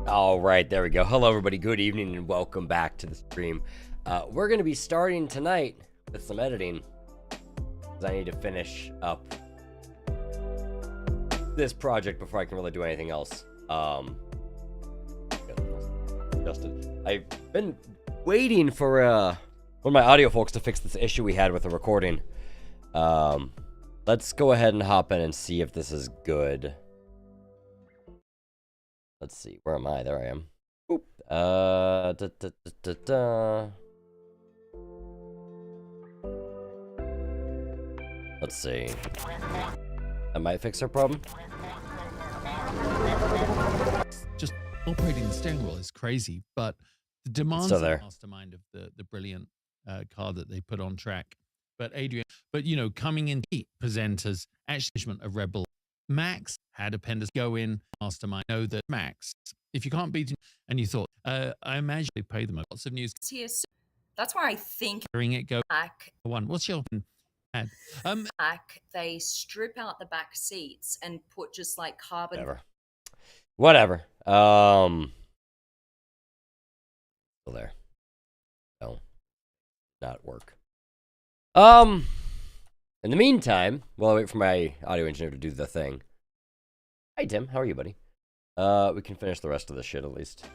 All right, there we go. Hello, everybody. Good evening and welcome back to the stream. We're going to be starting tonight with some editing because I need to finish up this project before I can really do anything else. Justin, I've been waiting for one of my audio folks to fix this issue we had with the recording. Let's go ahead and hop in and see if this is good. Let's see, where am I? There I am. Oop. Let's see. That might fix our problem. Just operating the steering wheel is crazy, but the demands of the mastermind of the brilliant car that they put on track. But Adrian, you know, coming in presenters, actually of Rebel. Max had appendix go in mastermind. Know that Max, if you can't beat him, and you thought, I imagine they pay them lots of news. That's where I think Hearing it go back. One. What's your ad? Back. They strip out the back seats and put just like carbon. Whatever. Still there. No. Not work. In the meantime, while I wait for my audio engineer to do the thing. Hi, Tim. How are you, buddy? We can finish the rest of this shit at least.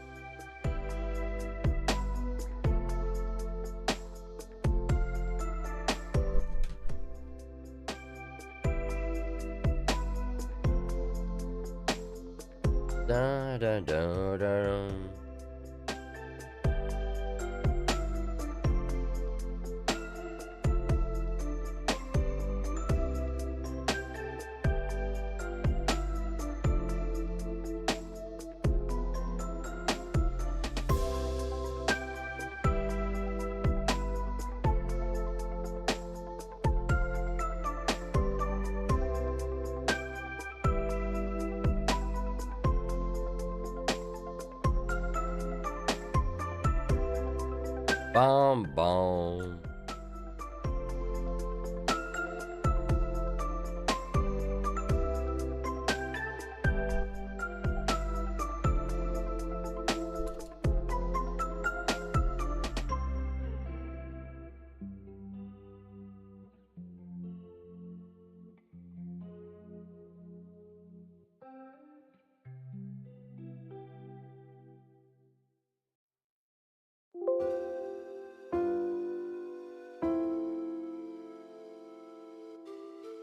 Da da da da. Bomb bomb.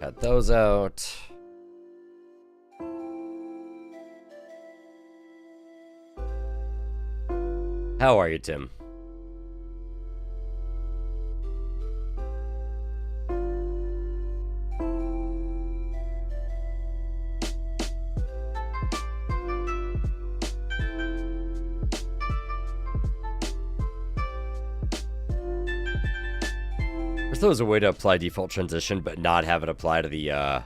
Cut those out. How are you, Tim? There was a way to apply default transition, but not have it apply to the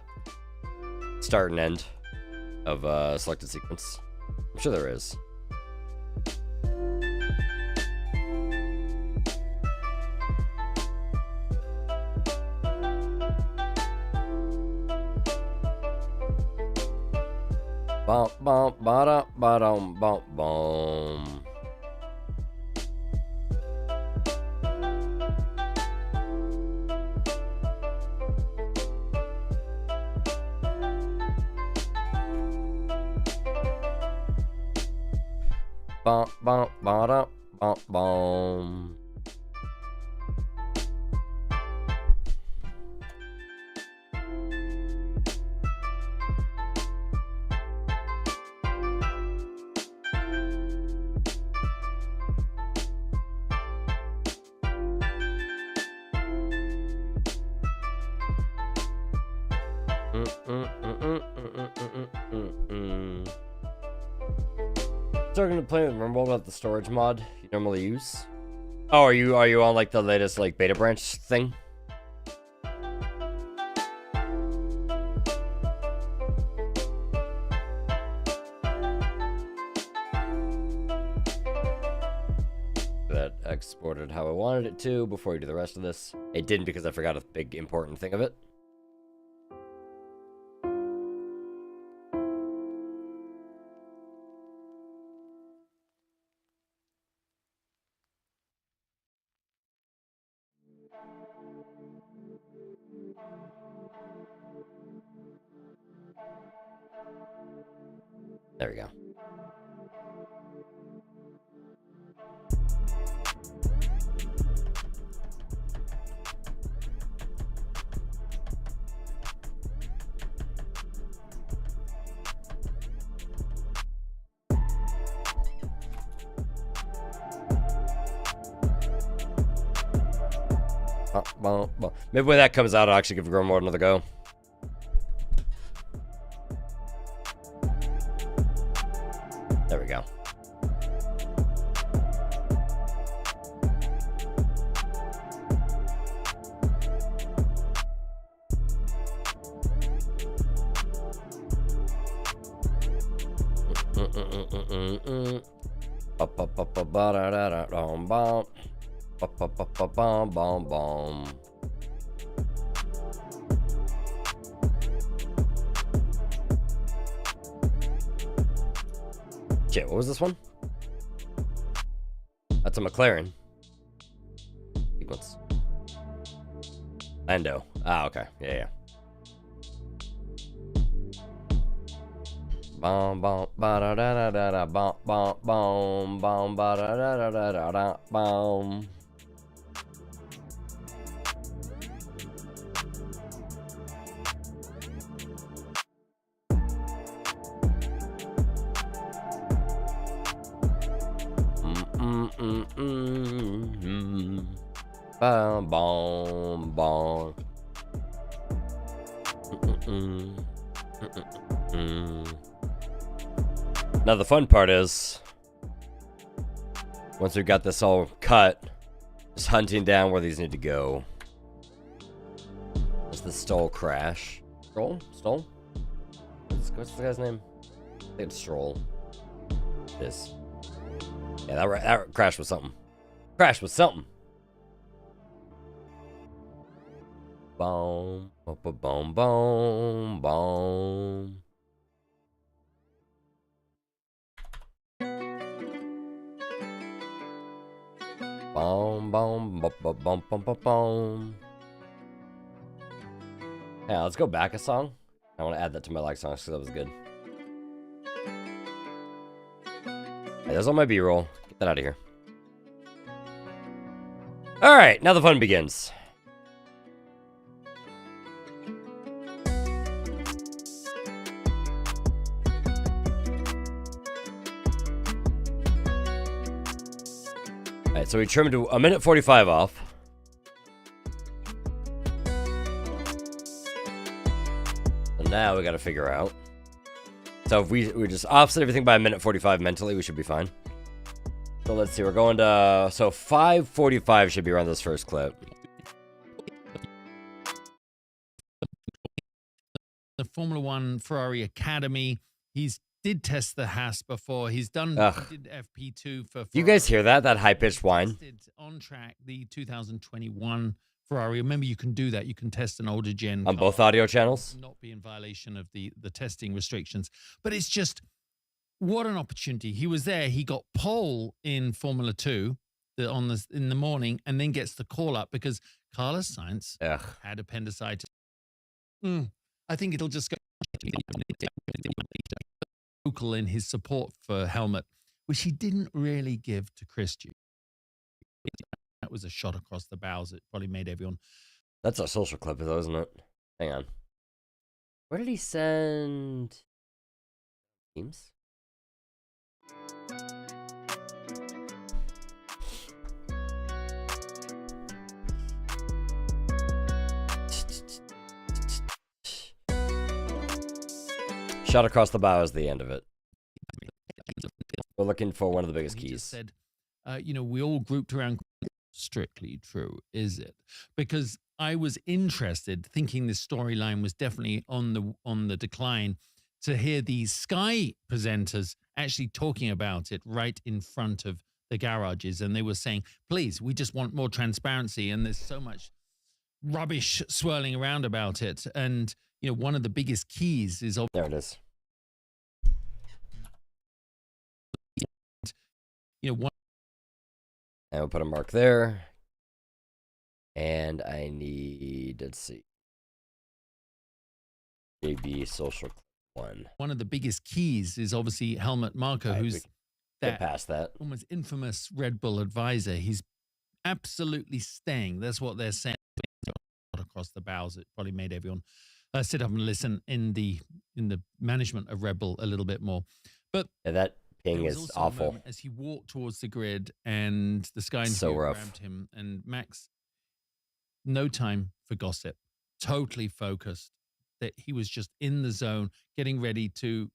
start and end of selected sequence. I'm sure there is. Bum bum ba ba dum bum bum. Bum bum ba bum bum. Starting to play with Rumble about the storage mod you normally use. Oh, are you on like the latest like beta branch thing? That exported how I wanted it to before we do the rest of this. It didn't because I forgot a big important thing of it. There we go. Maybe when that comes out, I'll actually give Grimoire another go. There we go. Shit, what was this one? That's a McLaren. Sequence. Lando. Ah, okay. Yeah. Bom bom ba da da da da da bom bom bom bom ba da da da da da da bom. Bom bom bom. Now the fun part is, once we've got this all cut, just hunting down where these need to go. Does the Stroll crash? Stroll? What's the guy's name? I think it's Stroll. This. Yeah, that crash was something. Crash was something. Boom, boom, boom, boom, boom. Boom, boom, boom, boom, boom, boom, boom, boom. Yeah, let's go back a song. I want to add that to my like songs because that was good. Hey, there's all my B-roll. Get that out of here. All right, now the fun begins. All right, so we trimmed a minute 45 off. And now we got to figure out. So if we just offset everything by a minute 45 mentally, we should be fine. So let's see, we're going to, so 5:45 should be around this first clip. The Formula One Ferrari Academy, did test the Haas before. He's done did FP2 for Ferrari. You guys hear that? That high-pitched whine? On track the 2021 Ferrari. Remember, you can do that. You can test an older gen on both audio channels. Not be in violation of the testing restrictions. But it's just, what an opportunity. He was there. He got pole in Formula 2 in the morning, and then gets the call up because Carlos Sainz had appendicitis. I think it'll just go vocal in his support for Helmut, which he didn't really give to Christian. That was a shot across the bows. It probably made everyone. That's a social clip, though, isn't it? Hang on. Where did he send teams? Shot across the bow is the end of it. We're looking for one of the biggest keys. Just said, we all grouped around. Strictly true, is it? Because I was interested, thinking this storyline was definitely on the decline, to hear these Sky presenters actually talking about it right in front of the garages, and they were saying, "Please, we just want more transparency." And there's so much rubbish swirling around about it, and one of the biggest keys is there it is. One. And we'll put a mark there. And I need, let's see, JB social One of the biggest keys is obviously Helmut Marko, right, who's that past that almost infamous Red Bull advisor. He's absolutely staying. That's what they're saying across the bows. It probably made everyone sit up and listen in the management of Red Bull a little bit more. But yeah, that ping is awful. As he walked towards the grid and the Sky so rough. grabbed him, and Max, no time for gossip, totally focused. That he was just in the zone, getting ready to,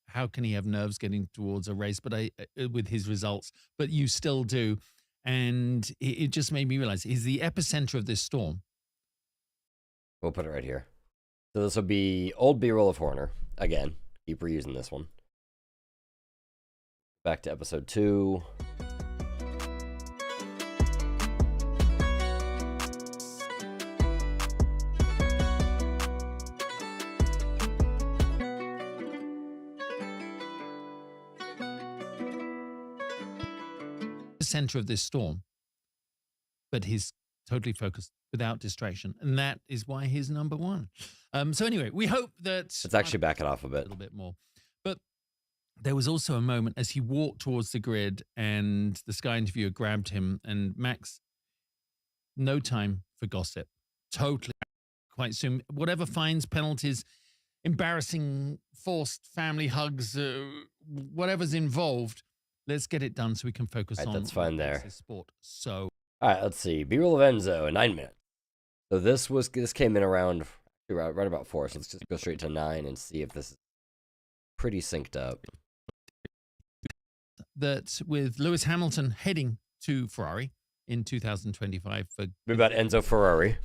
how can he have nerves getting towards a race? But with his results, but you still do. And it just made me realize he's the epicenter of this storm. We'll put it right here. So this will be old B-roll of Horner. Again, keep reusing this one. Back to episode 2. Center of this storm, but he's totally focused without distraction, and that is why he's number 1. So anyway, we hope that let's actually back it off a little bit more. But there was also a moment as he walked towards the grid and the Sky interviewer grabbed him, and Max, no time for gossip, totally quite soon, whatever fines, penalties, embarrassing forced family hugs, whatever's involved, let's get it done so we can focus on that's fine there. Sport. So, all right, let's see. B-roll of Enzo, 9 minutes. So this came in around right about 4. So let's just go straight to 9 and see if this is pretty synced up. That with Lewis Hamilton heading to Ferrari in 2025 for about Enzo Ferrari.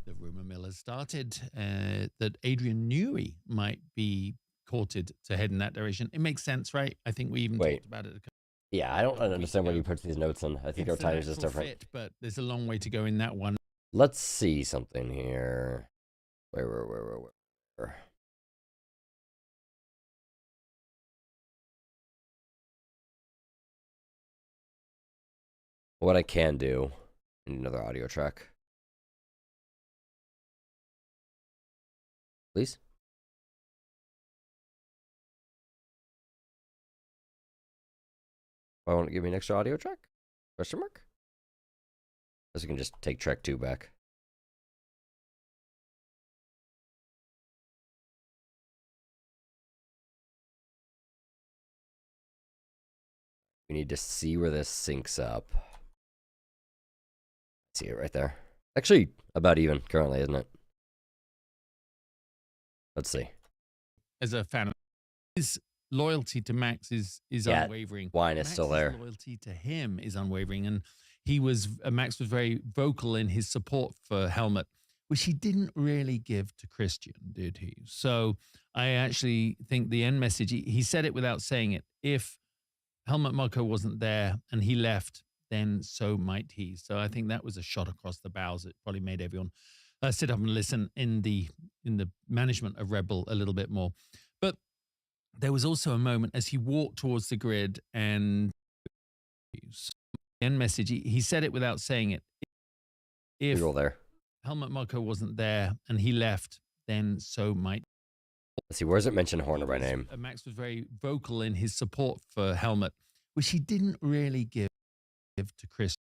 The rumor mill has started that Adrian Newey might be courted to head in that direction. It makes sense, right? I think we even talked about it. Yeah, I don't understand when you put these notes in. I think our time is just different. Fit, but there's a long way to go in that one. Let's see something here. Where? What I can do, I need another audio track. Please. Why won't it give me an extra audio track? Question mark? Guess we can just take track 2 back. We need to see where this syncs up. See it right there. Actually, about even currently, isn't it? Let's see. As a fan, his loyalty to Max is unwavering. Wine is still there. Loyalty to him is unwavering, and Max was very vocal in his support for Helmut, which he didn't really give to Christian, did he? So I actually think the end message, he said it without saying it. If Helmut Marko wasn't there and he left, then so might he. So I think that was a shot across the bows. It probably made everyone sit up and listen in the management of Red Bull a little bit more. But there was also a moment as he walked towards the grid and the end message, he said it without saying it. If Helmut Marko wasn't there and he left, then so might. Let's see, where does it mention Horner by name? Max was very vocal in his support for Helmut, which he didn't really give to Christian.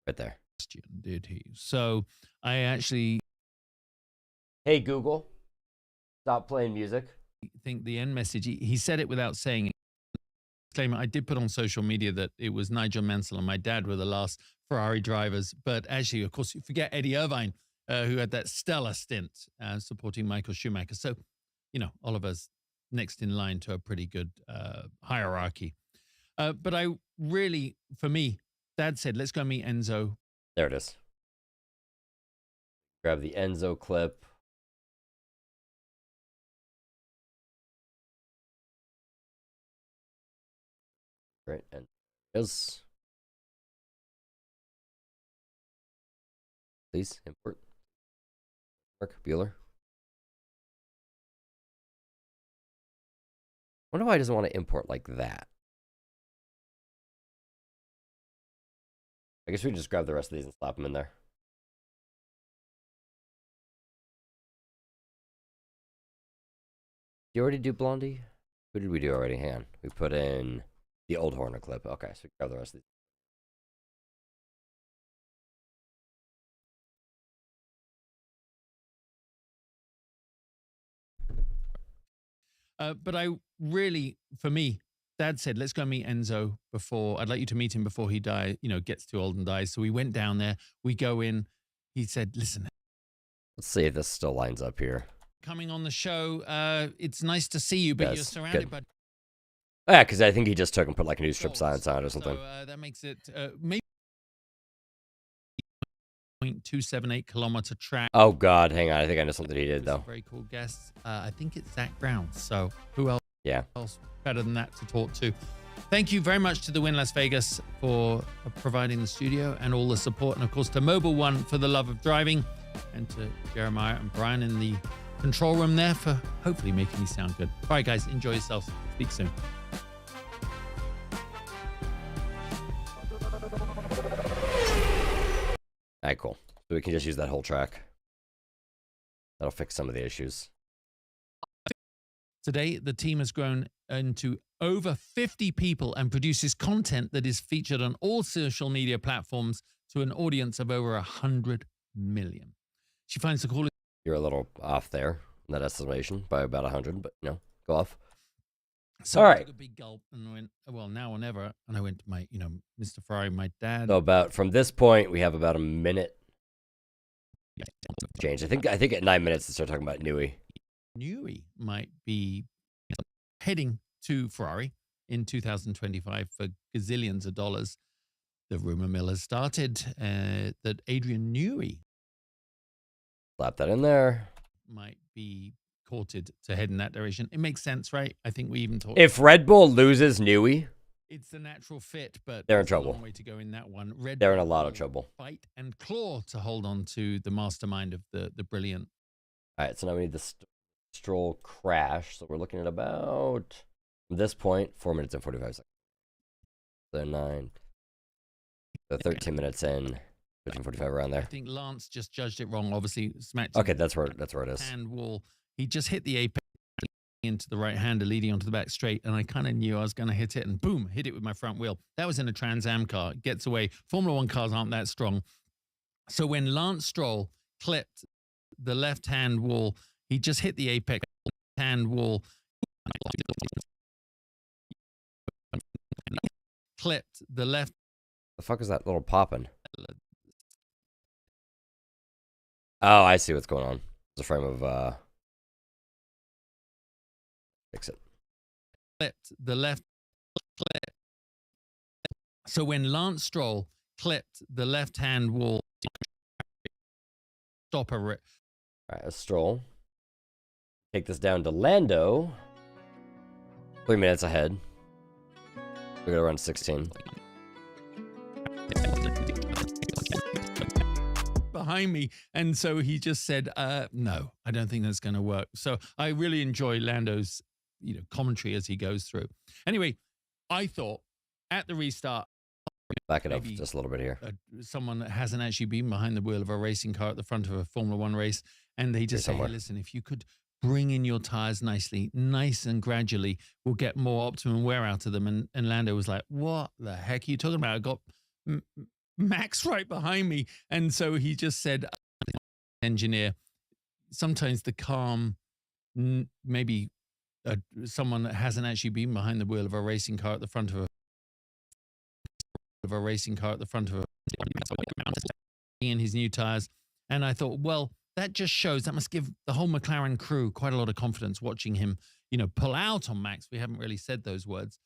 Right there. Did he? So I actually... Hey, Google, stop playing music. I think the end message, he said it without saying it. I did put on social media that it was Nigel Mansell and my dad were the last Ferrari drivers. But actually, of course, you forget Eddie Irvine, who had that stellar stint supporting Michael Schumacher. So, Oliver's next in line to a pretty good hierarchy. But I really, for me, Dad said, let's go meet Enzo. There it is. Grab the Enzo clip. Right, and is. Please import. Mark Bueller. I wonder why he doesn't want to import like that. I guess we can just grab the rest of these and slap them in there. you already do Blondie? Who did we do already? Hang on. We put in the old Horner clip. Okay, so we grab the rest of these. But I really, for me, Dad said, let's go meet Enzo before, I'd like you to meet him before he gets too old and dies. So we went down there, we go in. He said, listen. Let's see if this still lines up here. Coming on the show, it's nice to see you, but you're surrounded by... Yeah, because I think he just took and put like a new strip signs on it or something. So that makes it maybe 0.278 kilometer track. Oh God, hang on. I think I know something he did though. Very cool guests. I think it's Zach Brown. So who else? Yeah. Else better than that to talk to? Thank you very much to the Win Las Vegas for providing the studio and all the support, and of course to Mobile One for the love of driving, and to Jeremiah and Brian in the control room there for hopefully making me sound good. All right, guys, enjoy yourselves. Speak soon. All right, cool. So we can just use that whole track. That'll fix some of the issues. Today, the team has grown into over 50 people and produces content that is featured on all social media platforms to an audience of over 100 million. She finds the coolest... You're a little off there in that estimation by about 100, but go off. So all I right. took a big gulp and went, well, now or never. And I went to my, Mr. Ferrari, my dad. So from this point, we have about a minute change. I think at 9 minutes to start talking about Newey. Newey might be heading to Ferrari in 2025 for gazillions of dollars. The rumor mill has started that Adrian Newey, slap that in there, might be courted to head in that direction. It makes sense, right? I think we even talked. If Red Bull loses Newey, it's the natural fit, but they're in trouble. A long way to go in that one. They're in a lot of trouble. Fight and claw to hold on to the mastermind of the brilliant. All right, so now we need the Stroll crash. So we're looking at about, from this point, 4 minutes and 45 seconds. So 13 minutes in, 15:45 around there. I think Lance just judged it wrong. Obviously, smacked. Okay, that's where it is. Hand wall. He just hit the apex into the right hander leading onto the back straight, and I kind of knew I was going to hit it, and boom, hit it with my front wheel. That was in a Trans Am car. It gets away. Formula One cars aren't that strong. So when Lance Stroll clipped the left-hand wall, he just hit the apex hand wall. Clipped the left. The fuck is that little popping? Oh, I see what's going on. It's a frame of fix it. Clipped the left clip. So when Lance Stroll clipped the left-hand wall, stop a rip. All right, a Stroll. Take this down to Lando. 3 minutes ahead. We're gonna run 16. Behind me, and so he just said, no, I don't think that's going to work. So I really enjoy Lando's commentary as he goes through. Anyway, I thought at the restart, back it up just a little bit here. Someone that hasn't actually been behind the wheel of a racing car at the front of a Formula One race, and they just say, hey, listen, if you could bring in your tires nicely, nice and gradually, we'll get more optimum wear out of them. And Lando was like, what the heck are you talking about? I got Max right behind me. And so he just said, engineer, sometimes the calm, maybe someone that hasn't actually been behind the wheel of a racing car at the front of in his new tires. And I thought, well, that just shows, that must give the whole McLaren crew quite a lot of confidence watching him, pull out on Max. We haven't really said those words.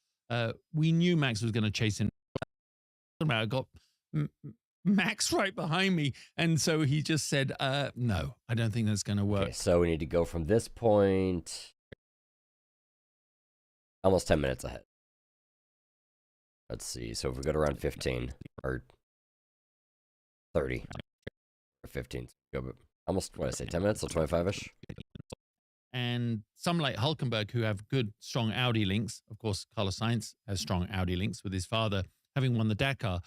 We knew Max was going to chase him. I got Max right behind me. And so he just said, no, I don't think that's going to work. Okay, so we need to go from this point almost 10 minutes ahead. Let's see. So if we go to around 15 or 30 or 15, go almost, what did I say, 10 minutes, so 25-ish? And some like Hulkenberg, who have good, strong Audi links. Of course, Carlos Sainz has strong Audi links with his father having won the Dakar.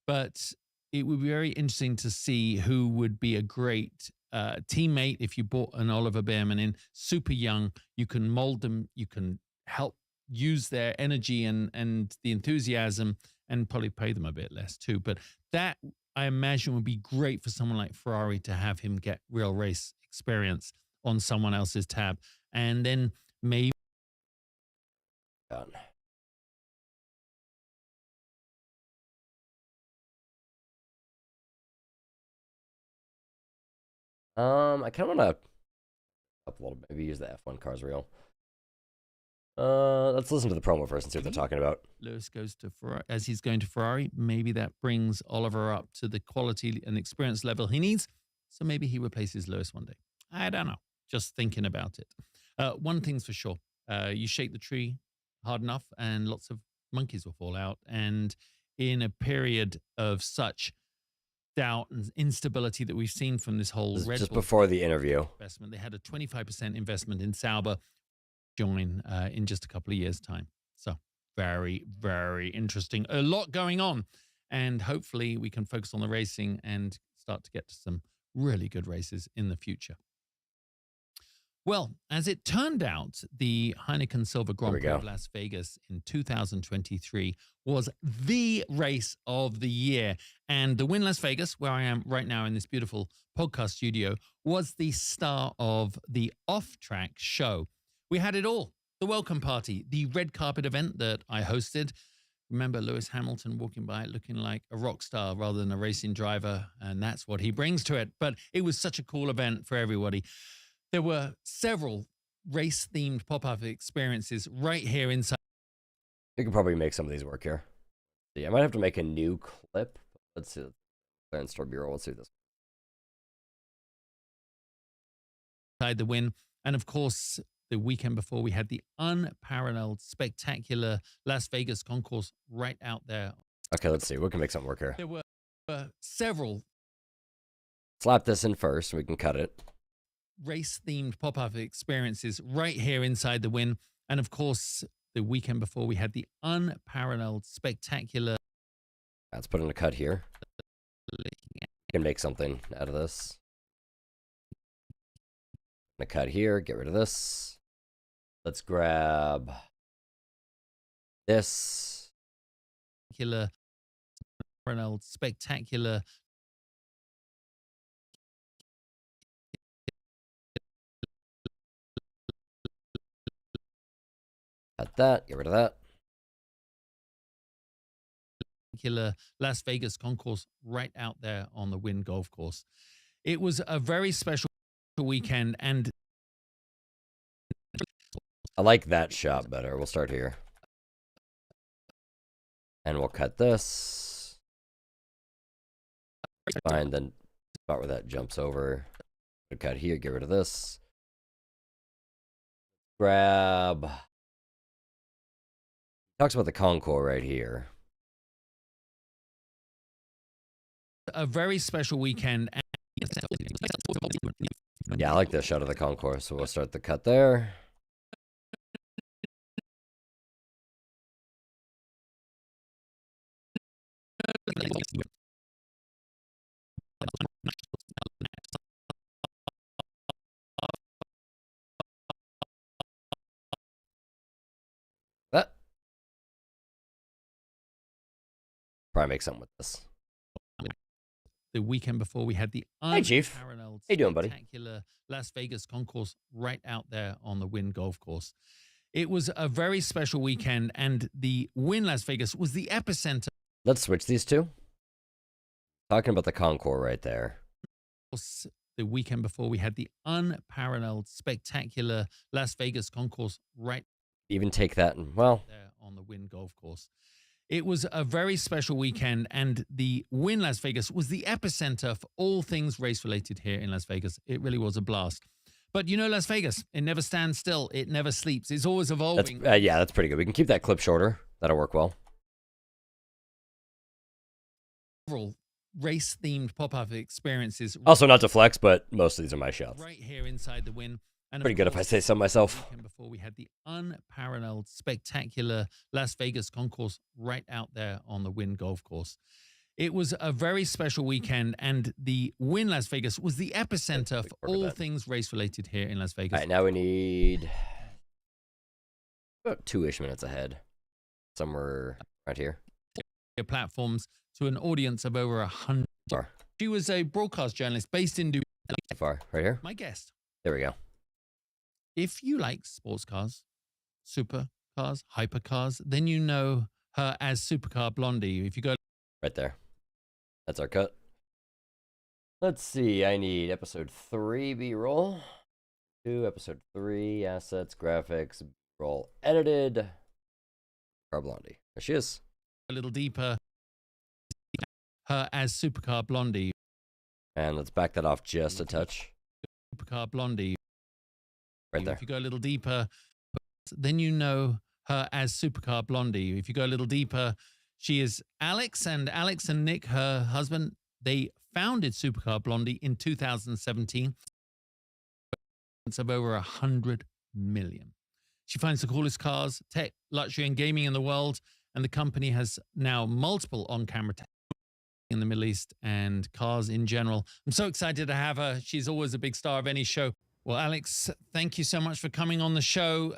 But it would be very interesting to see who would be a great teammate if you bought an Oliver Bearman in, super young. You can mold them. You can help use their energy and the enthusiasm, and probably pay them a bit less too. But that, I imagine, would be great for someone like Ferrari to have him get real race experience on someone else's tab. And then maybe Done. I kind of want to upload, maybe use the F1 cars reel. Let's listen to the promo first and see what they're talking about. Lewis goes to Ferrari, as he's going to Ferrari. Maybe that brings Oliver up to the quality and experience level he needs. So maybe he replaces Lewis one day. I don't know. Just thinking about it. One thing's for sure. You shake the tree hard enough and lots of monkeys will fall out. And in a period of such doubt and instability that we've seen from this whole Red just Bull before the interview investment, they had a 25% investment in Sauber join in just a couple of years' time. So very, very interesting. A lot going on. And hopefully we can focus on the racing and start to get to some really good races in the future. Well, as it turned out, the Heineken Silver Grand Prix of Las Vegas in 2023 was the race of the year. And the Win Las Vegas, where I am right now in this beautiful podcast studio, was the star of the off-track show. We had it all. The welcome party, the red carpet event that I hosted. Remember Lewis Hamilton walking by looking like a rock star rather than a racing driver, and that's what he brings to it. But it was such a cool event for everybody. There were several race-themed pop-up experiences right here inside. We could probably make some of these work here. Yeah, I might have to make a new clip. Let's see. Clearance Store Bureau. Let's do this. The Win. And of course, the weekend before, we had the unparalleled, spectacular Las Vegas concourse right out there. Okay, let's see. We can make something work here. There were several. Slap this in first, so we can cut it. Race-themed pop-up experiences right here inside the Win. And of course, the weekend before, we had the unparalleled, spectacular. Let's put in a cut here. We can make something out of this. A cut here, get rid of this. Let's grab this. Spectacular. Cut that, get rid of that. Las Vegas concourse right out there on the Wynn Golf Course. It was a very special weekend, and I like that shot better. We'll start here. And we'll cut this. Fine, then spot where that jumps over. Cut here, get rid of this. Grab. Talks about the concours right here. A very special weekend. Yeah, I like this shot of the concourse, so we'll start the cut there. That. Probably make something with this. The weekend before, we had the Hey, Chief. How you doing, buddy? Spectacular Las Vegas concourse right out there on the Wynn Golf Course. It was a very special weekend, and the Wynn Las Vegas was the epicenter. Let's switch these two. Talking about the concours right there. The weekend before, we had the unparalleled, spectacular Las Vegas concourse right. Even take that and, well, there on the Wynn Golf Course. It was a very special weekend, and the Wynn Las Vegas was the epicenter for all things race-related here in Las Vegas. It really was a blast. But you know Las Vegas, it never stands still. It never sleeps. It's always evolving. Yeah, that's pretty good. We can keep that clip shorter. That'll work well. Race-themed pop-up experiences. Also, not to flex, but most of these are my shots. Right here inside the Wynn. And pretty good if I say so myself. Before, we had the unparalleled, spectacular Las Vegas concourse right out there on the Wynn Golf Course. It was a very special weekend, and the Wynn Las Vegas was the epicenter for all things race-related here in Las Vegas. All right, now we need about 2-ish minutes ahead, somewhere right here. Platforms to an audience of over 100. She was a broadcast journalist based in Dubai. Far, right here? My guest. There we go. If you like sports cars, supercars, hypercars, then you know her as Supercar Blondie. If you go right there, that's our cut. Let's see. I need episode 3 B-roll, 2 episode 3 assets, graphics, roll edited. Car Blondie. There she is. A little deeper. Her as Supercar Blondie. And let's back that off just a touch. Supercar Blondie. Right there. If you go a little deeper, then you know her as Supercar Blondie. If you go a little deeper, she is Alex and Nick, her husband. They founded Supercar Blondie in 2017. It's of over 100 million. She finds the coolest cars, tech, luxury, and gaming in the world, and the company has now multiple on-camera in the Middle East and cars in general. I'm so excited to have her. She's always a big star of any show. Well, Alex, thank you so much for coming on the show.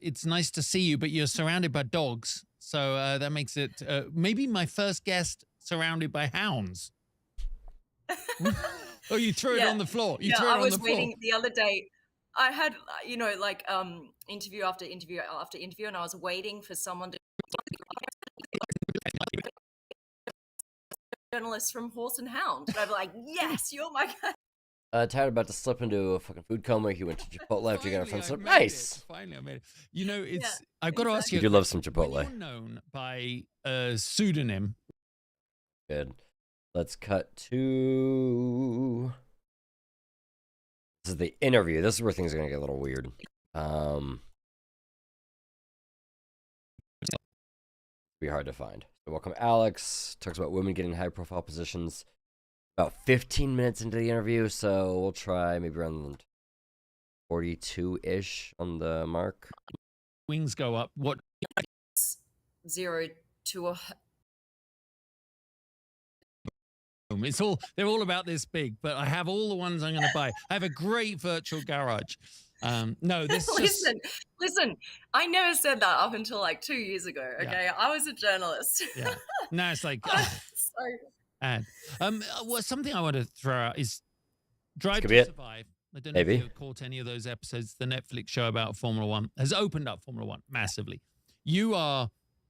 It's nice to see you, but you're surrounded by dogs. So that makes it maybe my first guest surrounded by hounds. Oh, you threw it on the floor. You threw it on the floor. I was waiting the other day. I had, you know, like interview after interview after interview, and I was waiting for someone to journalist from Horse and Hound. And I'm like, yes, you're my guy. Tyler about to slip into a fucking food coma. He went to Chipotle after getting a friend. So nice. Finally, I made it. You know, it's. I've got to ask you. You do love some Chipotle. You're known by a pseudonym. Good. Let's cut to. This is the interview. This is where things are gonna get a little weird. Be hard to find. So welcome, Alex. Talks about women getting high-profile positions. About 15 minutes into the interview, so we'll try maybe around 42-ish on the mark. Wings go up. What? 0 to a. It's all. They're all about this big, but I have all the ones I'm going to buy. I have a great virtual garage. No, this. Listen. I never said that up until like 2 years ago. Okay, yeah. I was a journalist. Yeah. Now it's like. And well, something I want to throw out is Drive to Survive. I don't know if you caught any of those episodes. The Netflix show about Formula One has opened up Formula One massively. You are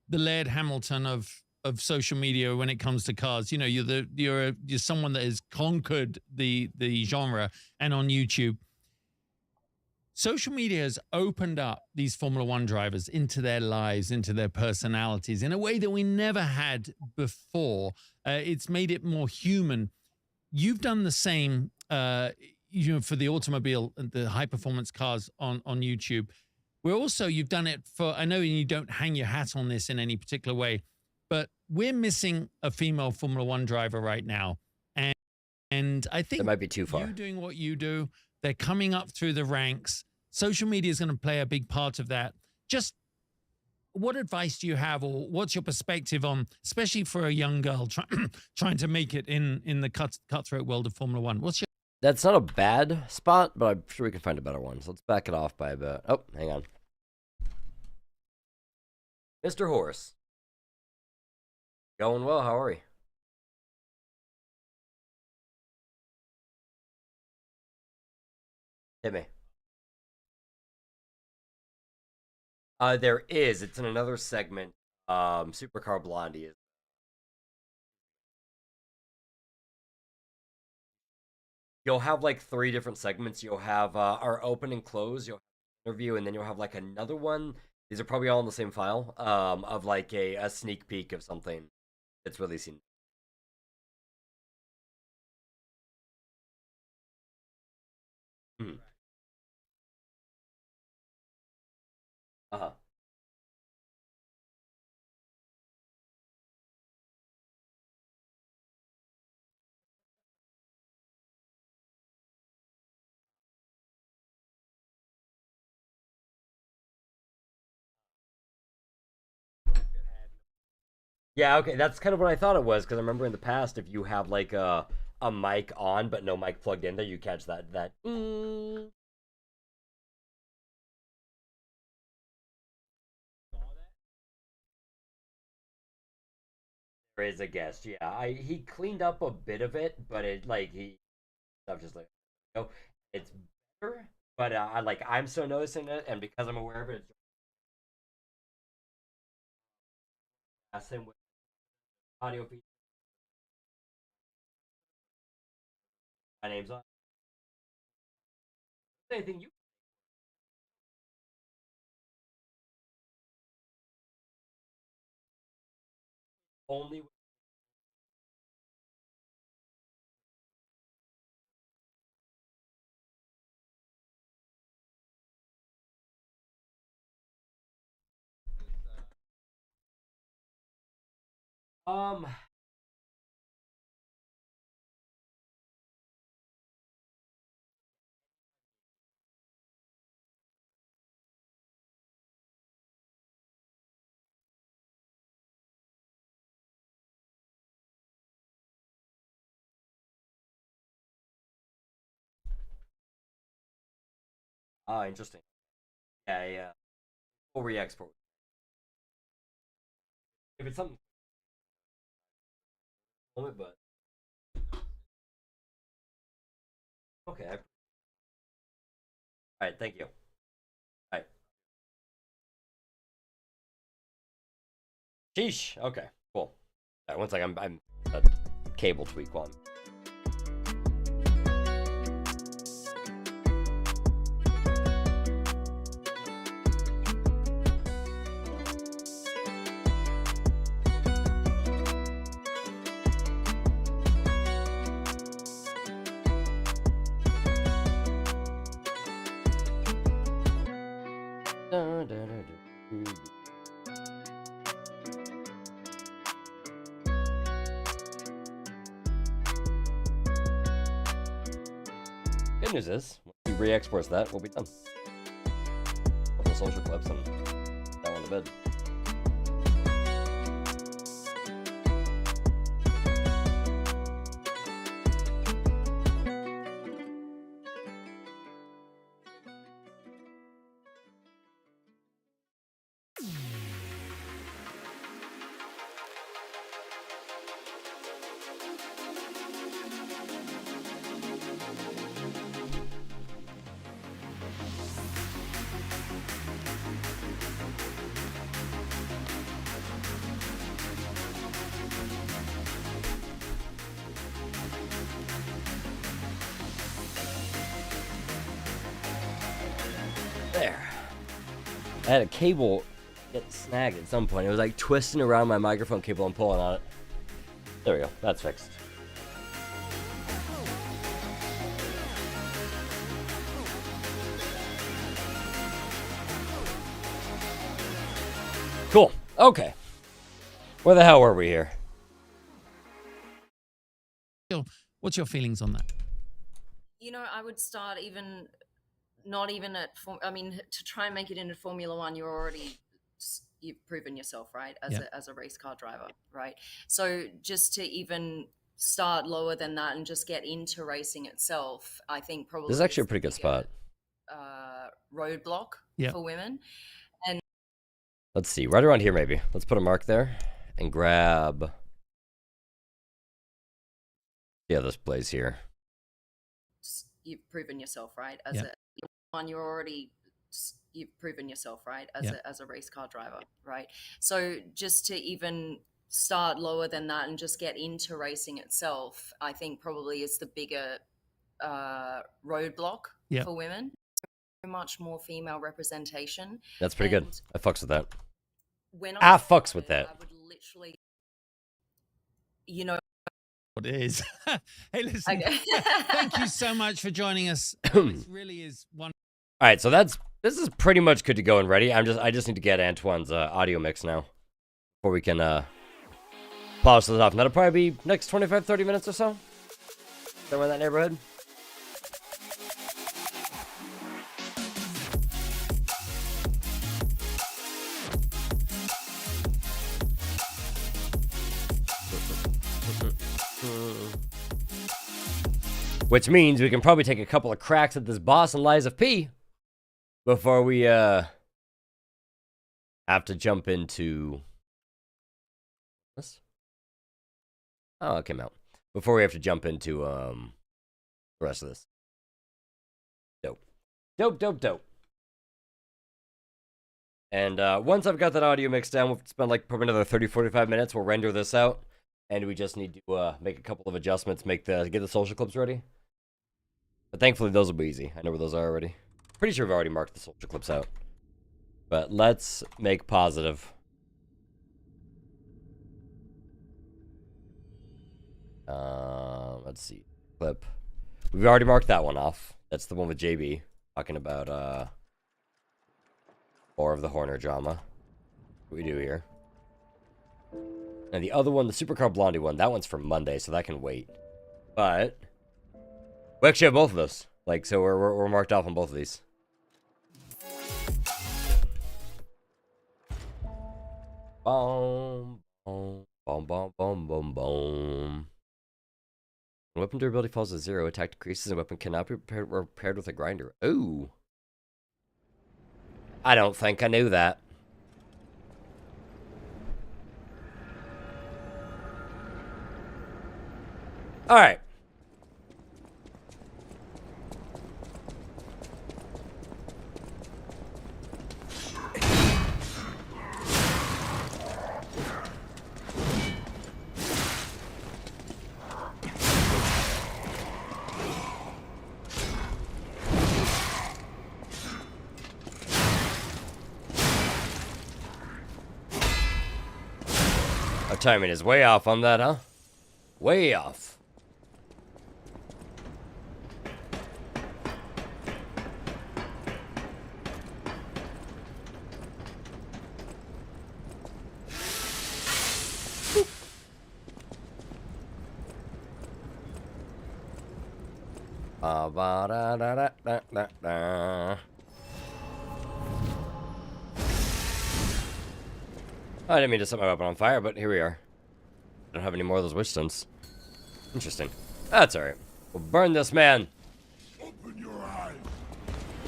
the Laird Hamilton of social media when it comes to cars. You know, you're someone that has conquered the genre, and on YouTube. Social media has opened up these Formula One drivers into their lives, into their personalities in a way that we never had before. It's made it more human. You've done the same, you know, for the automobile and the high performance cars on YouTube. You've done it for, I know you don't hang your hat on this in any particular way, but we're missing a female Formula One driver right now. And I think it might be too far. You doing what you do, they're coming up through the ranks. Social media is going to play a big part of that. Just what advice do you have, or what's your perspective on, especially for a young girl trying to make it in the cutthroat world of Formula One? That's not a bad spot, but I'm sure we can find a better one. So let's back it off by a bit. Oh, hang on. Mr. Horse. Going well, how are we? Hit me. There is. It's in another segment. Supercar Blondie is. You'll have like 3 different segments. You'll have our open and close. You'll have an interview, and then you'll have like another one. These are probably all in the same file. Of like a sneak peek of something that's releasing. Uh-huh. Yeah, okay, that's kind of what I thought it was, because I remember in the past, if you have like a mic on but no mic plugged in there, you catch that There is a guest, yeah. He cleaned up a bit of it, but it like I'm just like, it's better, but I'm still noticing it, and because I'm aware of it, it's same with audio feed. My name's on. Anything you only um interesting. Yeah, yeah. We'll re-export if it's something moment, but okay. All right, thank you. All right. Sheesh. Okay, cool. All right, one second. I'm a cable tweak one. Good news is, when he re-exports that, we'll be done. Couple social clips and that one to bed. There. I had a cable get snagged at some point. It was like twisting around my microphone cable and pulling on it. There we go. That's fixed. Cool. Okay. Where the hell were we here? What's your feelings on that? You know, I would start even not even at to try and make it into Formula One, you've proven yourself, right, as a race car driver, right? So just to even start lower than that and just get into racing itself, I think probably this is actually a pretty good spot. Roadblock for women. And let's see, right around here maybe. Let's put a mark there and grab this place here. You've proven yourself, right, you've proven yourself, right, as a race car driver, right? So just to even start lower than that and just get into racing itself, I think probably is the bigger roadblock for women. Much more female representation. That's pretty good. I fucks with that. When fucks with that. I would literally, what it is. Hey, listen, thank you so much for joining us. This really is one. All right, so this is pretty much good to go and ready. I just need to get Antoine's audio mix now before we can polish this off. And that'll probably be next 25-30 minutes or so. Somewhere in that neighborhood. Which means we can probably take a couple of cracks at this boss in Lies of P before we have to jump into this. Oh, it came out. Before we have to jump into the rest of this. Dope. Dope. And once I've got that audio mixed down, we'll spend like probably another 30-45 minutes. We'll render this out, and we just need to make a couple of adjustments, get the social clips ready. But thankfully, those will be easy. I know where those are already. Pretty sure we've already marked the social clips out. But let's make positive. Let's see. Clip. We've already marked that one off. That's the one with JB talking about more of the Horner drama. What we do here. And the other one, the Supercar Blondie one, that one's for Monday, so that can wait. But we actually have both of those. Like, so we're marked off on both of these. Boom, boom, boom, boom, boom, boom, boom. When weapon durability falls to 0, attack decreases and weapon cannot be repaired with a grinder. Ooh. I don't think I knew that. Alright. Our timing is way off on that, huh? Way off. I didn't mean to set my weapon on fire, but here we are. I don't have any more of those witch stones. Interesting. That's alright. We'll burn this man. Open your eyes.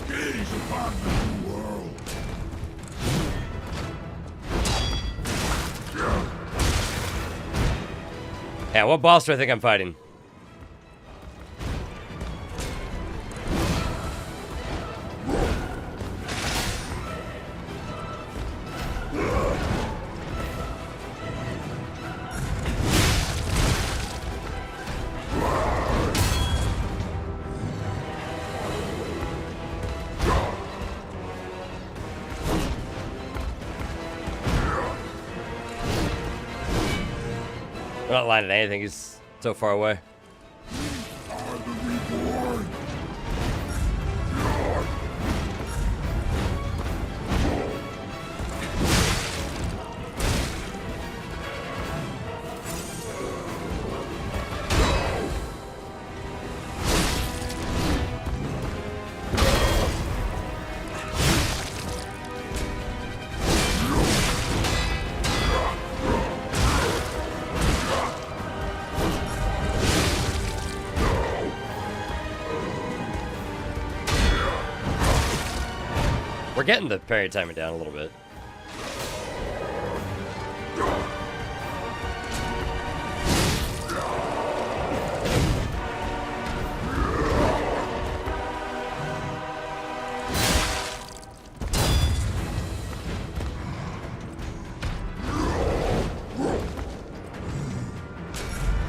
Gaze upon the new world. Yeah, what boss do I think I'm fighting? I'm not landing anything, he's so far away. Are the reborn. We're getting the parry timing down a little bit.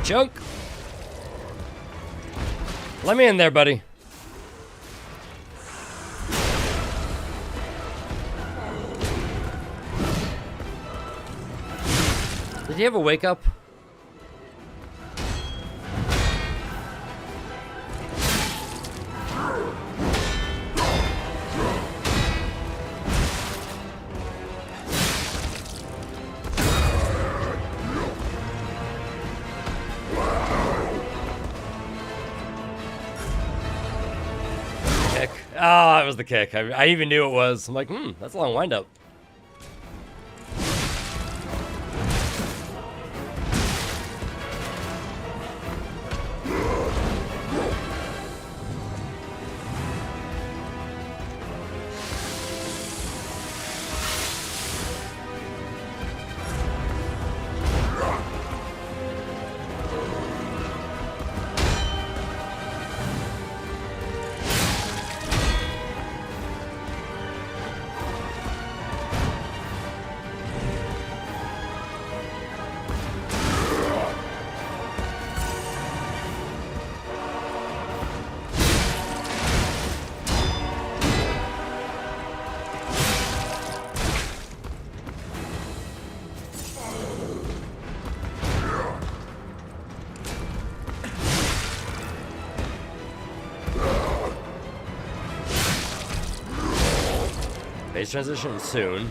Chunk! Let me in there, buddy. Did he have a wake up? Kick. Oh, that was the kick. I even knew it was. I'm like, that's a long wind up. Phase transition soon.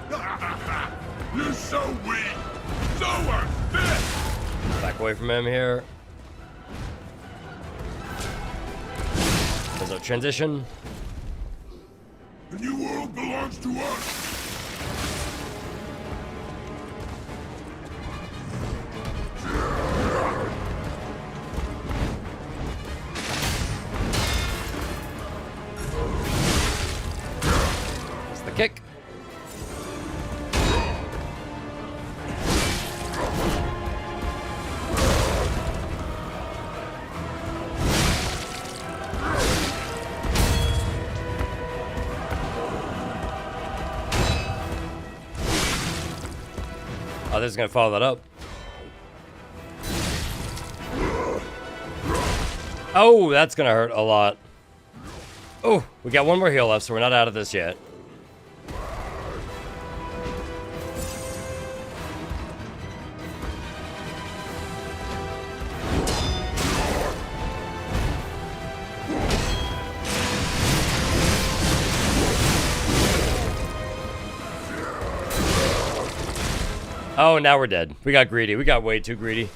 You're so weak, so unfit. Back away from him here. There's a transition. The new world belongs to us. That's the kick. Oh, this is gonna follow that up. Oh, that's gonna hurt a lot. Oh, we got one more heal left, so we're not out of this yet. Oh, now we're dead. We got greedy. We got way too greedy.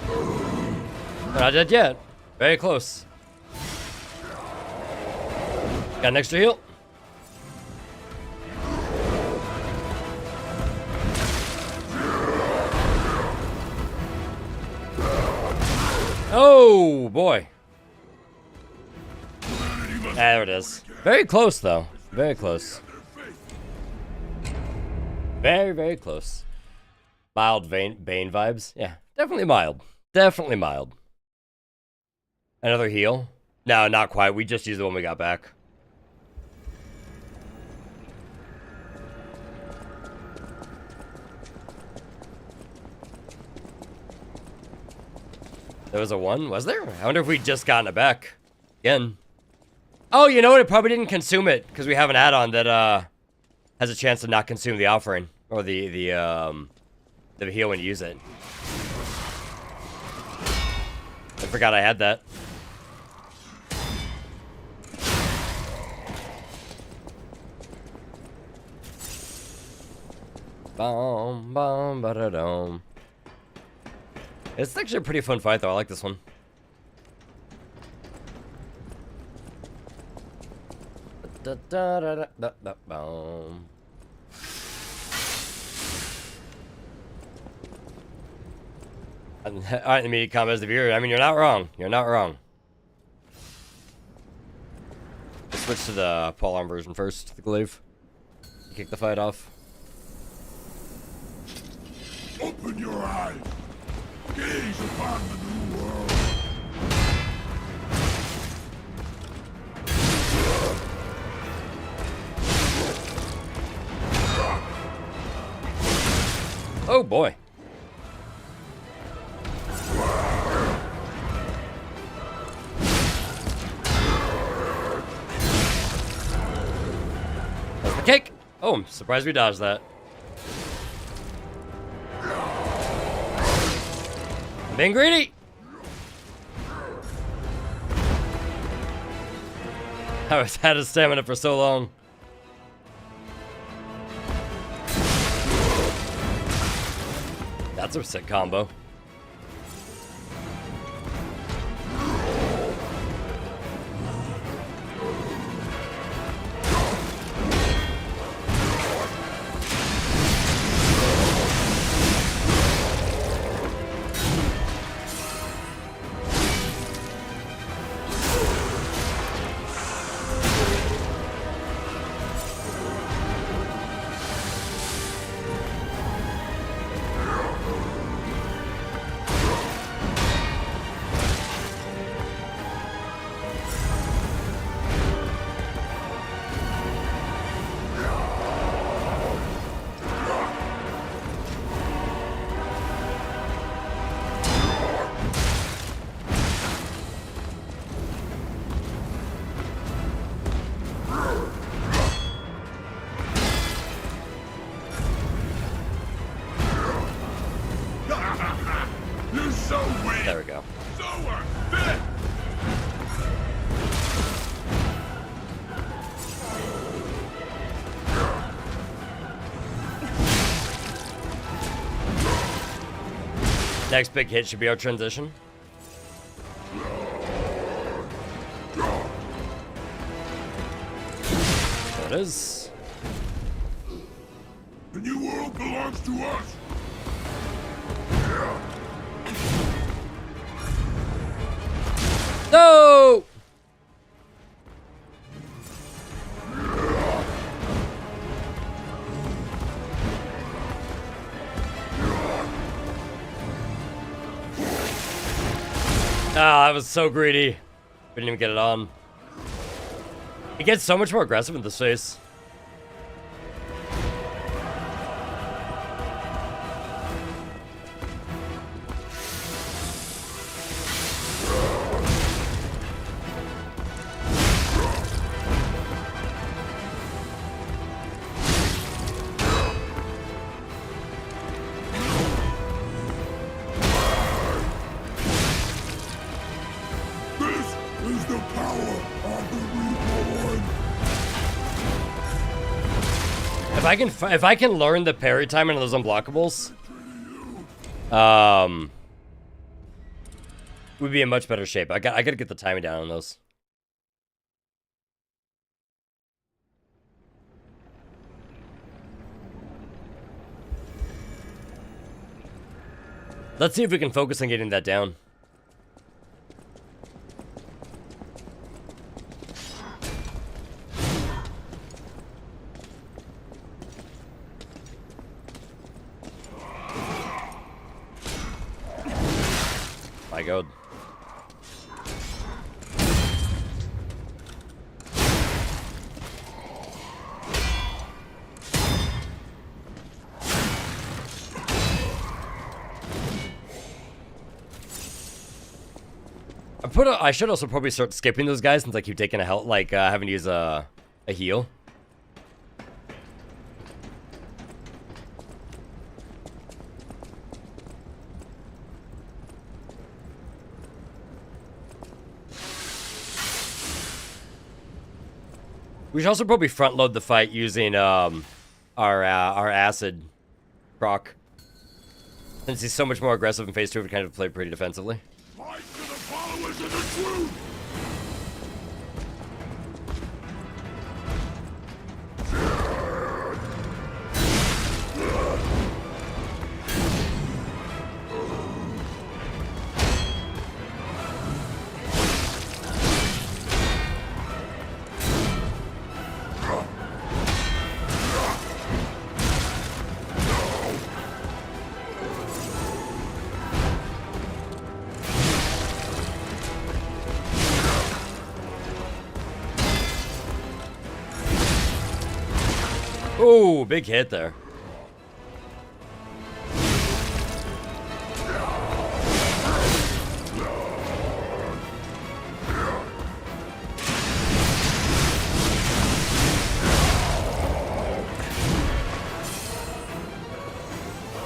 We're not dead yet. Very close. Got an extra heal. Oh, boy. There it is. Very close, though. Very close. Very, very close. Mild Bane vibes. Yeah, definitely mild. Definitely mild. Another heal? No, not quite. We just used the one we got back. There was a one? Was there? I wonder if we just gotten it back. Again. Oh, you know what? It probably didn't consume it because we have an add-on that has a chance to not consume the offering. Or the heal when you use it. I forgot I had that. Bom, bom, ba-da-dum. It's actually a pretty fun fight, though. I like this one. Da-da-da-da-da-da-bom. Alright, immediate comment as the viewer. I mean, you're not wrong. You're not wrong. Let's switch to the polearm version first, the glaive. Kick the fight off. Open your eyes. Gaze upon the new world. Oh boy. That's the kick. Oh, I'm surprised we dodged that. I'm being greedy. I was had his stamina for so long. That's a sick combo. You're so weak. There we go. So unfit. Next big hit should be our transition. There it is. The new world belongs to us. No! Ah, that was so greedy. We didn't even get it on. It gets so much more aggressive in this phase. Is the power of the reborn. If I can learn the parry timing of those unblockables, we'd be in much better shape. I gotta get the timing down on those. Let's see if we can focus on getting that down. My God. I should also probably start skipping those guys since I keep taking a health, like having to use a heal. We should also probably front load the fight using our acid proc. Since he's so much more aggressive in phase 2, we kind of play pretty defensively. Fight to the followers of the truth. Ooh, big hit there.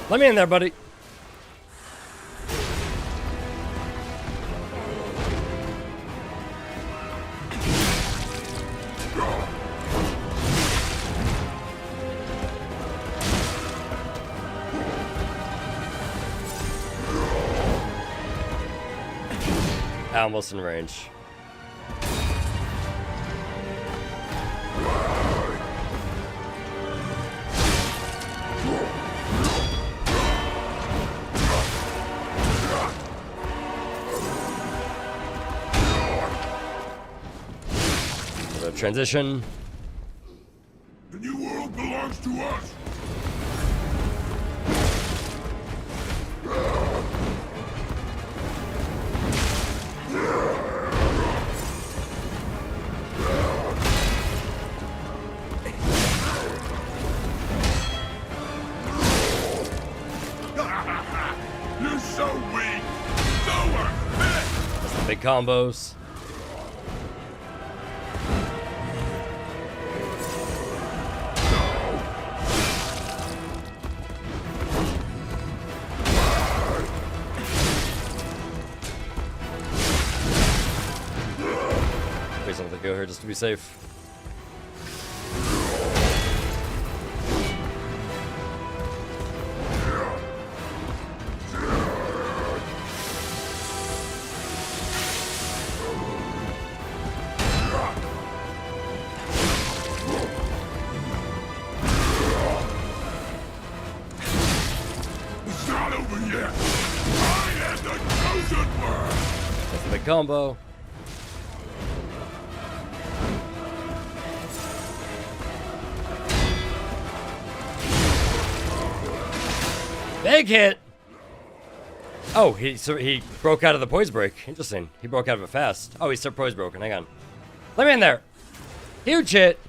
Let me in there, buddy. Almost in range. Transition. The new world belongs to us. You're so weak. Nowhere fit. That's the big combos. Go here just to be safe. over yet. I am the chosen one. That's the big combo. Big hit. Oh, he broke out of the poise break. Interesting. He broke out of it fast. Oh, he's still poise broken. Hang on. Let me in there. Huge hit.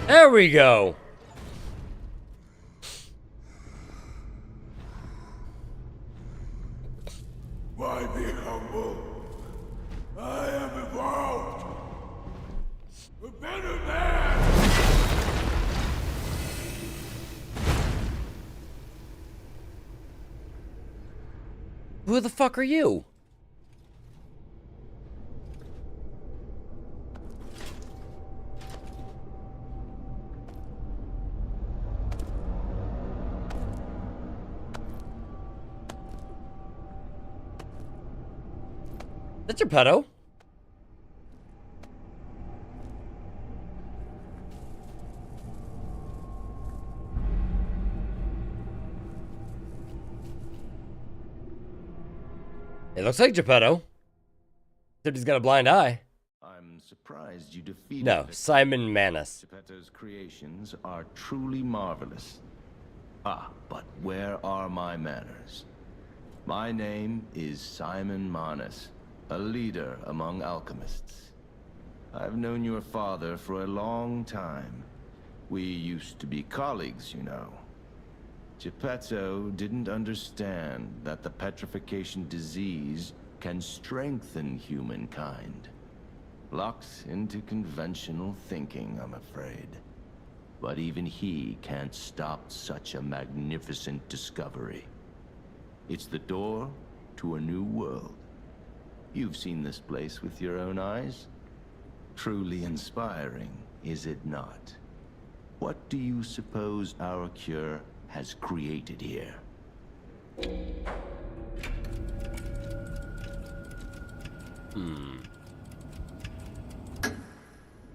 There we go. Why be humble? I am evolved. A better man. Who the fuck are you? That's your pedo. It looks like Geppetto. Except he's got a blind eye. I'm surprised you defeated No, Simon Manus. Geppetto's creations are truly marvelous. Ah, but where are my manners? My name is Simon Manus, a leader among alchemists. I've known your father for a long time. We used to be colleagues, you know. Geppetto didn't understand that the petrification disease can strengthen humankind. Locked into conventional thinking, I'm afraid. But even he can't stop such a magnificent discovery. It's the door to a new world. You've seen this place with your own eyes. Truly inspiring, is it not? What do you suppose our cure has created here?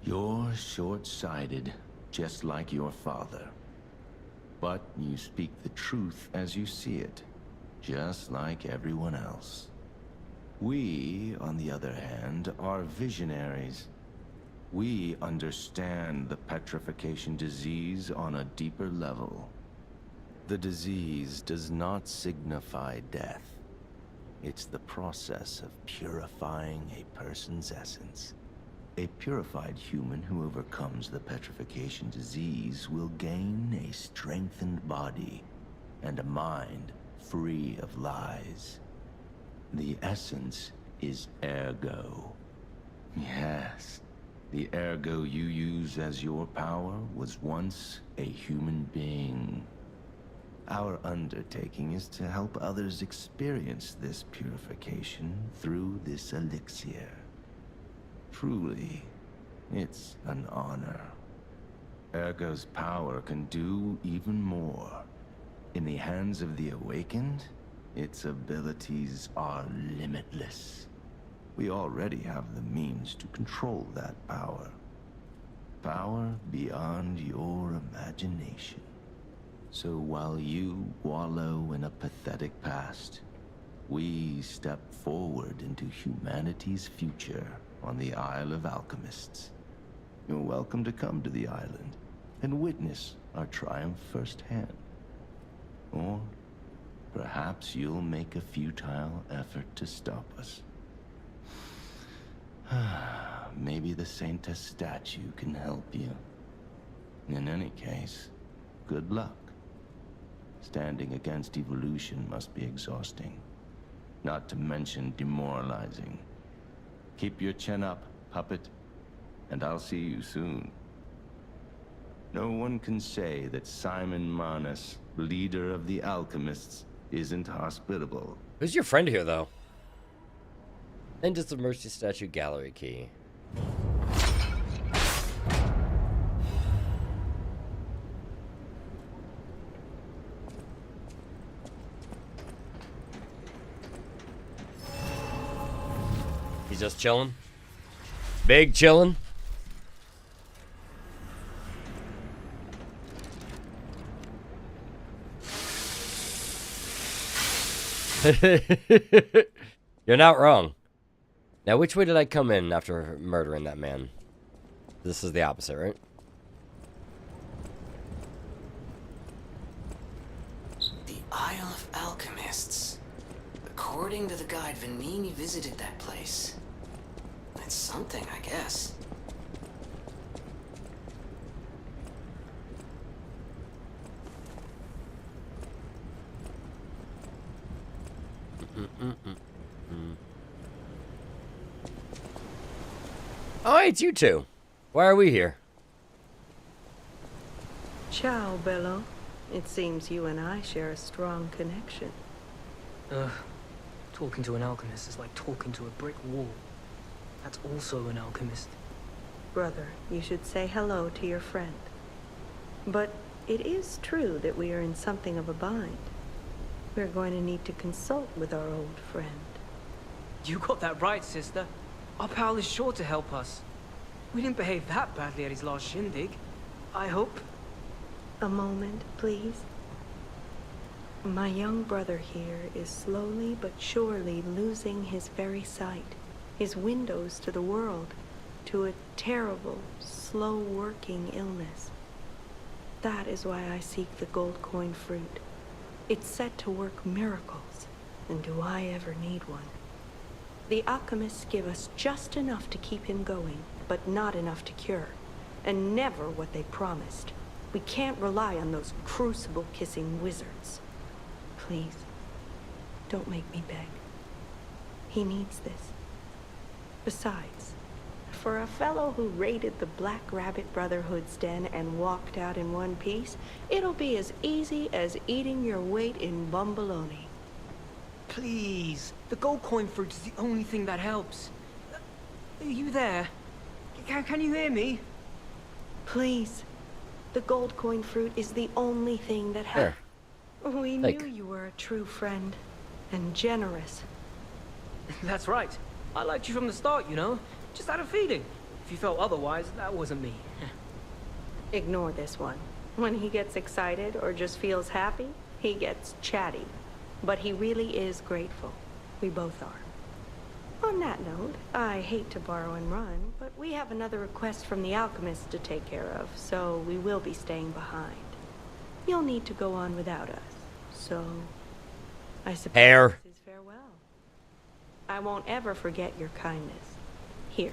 You're short-sighted, just like your father. But you speak the truth as you see it, just like everyone else. We, on the other hand, are visionaries. We understand the petrification disease on a deeper level. The disease does not signify death. It's the process of purifying a person's essence. A purified human who overcomes the petrification disease will gain a strengthened body and a mind free of lies. The essence is ergo. Yes, the ergo you use as your power was once a human being. Our undertaking is to help others experience this purification through this elixir. Truly, it's an honor. Ergo's power can do even more. In the hands of the awakened, its abilities are limitless. We already have the means to control that power. Power beyond your imagination. So while you wallow in a pathetic past, we step forward into humanity's future on the Isle of Alchemists. You're welcome to come to the island and witness our triumph firsthand. Or perhaps you'll make a futile effort to stop us. Maybe the Saintess statue can help you. In any case, good luck. Standing against evolution must be exhausting. not to mention demoralizing. Keep your chin up, puppet, and I'll see you soon. No one can say that Simon Manus, leader of the alchemists, isn't hospitable. Who's your friend here, though? And just the Mercy Statue gallery key. He's just chilling. Big chilling. You're not wrong. Now, which way did I come in after murdering that man? This is the opposite, right? The Isle of Alchemists. According to the guide, Vanini visited that place. It's something, I guess. Oh, hey, it's you two. Why are we here? Ciao, Bello. It seems you and I share a strong connection. Talking to an alchemist is like talking to a brick wall. That's also an alchemist. Brother, you should say hello to your friend. But it is true that we are in something of a bind. We're going to need to consult with our old friend. You got that right, sister. Our pal is sure to help us. We didn't behave that badly at his last shindig. I hope. A moment, please. My young brother here is slowly but surely losing his very sight, his windows to the world, to a terrible, slow-working illness. That is why I seek the gold coin fruit. It's set to work miracles, and do I ever need one? The alchemists give us just enough to keep him going, but not enough to cure, and never what they promised. We can't rely on those crucible-kissing wizards. Please, don't make me beg. He needs this. Besides, for a fellow who raided the Black Rabbit Brotherhood's den and walked out in one piece, it'll be as easy as eating your weight in bumbaloni. Please, the gold coin fruit is the only thing that helps. Are you there? Can you hear me? Please, the gold coin fruit is the only thing that helps. We knew you were a true friend, and generous. That's right. I liked you from the start, you know? Just had a feeling. If you felt otherwise, that wasn't me. Ignore this one. When he gets excited or just feels happy, he gets chatty. But he really is grateful. We both are. On that note, I hate to borrow and run, but we have another request from the alchemist to take care of, so we will be staying behind. You'll need to go on without us, so I suppose this is farewell. I won't ever forget your kindness. Here,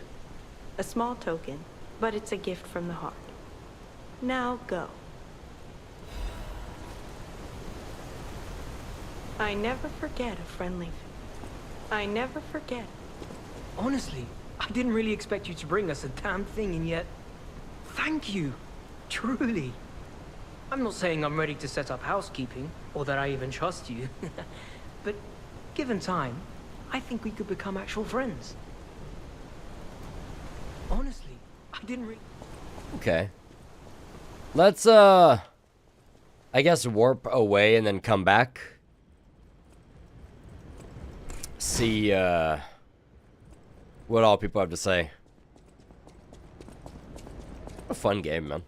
a small token, but it's a gift from the heart. Now go. I never forget a friendly face. I never forget. Honestly, I didn't really expect you to bring us a damn thing, and yet... Thank you. Truly. I'm not saying I'm ready to set up housekeeping, or that I even trust you. But given time, I think we could become actual friends. Honestly, I didn't really... Okay. Let's, I guess warp away and then come back. See, what all people have to say. A fun game, man.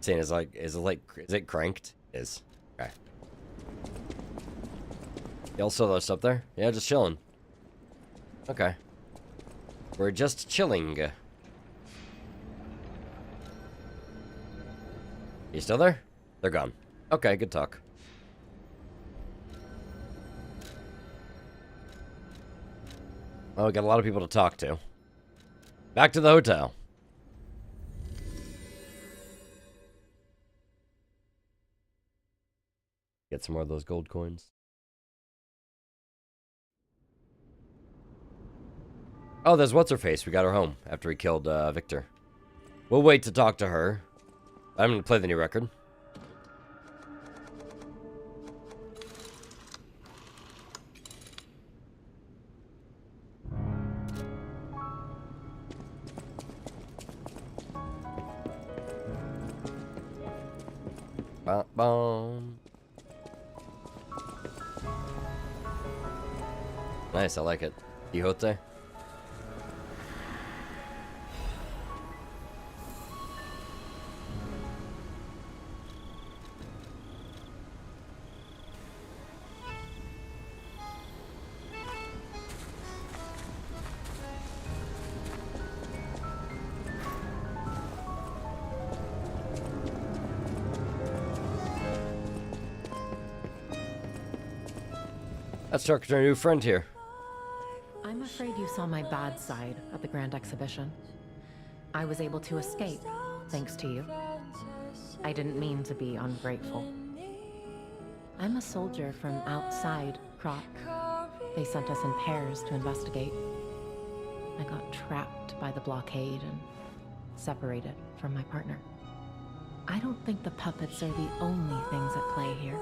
Saying is it cranked? It is. Okay. Y'all still those up there? Yeah, just chilling. Okay. We're just chilling. You still there? They're gone. Okay, good talk. Well, we got a lot of people to talk to. Back to the hotel. Get some more of those gold coins. Oh, there's what's-her-face. We got her home after we killed Victor. We'll wait to talk to her. I'm going to play the new record. Ba-bum. Nice, I like it. Quixote. Let's talk to our new friend here. I'm afraid you saw my bad side at the Grand Exhibition. I was able to escape, thanks to you. I didn't mean to be ungrateful. I'm a soldier from outside Krot. They sent us in pairs to investigate. I got trapped by the blockade and separated from my partner. I don't think the puppets are the only things at play here.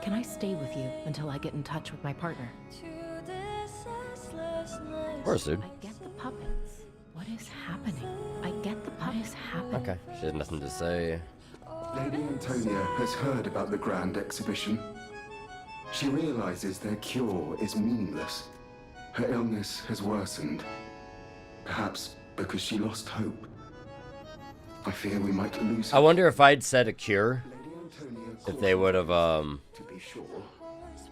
Can I stay with you until I get in touch with my partner? Of course, dude. I get the puppets. What is happening? I get the puppets happening. Okay, she has nothing to say. Lady Antonia has heard about the Grand Exhibition. She realizes their cure is meaningless. Her illness has worsened. Perhaps because she lost hope. I fear we might lose her. I wonder if I'd said a cure, if they would have, To be sure,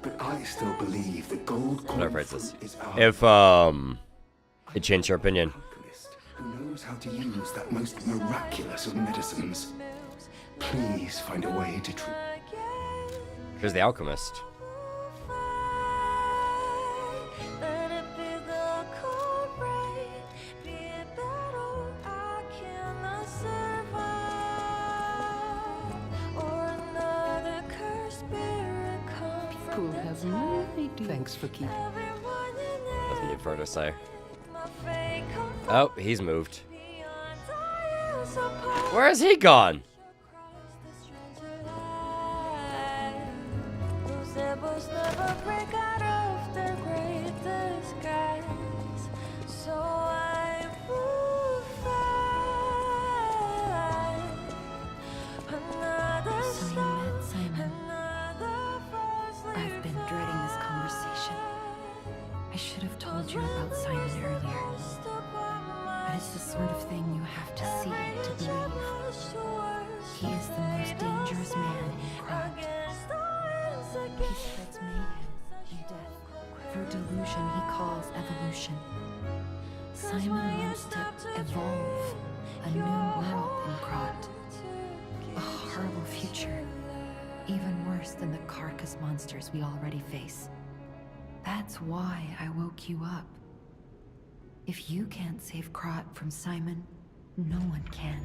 but I still believe the gold whatever coin it is. fruit is If, it changed your opinion. alchemist who knows how to use that most miraculous of medicines. Please find a way to treat. Here's the alchemist. Thanks for keeping. Doesn't need further to say. Oh, he's moved. Where has he gone? You about Simon earlier, but it's the sort of thing you have to see to believe. He is the most dangerous man in Krot. He spreads mayhem and death through delusion he calls evolution. Simon wants to evolve a new world in Krot, a horrible future, even worse than the carcass monsters we already face. That's why I woke you up. If you can't save Krot from Simon, no one can.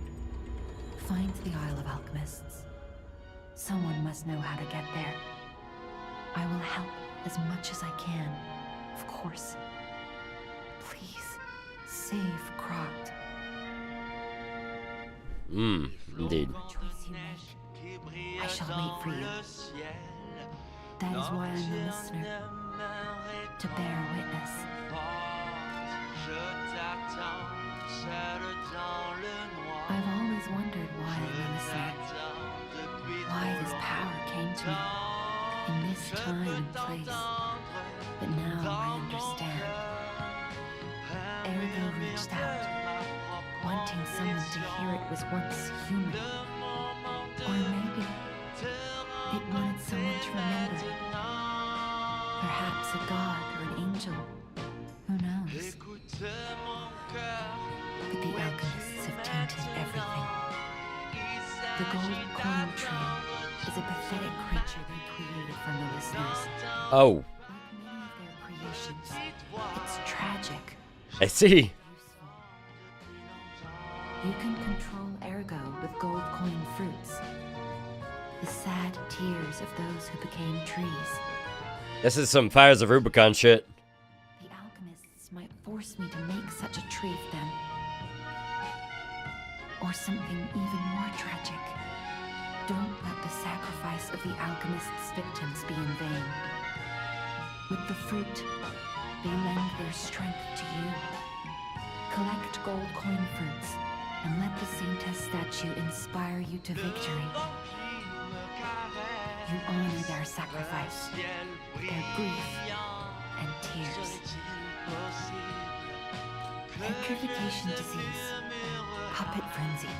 Find the Isle of Alchemists. Someone must know how to get there. I will help as much as I can, of course. Please, save Krot. Indeed. Choice you make, I shall wait for you. That is why I'm a listener. To bear witness. I've always wondered why I'm a listener. Why this power came to me in this time and place. But now I understand. Ergo reached out, wanting someone to hear it was once human. Or maybe it wanted someone to remember it. Perhaps a god or an angel. Who knows? But the alchemists have tainted everything. The gold coin trail is a pathetic creature they created from the listeners. Oh. Like many of their creations. It's tragic. I see. You can control Ergo with gold coin fruits. The sad tears of those who became trees. This is some Fires of Rubicon shit. The alchemists might force me to make such a tree of them. Or something even more tragic. Don't let the sacrifice of the alchemist's victims be in vain. With the fruit, they lend their strength to you. Collect gold coin fruits, and let the Saintess statue inspire you to victory. You honor their sacrifice, their grief, and tears. Petrification disease, puppet frenzy,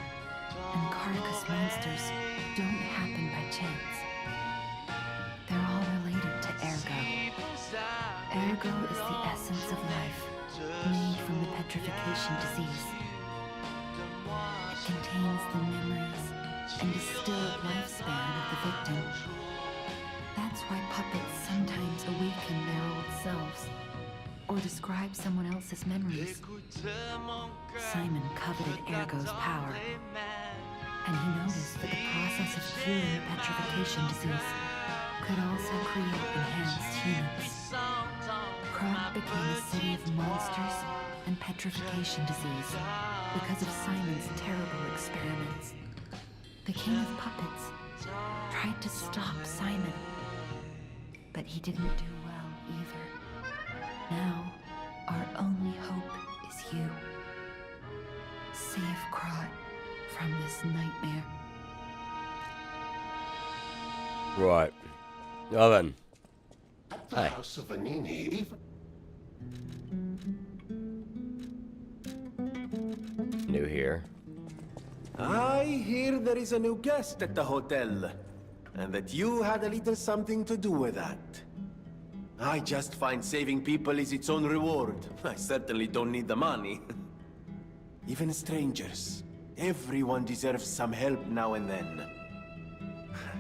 and carcass monsters don't happen by chance. They're all related to Ergo. Ergo is the essence of life, made from the petrification disease. It contains the memories and distilled lifespan of the victim. That's why puppets sometimes awaken their old selves, or describe someone else's memories. Simon coveted Ergo's power, and he noticed that the process of curing the petrification disease could also create enhanced humans. Krat became a city of monsters and petrification disease because of Simon's terrible experiments. The King of Puppets tried to stop Simon, but he didn't do well either. Now, our only hope is you. Save Krat from this nightmare. Right. Well then. At the Hi. House of Eanits, even New here. I hear there is a new guest at the hotel, and that you had a little something to do with that. I just find saving people is its own reward. I certainly don't need the money. Even strangers. Everyone deserves some help now and then.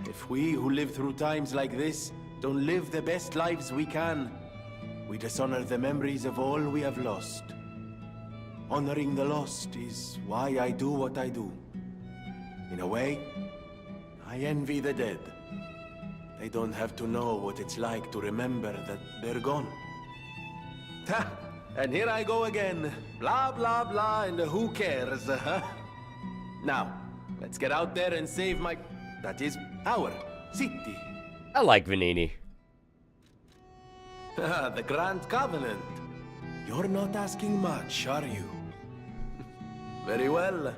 If we who live through times like this don't live the best lives we can, we dishonor the memories of all we have lost. Honoring the lost is why I do what I do. In a way, I envy the dead. They don't have to know what it's like to remember that they're gone. Ha! And here I go again. Blah, blah, blah, and who cares, huh? Now, let's get out there and save my... that is, our city. I like Venini. The Grand Covenant. You're not asking much, are you? Very well.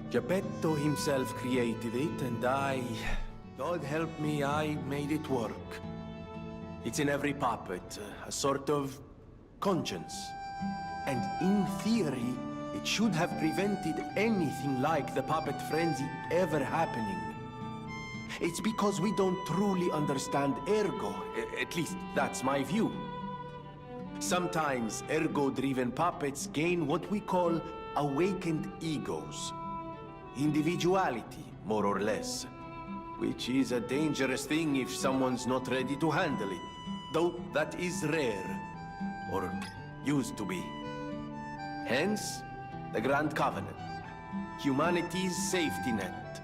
Geppetto himself created it, and God help me, I made it work. It's in every puppet, a sort of conscience. And in theory, it should have prevented anything like the puppet frenzy ever happening. It's because we don't truly understand Ergo. At least, that's my view. Sometimes Ergo-driven puppets gain what we call awakened egos. Individuality, more or less. Which is a dangerous thing if someone's not ready to handle it. Though that is rare. Or used to be. Hence, the Grand Covenant. Humanity's safety net.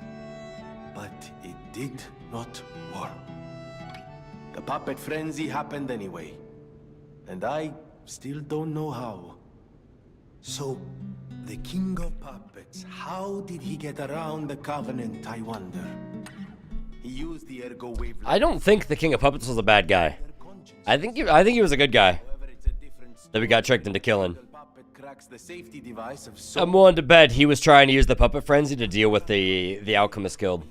But it did not work. The puppet frenzy happened anyway. And I still don't know how. So, the King of Puppets, how did he get around the Covenant, I wonder? He used the Ergo wave... I don't think the King of Puppets was a bad guy. I think he was a good guy that we got tricked into killing. I'm willing to bet he was trying to use the puppet frenzy to deal with the Alchemist Guild.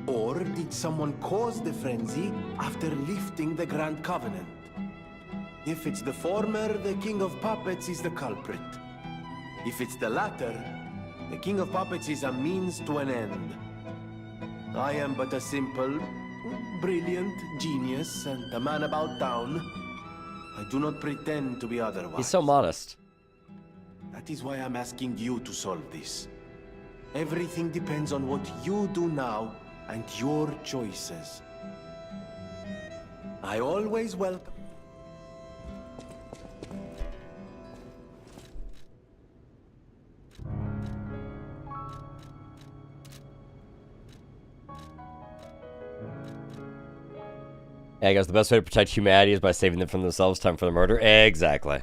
Or did someone cause the frenzy after lifting the Grand Covenant? If it's the former, the King of Puppets is the culprit. If it's the latter, the King of Puppets is a means to an end. I am but a simple, brilliant genius and a man about town. I do not pretend to be otherwise. He's so modest. That is why I'm asking you to solve this. Everything depends on what you do now and your choices. I always welcome. Yeah, I guess the best way to protect humanity is by saving them from themselves. Time for the murder. Exactly.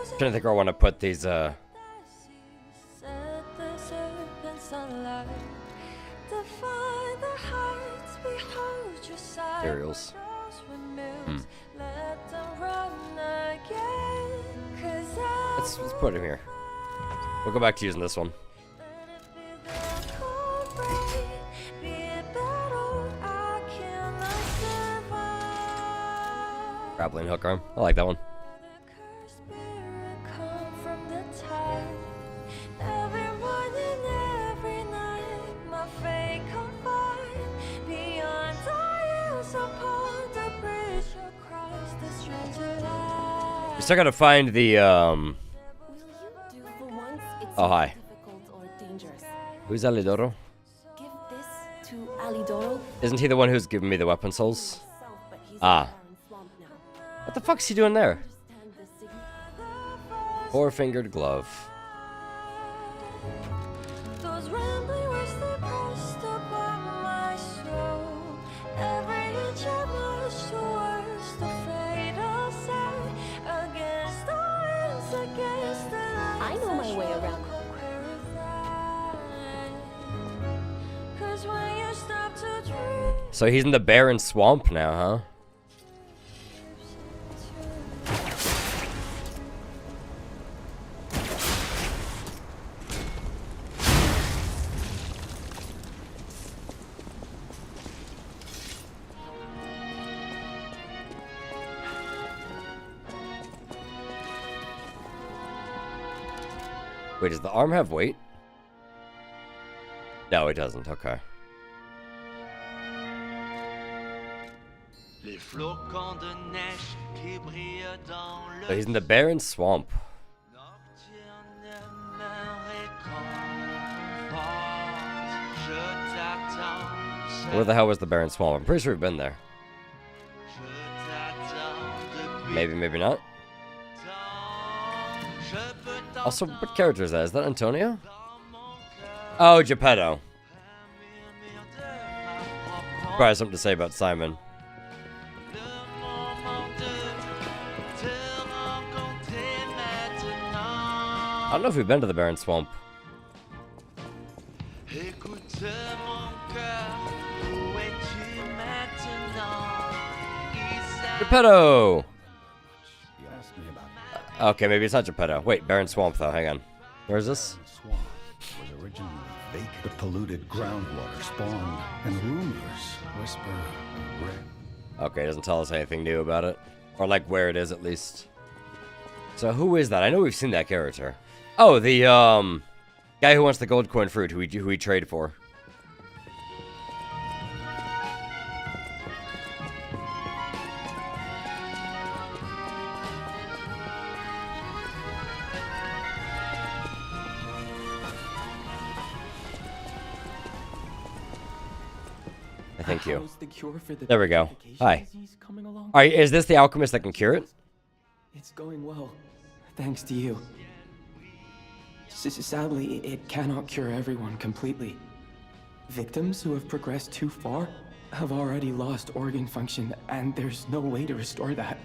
I'm trying to think where I want to put these, materials. Let's put him here. We'll go back to using this one. Grappling hook arm. I like that one. We still gotta find the Oh, hi. Who's Alidoro? Isn't he the one who's giving me the weapon souls? Ah. What the fuck's he doing there? Four-fingered glove. I know my way around. So he's in the barren swamp now, huh? Wait, does the arm have weight? No, it doesn't. Okay. So he's in the barren swamp. Where the hell was the barren swamp? I'm pretty sure we've been there. Maybe, maybe not. Also, what character is that? Is that Antonio? Oh, Geppetto. Probably has something to say about Simon. I don't know if we've been to the barren swamp. Geppetto! Okay, maybe it's not Geppetto. Wait, barren swamp though. Hang on. Where is this? Swamp was originally vacant. The polluted groundwater spawned, and rumors whisper of red. Okay, it doesn't tell us anything new about it, or like where it is at least. So who is that? I know we've seen that character. Oh, the guy who wants the gold coin fruit, who we trade for. thank you. How's the cure for the There we go. petrification Hi. disease coming along? All right, is this the alchemist that can cure it? It's going well, thanks to you. Sadly, it cannot cure everyone completely. Victims who have progressed too far have already lost organ function, and there's no way to restore that.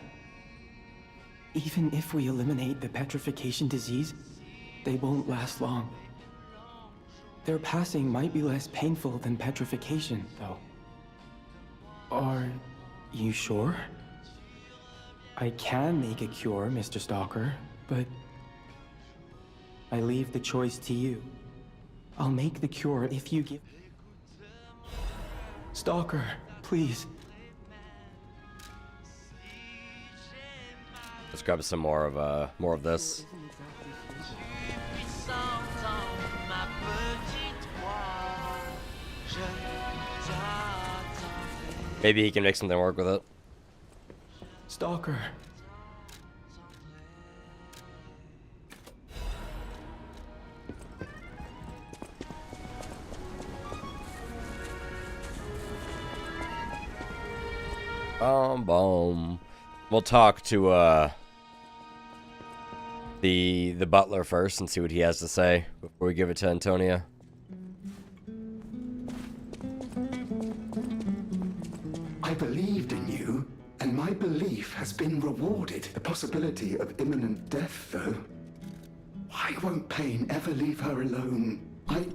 Even if we eliminate the petrification disease, they won't last long. Their passing might be less painful than petrification, though. Are you sure? I can make a cure, Mr. Stalker, but I leave the choice to you. I'll make the cure if you give... Stalker, please. Let's grab some more of this. Maybe he can make something work with it. Stalker. Boom. We'll talk to the butler first and see what he has to say before we give it to Antonia. I believed in you, and my belief has been rewarded. The possibility of imminent death, though. Why won't pain ever leave her alone? I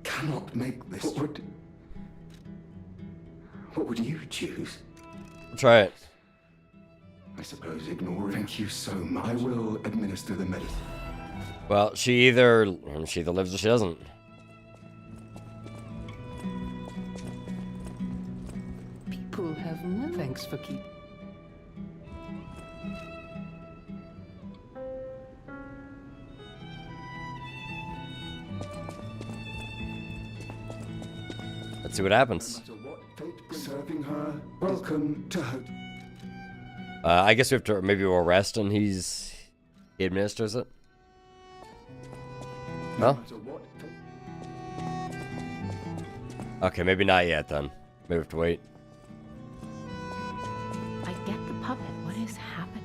cannot make this. What would you choose? Try it. I suppose ignore it. Thank you so much. I will administer the medicine. Well, she either lives or she doesn't. People have no thanks for keep. Let's see what happens. Serving her. Welcome to her. I guess we have to maybe we'll rest and he administers it. No? Okay, maybe not yet then. Maybe we have to wait. I get the puppet. What is happening?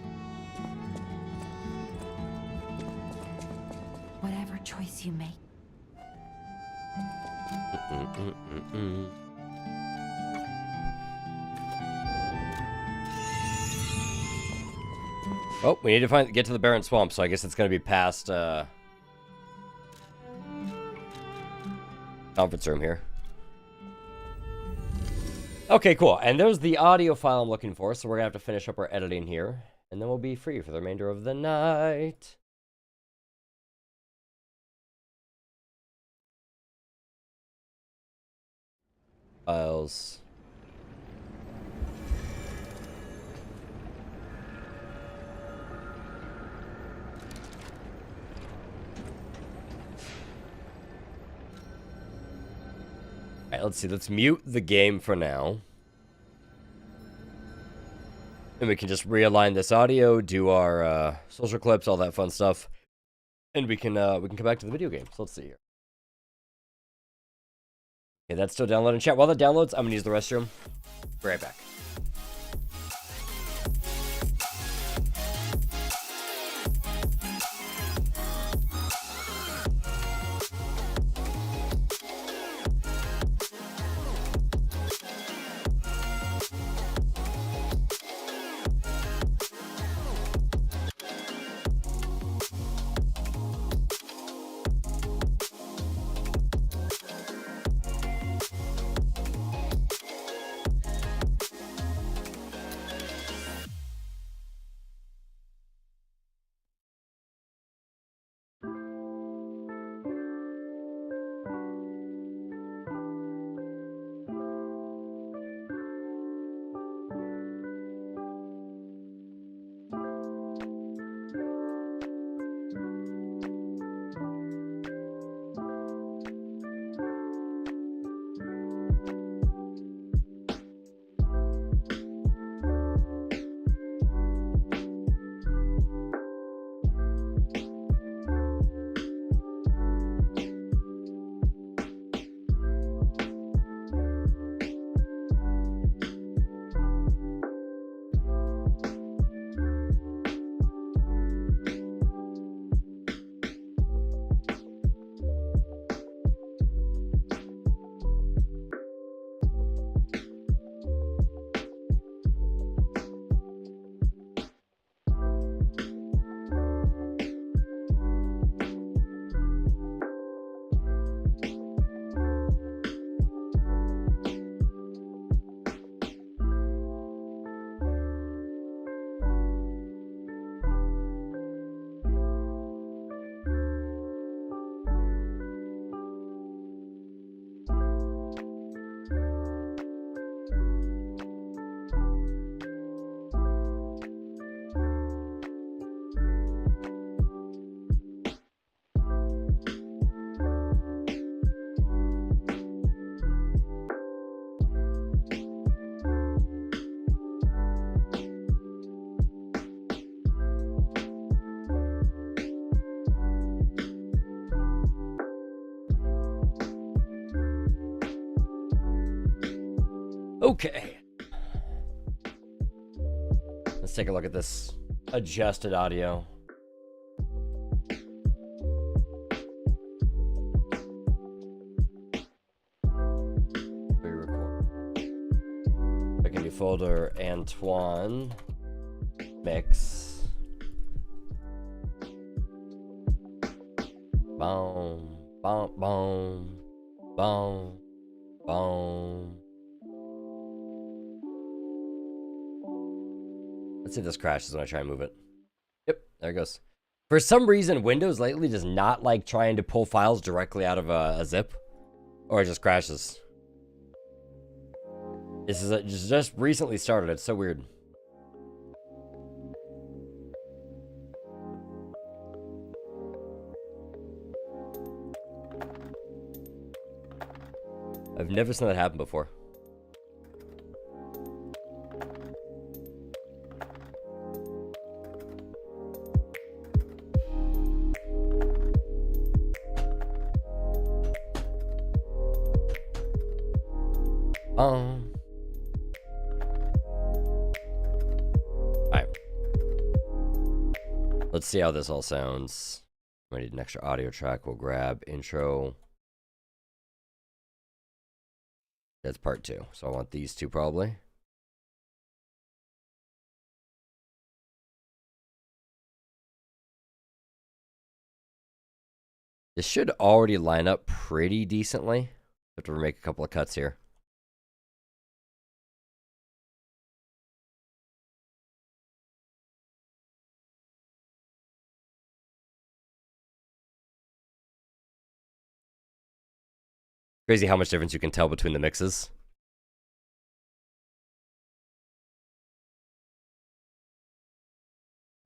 Whatever choice you make. Oh, we need to get to the Barren Swamp, so I guess it's going to be past conference room here. Okay, cool. And there's the audio file I'm looking for, so we're going to have to finish up our editing here, and then we'll be free for the remainder of the night. Files. Alright, let's see. Let's mute the game for now. And we can just realign this audio, do our social clips, all that fun stuff. And we can come back to the video game. So let's see here. Okay, that's still downloading. Chat, while that downloads, I'm gonna use the restroom. Be right back. Okay. Let's take a look at this adjusted audio. Re-record. Pick a new folder, Antoine. Mix. Boom, boom, boom, boom, boom. Let's see if this crashes when I try and move it. Yep, there it goes. For some reason, Windows lately does not like trying to pull files directly out of a zip, or it just crashes. This is just recently started. It's so weird. I've never seen that happen before. Alright. Let's see how this all sounds. I need an extra audio track. We'll grab intro. That's part 2. So I want these two probably. This should already line up pretty decently. Have to make a couple of cuts here. Crazy how much difference you can tell between the mixes.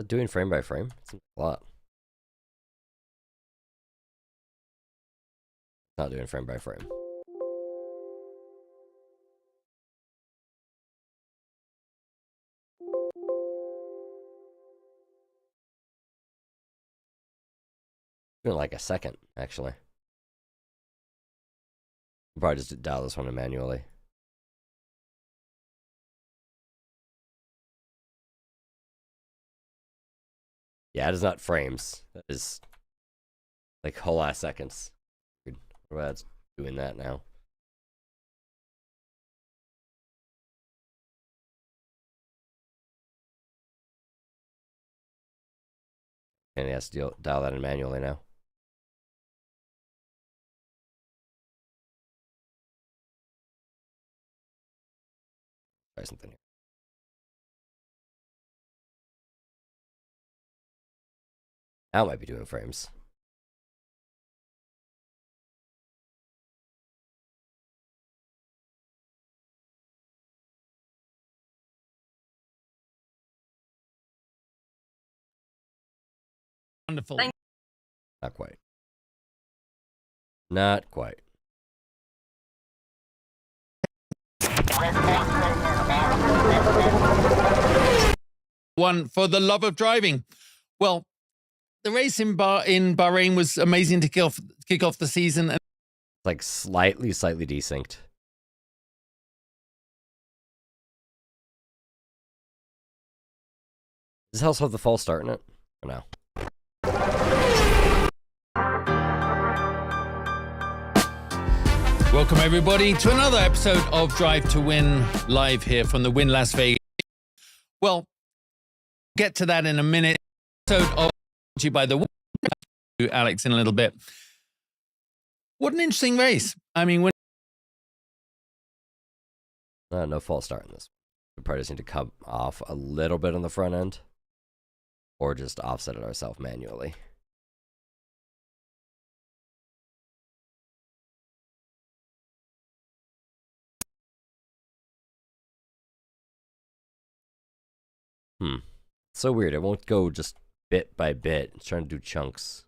Doing frame by frame? It's a lot. Not doing frame by frame. Doing like a second, actually. I'll probably just dial this one in manually. Yeah, it is not frames. That is like whole ass seconds. That's doing that now. And he has to dial that in manually now. Try something here. Now I might be doing frames. Wonderful. Not quite. Not quite. One for the love of driving. Well, the race in Bahrain was amazing to kick off the season. And like slightly desynced. Does this house have the false start in it? Or no? Welcome everybody to another episode of Drive to Win live here from the Win Las Vegas. Well, get to that in a minute. Episode of you by the to Alex in a little bit. What an interesting race. I mean, when No false start in this. We probably just need to come off a little bit on the front end, or just offset it ourselves manually. So weird. It won't go just bit by bit. It's trying to do chunks.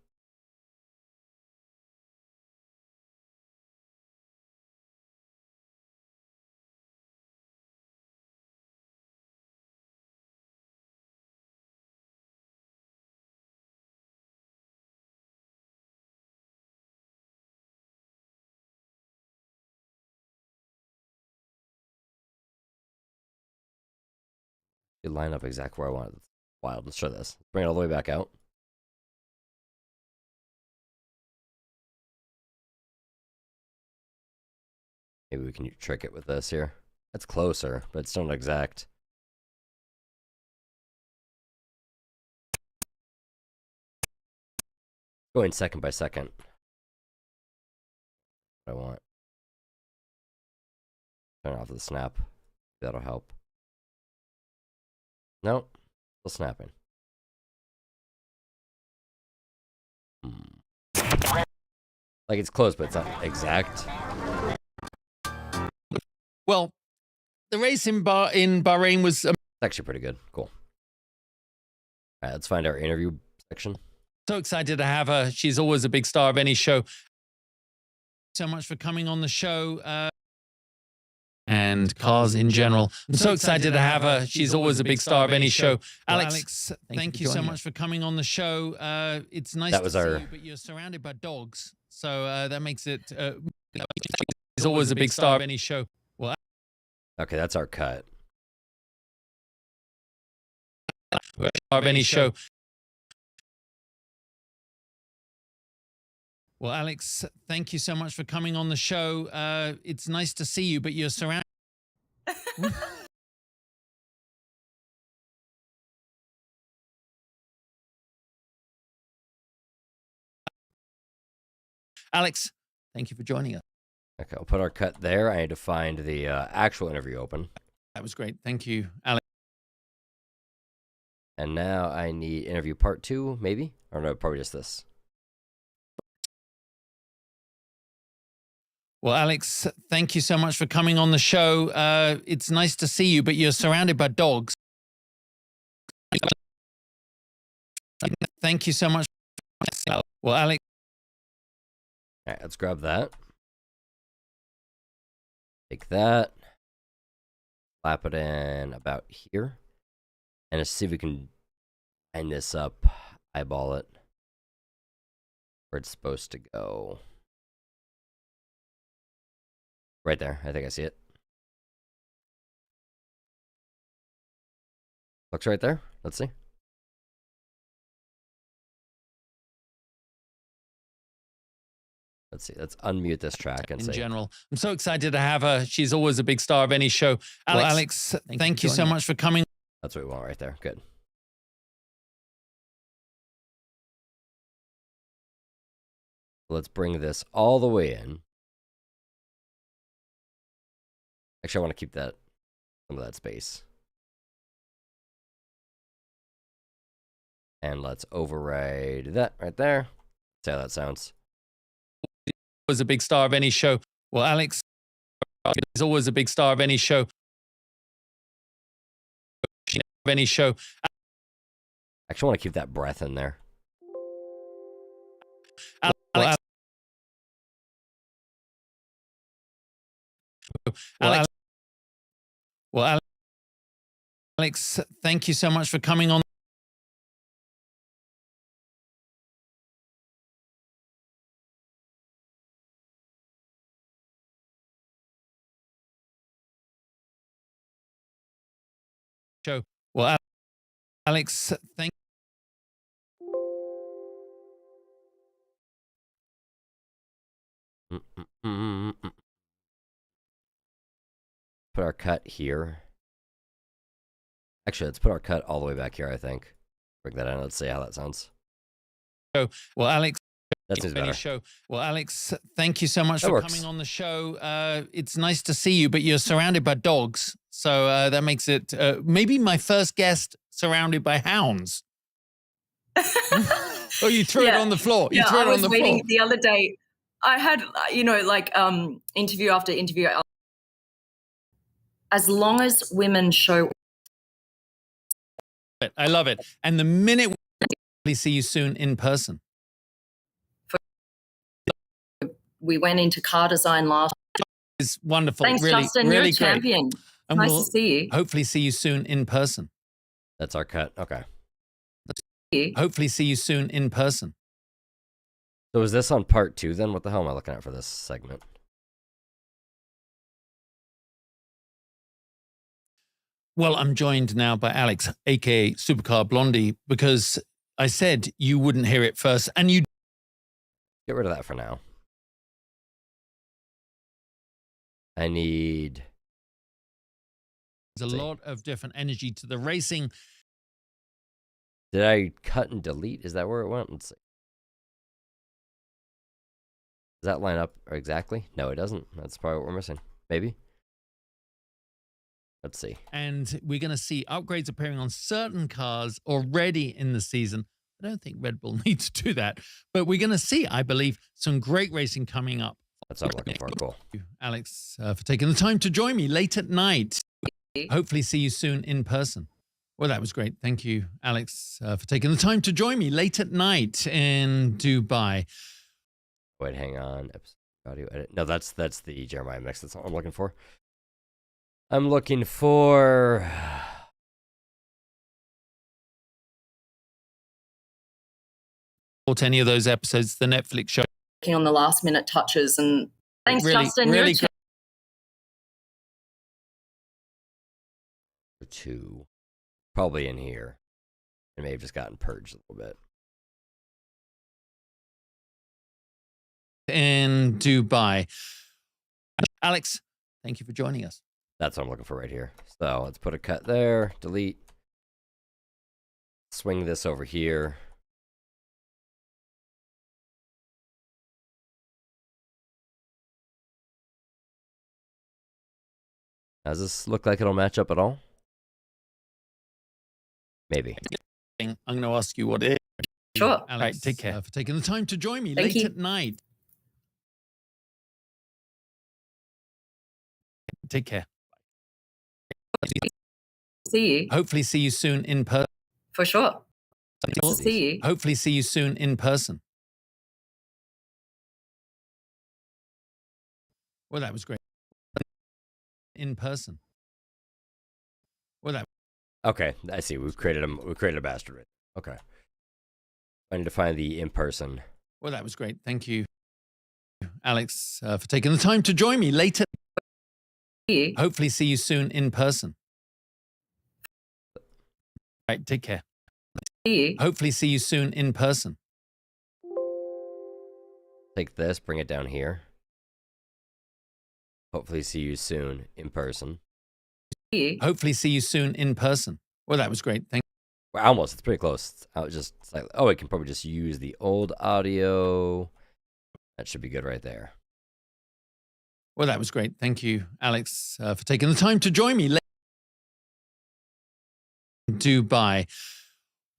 actually line up exactly where I want it. Wild. Let's try this. Bring it all the way back out. Maybe we can trick it with this here. That's closer, but it's not exact. Going second by second. What I want. Turn off the snap. That'll help. Nope. Still snapping. Like it's close, but it's not exact. Well, the race in Bahrain was actually pretty good. Cool. All right, let's find our interview section. So excited to have her. She's always a big star of any show. So much for coming on the show. And cars in general. I'm so excited to have her. She's always a big star of any show. Alex, thank you so much for coming on the show. It's nice to see you, but you're surrounded by dogs. So that makes it... she's always a big star of any show. Well, okay, that's our cut. Of any show. Well, Alex, thank you so much for coming on the show. It's nice to see you, but you're surrounded. Alex, thank you for joining us. Okay, I'll put our cut there. I need to find the actual interview open. That was great. Thank you, Alex. And now I need interview part 2, maybe? Or no, probably just this. Well, Alex, thank you so much for coming on the show. It's nice to see you, but you're surrounded by dogs. Thank you so much. Well, Alex. All right, let's grab that. Take that. Flap it in about here. And let's see if we can line this up, eyeball it, where it's supposed to go. Right there. I think I see it. Looks right there. Let's see. Let's see. Let's unmute this track and in say. general. I'm so excited to have her. She's always a big star of any show. Alex, well, Alex, thank you so much for coming. That's what we want right there. Good. Let's bring this all the way in. Actually, I want to keep that, some of that space. And let's override that right there. See how that sounds. Was a big star of any show. Well, Alex is always a big star of any show. Of any show. I actually want to keep that breath in there. Alex. Well, Alex, thank you so much for coming on. Show. Well, Alex, thank. Put our cut here. Actually, let's put our cut all the way back here, I think. Bring that in. Let's see how that sounds. Well, Alex. That seems better. Show. Well, Alex, thank you so much for coming on the show. It's nice to see you, but you're surrounded by dogs. So that makes it maybe my first guest surrounded by hounds. Oh, you threw it on the floor. You threw it on the floor. I was waiting the other day. I had, you know, like interview after interview. As long as women show. I love it. And the minute we see you soon in person. We went into car design last. It's wonderful. Thanks, really, Justin. Really you're a champion. And nice to see you. Hopefully see you soon in person. That's our cut. Okay. Hopefully see you soon in person. So is this on part 2 then? What the hell am I looking at for this segment? Well, I'm joined now by Alex, aka Supercar Blondie, because I said you wouldn't hear it first, and you get rid of that for now. I need. There's a lot of different energy to the racing. Did I cut and delete? Is that where it went? Let's see. Does that line up exactly? No, it doesn't. That's probably what we're missing. Maybe. Let's see. And we're going to see upgrades appearing on certain cars already in the season. I don't think Red Bull needs to do that. But we're going to see, I believe, some great racing coming up. That's what I'm looking for. Cool. Thank you, Alex, for taking the time to join me late at night. Hopefully see you soon in person. Well, that was great. Thank you, Alex, for taking the time to join me late at night in Dubai. Wait, hang on. Audio edit. No, that's the Jeremiah mix. That's all I'm looking for. I'm looking for. To any of those episodes, the Netflix show. On the last minute touches, and thanks, really, Justin. Really You're two. Probably in here. It may have just gotten purged a little bit. In Dubai. Alex, thank you for joining us. That's what I'm looking for right here. So let's put a cut there, delete. Swing this over here. Does this look like it'll match up at all? Maybe. I'm going to ask you what it is. Sure. Alex, all right, take care for taking the time to join me Thank late you. at night. Take care. See you. Hopefully see you soon in person. For sure. See you. Hopefully see you soon in person. Well, that was great. In person. Well, that. Okay, I see. We've created a bastard. Right? Okay. I need to find the in person. Well, that was great. Thank you, Alex, for taking the time to join me later. Hopefully see you soon in person. All right, take care. Hopefully see you soon in person. Take this, bring it down here. Hopefully see you soon in person. Hopefully see you soon in person. Well, that was great. Thank you. Well, almost. It's pretty close. I was just like, oh, I can probably just use the old audio. That should be good right there. Well, that was great. Thank you, Alex, for taking the time to join me. Dubai.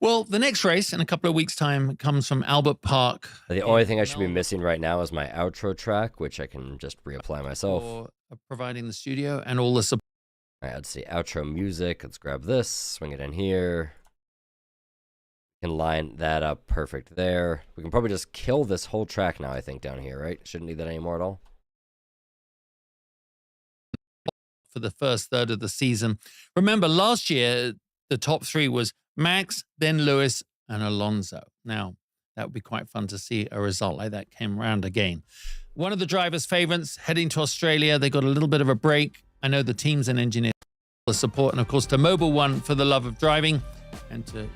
Well, the next race in a couple of weeks' time comes from Albert Park. The only thing I should be missing right now is my outro track, which I can just reapply myself. For providing the studio and all the support. All right, let's see. Outro music. Let's grab this, swing it in here. Can line that up perfect there. We can probably just kill this whole track now, I think, down here, right? Shouldn't need that anymore at all. For the first third of the season. Remember, last year, the top three was Max, then Lewis, and Alonso. Now, that would be quite fun to see a result like that came around again. One of the drivers' favorites heading to Australia. They got a little bit of a break. I know the teams and engineers for the support, and of course to Mobile One for the love of driving, and to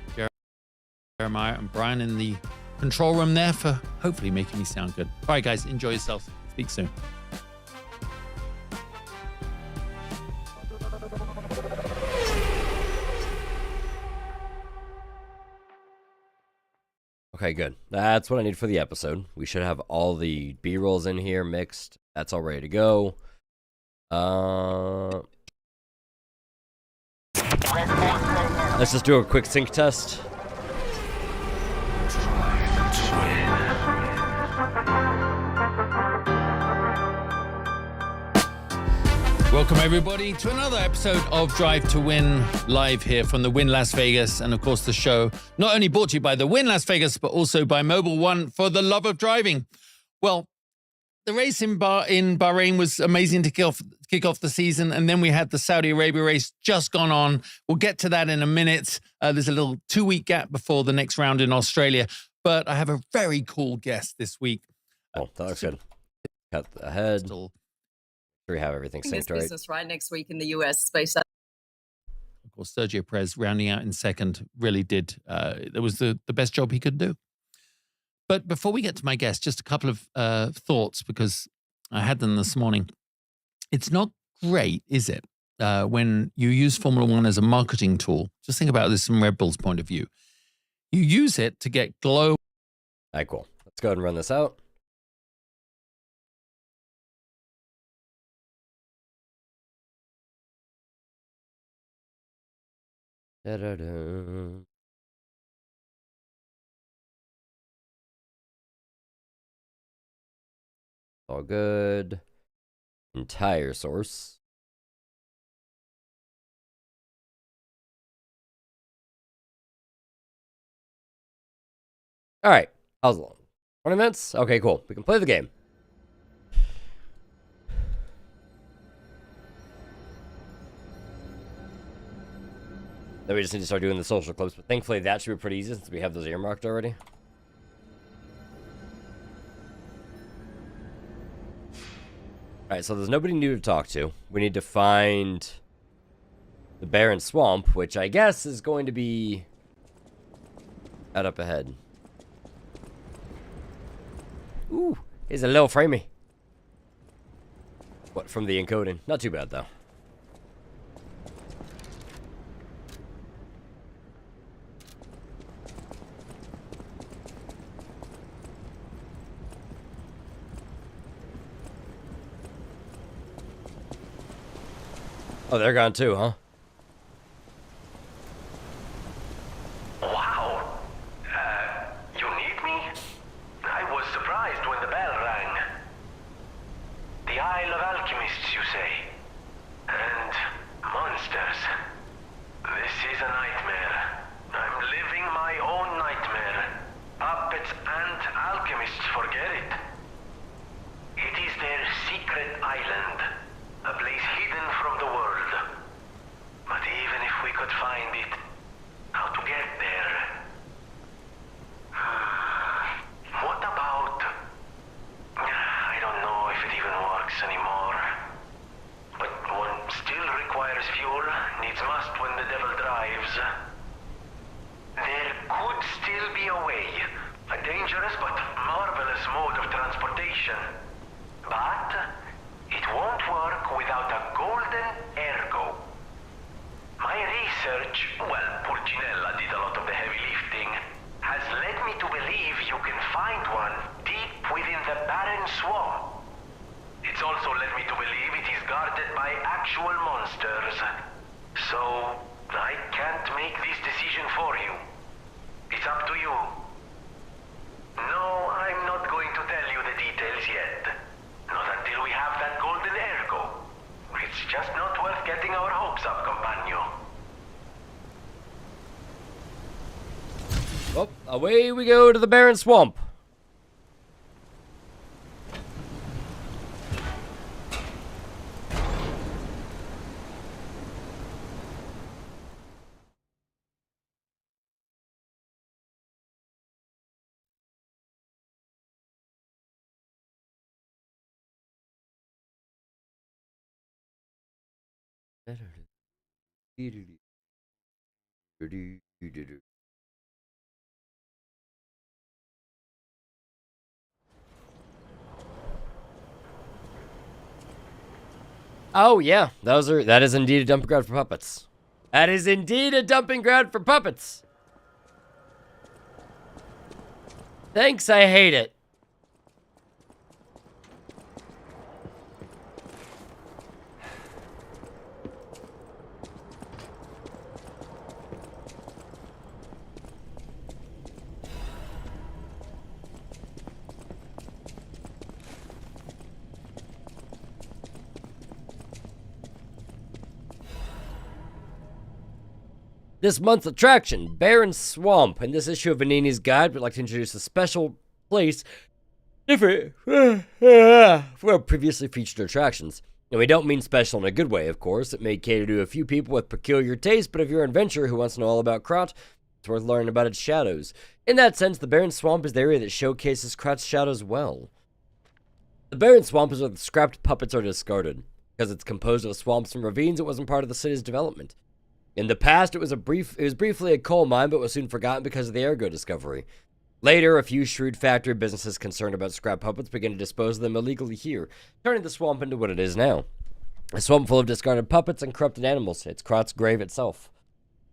Jeremiah and Brian in the control room there for hopefully making me sound good. All right, guys, enjoy yourselves. Speak soon. Okay, good. That's what I need for the episode. We should have all the B-rolls in here mixed. That's all ready to go. Let's just do a quick sync test. Welcome, everybody, to another episode of Drive to Win, live here from the Win Las Vegas. And of course, the show not only brought to you by the Win Las Vegas, but also by Mobile One for the love of driving. Well, the race in Bahrain was amazing to kick off the season. And then we had the Saudi Arabia race just gone on. We'll get to that in a minute. There's a little 2-week gap before the next round in Australia. But I have a very cool guest this week. Oh, that looks good. Cut ahead. We have everything synced, right? Business right next week in the US space. course, Sergio Perez rounding out in second really did. It was the best job he could do. But before we get to my guest, just a couple of thoughts, because I had them this morning. It's not great, is it, when you use Formula One as a marketing tool? Just think about this from Red Bull's point of view. You use it to get glow. All right, cool. Let's go ahead and run this out. Da-da-da. All good. Entire source. All right. How's long? 20 minutes? Okay, cool. We can play the game. Then we just need to start doing the social clips, but thankfully that should be pretty easy since we have those earmarked already. Alright, so there's nobody new to talk to. We need to find the barren swamp, which I guess is going to be out up ahead. Ooh, he's a little framey. What, from the encoding? Not too bad, though. Oh, they're gone too, huh? Wow. You need me? I was surprised when the bell rang. The Isle of Alchemists, you say? And monsters. This is a nightmare. I'm living my own nightmare. Puppets and alchemists forget it. It is their secret island. A place hidden from the world. But even if we could find it, how to get there? What about... I don't know if it even works anymore. But one still requires fuel, needs must when the devil drives. There could still be a way. A dangerous but marvelous mode of transportation. But... it won't work without a golden ergo. My research, well, Pulcinella did a lot of the heavy lifting, has led me to believe you can find one deep within the barren swamp. It's also led me to believe it is guarded by actual monsters. So, I can't make this decision for you. It's up to you. No, I'm not going to tell you the details yet. Not until we have that golden ergo. It's just not worth getting our hopes up, compagno. Well, away we go to the barren swamp. Oh yeah, that is indeed a dumping ground for puppets. That is indeed a dumping ground for puppets. Thanks, I hate it. This month's attraction, Barren Swamp. In this issue of Vanini's Guide, we'd like to introduce a special place different from previously featured attractions. And we don't mean special in a good way, of course. It may cater to a few people with peculiar taste, but if you're an adventurer who wants to know all about Krat, it's worth learning about its shadows. In that sense, the Barren Swamp is the area that showcases Krat's shadows well. The Barren Swamp is where the scrapped puppets are discarded. Because it's composed of swamps and ravines, it wasn't part of the city's development. In the past, it was briefly a coal mine, but was soon forgotten because of the ergo discovery. Later, a few shrewd factory businesses concerned about scrap puppets began to dispose of them illegally here, turning the swamp into what it is now. A swamp full of discarded puppets and corrupted animals, its Krot's grave itself.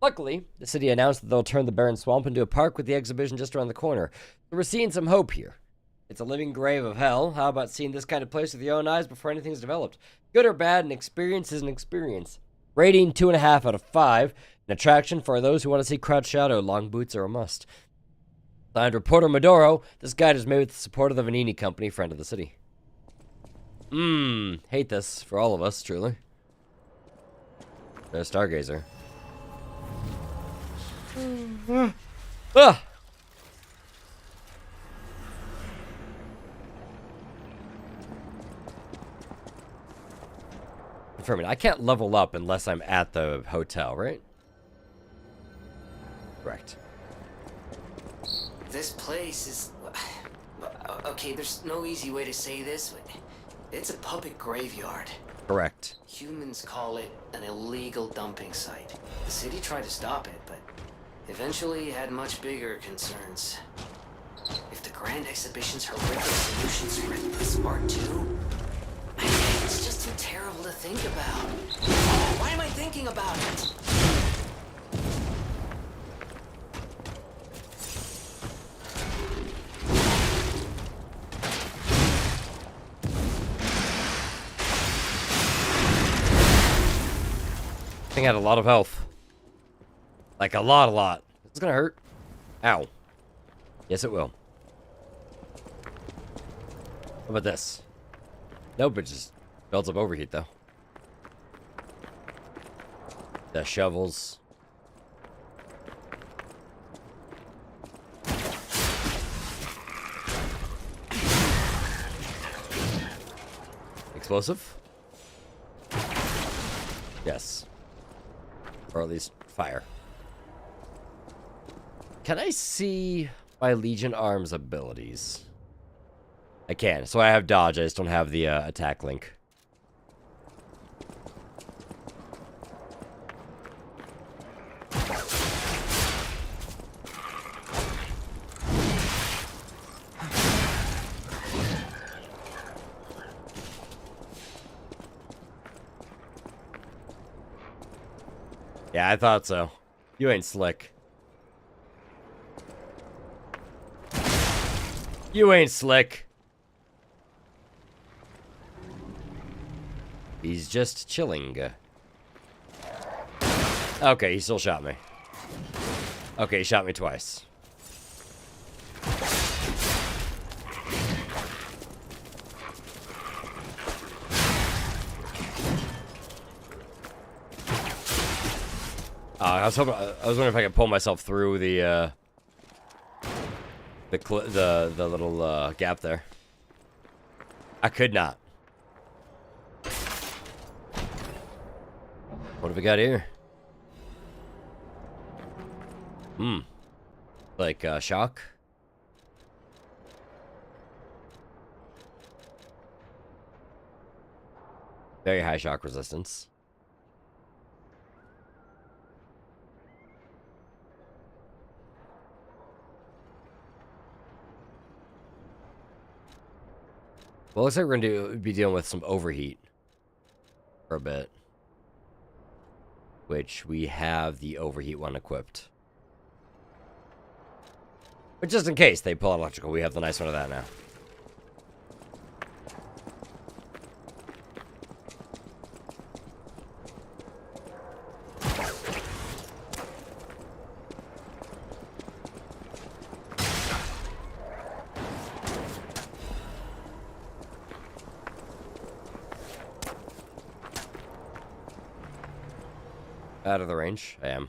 Luckily, the city announced that they'll turn the barren swamp into a park with the exhibition just around the corner. So we're seeing some hope here. It's a living grave of hell. How about seeing this kind of place with your own eyes before anything's developed? Good or bad, an experience is an experience. Rating 2.5 out of 5. An attraction for those who want to see Crouch Shadow. Long boots are a must. Signed, Reporter Medoro. This guide is made with the support of the Vanini Company, friend of the city. Hate this for all of us, truly. There's Stargazer. Ah! Confirming, I can't level up unless I'm at the hotel, right? Correct. This place is... Okay, there's no easy way to say this, but it's a puppet graveyard. Correct. Humans call it an illegal dumping site. The city tried to stop it, but eventually had much bigger concerns. If the Grand Exhibition's horrific solutions are this part too, it's just too terrible to think about. Why am I thinking about it? I think I had a lot of health. Like a lot. It's gonna hurt. Ow. Yes, it will. How about this? Nope, it just builds up overheat, though. The shovels. Explosive? Yes. Or at least fire. Can I see my Legion Arms abilities? I can. So I have dodge. I just don't have the attack link. Yeah, I thought so. You ain't slick. You ain't slick. He's just chilling. Okay, he still shot me. Okay, he shot me twice. I was wondering if I could pull myself through the little gap there. I could not. What have we got here? Like shock. Very high shock resistance. Well, looks like we're going to be dealing with some overheat for a bit. Which we have the overheat one equipped. But just in case they pull out electrical, we have the nice one of that now. Out of the range, I am.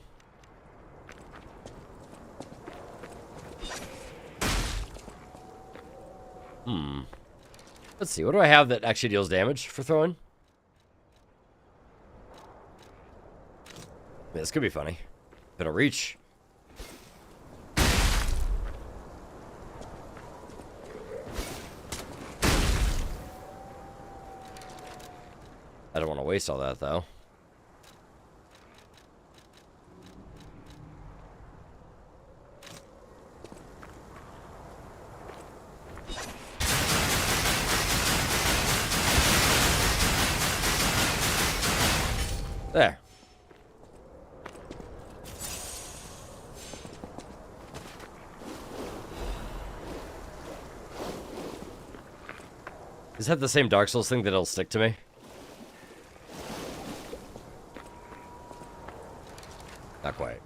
Let's see, what do I have that actually deals damage for throwing? This could be funny. If it'll reach. I don't want to waste all that, though. There. Does it have the same Dark Souls thing that it'll stick to me? Not quite.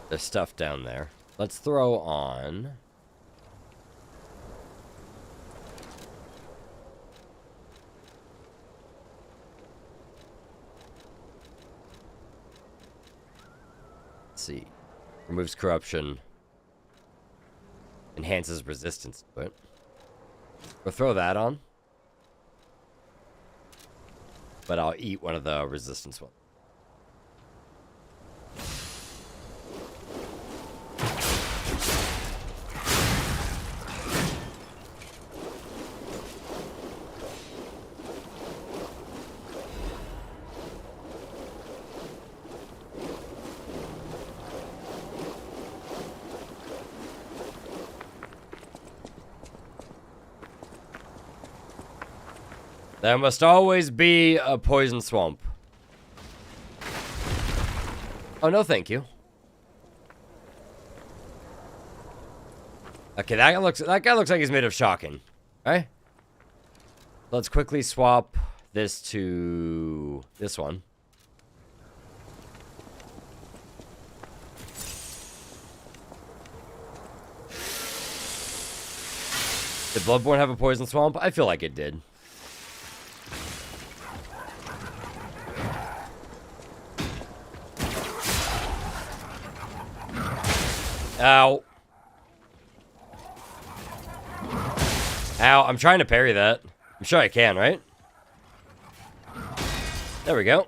There's stuff down there. Let's throw on... Let's see. Removes corruption. Enhances resistance to it. We'll throw that on. But I'll eat one of the resistance ones. There must always be a poison swamp. Oh, no thank you. Okay, that guy looks like he's made of shocking. Right? Let's quickly swap this to this one. Did Bloodborne have a poison swamp? I feel like it did. Ow. Ow, I'm trying to parry that. I'm sure I can, right? There we go.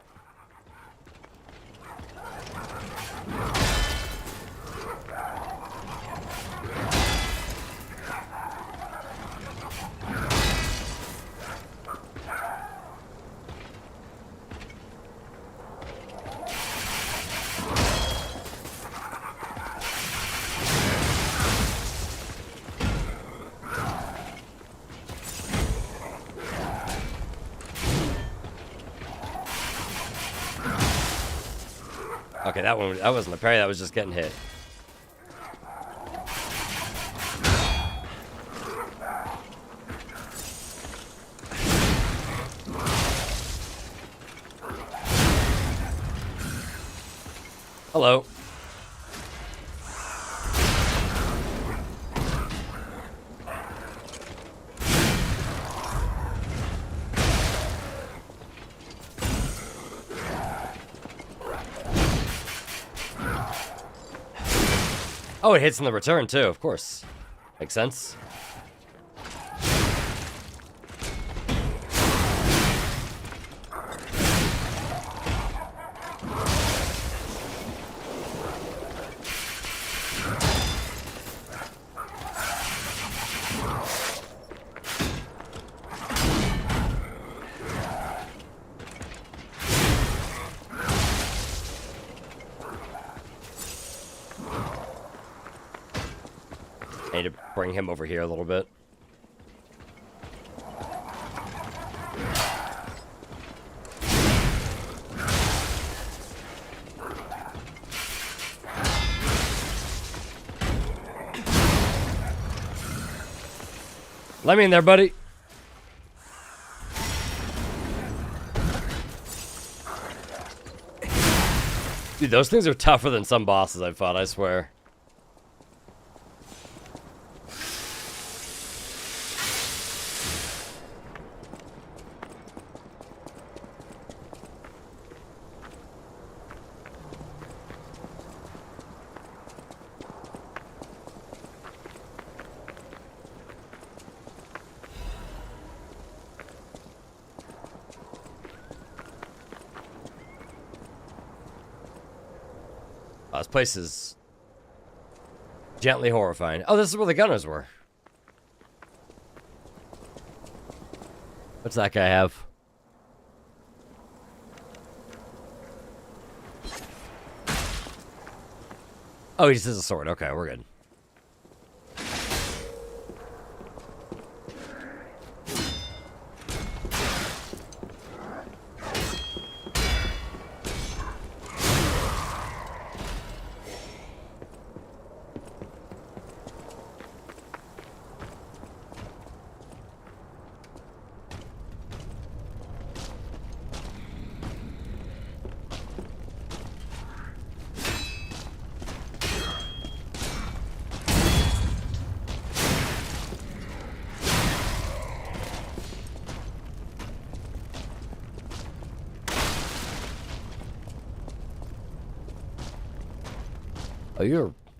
Okay, that wasn't a parry, that was just getting hit. Hello. Oh, it hits in the return, too, of course. Makes sense. I need to bring him over here a little bit. Let me in there, buddy. Dude, those things are tougher than some bosses I've fought, I swear. This place is gently horrifying. Oh, this is where the gunners were. What's that guy have? Oh, he just has a sword. Okay, we're good.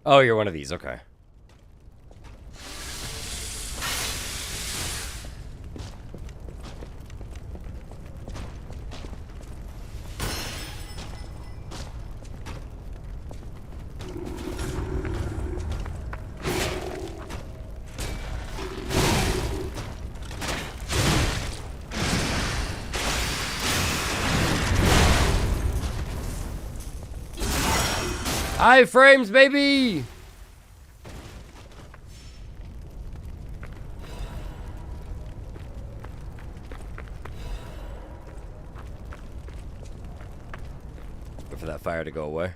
Oh, you're one of these. Okay. Iframes, baby! Wait for that fire to go away.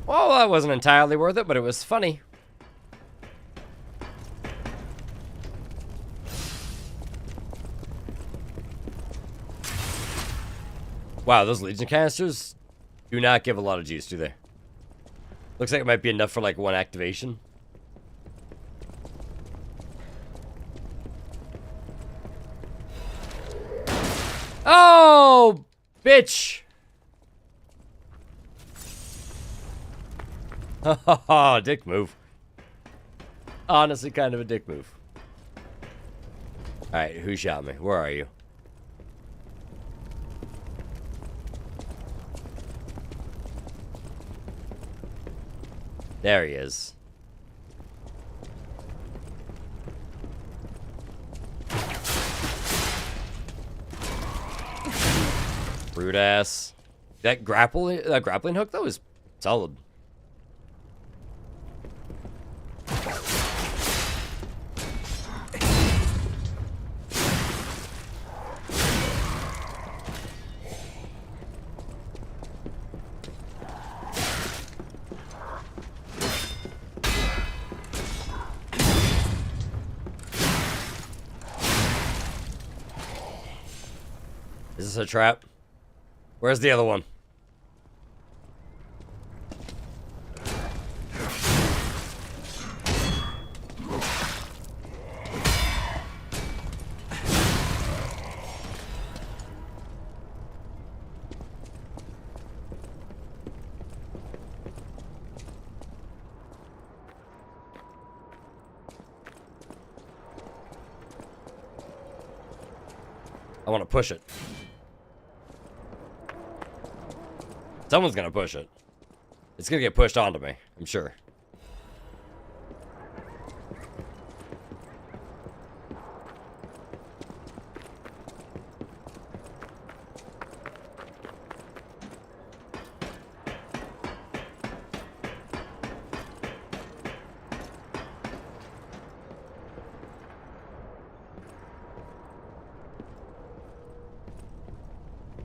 Well, that wasn't entirely worth it, but it was funny. Wow, those Legion canisters do not give a lot of juice, do they? Looks like it might be enough for like one activation. Oh, bitch! Haha, dick move. Honestly, kind of a dick move. Alright, who shot me? Where are you? There he is. Rude ass. That grappling hook though is solid. Is this a trap? Where's the other one? I want to push it. Someone's gonna push it. It's gonna get pushed onto me, I'm sure.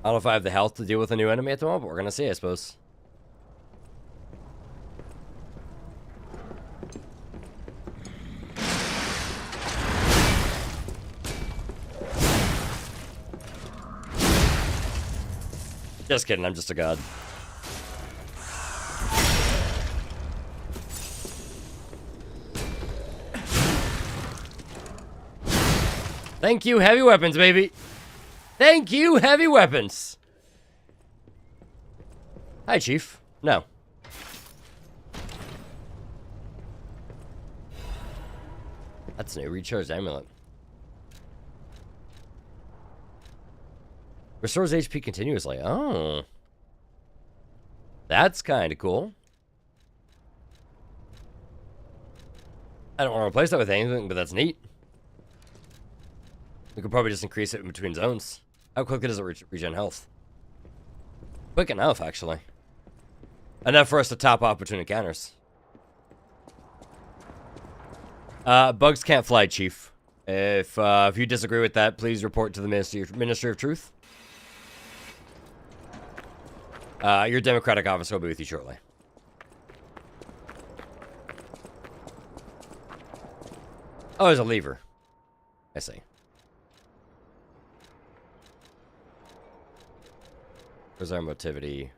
I don't know if I have the health to deal with a new enemy at the moment, but we're gonna see, I suppose. Just kidding, I'm just a god. Thank you, heavy weapons, baby. Thank you, heavy weapons. Hi, Chief. No. That's new. Recharged amulet. Restores HP continuously. Oh. That's kind of cool. I don't want to replace that with anything, but that's neat. We could probably just increase it in between zones. How quickly does it regen health? Quick enough, actually. Enough for us to top off between encounters. Bugs can't fly, Chief. If you disagree with that, please report to the Ministry of Truth. Your Democratic officer will be with you shortly. Oh, there's a lever. I see. Where's our motivity?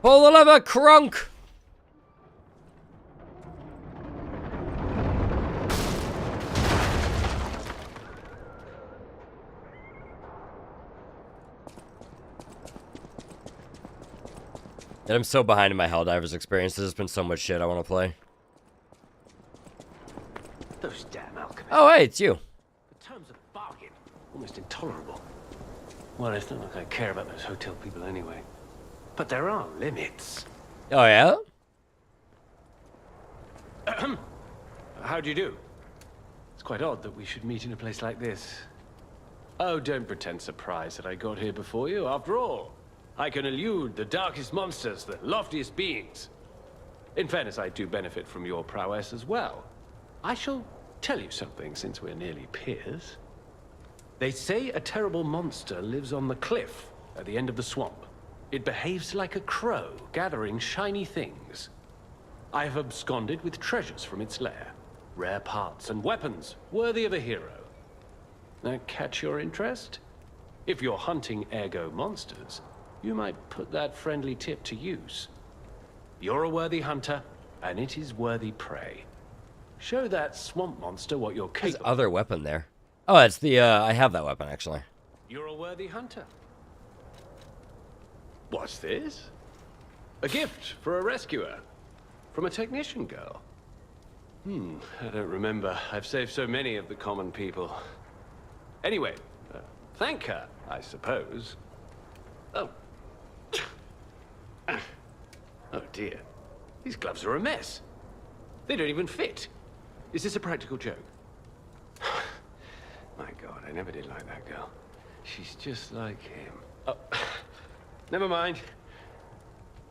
Pull the lever, crunk! And I'm so behind in my Helldivers experience. There's been so much shit I want to play. Those damn alchemists. Oh, hey, it's you. The terms of bargain. Almost intolerable. Well, it's not like I care about those hotel people anyway. But there are limits. Oh, yeah? How do you do? It's quite odd that we should meet in a place like this. Oh, don't pretend surprised that I got here before you. After all, I can elude the darkest monsters, the loftiest beings. In fairness, I do benefit from your prowess as well. I shall tell you something, since we're nearly peers. They say a terrible monster lives on the cliff at the end of the swamp. It behaves like a crow, gathering shiny things. I have absconded with treasures from its lair. Rare parts and weapons, worthy of a hero. That catch your interest? If you're hunting ergo monsters, you might put that friendly tip to use. You're a worthy hunter, and it is worthy prey. Show that swamp monster what you're capable of. There's other weapon there. Oh, it's the, I have that weapon, actually. You're a worthy hunter. What's this? A gift for a rescuer. From a technician girl. I don't remember. I've saved so many of the common people. Anyway, thank her, I suppose. Oh. Oh dear. These gloves are a mess. They don't even fit. Is this a practical joke? My God, I never did like that girl. She's just like him. Oh, never mind.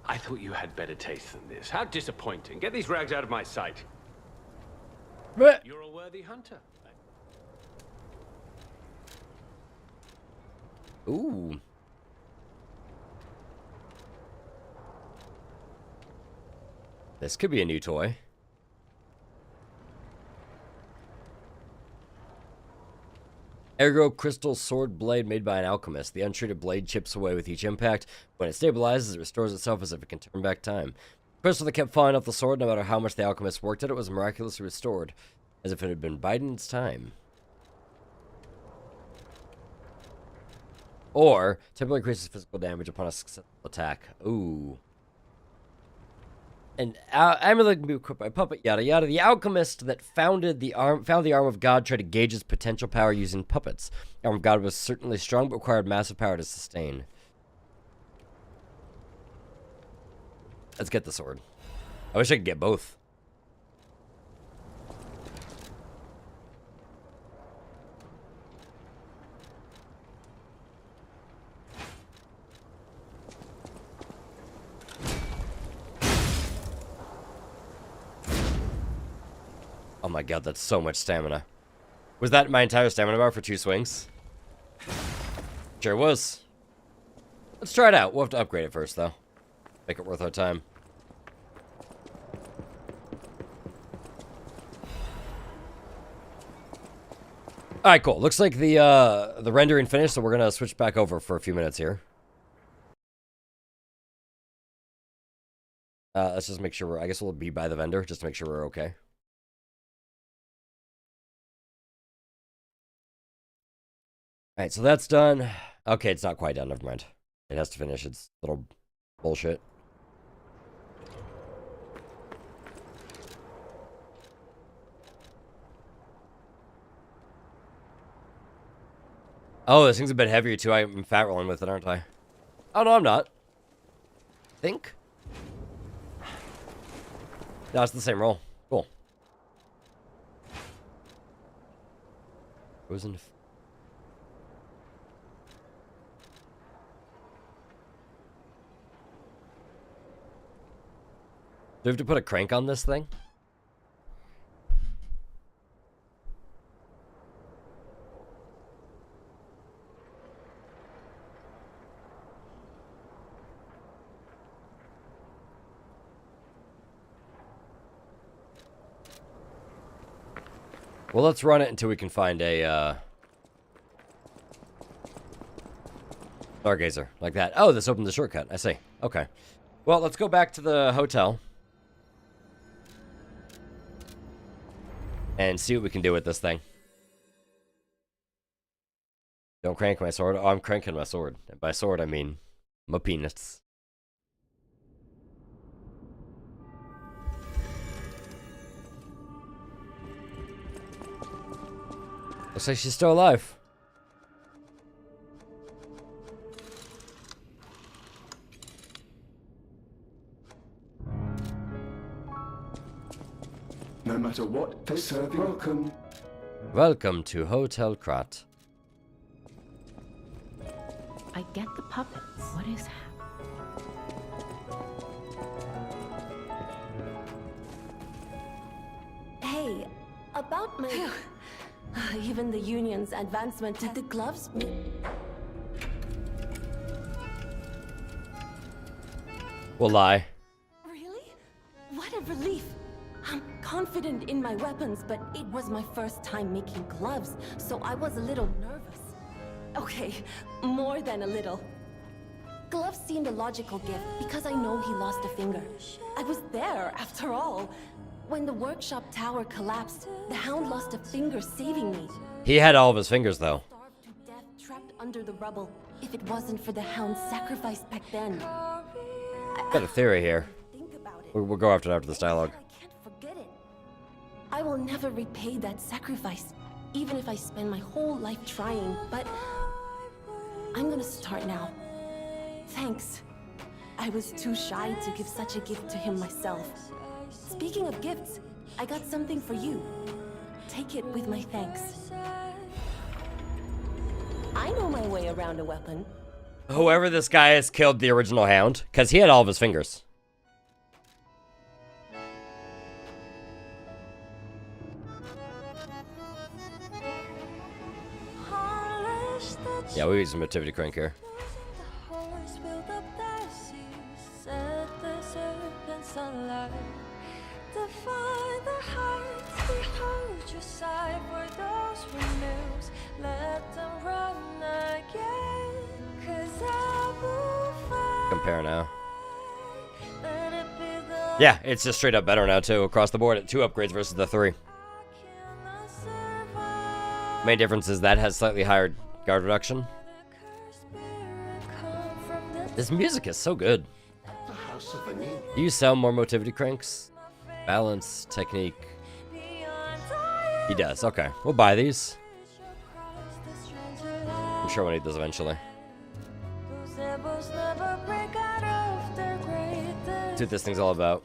I thought you had better taste than this. How disappointing. Get these rags out of my sight. You're a worthy hunter. Ooh. This could be a new toy. Ergo crystal sword blade made by an alchemist. The untreated blade chips away with each impact. When it stabilizes, it restores itself as if it can turn back time. The crystal that kept falling off the sword, no matter how much the alchemist worked at it, was miraculously restored, as if it had been biding its time. Or, typically increases physical damage upon a successful attack. Ooh. And amulet can be equipped by puppet, yada yada. The alchemist that found the arm of God tried to gauge its potential power using puppets. The arm of God was certainly strong, but required massive power to sustain. Let's get the sword. I wish I could get both. Oh my God, that's so much stamina. Was that my entire stamina bar for 2 swings? Sure was. Let's try it out. We'll have to upgrade it first, though. Make it worth our time. Alright, cool. Looks like the rendering finished, so we're gonna switch back over for a few minutes here. Let's just make sure I guess we'll be by the vendor, just to make sure we're okay. Alright, so that's done. Okay, it's not quite done, never mind. It has to finish its little bullshit. Oh, this thing's a bit heavier too. I'm fat rolling with it, aren't I? Oh no, I'm not. Think? No, it's the same roll. Cool. Frozen. Do we have to put a crank on this thing? Well, let's run it until we can find a, stargazer, like that. Oh, this opened the shortcut. I see. Okay. Well, let's go back to the hotel. And see what we can do with this thing. Don't crank my sword. Oh, I'm cranking my sword. And by sword, I mean my penis. Looks like she's still alive. No matter what they serve, welcome. Welcome to Hotel Krat. I get the puppets. What is happening? Hey, about my... Even the Union's advancement, did the gloves... We'll lie. Really? What a relief. I'm confident in my weapons, but it was my first time making gloves, so I was a little nervous. Okay, more than a little. Gloves seemed a logical gift because I know he lost a finger. I was there, after all. When the workshop tower collapsed, the Hound lost a finger saving me. He had all of his fingers, though. Starved to death, trapped under the rubble. If it wasn't for the Hound sacrificed back then. Got a theory here. We'll go after this dialogue. I can't forget it. I will never repay that sacrifice, even if I spend my whole life trying, but I'm gonna start now. Thanks. I was too shy to give such a gift to him myself. Speaking of gifts, I got something for you. Take it with my thanks. I know my way around a weapon. Whoever this guy is killed the original Hound, because he had all of his fingers. Yeah, we use some activity crank here. Compare now. Yeah, it's just straight up better now too, across the board at 2 upgrades versus the 3. Main difference is that has slightly higher guard reduction. This music is so good. Do you sell more motivity cranks? Balance, technique. He does, okay. We'll buy these. I'm sure we'll need those eventually. See what this thing's all about.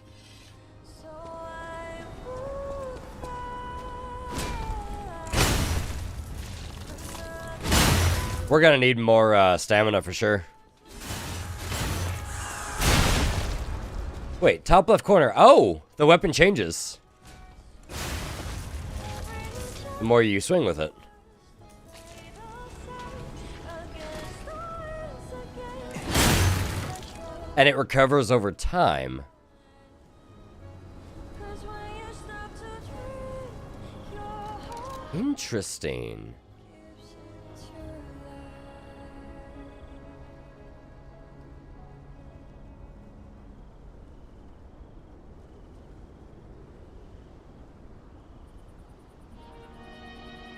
We're gonna need more stamina for sure. Wait, top left corner. Oh, the weapon changes. The more you swing with it. And it recovers over time. Interesting.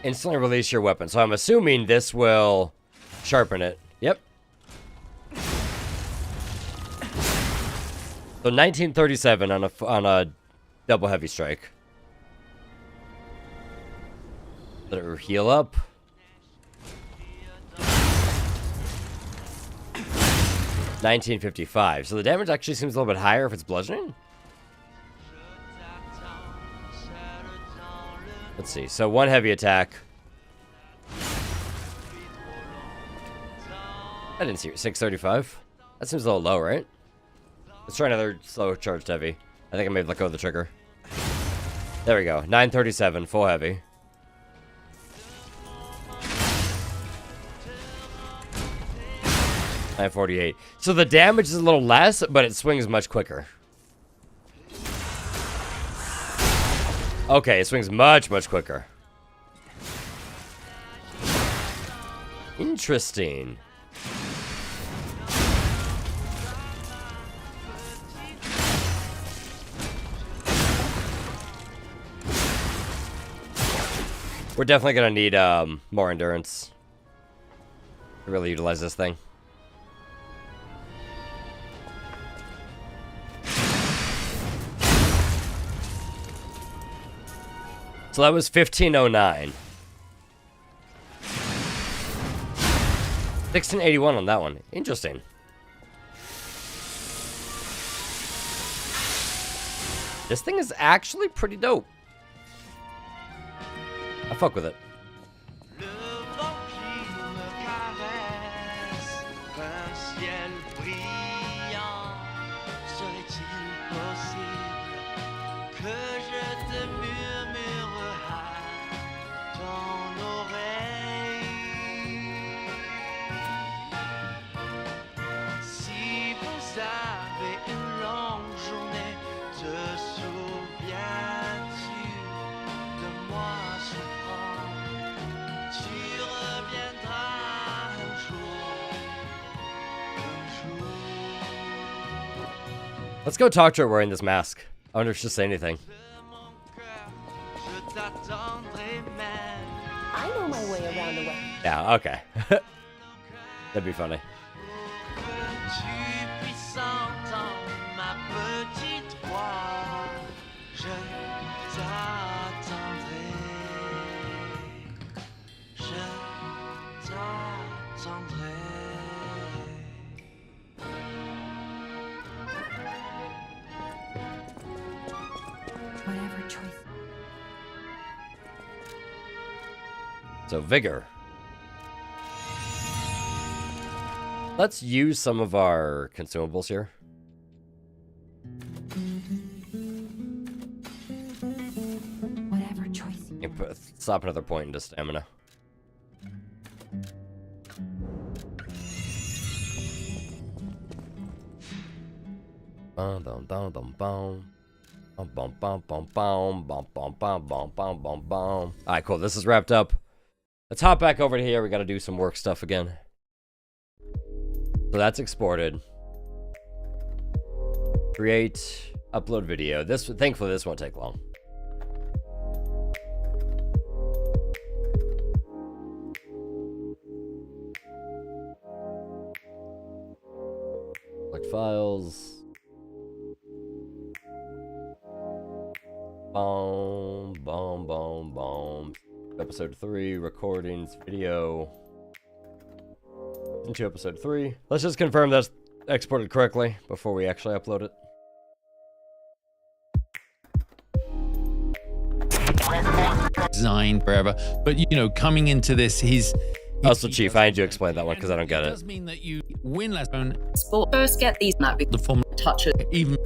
Instantly release your weapon. So I'm assuming this will sharpen it. Yep. So 1937 on a double heavy strike. Let it heal up. $19.55. So the damage actually seems a little bit higher if it's bludgeoning. Let's see. So 1 heavy attack. I didn't see it. 635. That seems a little low, right? Let's try another slow charged heavy. I think I may have let go of the trigger. There we go. 937, full heavy. $948. So the damage is a little less, but it swings much quicker. Okay, it swings much, much quicker. Interesting. We're definitely gonna need more endurance to really utilize this thing. So that was 1509. 1681 on that one. Interesting. This thing is actually pretty dope. I fuck with it. Let's go talk to her wearing this mask. I wonder if she'll say anything. I know my way around the way. Yeah, okay. That'd be funny. Whatever choice. So, vigor. Let's use some of our consumables here. Whatever choice. And slap another point into stamina. Bum bum bum bum bum. Bum bum bum bum bum bum bum bum bum bum bum bum. Alright, cool. This is wrapped up. Let's hop back over to here. We gotta do some work stuff again. So that's exported. Create, upload video. Thankfully this won't take long. Select files. Boom, boom, boom, boom. Episode 3, recordings, video. Into episode 3. Let's just confirm that's exported correctly before we actually upload it. Designed forever, but you know, coming into this, he's also, Chief, I need you to explain that one because I don't get it. It does mean that you win less bone. Sport. First, get these The form touches. Even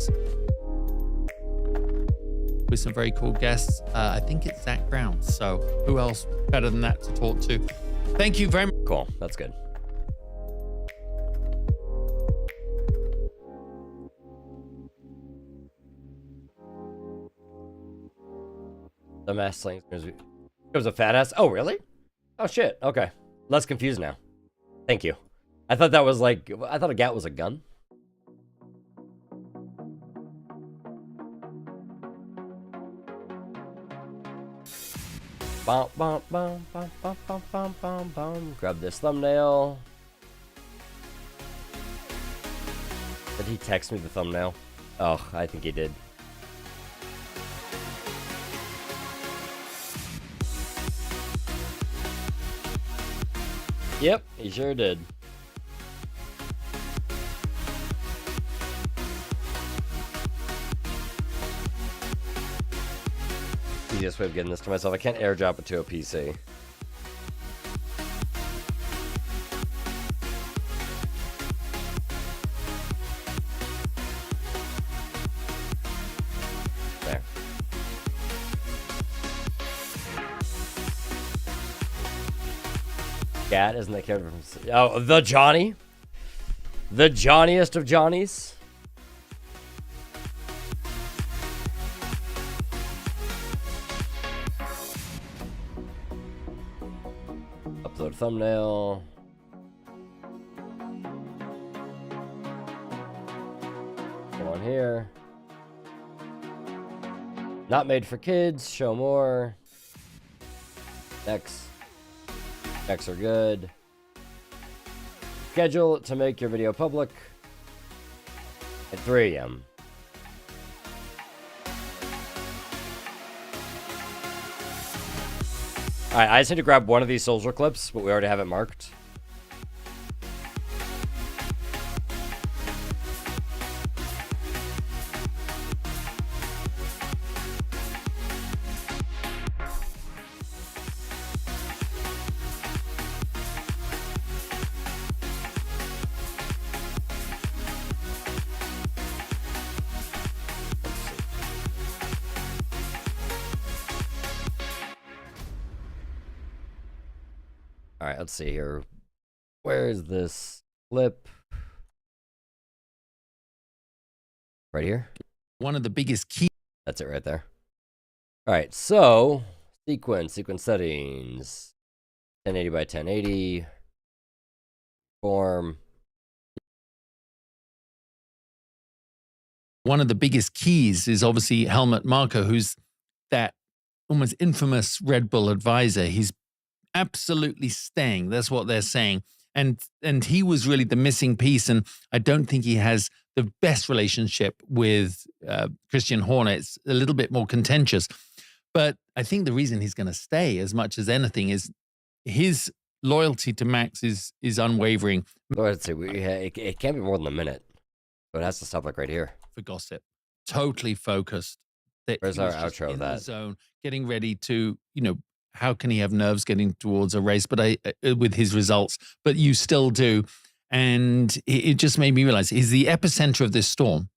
with some very cool guests. I think it's Zach Brown. So who else better than that to talk to? Thank you very much. Cool. That's good. The mass slings. It was a fat ass. Oh, really? Oh, shit. Okay. Less confused now. Thank you. I thought that was like, I thought a gat was a gun. Bum, bum, bum, bum, bum, bum, bum, bum, bum. Grab this thumbnail. Did he text me the thumbnail? Oh, I think he did. Yep, he sure did. easiest way of getting this to myself. I can't airdrop it to a PC. There. Gat isn't that character from... Oh, the Johnny? The Johnniest of Johnnies? Upload thumbnail. Go on here. Not made for kids. Show more. Next. Next are good. Schedule to make your video public at 3 a.m. Alright, I just need to grab one of these soldier clips, but we already have it marked. Alright, let's see here. Where is this clip? Right here? One of the biggest keys. That's it right there. Alright, so sequence settings. 1080 by 1080. Form. One of the biggest keys is obviously Helmut Marko, who's that almost infamous Red Bull advisor. He's absolutely staying. That's what they're saying. And he was really the missing piece. And I don't think he has the best relationship with Christian Horner. It's a little bit more contentious. But I think the reason he's going to stay as much as anything is his loyalty to Max is unwavering. Let's see. It can't be more than a minute. But it has to stop like right here. For gossip. Totally focused. Where's our outro of that? The zone, getting ready to, how can he have nerves getting towards a race, but with his results, but you still do. And it just made me realize he's the epicenter of this storm,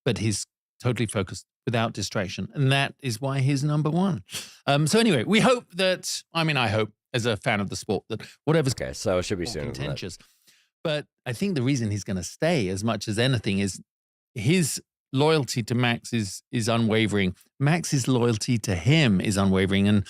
but he's totally focused without distraction. And that is why he's number one. So anyway, we hope that, I hope as a fan of the sport that whatever's okay, so it should be soon. Contentious. But I think the reason he's going to stay as much as anything is his loyalty to Max is unwavering. Max's loyalty to him is unwavering. And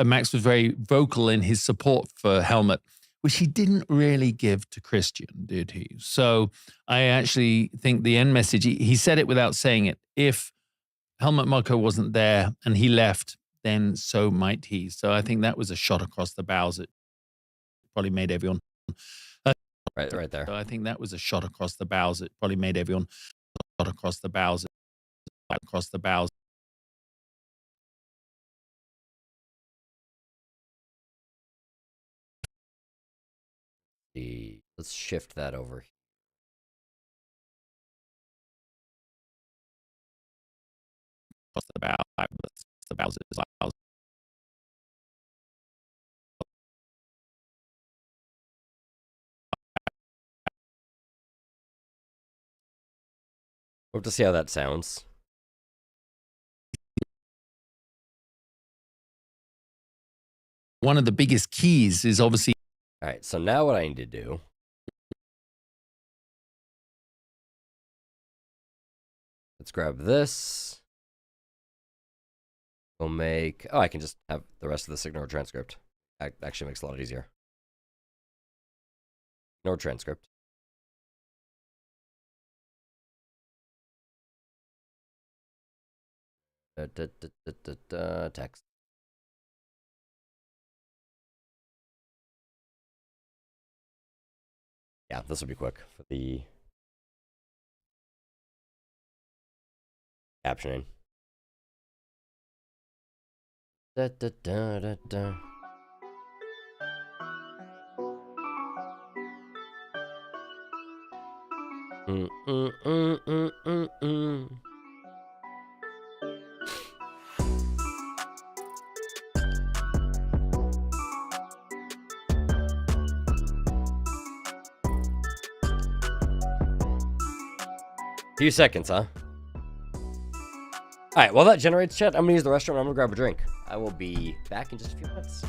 Max was very vocal in his support for Helmut, which he didn't really give to Christian, did he? So I actually think the end message, he said it without saying it. If Helmut Marko wasn't there and he left, then so might he. So I think that was a shot across the bows. It probably made everyone... right there. So I think that was a shot across the bows. It probably made everyone... across the bows. Let's shift that over. Across the bows. We'll have to see how that sounds. One of the biggest keys is obviously... All right, so now what I need to do... Let's grab this. We'll make... Oh, I can just have the rest of this ignore transcript. That actually makes it a lot easier. Ignore transcript. Text. Yeah, this will be quick for the captioning. Few seconds, huh? Alright, while that generates, chat, I'm gonna use the restroom and I'm gonna grab a drink. I will be back in just a few minutes.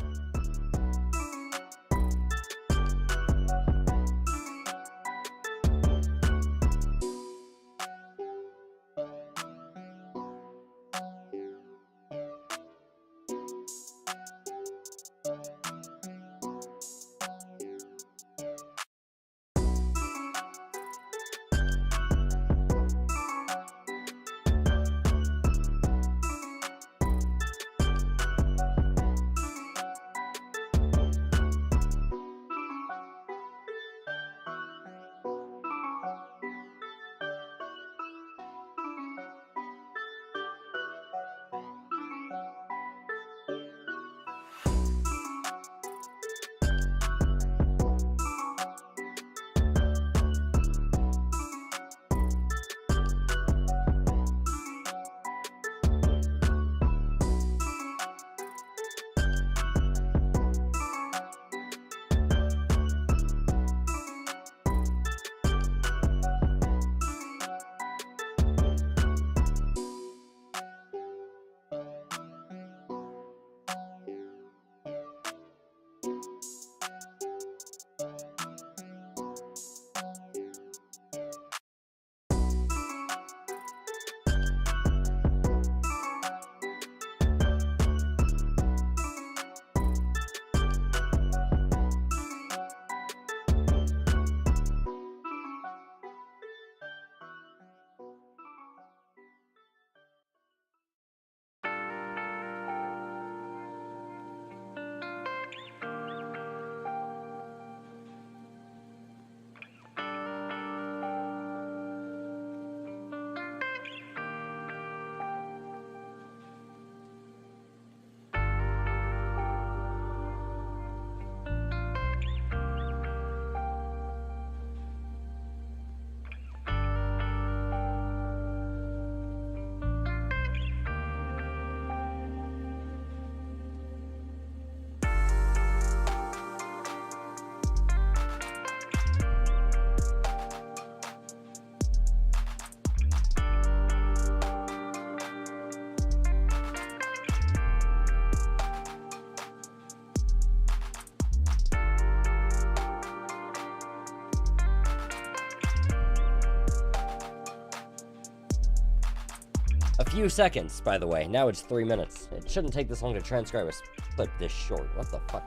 A few seconds, by the way. Now it's 3 minutes. It shouldn't take this long to transcribe a clip this short. What the fuck?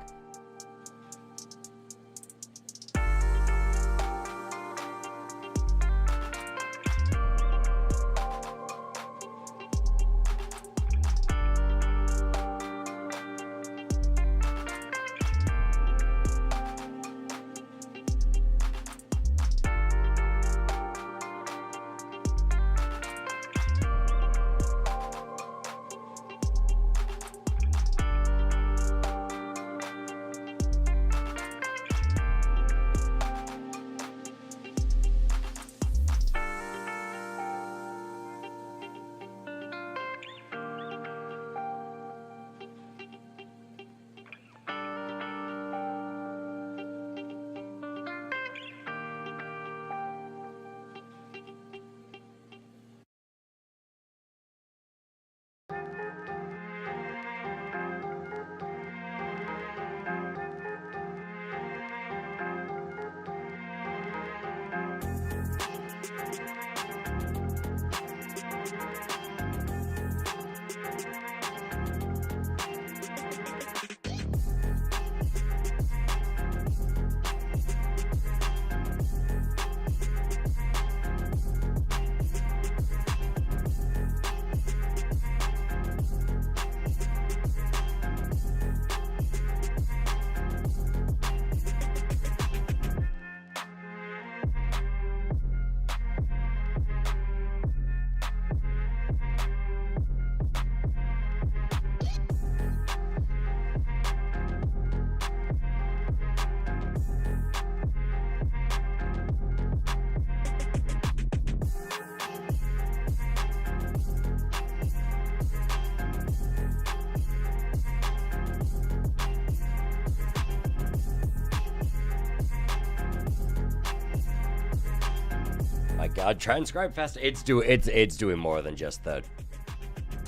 My God, transcribe faster. It's doing more than just the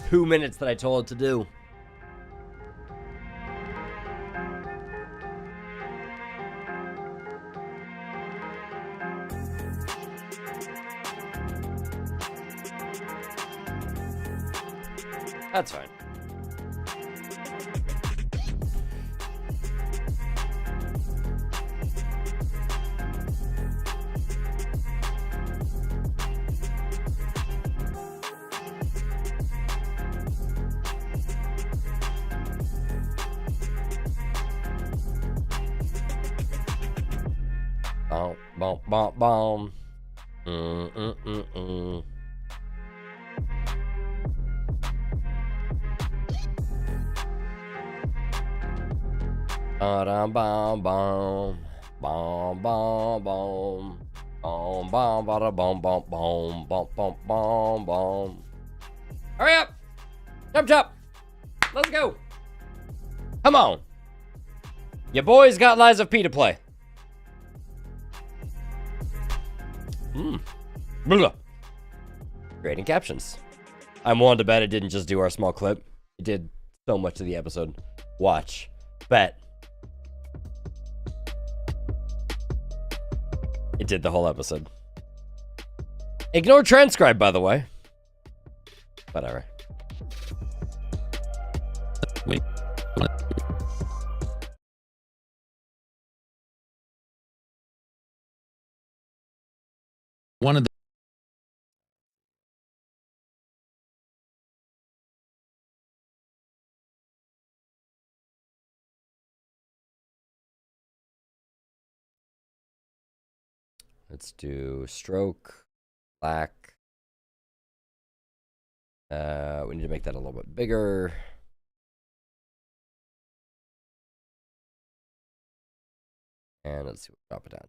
2 minutes that I told it to do. That's fine. Boom, boom, boom, boom. Bum, bum, bum. Bum, bum, bum. Bum, bum, bada, bum, bum, bum, bum, bum, bum, bum. Hurry up! Jump, jump! Let's go! Come on! Your boys got Lies of P to play. Blah. Creating captions. I'm willing to bet it didn't just do our small clip. It did so much of the episode. Watch. Bet. It did the whole episode. Ignore transcribe, by the way. Whatever. Wait. One of the Let's do stroke, black. We need to make that a little bit bigger. And let's see, drop it down.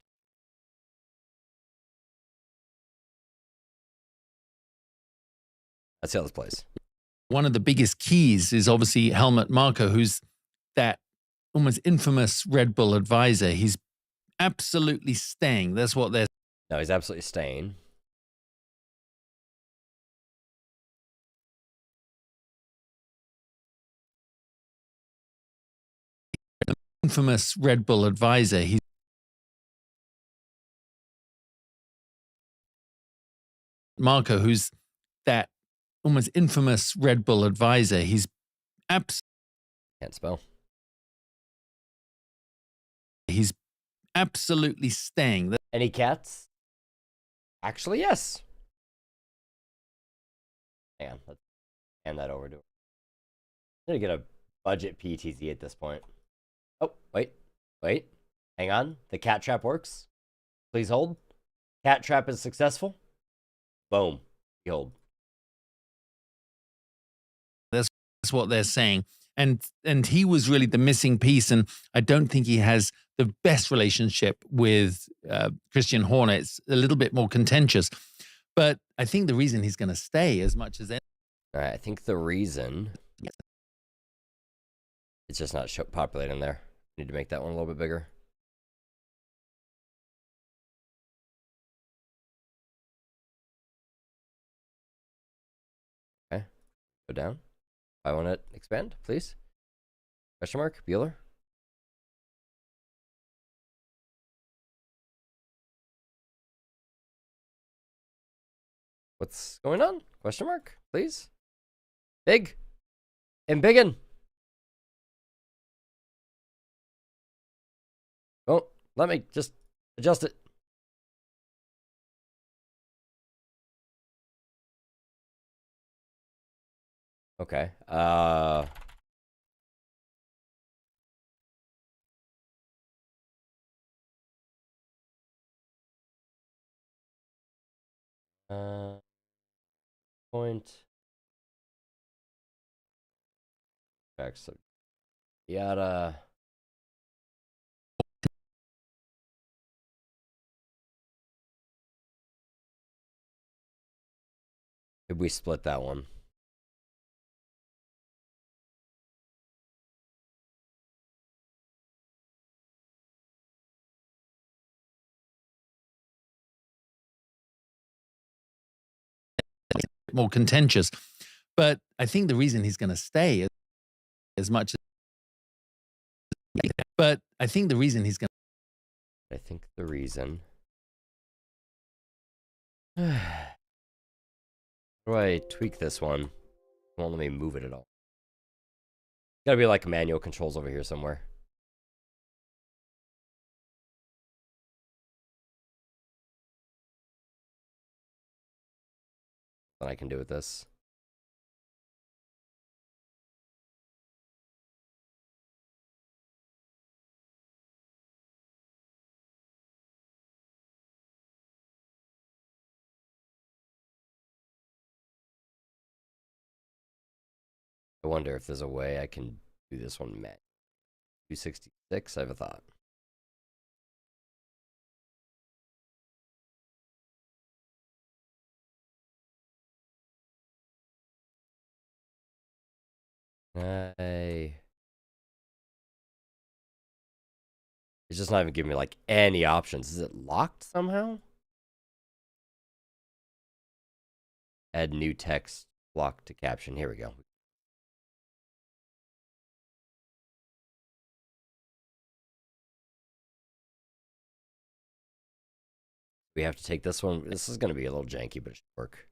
Let's see how this plays. One of the biggest keys is obviously Helmut Marko, who's that almost infamous Red Bull advisor. He's absolutely staying. That's what they're. No, he's absolutely staying. Infamous Red Bull advisor. He's Marko, who's that almost infamous Red Bull advisor. He's can't spell. He's absolutely staying. Any cats? Actually, yes. Hang on, let's hand that over to her. I'm gonna get a budget PTZ at this point. Oh, wait. Hang on. The cat trap works. Please hold. Cat trap is successful. Boom. Behold. That's what they're saying. And he was really the missing piece. And I don't think he has the best relationship with Christian Horner. It's a little bit more contentious. But I think the reason he's going to stay as much as... All right, I think the reason... It's just not populating there. Need to make that one a little bit bigger. Okay. Go down. I want it expand, please. Question mark, Bueller. What's going on? Question mark, please. Big. And biggin. Oh, let me just adjust it. Okay. Point. Back so yada. Did we split that one? more contentious. But I think the reason he's going to stay as much as. But I think the reason he's going I think the reason. How do I tweak this one? It won't let me move it at all. Gotta be like manual controls over here somewhere. What I can do with this. I wonder if there's a way I can do this one manually. 266, I have a thought. It's just not even giving me like any options. Is it locked somehow? Add new text block to caption. Here we go. We have to take this one. This is going to be a little janky, but it should work.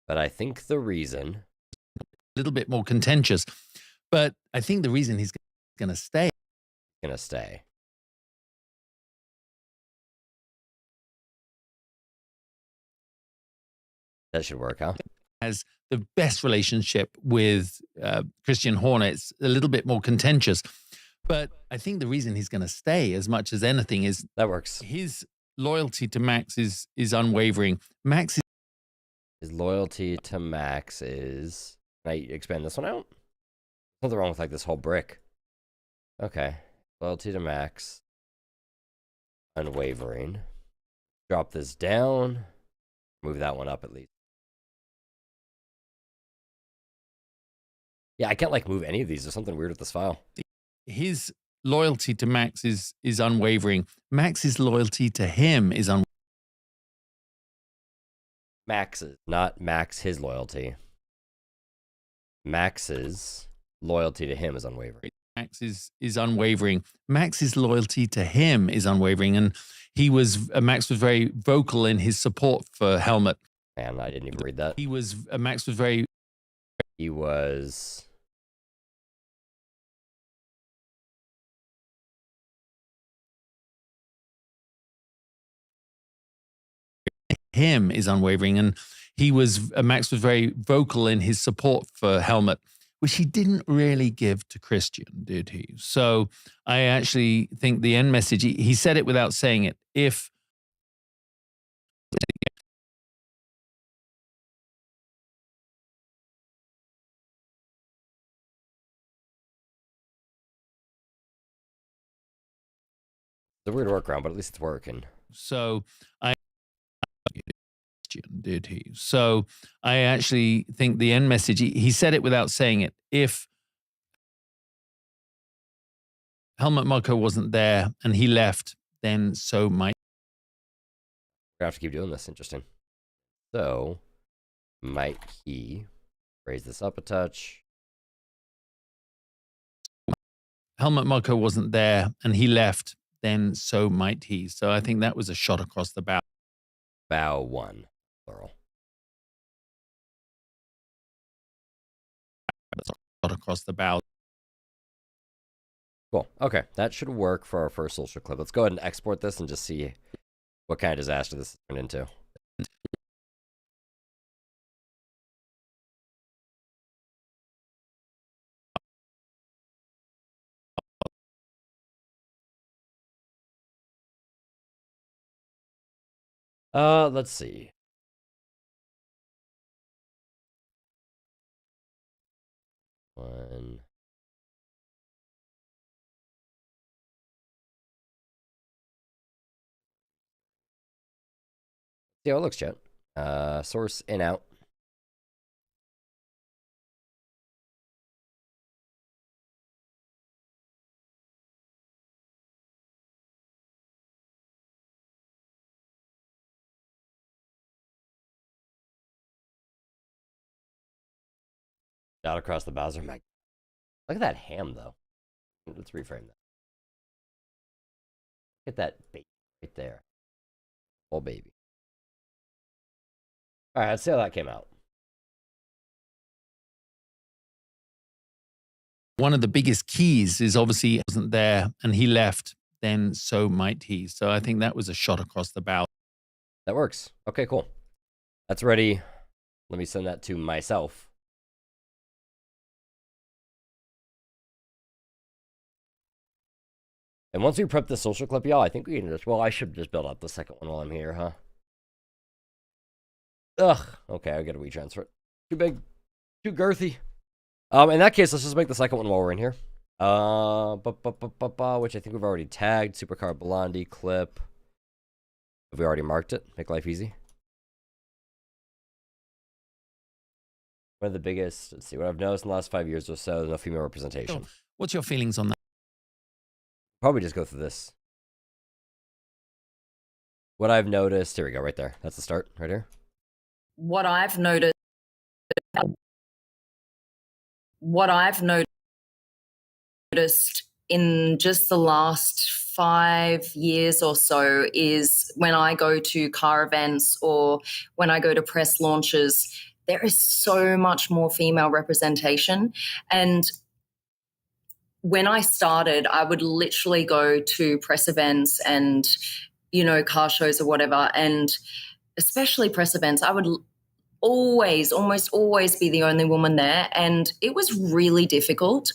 But I think the reason. A little bit more contentious. But I think the reason he's going to stay. Going to stay. That should work, huh? Has the best relationship with Christian Hornet's a little bit more contentious. But I think the reason he's going to stay as much as anything is that works. His loyalty to Max is unwavering. Max is his loyalty to Max is. Can I expand this one out? Nothing wrong with like this whole brick. Okay. Loyalty to Max. Unwavering. Drop this down. Move that one up at least. Yeah, I can't like move any of these. There's something weird with this file. His loyalty to Max is unwavering. Max's loyalty to him is unwavering. Max's, not Max, his loyalty. Max's loyalty to him is unwavering. Max is unwavering. Max's loyalty to him is unwavering. And Max was very vocal in his support for Helmut. Man, I didn't even read that. Max was very. He was. Him is unwavering, and Max was very vocal in his support for Helmut, which he didn't really give to Christian, did he? So I actually think the end message, he said it without saying it. If the weird workaround, but at least it's working. So did he? So I actually think the end message, he said it without saying it. If Helmut Marko wasn't there and he left, then so might. We have to keep doing this. Interesting. So might he raise this up a touch? Helmut Marko wasn't there and he left, then so might he. So I think that was a shot across the bow. Bow one, plural. Shot across the bow. Cool. Okay, that should work for our first social clip. Let's go ahead and export this and just see what kind of disaster this turned into. Let's see. One. See how it looks, chat. Source in out. Shot across the Bowser. Look at that ham, though. Let's reframe that. Look at that baby right there. Oh, baby. All right, let's see how that came out. One of the biggest keys is obviously he wasn't there and he left, then so might he. So I think that was a shot across the bow. That works. Okay, cool. That's ready. Let me send that to myself. And once we prep the social clip, y'all, I think we can just, well, I should just build up the second one while I'm here, huh? Ugh. Okay, I gotta retransfer it. Too big. Too girthy. In that case, let's just make the second one while we're in here. Which I think we've already tagged. Supercar Blondie clip. Have we already marked it? Make life easy. One of the biggest, let's see, what I've noticed in the last 5 years or so, no female representation. So what's your feelings on that? Probably just go through this. What I've noticed, here we go, right there. That's the start, right here. What I've noticed in just the last 5 years or so is when I go to car events or when I go to press launches, there is so much more female representation. And when I started, I would literally go to press events and, you know, car shows or whatever. And especially press events, I would almost always be the only woman there. And it was really difficult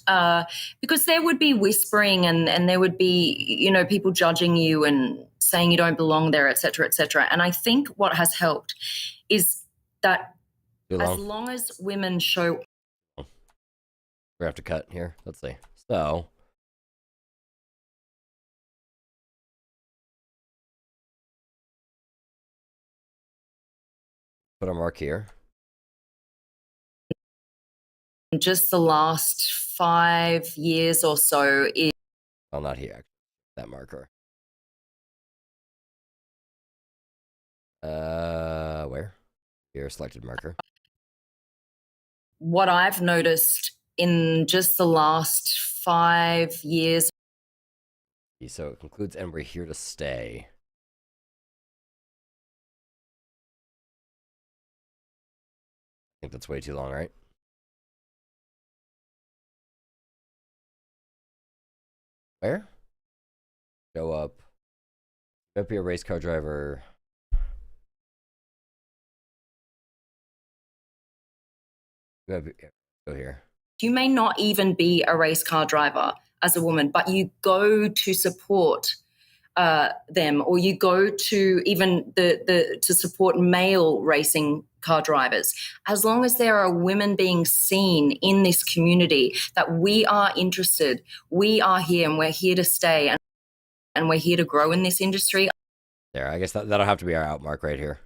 because there would be whispering and there would be, you know, people judging you and saying you don't belong there, et cetera, et cetera. And I think what has helped is that as long as women show... We have to cut here. Let's see. So... put a mark here. Just the last 5 years or so is... well, not here. That marker. Where? Here, selected marker. What I've noticed in just the last 5 years... so it concludes, and we're here to stay. I think that's way too long, right? Where? Show up. Might be a race car driver. Go here. You may not even be a race car driver as a woman, but you go to support them, or you go to even to support male racing car drivers. As long as there are women being seen in this community, that we are interested, we are here and we're here to stay and we're here to grow in this industry. There, I guess that'll have to be our out mark right here.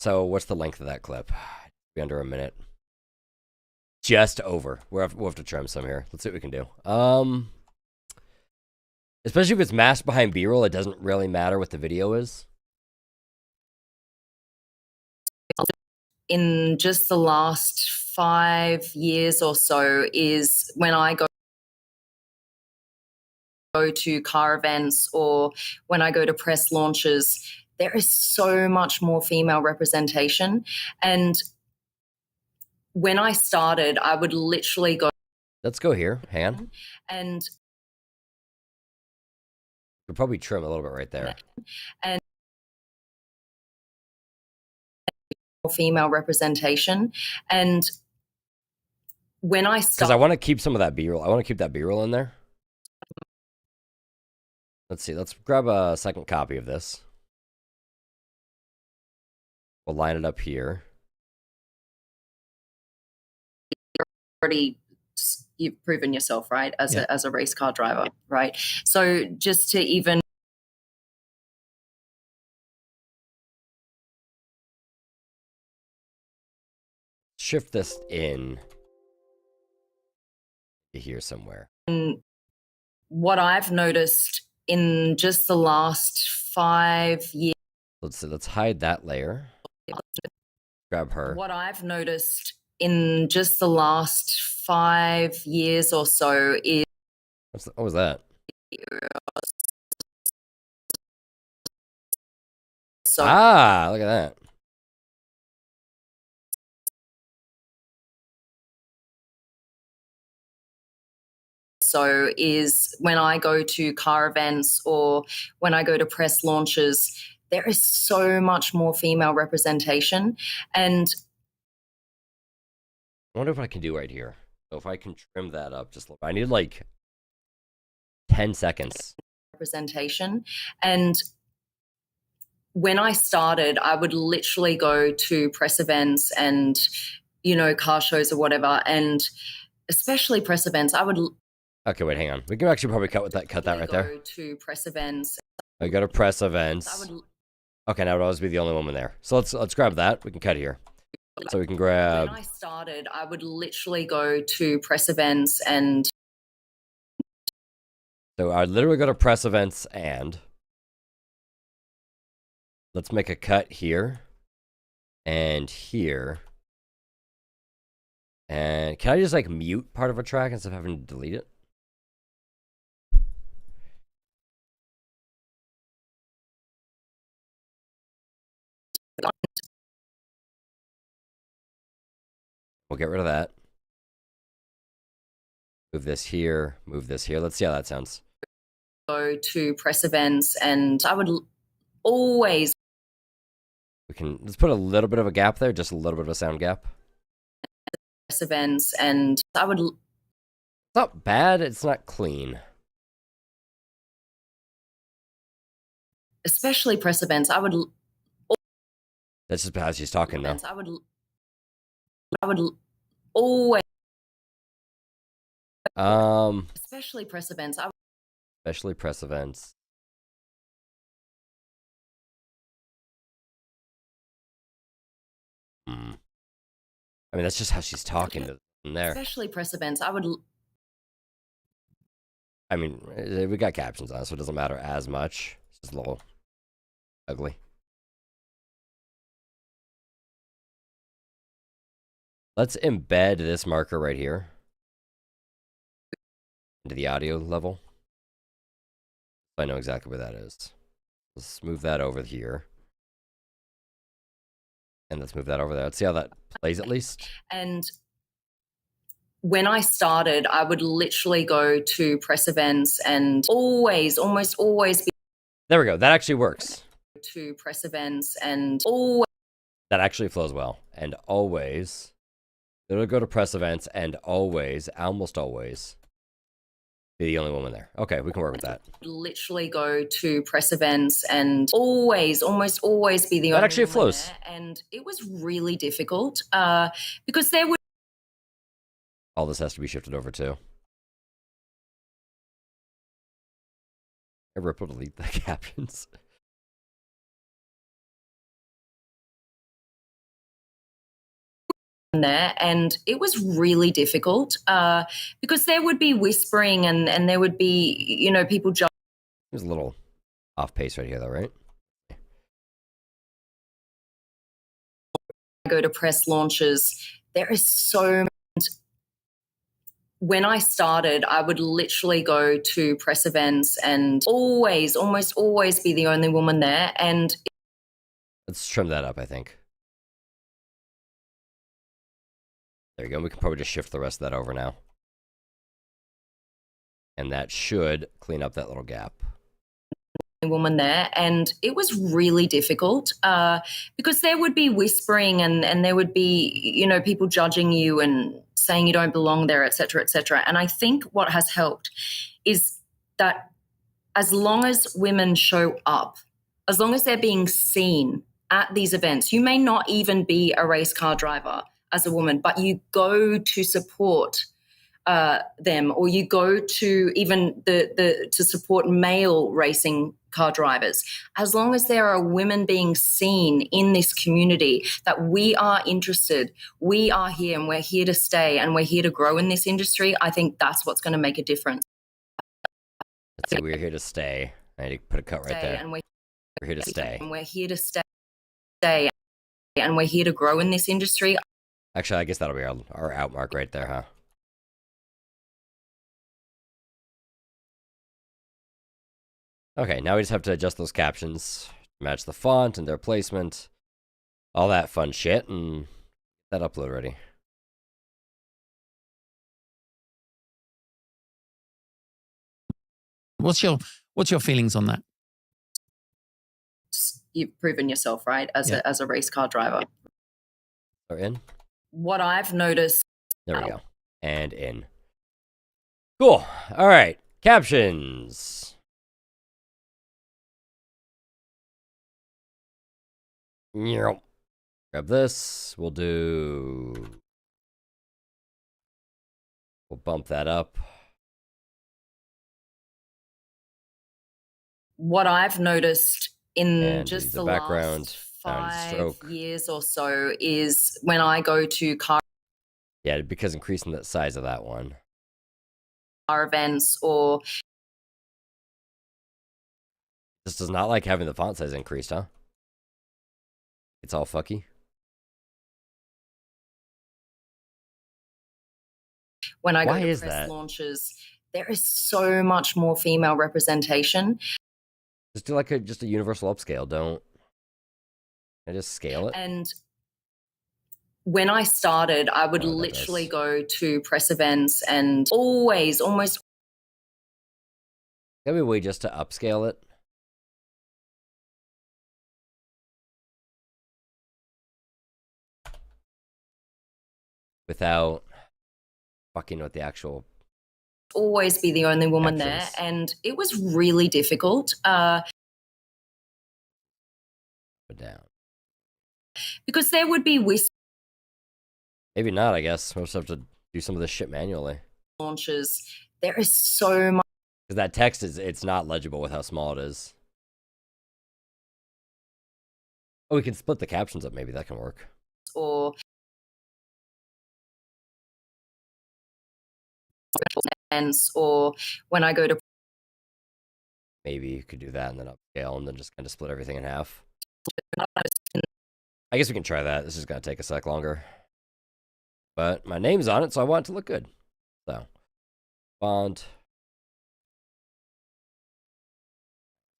So what's the length of that clip? Be under a minute. Just over. We'll have to trim some here. Let's see what we can do. Especially if it's masked behind B-roll, it doesn't really matter what the video is. In just the last 5 years or so is when I go to car events or when I go to press launches, there is so much more female representation. And when I started, I would literally go... let's go here. Hang on. And... we'll probably trim a little bit right there. And female representation. And when I started... because I want to keep some of that B-roll. I want to keep that B-roll in there. Let's see. Let's grab a second copy of this. We'll line it up here. You've proven yourself, right, as a race car driver, right? So just to even... shift this in here somewhere. And what I've noticed in just the last 5 years... let's hide that layer. Grab her. What I've noticed in just the last 5 years or so is... What was that? Look at that. So is when I go to car events or when I go to press launches, there is so much more female representation. And I wonder what I can do right here. So if I can trim that up just a little, I need like 10 seconds. Representation. And when I started, I would literally go to press events and, you know, car shows or whatever. And especially press events, I would... Okay, wait, hang on. We can actually probably cut that right there. Go to press events. I go to press events. Okay, now it would always be the only woman there. So let's grab that. We can cut here. So we can grab... When I started, I would literally go to press events and... So I'd literally go to press events and... Let's make a cut here. And here. And can I just like mute part of a track instead of having to delete it? We'll get rid of that. Move this here, move this here. Let's see how that sounds. Go to press events and I would always... Let's put a little bit of a gap there, just a little bit of a sound gap. Press events and I would... It's not bad, it's not clean. Especially press events, I would... That's just how she's talking now. I would always... Especially press events. Especially press events. I mean, that's just how she's talking to them there. Especially press events. I mean, we got captions on, so it doesn't matter as much. It's just a little ugly. Let's embed this marker right here into the audio level. I know exactly where that is. Let's move that over here. And let's move that over there. Let's see how that plays at least. And when I started, I would literally go to press events and almost always be... There we go. That actually works. To press events and always... That actually flows well. And always... It'll go to press events and always, almost always, be the only woman there. Okay, we can work with that. Literally go to press events and almost always be the only woman. That actually flows. And it was really difficult because there would... All this has to be shifted over too. Rip will delete the captions. There, and it was really difficult because there would be whispering and there would be, you know, people just... There's a little off pace right here though, right? I go to press launches. There is so much... When I started, I would literally go to press events and almost always be the only woman there. And let's trim that up, I think. There you go. We can probably just shift the rest of that over now. And that should clean up that little gap. Woman there, and it was really difficult because there would be whispering and there would be, you know, people judging you and saying you don't belong there, etc., etc. And I think what has helped is that as long as women show up, as long as they're being seen at these events, you may not even be a race car driver as a woman, but you go to support them, or you go to even to support male racing car drivers. As long as there are women being seen in this community, that we are interested, we are here, and we're here to stay, and we're here to grow in this industry, I think that's what's going to make a difference. Let's see, we're here to stay. I need to put a cut right there. And we're here to stay. And we're here to stay, and we're here to grow in this industry. Actually, I guess that'll be our out mark right there, huh? Okay, now we just have to adjust those captions, match the font and their placement, all that fun shit, and get that upload ready. What's your feelings on that? You've proven yourself, right, as a race car driver. Or in? What I've noticed. There we go. And in. Cool. All right. Captions. Grab this. We'll bump that up. What I've noticed in and just the background, last 5 years or so is when I go to car because increasing the size of that one. Events or This does not like having the font size increased, huh? It's all fucky. When I go to press launches, there is so much more female representation. Just do like just a universal upscale. Don't I just scale it? And when I started, I would literally go to press events and almost. Got a way just to upscale it. Without fucking with the actual. Always be the only woman there, and it was really difficult. Down. Because there would be Maybe not, I guess. We'll just have to do some of this shit manually. Launches. There is so much. Because that text it's not legible with how small it is. Oh, we can split the captions up. Maybe that can work. Or when I go to. Maybe you could do that and then upscale and then just kind of split everything in half. I guess we can try that. This is going to take a sec longer. But my name's on it, so I want it to look good. So, font.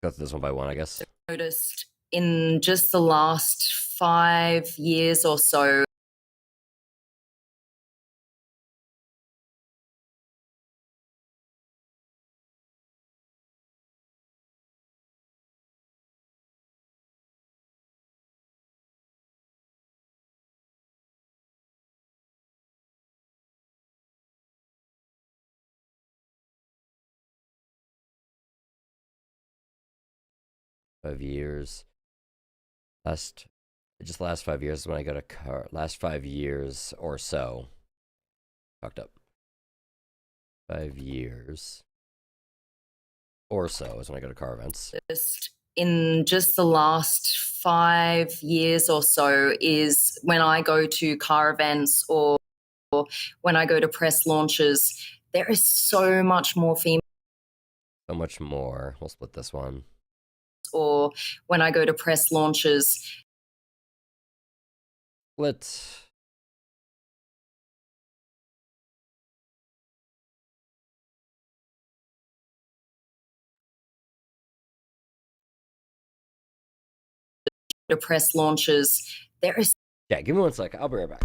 Go through this one by one, I guess. Noticed in just the last 5 years or so. Years. Last 5 years is when I got a car. Last 5 years or so. Fucked up. 5 years or so is when I go to car events. In just the last 5 years or so is when I go to car events or when I go to press launches. There is so much more female. So much more. We'll split this one. Or when I go to press launches. Let's. To press launches. There is. Yeah, give me 1 second. I'll be right back.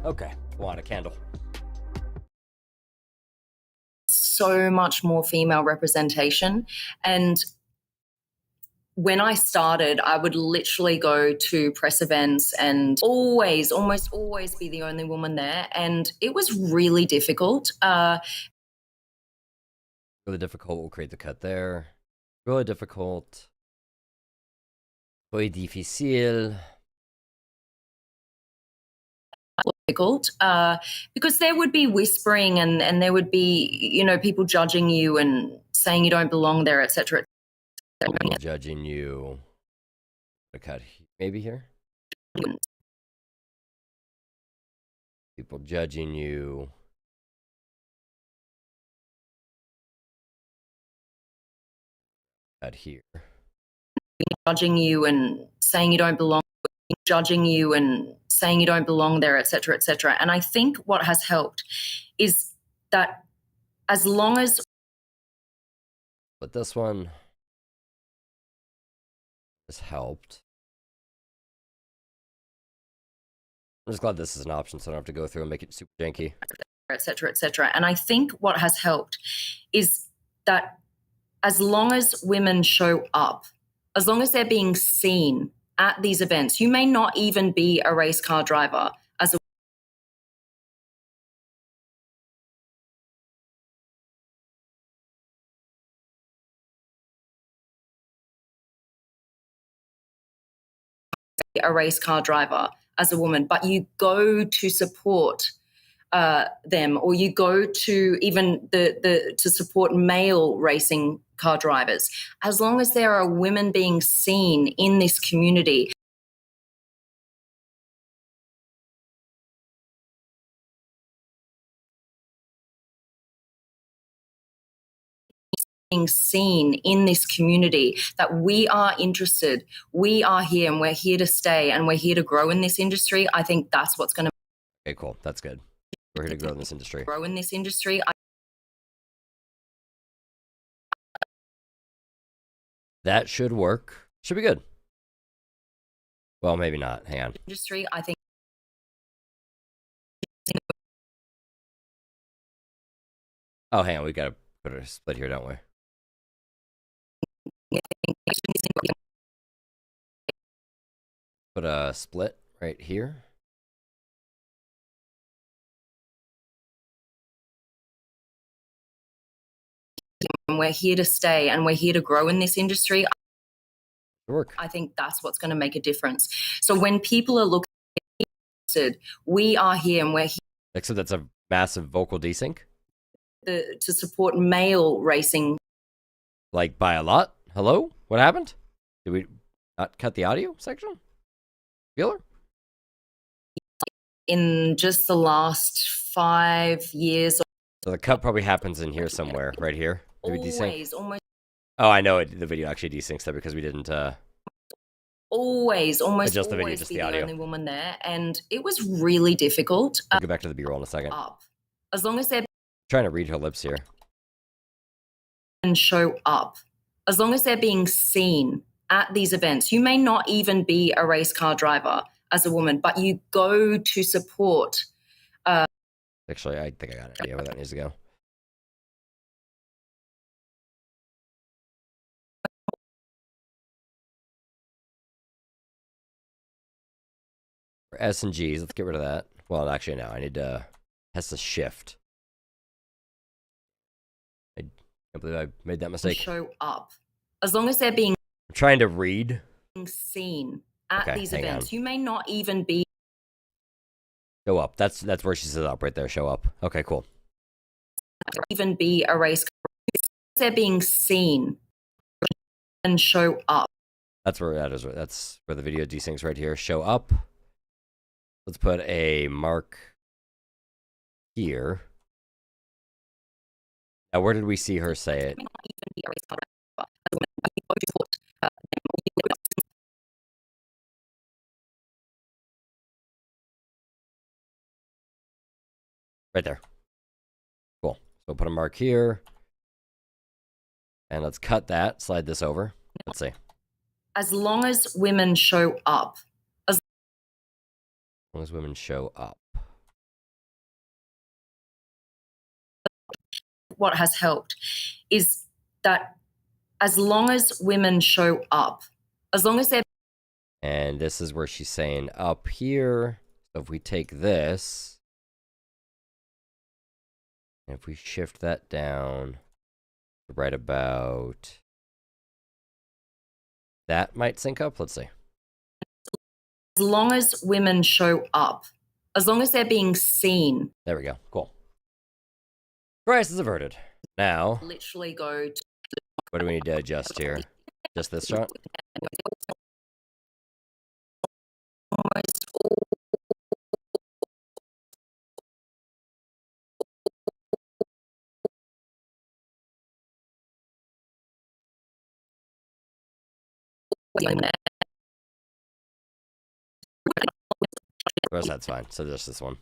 Okay, want a candle. So much more female representation. And when I started, I would literally go to press events and almost always be the only woman there. And it was really difficult. Really difficult. We'll create the cut there. Really difficult. Muy difícil. Difficult because there would be whispering and there would be, you know, people judging you and saying you don't belong there, etc. Judging you. A cut maybe here. People judging you. Cut here. Judging you and saying you don't belong. Judging you and saying you don't belong there, etc., etc. And I think what has helped is that as long as. But this one has helped. I'm just glad this is an option, so I don't have to go through and make it super janky. Etc., etc. And I think what has helped is that as long as women show up, as long as they're being seen at these events, you may not even be a race car driver as a race car driver as a woman, but you go to support them, or you go to even to support male racing car drivers. As long as there are women being seen in this community, being seen in this community, that we are interested, we are here, and we're here to stay, and we're here to grow in this industry. I think that's what's going to. Okay, cool. That's good. We're here to grow in this industry. Grow in this industry. That should work. Should be good. Well, maybe not. Hang on. Industry, I think. Oh, hang on. We gotta put a split here, don't we? Put a split right here. And we're here to stay, and we're here to grow in this industry. Work. I think that's what's going to make a difference. So when people are looking, we are here, and we're here. Except that's a massive vocal desync. To support male racing. Like by a lot? Hello? What happened? Did we not cut the audio section? Feeler? In just the last 5 years. So the cut probably happens in here somewhere, right here. Always. Oh, I know it. The video actually desyncs that because we didn't. Almost adjust the video, just the audio. Only woman there, and it was really difficult. We'll go back to the B-roll in a second. Up, as long as they're trying to read her lips here. And show up, as long as they're being seen at these events. You may not even be a race car driver as a woman, but you go to support. Actually, I think I got an idea where that needs to go. For S and G's, let's get rid of that. Well, actually, no, I need to has to shift. I can't believe I made that mistake. Show up, as long as they're being. I'm trying to read. Seen at these events. You may not even be. Show up. That's where she says up right there. Show up. Okay, cool. Even be a race car. They're being seen and show up. That's where that is. That's where the video desyncs right here. Show up. Let's put a mark here. Now, where did we see her say it? Right there. Cool. So we'll put a mark here. And let's cut that. Slide this over. Let's see. As long as women show up. As long as women show up. what has helped is that as long as women show up, as long as they're... And this is where she's saying up here. So if we take this, if we shift that down right about, that might sync up. Let's see. As long as women show up, as long as they're being seen. There we go. Cool. Crisis averted. Now, literally go to... What do we need to adjust here? Just this shot? The rest that's fine. So just this one.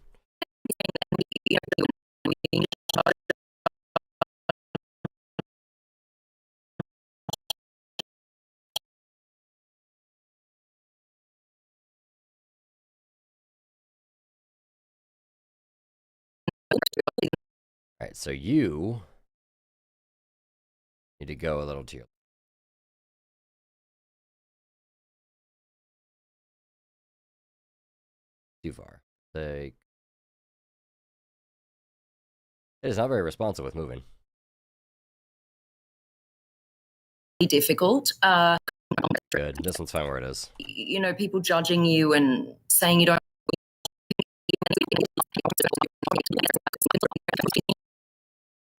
Alright, so you need to go a little to your too far. Like, it is not very responsive with moving. Difficult. Good. This one's fine where it is. You know, people judging you and saying you don't...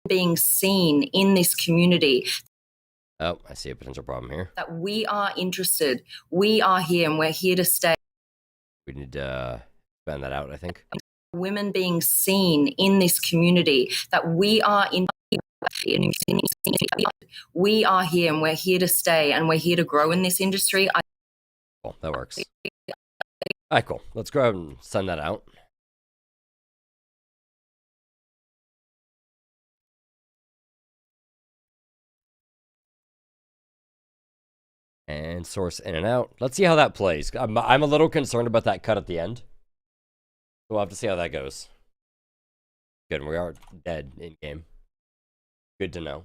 being seen in this community. Oh, I see a potential problem here. That we are interested. We are here and we're here to stay. We need to bend that out, I think. Women being seen in this community. That we are in... We are here and we're here to stay and we're here to grow in this industry. Cool, that works. All right, cool. Let's go ahead and send that out. And source in and out. Let's see how that plays. I'm a little concerned about that cut at the end. We'll have to see how that goes. Good, we are dead in game. Good to know.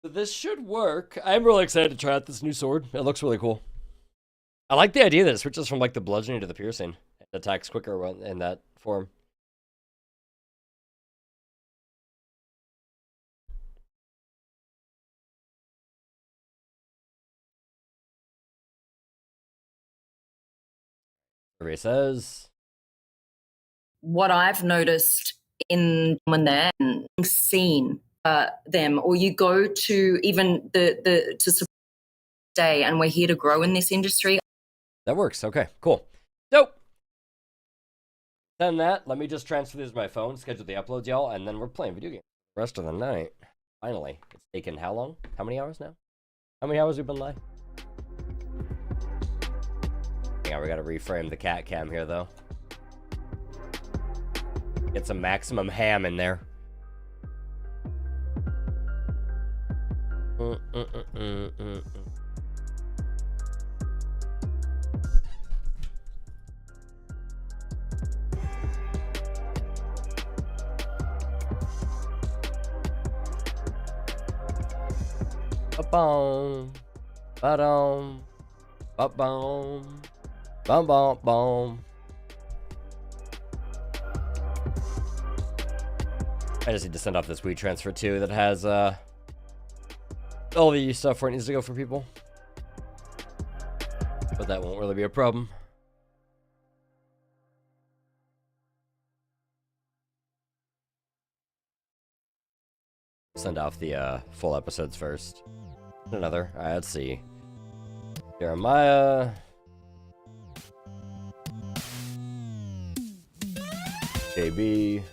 So this should work. I'm really excited to try out this new sword. It looks really cool. I like the idea that it switches from like the bludgeoning to the piercing. It attacks quicker in that form. Everybody says. What I've noticed in when they're seen them, or you go to even the to stay, and we're here to grow in this industry. That works. Okay, cool. So, done that. Let me just transfer this to my phone, schedule the uploads, y'all, and then we're playing video games the rest of the night. Finally. It's taken how long? How many hours now? How many hours we've been live? Hang on, we gotta reframe the cat cam here, though. Get some maximum ham in there. Ba-boom, ba-dum, ba-boom, bum-bum-bum. I just need to send off this weed transfer too that has all the stuff where it needs to go for people. But that won't really be a problem. Send off the full episodes first. Another. Alright, let's see. Jeremiah. JB.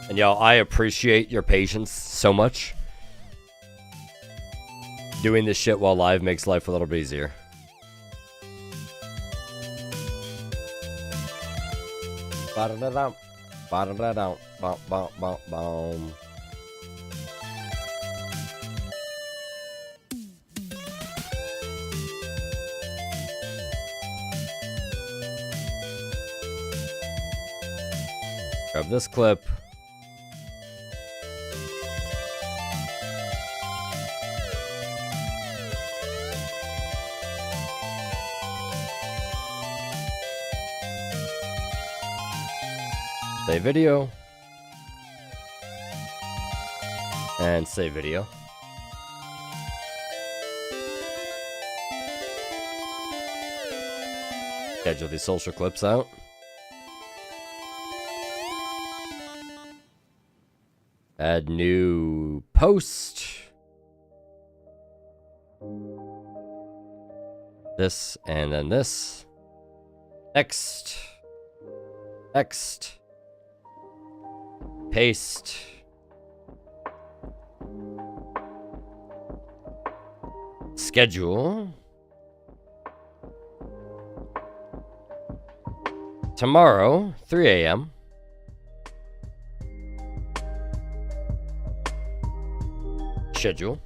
And y'all, I appreciate your patience so much. Doing this shit while live makes life a little bit easier. Ba-da-da-dum. Ba-da-da-dum. Bum. Grab this clip. Save video. And save video. Schedule these social clips out. Add new post. This and then this. Next. Next. Paste. Schedule. Tomorrow, 3 a.m. Schedule.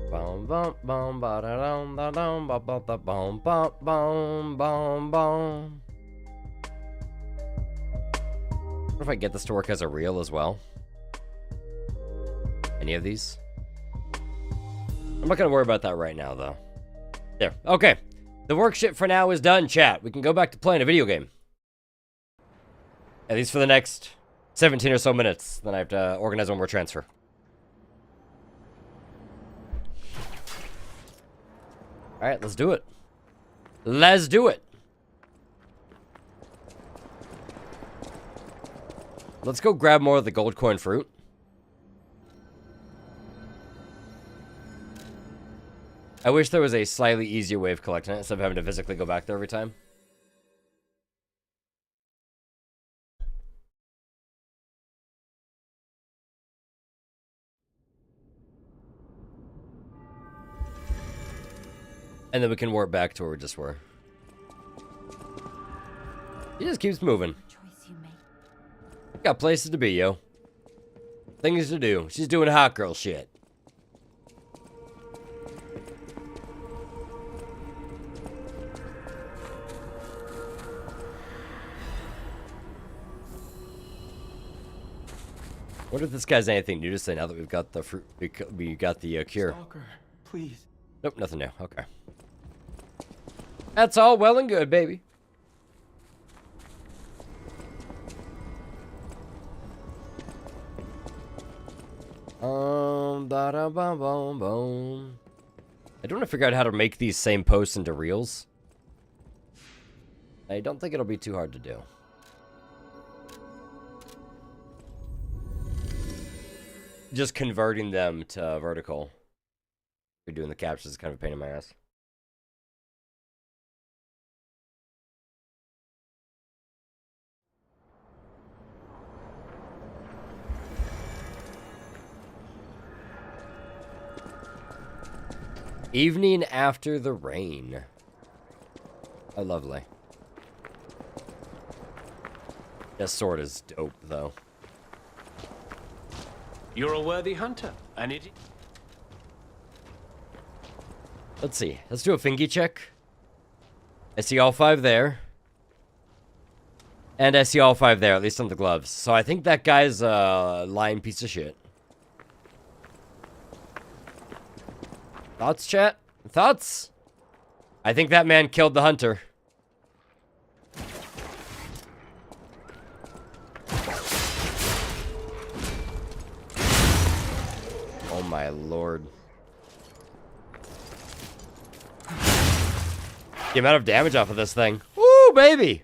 Bum bum bum ba da dum da dum ba ba da bum bum bum bum bum. What if I get this to work as a reel as well? Any of these? I'm not gonna worry about that right now, though. There. Okay. The work shit for now is done, chat. We can go back to playing a video game. At least for the next 17 or so minutes. Then I have to organize one more transfer. Alright, let's do it. Let's do it. Let's go grab more of the gold coin fruit. I wish there was a slightly easier way of collecting it instead of having to physically go back there every time. And then we can warp back to where we just were. He just keeps moving. Got places to be, yo. Things to do. She's doing hot girl shit. Wonder if this guy's anything new to say now that we've got the fruit. We got the cure. Stalker, please. Nope, nothing new. Okay. That's all well and good, baby. Da da bum bum bum. I don't want to figure out how to make these same posts into reels. I don't think it'll be too hard to do. Just converting them to vertical. Doing the captions is kind of a pain in my ass. Evening after the rain. Oh, lovely. This sword is dope, though. You're a worthy hunter, and it... Let's see. Let's do a fingy check. I see all 5 there. And I see all 5 there, at least on the gloves. So I think that guy's a lying piece of shit. Thoughts, chat? Thoughts? I think that man killed the hunter. Oh my lord. The amount of damage off of this thing. Woo, baby!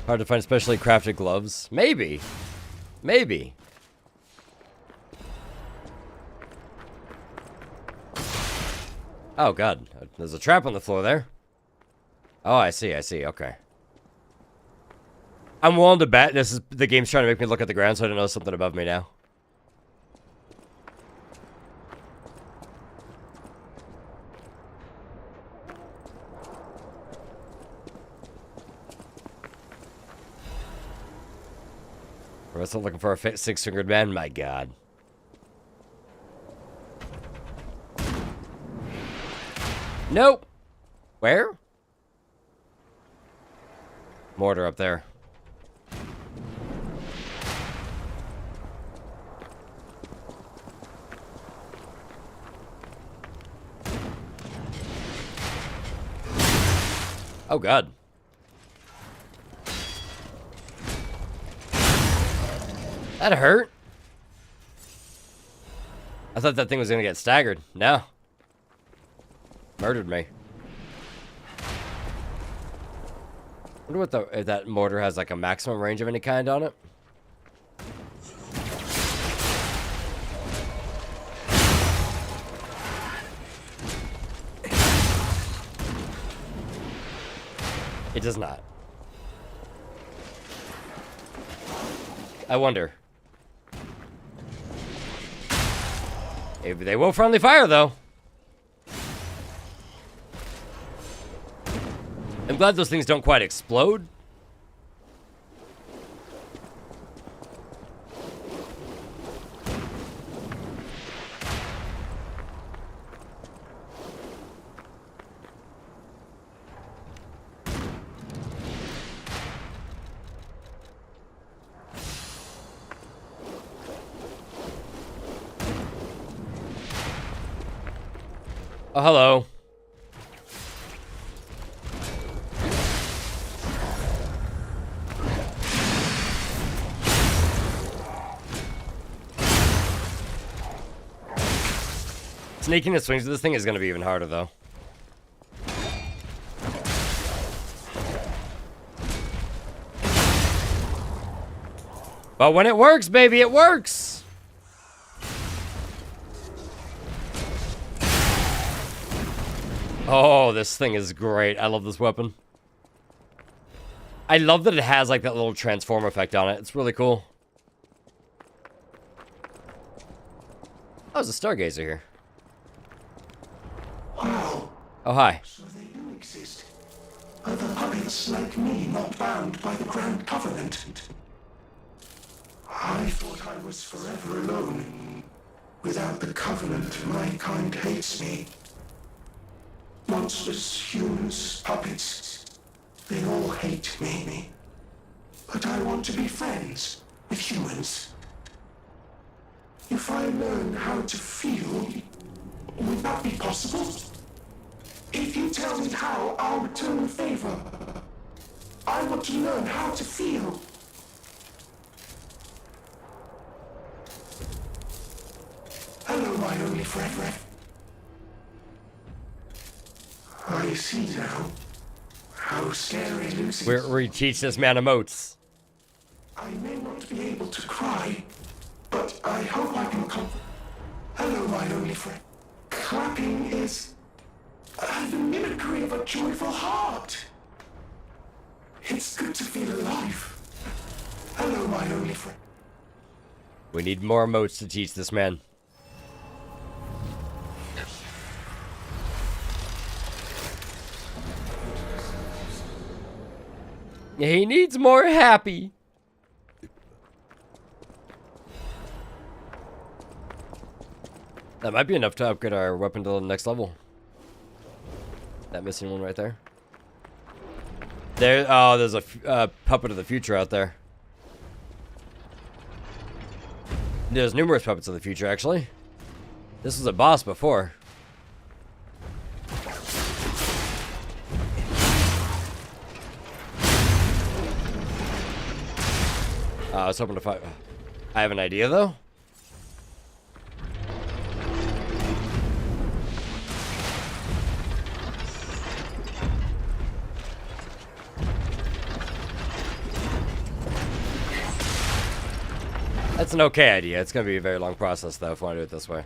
Hard to find specially crafted gloves. Maybe. Maybe. Oh, God. There's a trap on the floor there. Oh, I see. Okay. I'm willing to bet this is the game's trying to make me look at the ground so I don't know something above me now. We're still looking for a six-fingered man? My God. Nope. Where? Mortar up there. Oh, God. That hurt. I thought that thing was gonna get staggered. No. Murdered me. I wonder if that mortar has like a maximum range of any kind on it. It does not. I wonder. Maybe they will friendly fire, though. I'm glad those things don't quite explode. Oh, hello. Sneaking the swings of this thing is going to be even harder, though. But when it works, baby, it works! Oh, this thing is great. I love this weapon. I love that it has, like, that little transform effect on it. It's really cool. Oh, there's a stargazer here. Wow. Oh, hi. So they do exist. Other puppets like me not bound by the Grand Covenant. I thought I was forever alone. Without the Covenant, my kind hates me. Monsters, humans, puppets, they all hate me. But I want to be friends with humans. If I learn how to feel, would that be possible? If you tell me how, I'll return the favor. I want to learn how to feel. Hello, my only friend. I see now how scary losing. We teach this man emotes. I may not be able to cry, but I hope I can comfort. Hello, my only friend. Clapping is the mimicry of a joyful heart. It's good to feel alive. Hello, my only friend. We need more emotes to teach this man. He needs more happy. That might be enough to upgrade our weapon to the next level. That missing one right there. There. Oh, there's a puppet of the future out there. There's numerous puppets of the future, actually. This was a boss before. I was hoping to find... I have an idea, though. That's an okay idea. It's going to be a very long process, though, if I want to do it this way.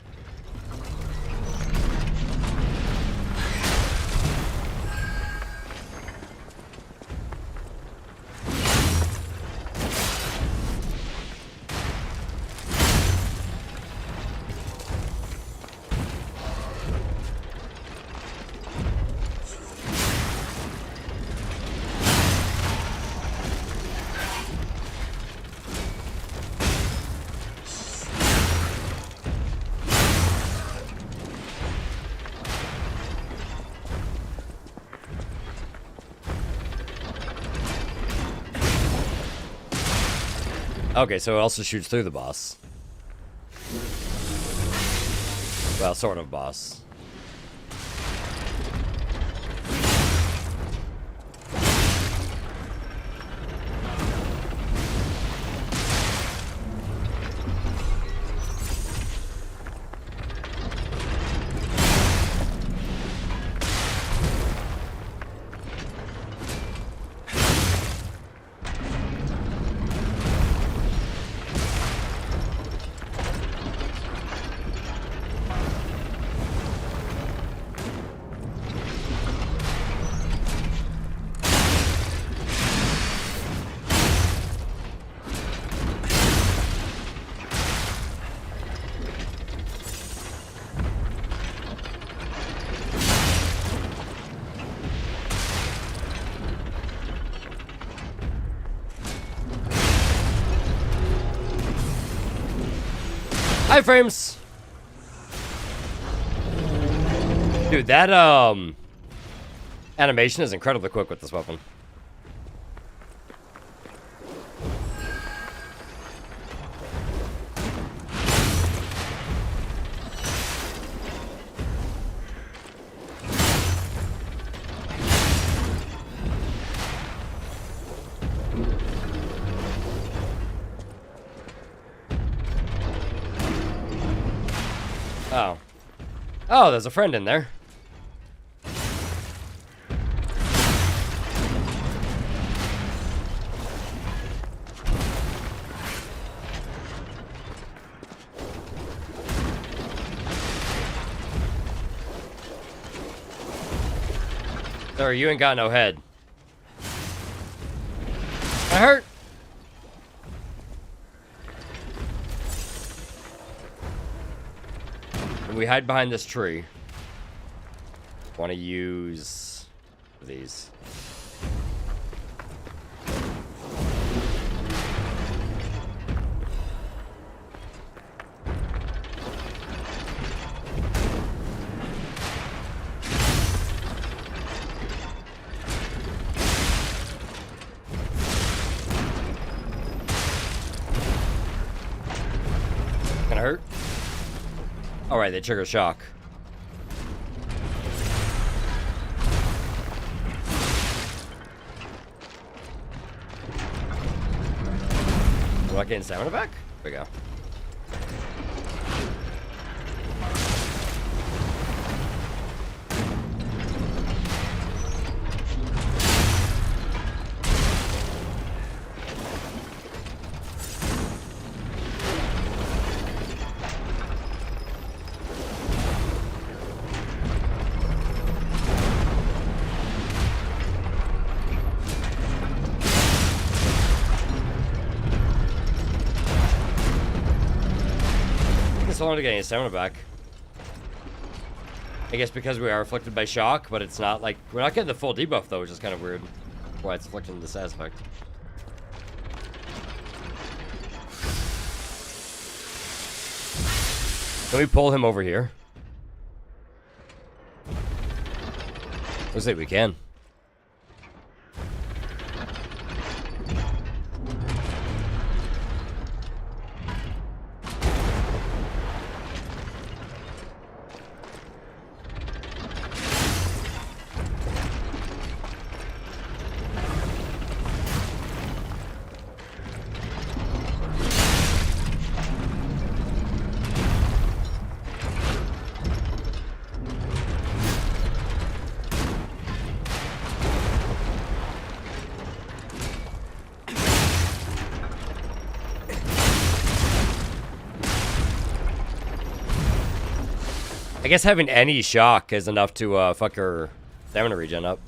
Okay, so it also shoots through the boss. Well, sort of boss. Iframes! Dude, that animation is incredibly quick with this weapon. Oh. Oh, there's a friend in there. Sorry, you ain't got no head. I hurt. We hide behind this tree. Want to use these. Gonna hurt? Alright, they trigger shock. Do I get stamina back? There we go. So long to get any stamina back. I guess because we are afflicted by shock, but it's not like we're not getting the full debuff though, which is kind of weird. Why it's afflicting this aspect. Can we pull him over here? Looks like we can. I guess having any shock is enough to fuck her stamina regen up.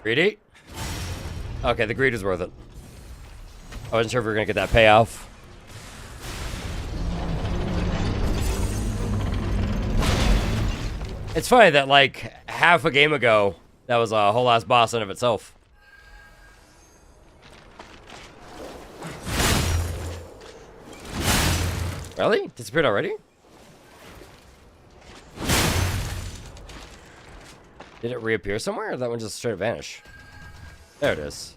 Greedy? Okay, the greed is worth it. I wasn't sure if we were gonna get that payoff. It's funny that, like, half a game ago, that was a whole ass boss in of itself. Really? Disappeared already? Did it reappear somewhere, or did that one just straight up vanish? There it is.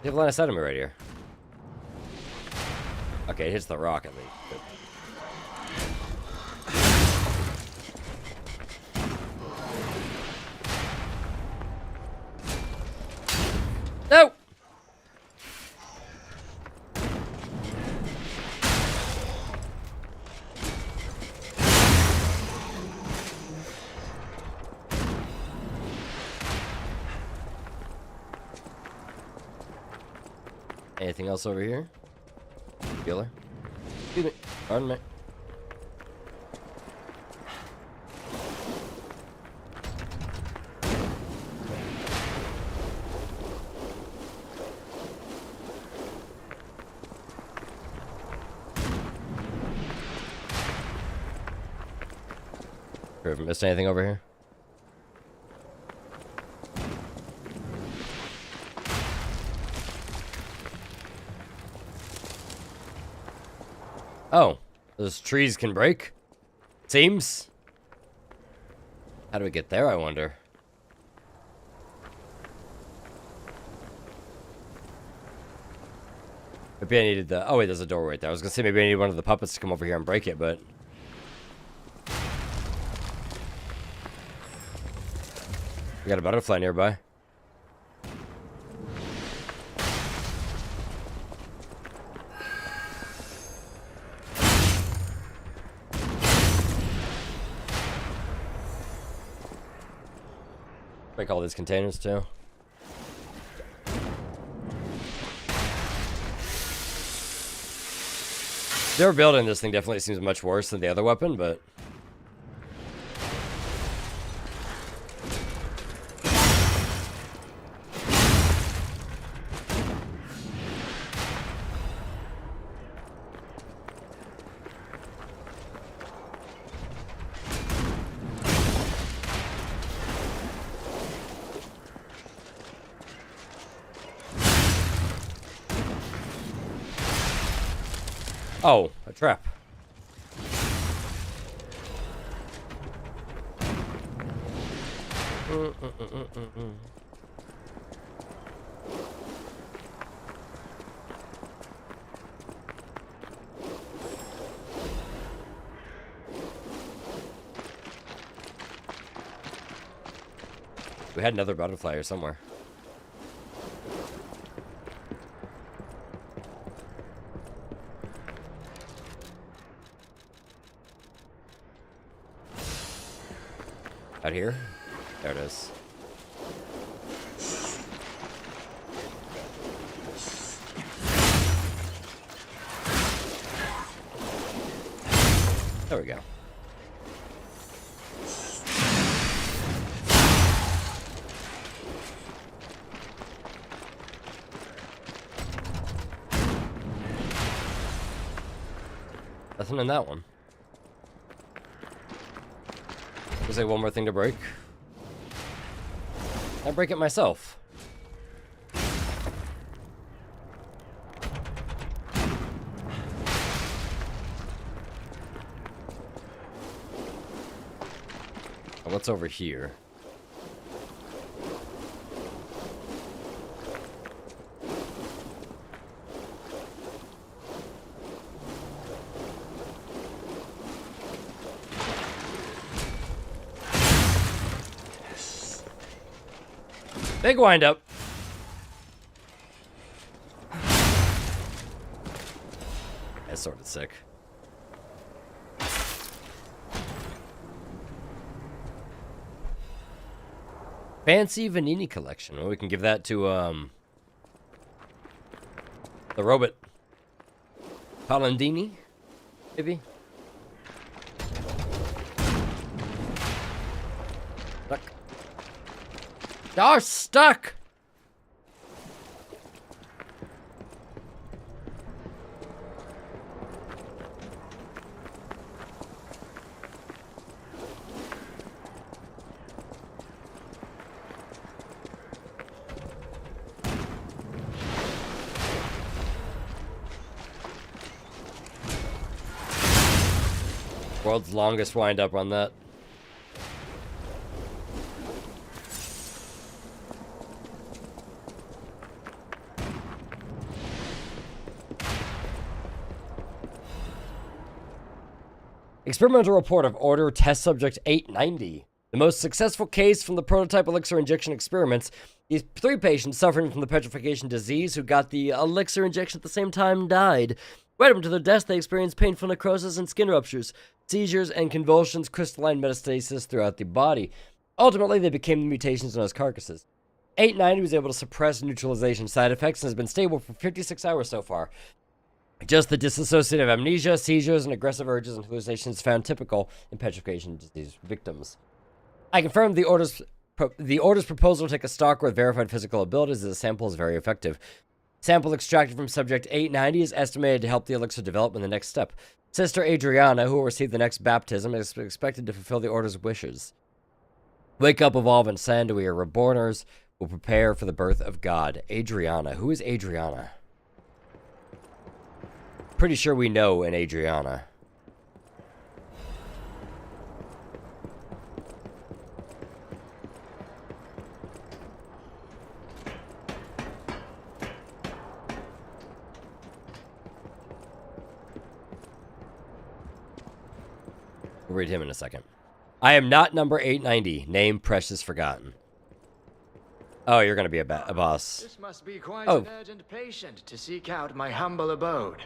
They have a line of sight on me right here. Okay, it hits the rock at least. Good. No! Anything else over here? Killer? Excuse me. Pardon me. Have I missed anything over here? Oh, those trees can break? Seems. How do we get there, I wonder? Maybe I needed the... Oh, wait, there's a door right there. I was gonna say maybe I needed one of the puppets to come over here and break it, but... We got a butterfly nearby. Break all these containers too. Their building this thing definitely seems much worse than the other weapon, but... Oh, a trap. We had another butterfly here somewhere. Out here? There it is. There we go. Nothing in that one. There's like one more thing to break. I break it myself. What's over here? Big wind up. That's sort of sick. Fancy Vanini collection. Well, we can give that to the robot Palandini, maybe. Stuck. Oh, stuck. World's longest wind up on that. Experimental report of Order Test Subject 890. The most successful case from the prototype elixir injection experiments. These 3 patients suffering from the petrification disease who got the elixir injection at the same time died. Right up to their deaths, they experienced painful necrosis and skin ruptures, seizures and convulsions, crystalline metastasis throughout the body. Ultimately, they became the mutations known as carcasses. 890 was able to suppress neutralization side effects and has been stable for 56 hours so far. Just the dissociative amnesia, seizures, and aggressive urges and hallucinations found typical in petrification disease victims. I confirm the order's proposal to take a stalker with verified physical abilities as a sample is very effective. Sample extracted from subject 890 is estimated to help the elixir develop in the next step. Sister Adriana, who will receive the next baptism, is expected to fulfill the order's wishes. Wake up, evolve, and ascend. We are reborners. Will prepare for the birth of God. Adriana. Who is Adriana? Pretty sure we know an Adriana. We'll read him in a second. I am not number 890. Name Precious Forgotten. Oh, you're going to be a boss. This must be quite an urgent patient to seek out my humble abode.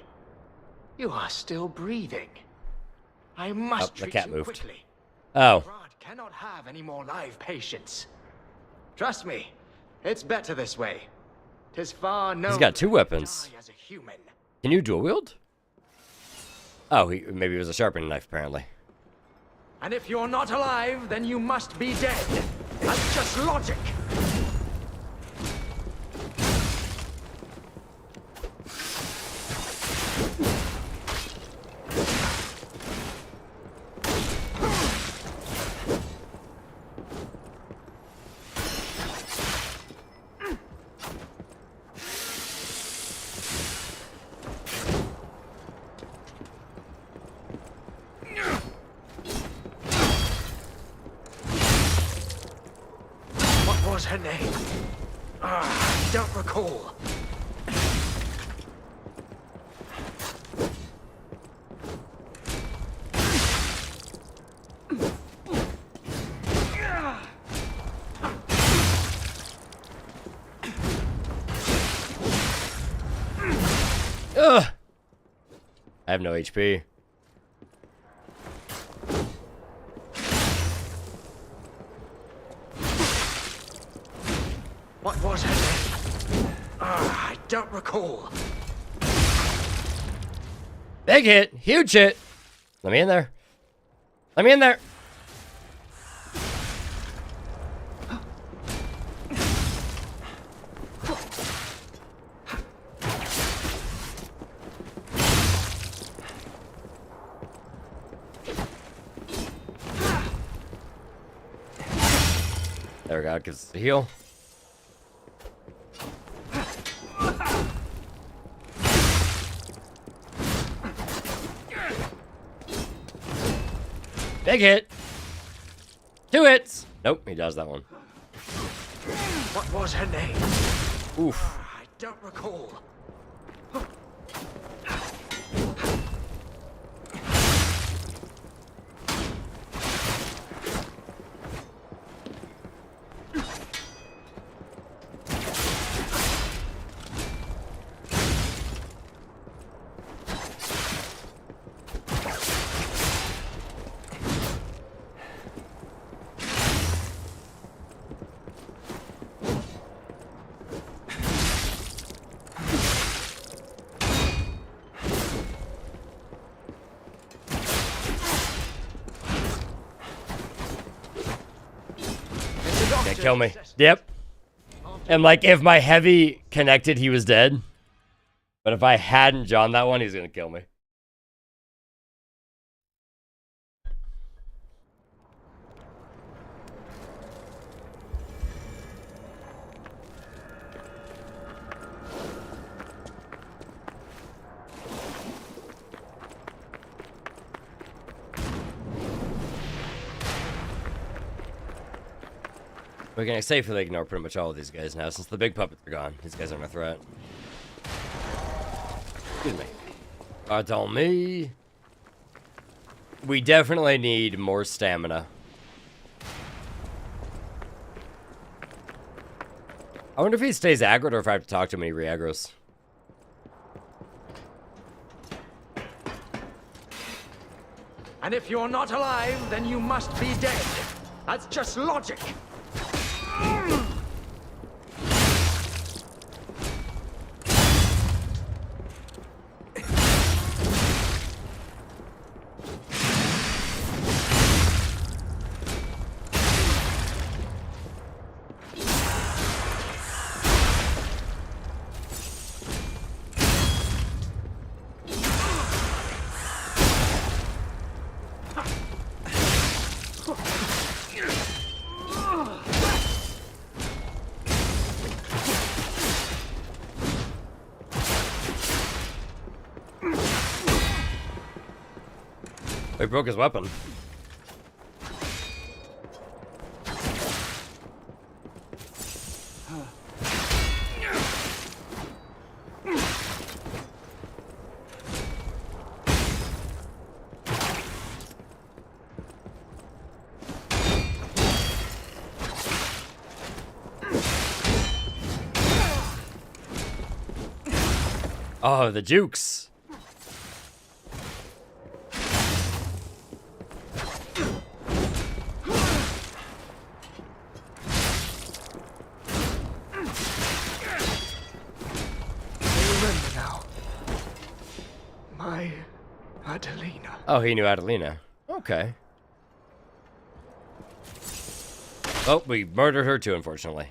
You are still breathing. I must treat you quickly. Oh. Rod cannot have any more live patients. Trust me, it's better this way. 'Tis far known. He's got 2 weapons. As a human. Can you dual wield? Oh, maybe it was a sharpening knife, apparently. And if you're not alive, then you must be dead. That's just logic. What was her name? I don't recall. Ugh. I have no HP. What was her name? I don't recall. Big hit. Huge hit. Let me in there. Let me in there. There we go. Gives us a heal. Big hit. 2 hits. Nope, he does that one. What was her name? Oof. I don't recall. Can't kill me. Yep. And like, if my heavy connected, he was dead. But if I hadn't John that one, he's gonna kill me. We can safely ignore pretty much all of these guys now, since the big puppets are gone. These guys aren't a threat. Excuse me. That's on me. We definitely need more stamina. I wonder if he stays aggroed or if I have to talk to him when he re-aggros. And if you're not alive, then you must be dead. That's just logic. He broke his weapon. Oh, the jukes. Adelina. Oh, he knew Adelina. Okay. Oh, we murdered her too, unfortunately.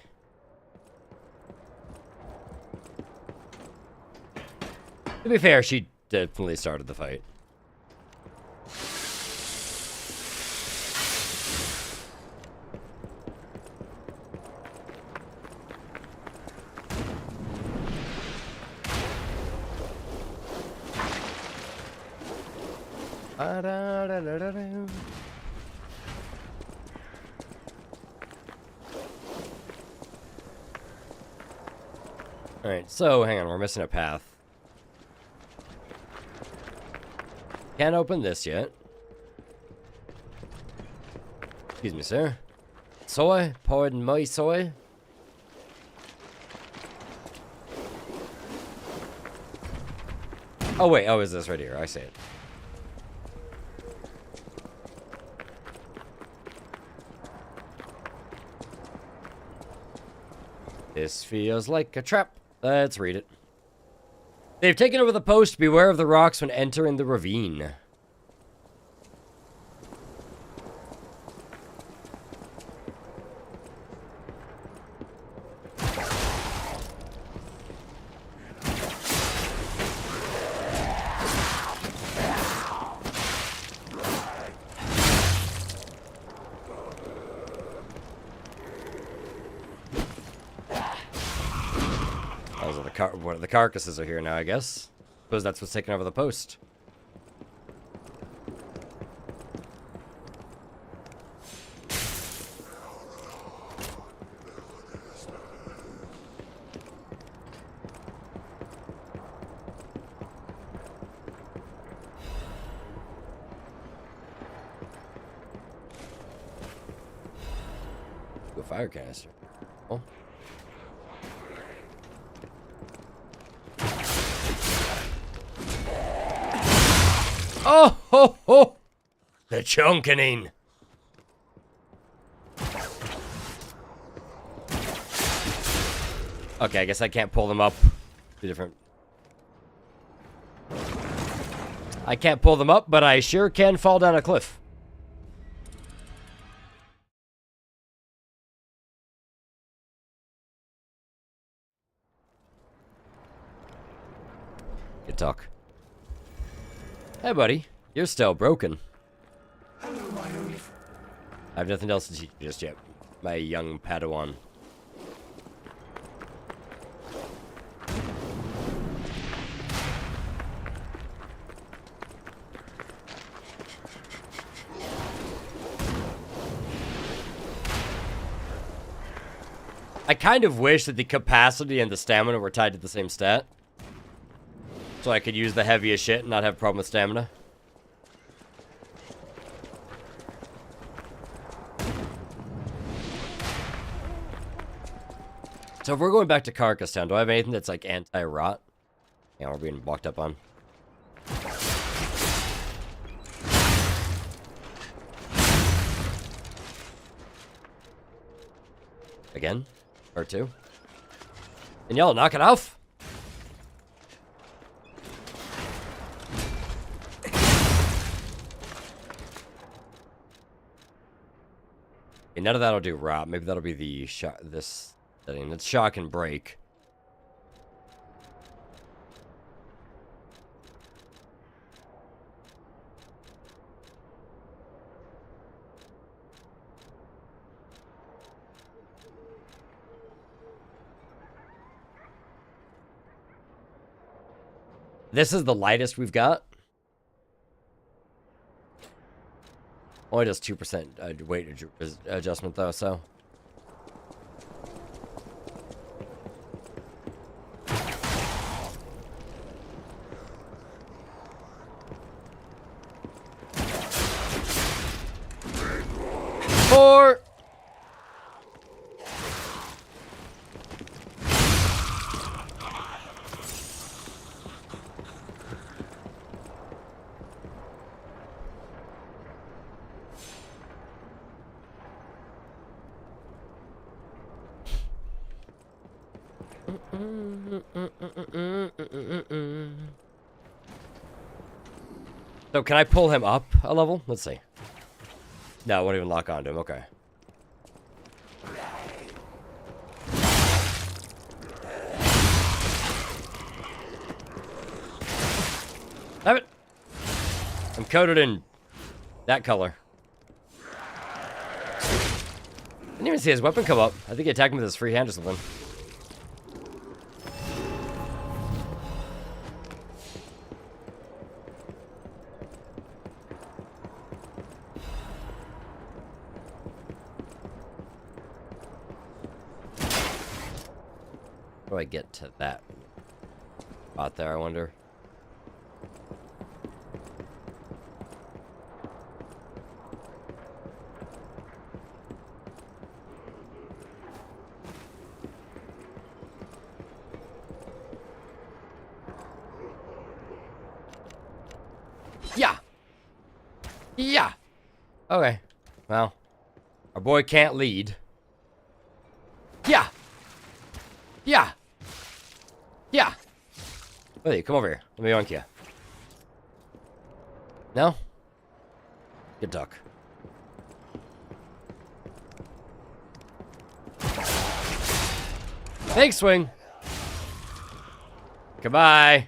To be fair, she definitely started the fight. Alright, so hang on, we're missing a path. Can't open this yet. Excuse me, sir. Soy? Pardon my soy? Oh wait, oh, is this right here? I see it. This feels like a trap. Let's read it. They've taken over the post. Beware of the rocks when entering the ravine. the carcasses are here now, I guess. Suppose that's what's taking over the post. A fire canister. Oh. Oh ho ho! The chunkening. Okay, I guess I can't pull them up. Two different. I can't pull them up, but I sure can fall down a cliff. Good talk. Hey, buddy. You're still broken. Hello, my only I have nothing else to teach you just yet, my young Padawan. I kind of wish that the capacity and the stamina were tied to the same stat. So I could use the heaviest shit and not have a problem with stamina. So if we're going back to Carcass Town, do I have anything that's like anti-rot? Yeah, we're being walked up on. Again? Or two? Can y'all knock it off? Okay, none of that'll do rot. Maybe that'll be the shot. This setting. It's shock and break. This is the lightest we've got. Only does 2% weight adjustment though, so. Four. So can I pull him up a level? Let's see. No, it won't even lock onto him. Okay. Have it. I'm coated in that color. Didn't even see his weapon come up. I think he attacked me with his free hand or something. How do I get to that spot there, I wonder? Yeah. Yeah. Okay. Well, our boy can't lead. Yeah. Yeah. Yeah. Hey, come over here. Let me yoink you. No? Good talk. Big swing. Goodbye.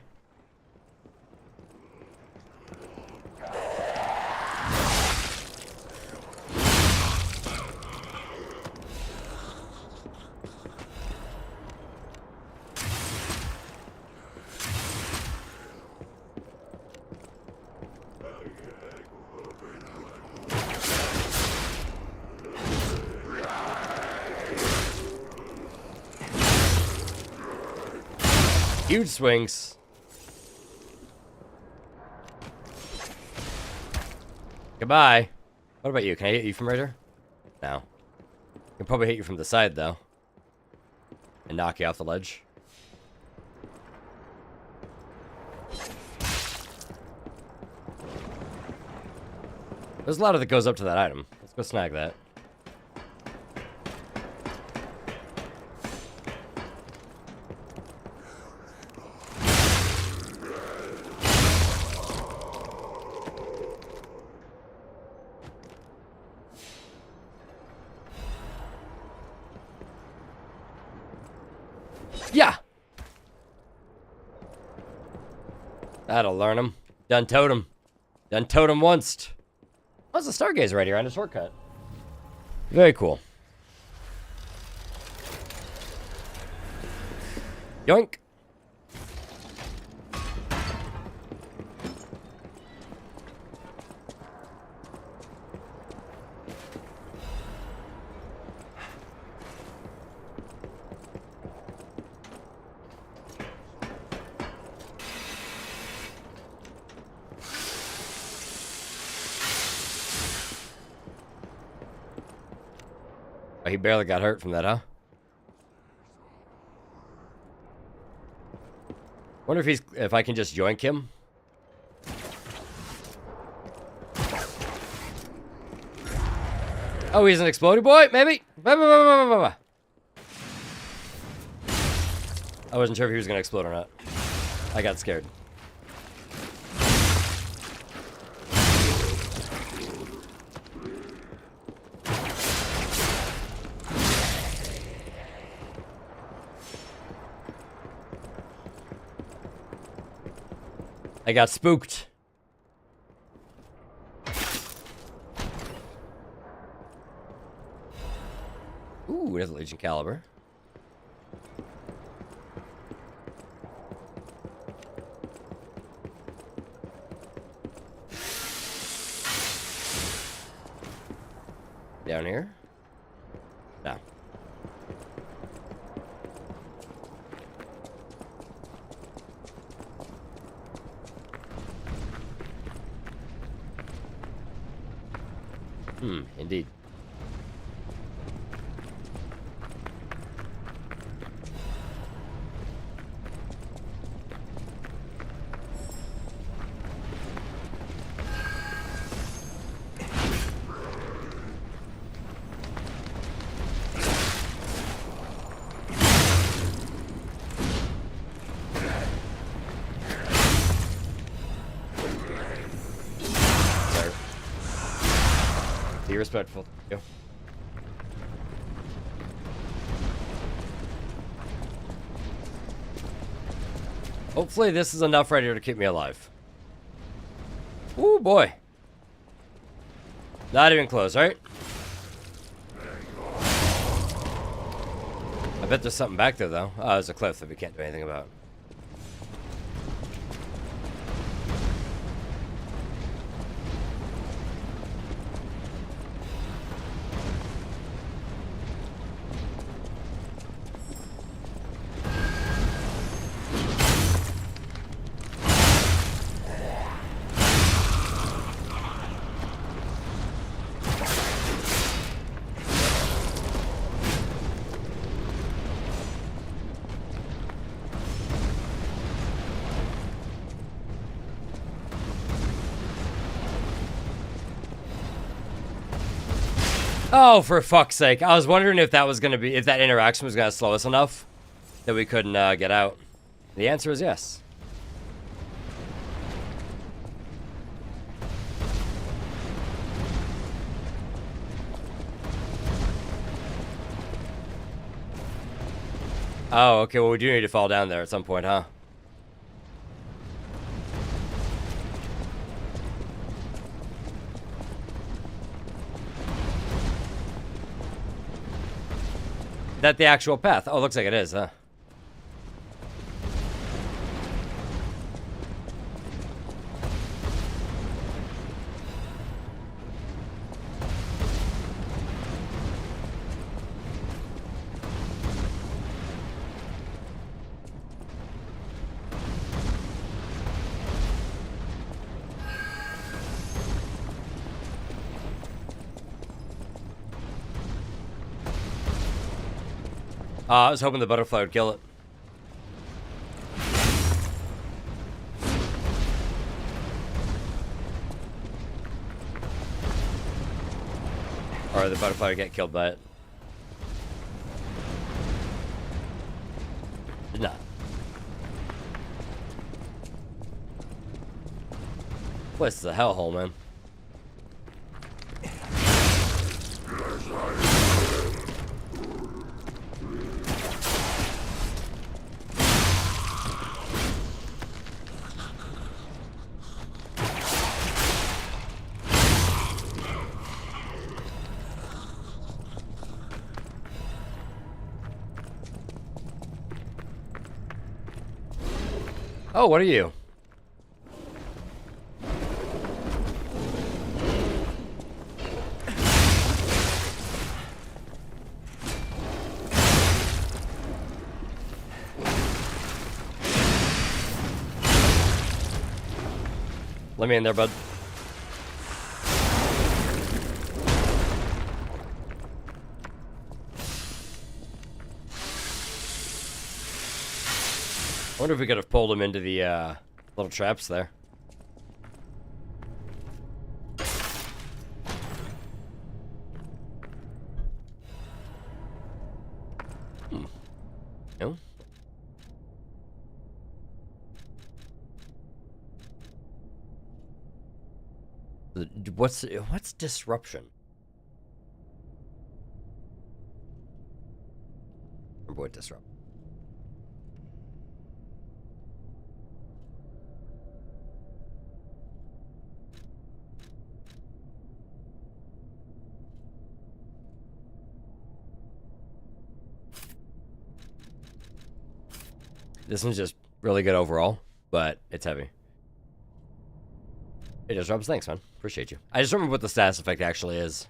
Huge swings. Goodbye. What about you? Can I hit you from right here? No. I can probably hit you from the side, though. And knock you off the ledge. There's a ladder that goes up to that item. Let's go snag that. Yeah! That'll learn him. Done totem. Done totem once. Oh, there's a stargazer right here on a shortcut. Very cool. Yoink. Oh, he barely got hurt from that, huh? Wonder if I can just yoink him. Oh, he's an exploding boy, maybe? I wasn't sure if he was gonna explode or not. I got scared. I got spooked. Ooh, there's a Legion caliber. Down here? No. Indeed. Be respectful. Thank you. Hopefully this is enough right here to keep me alive. Ooh, boy. Not even close, right? I bet there's something back there, though. Oh, there's a cliff that we can't do anything about. Oh, for fuck's sake. I was wondering if that was going to be, if that interaction was going to slow us enough that we couldn't get out. The answer is yes. Oh, okay. Well, we do need to fall down there at some point, huh? Is that the actual path? Oh, looks like it is, huh? I was hoping the butterfly would kill it. Or the butterfly would get killed by it. Did not. What's the hellhole, man? Oh, what are you? Let me in there, bud. I wonder if we could have pulled him into the little traps there. No? What's disruption? Remember what disrupt? This one's just really good overall, but it's heavy. It disrupts. Thanks, man. Appreciate you. I just remember what the status effect actually is.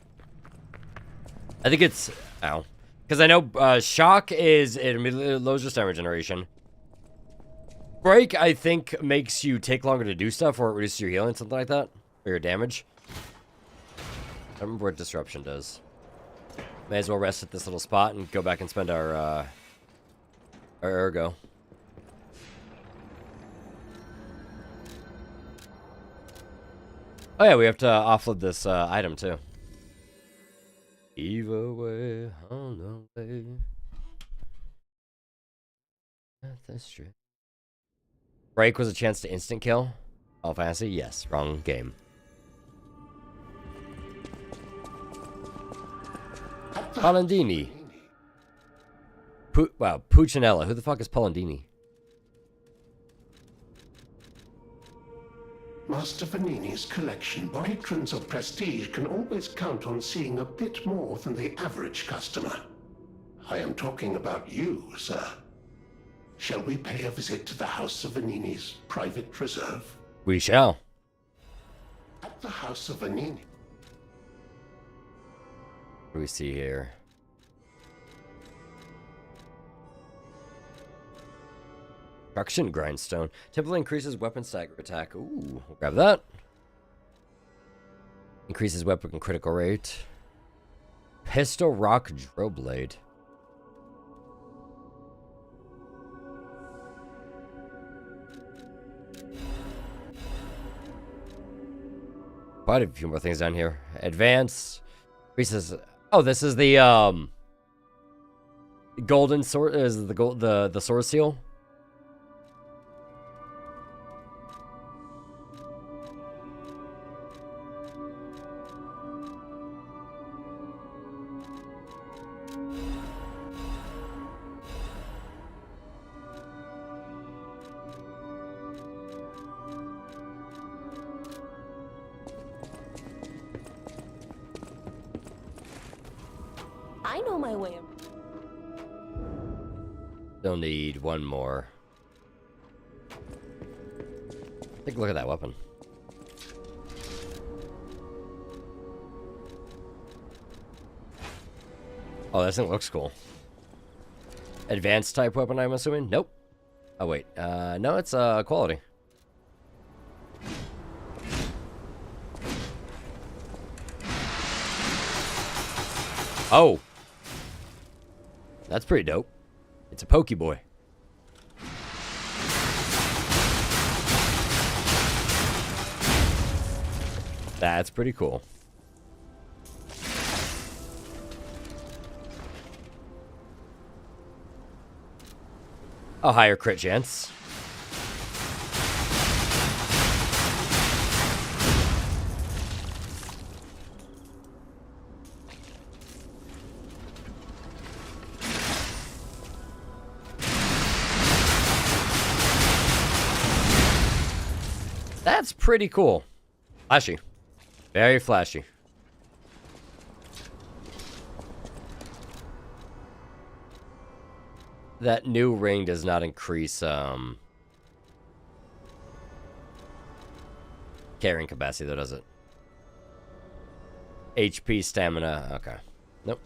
I think it's... Ow. Because I know shock is... It immediately lowers your stamina generation. Break, I think, makes you take longer to do stuff, or it reduces your healing, something like that. Or your damage. I don't remember what disruption does. May as well rest at this little spot and go back and spend our ergo. Oh yeah, we have to offload this item too. Eve away on the way. That's true. Break was a chance to instant kill. Final Fantasy? Yes. Wrong game. Polendini. Wow, Puccinella. Who the fuck is Polendini? Master Vanini's collection. Patrons of prestige can always count on seeing a bit more than the average customer. I am talking about you, sir. Shall we pay a visit to the House of Vanini's private reserve? We shall. At the House of Vanini. What do we see here? Destruction Grindstone. Typically increases weapon stagger attack. Ooh, we'll grab that. Increases weapon critical rate. Pistol Rock Drill Blade. Quite a few more things down here. Advance. Increases. Oh, this is the golden sword. Is the sword seal? I know my way. Still need one more. Take a look at that weapon. Oh, this thing looks cool. Advanced type weapon, I'm assuming? Nope. Oh, wait. No, it's quality. Oh. That's pretty dope. It's a Pokeboy. That's pretty cool. A higher crit chance. That's pretty cool. Flashy. Very flashy. That new ring does not increase carrying capacity though, does it? HP, stamina, okay. Nope.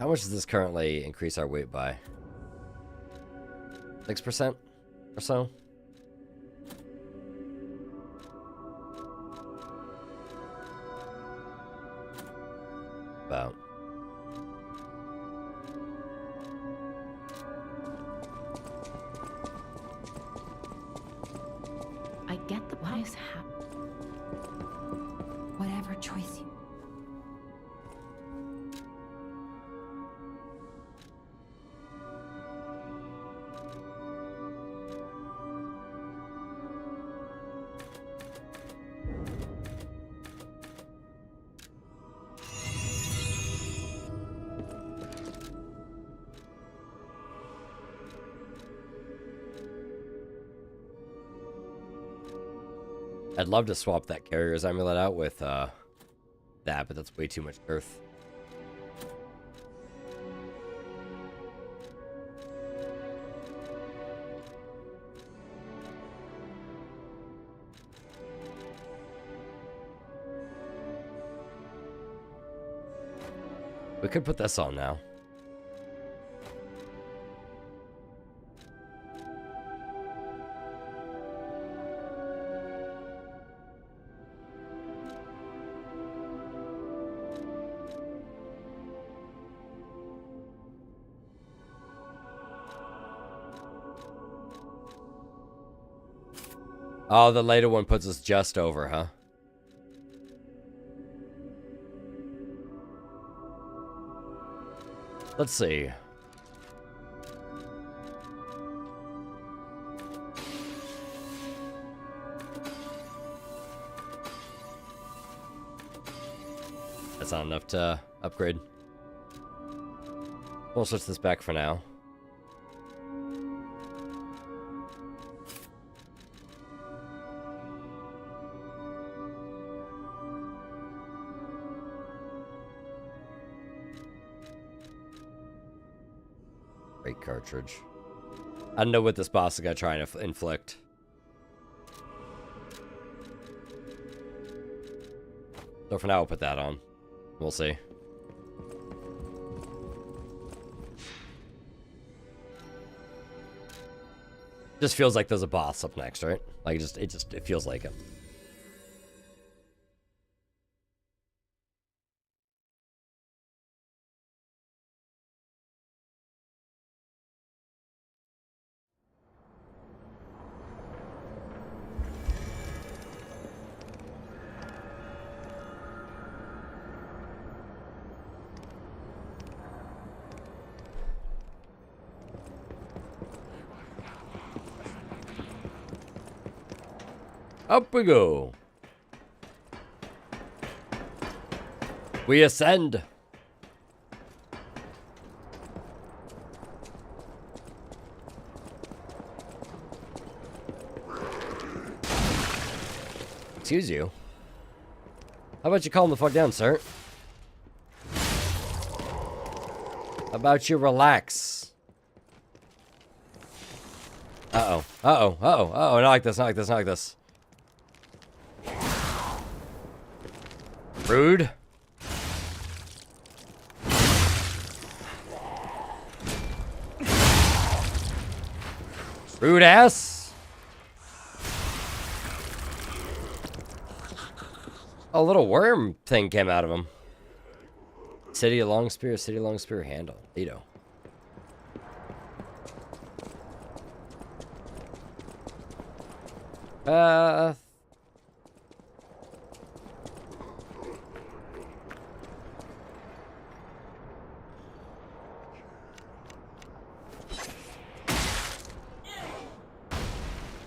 How much does this currently increase our weight by? 6% or so? About. I get the what is happening. Whatever choice you. I'd love to swap that carrier's amulet out with that, but that's way too much earth. We could put this on now. Oh, the later one puts us just over, huh? Let's see. That's not enough to upgrade. We'll switch this back for now. Great cartridge. I don't know what this boss is gonna try and inflict. So for now, we'll put that on. We'll see. Just feels like there's a boss up next, right? Like it feels like it. Up we go. We ascend. Excuse you. How about you calm the fuck down, sir? How about you relax? Uh-oh. Uh-oh. Uh-oh. Uh-oh. Not like this. Not like this. Not like this. Rude. Rude ass. A little worm thing came out of him. City long spear handle. Neato.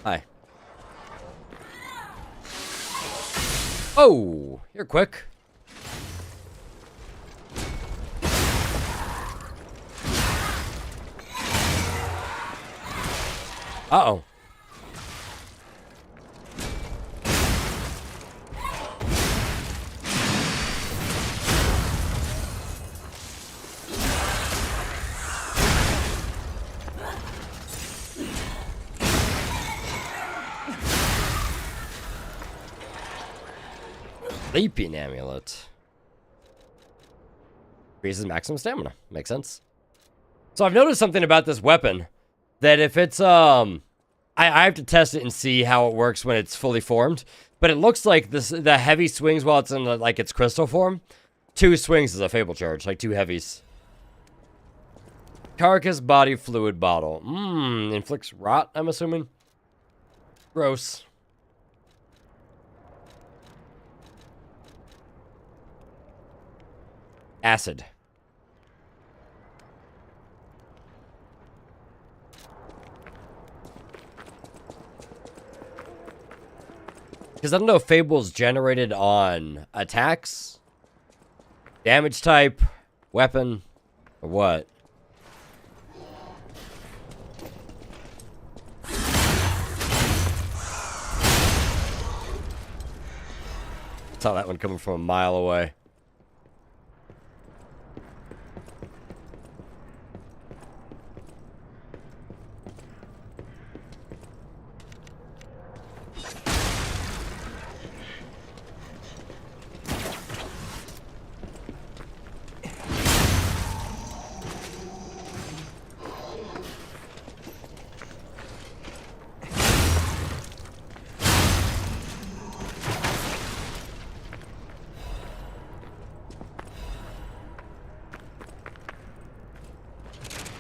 Hi. Oh, you're quick. Uh-oh. Leaping amulet. Increases maximum stamina. Makes sense. So I've noticed something about this weapon. That if it's, I have to test it and see how it works when it's fully formed. But it looks like the heavy swings while it's in, like, its crystal form. 2 swings is a Fable charge. Like, 2 heavies. Carcass body fluid bottle. Inflicts rot, I'm assuming. Gross. Acid. Because I don't know if Fable's generated on attacks, damage type, weapon, or what. Saw that one coming from a mile away.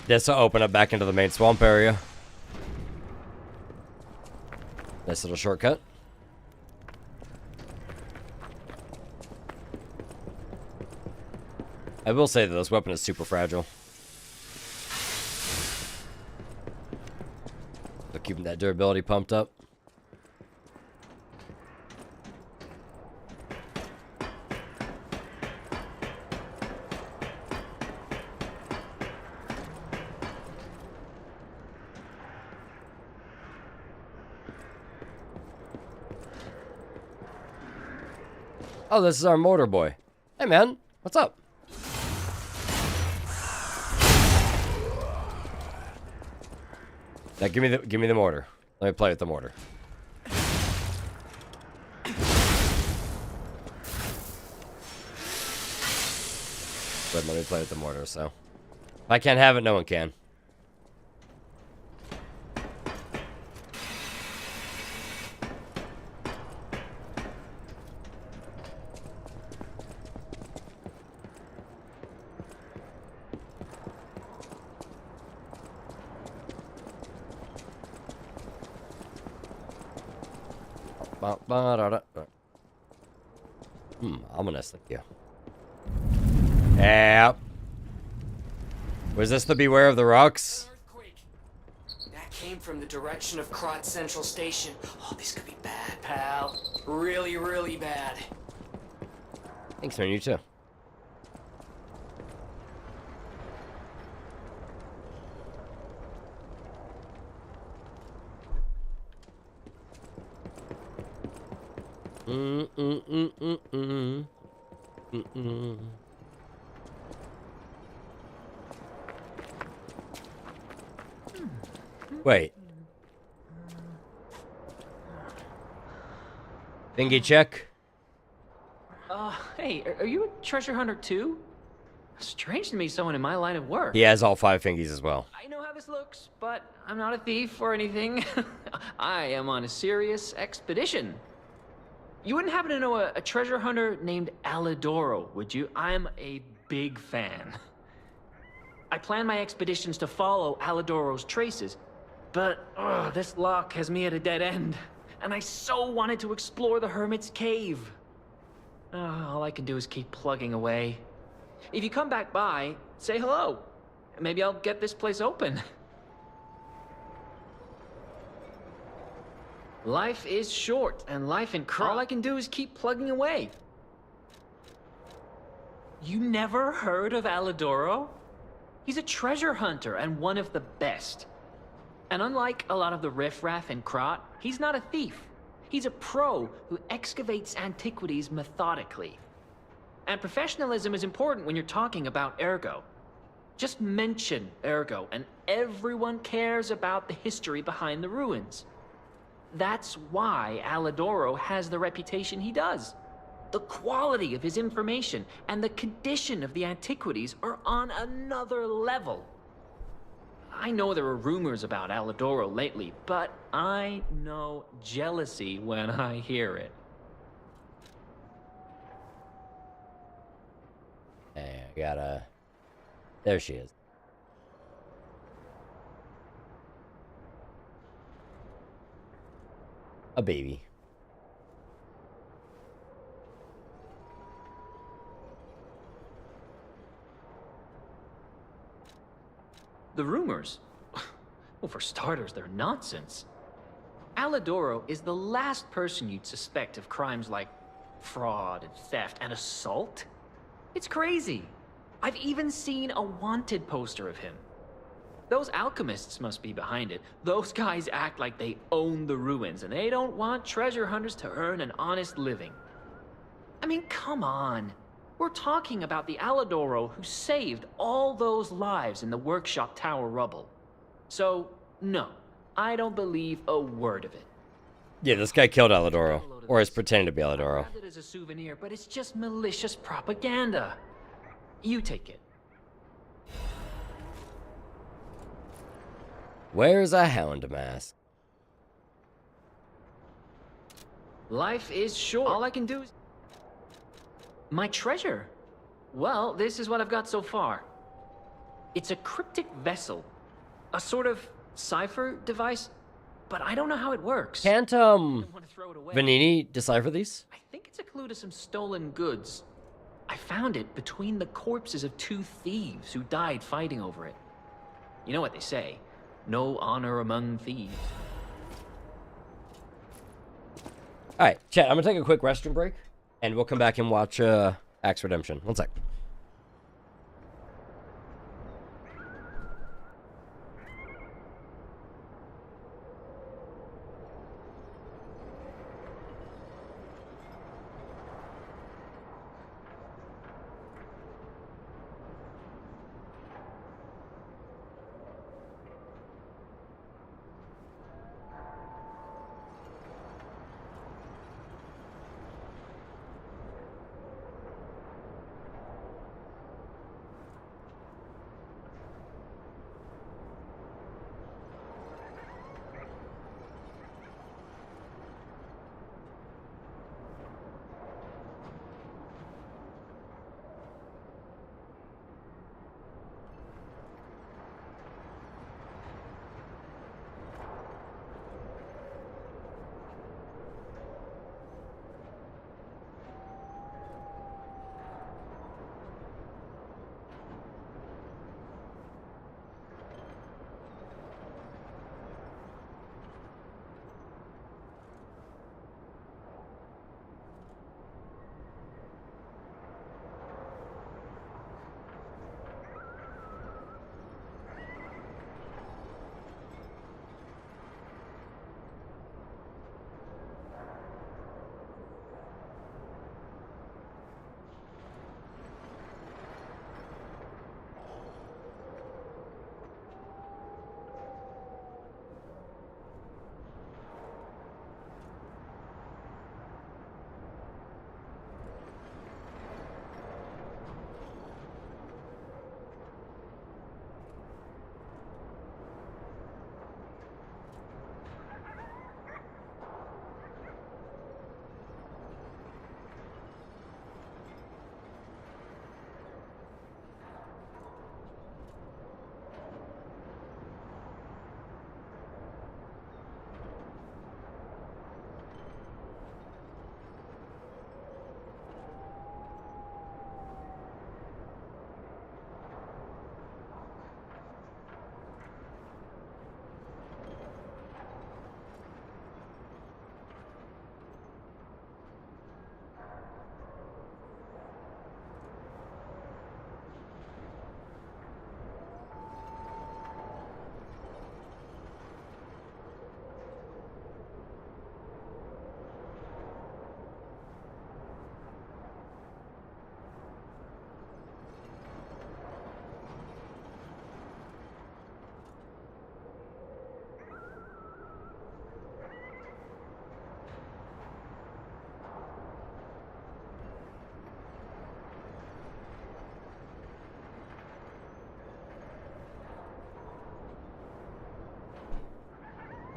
This will open up back into the main swamp area. Nice little shortcut. I will say that this weapon is super fragile. So keeping that durability pumped up. Oh, this is our motor boy. Hey, man. What's up? Now, give me the mortar. Let me play with the mortar. But let me play with the mortar, so. If I can't have it, no one can. Ominous, thank you. Yep. Was this the Beware of the Rocks? That came from the direction of Krot Central Station. Oh, this could be bad, pal. Really, really bad. Thanks, man. You too. Wait. Thingy check. Hey, are you a treasure hunter too? Strange to me, someone in my line of work. He has all 5 fingies as well. I know how this looks, but I'm not a thief or anything. I am on a serious expedition. You wouldn't happen to know a treasure hunter named Alidoro, would you? I'm a big fan. I plan my expeditions to follow Alidoro's traces, but this lock has me at a dead end, and I so wanted to explore the Hermit's Cave. All I can do is keep plugging away. If you come back by, say hello. Maybe I'll get this place open. Life is short, and life in crime. All I can do is keep plugging away. You never heard of Alidoro? He's a treasure hunter and one of the best. And unlike a lot of the riffraff in Krat, he's not a thief. He's a pro who excavates antiquities methodically. And professionalism is important when you're talking about Ergo. Just mention Ergo, and everyone cares about the history behind the ruins. That's why Alidoro has the reputation he does. The quality of his information and the condition of the antiquities are on another level. I know there are rumors about Alidoro lately, but I know jealousy when I hear it. Hey, I gotta... There she is. A baby. The rumors? Well, for starters, they're nonsense. Alidoro is the last person you'd suspect of crimes like fraud and theft and assault. It's crazy. I've even seen a wanted poster of him. Those alchemists must be behind it. Those guys act like they own the ruins, and they don't want treasure hunters to earn an honest living. I mean, come on. We're talking about the Alidoro who saved all those lives in the workshop tower rubble. So, no, I don't believe a word of it. Yeah, this guy killed Alidoro, or is pretending to be I Alidoro. grabbed it as a souvenir, but it's just malicious propaganda. You take it. Where's a hound mask? Life is short. All I can do is... My treasure? Well, this is what I've got so far. It's a cryptic vessel. A sort of cipher device, but I don't know how it works. Can't, Vanini decipher these? I think it's a clue to some stolen goods. I found it between the corpses of 2 thieves who died fighting over it. You know what they say, no honor among thieves. Alright, chat, I'm gonna take a quick restroom break, and we'll come back and watch, Axe Redemption. One sec.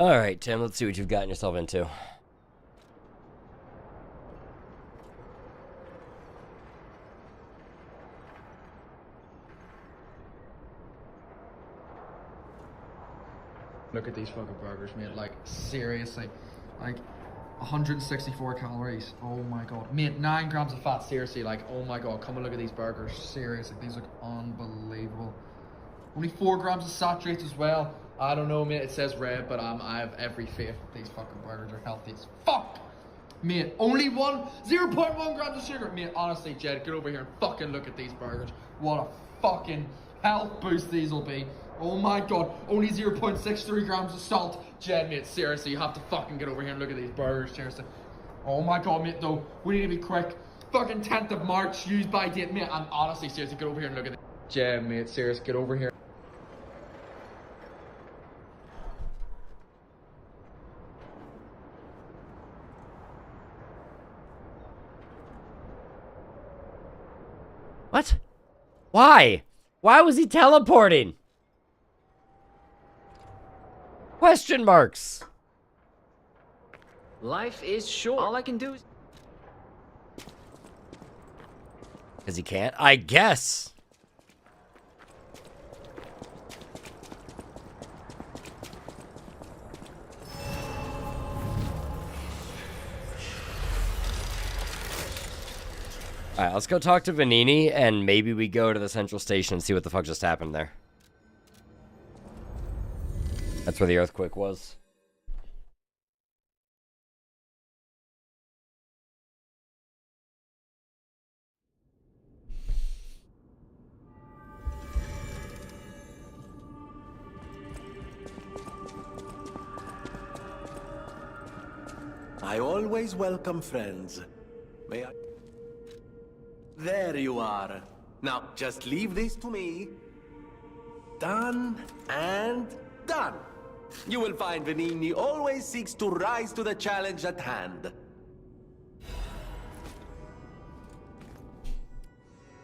All right, Tim, let's see what you've gotten yourself into. Look at these fucking burgers, mate. Like, seriously. Like, 164 calories. Oh my god. Mate, 9 grams of fat. Seriously, like, oh my god. Come and look at these burgers. Seriously, these look unbelievable. Only 4 grams of saturates as well. I don't know, mate. It says red, but I have every faith that these fucking burgers are healthy as fuck. Mate, only 0.1 grams of sugar. Mate, honestly, Jed, get over here and fucking look at these burgers. What a fucking health boost these will be. Oh my god, only 0.63 grams of salt. Jed, mate, seriously, you have to fucking get over here and look at these burgers, seriously. Oh my god, mate, though, we need to be quick. Fucking 10th of March, use by date, mate, and honestly, seriously, get over here and look at it. Jed, mate, seriously, get over here. What? Why? Why was he teleporting? Question marks. Life is short. All I can do is... Because he can't? I guess. Alright, let's go talk to Vanini, and maybe we go to the central station and see what the fuck just happened there. That's where the earthquake was. I always welcome friends. May I... There you are. Now, just leave this to me. Done and done. You will find Vanini always seeks to rise to the challenge at hand.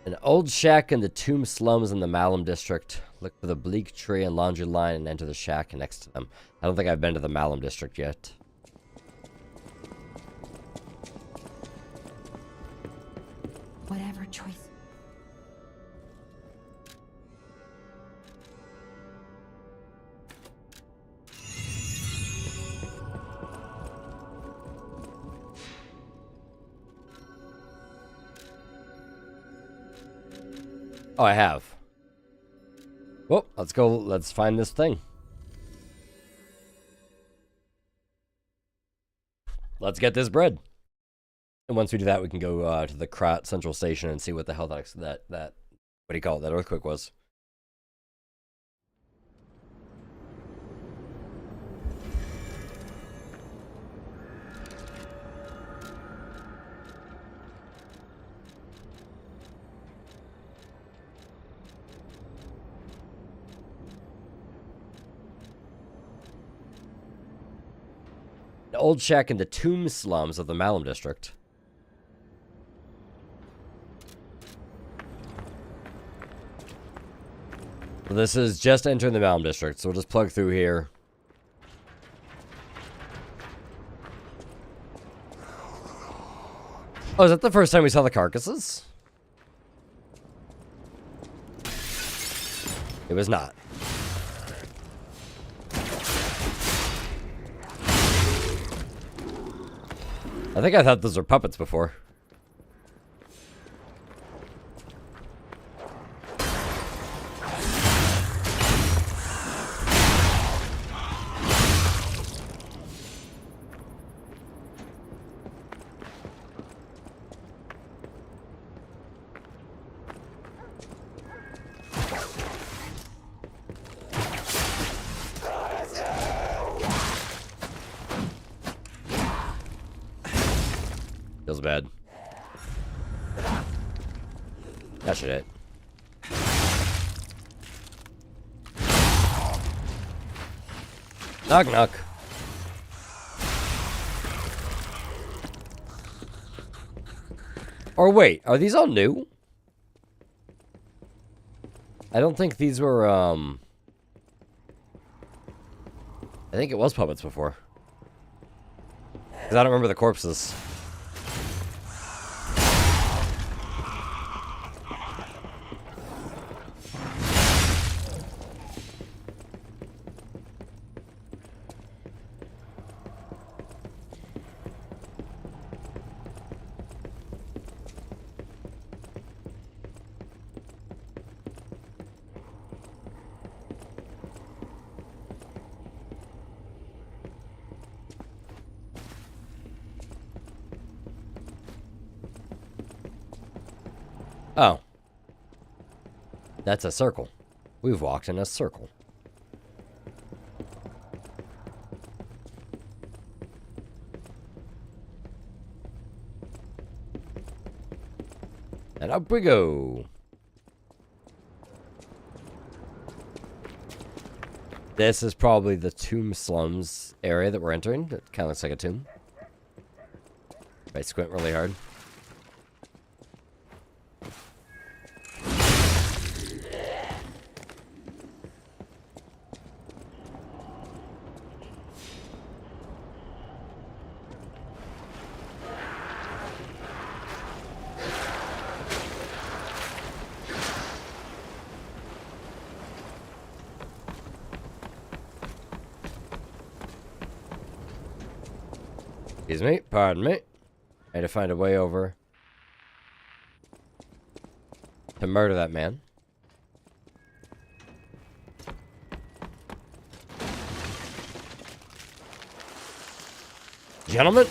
An old shack in the tomb slums in the Malum district. Look for the bleak tree and laundry line and enter the shack next to them. I don't think I've been to the Malum district yet. Whatever choice. Oh, I have. Well, let's go. Let's find this thing. Let's get this bread. And once we do that, we can go to the Krat Central Station and see what the hell that what do you call it, that earthquake was. An old shack in the tomb slums of the Malum district. This is just entering the Malum district, so we'll just plug through here. Oh, is that the first time we saw the carcasses? It was not. I think I thought those were puppets before. Feels bad. That should hit. Knock, knock. Or wait, are these all new? I don't think these were, I think it was puppets before. Because I don't remember the corpses. Oh. That's a circle. We've walked in a circle. And up we go. This is probably the tomb slums area that we're entering. It kind of looks like a tomb. If I squint really hard. Excuse me, pardon me. I had to find a way over to murder that man. Gentlemen?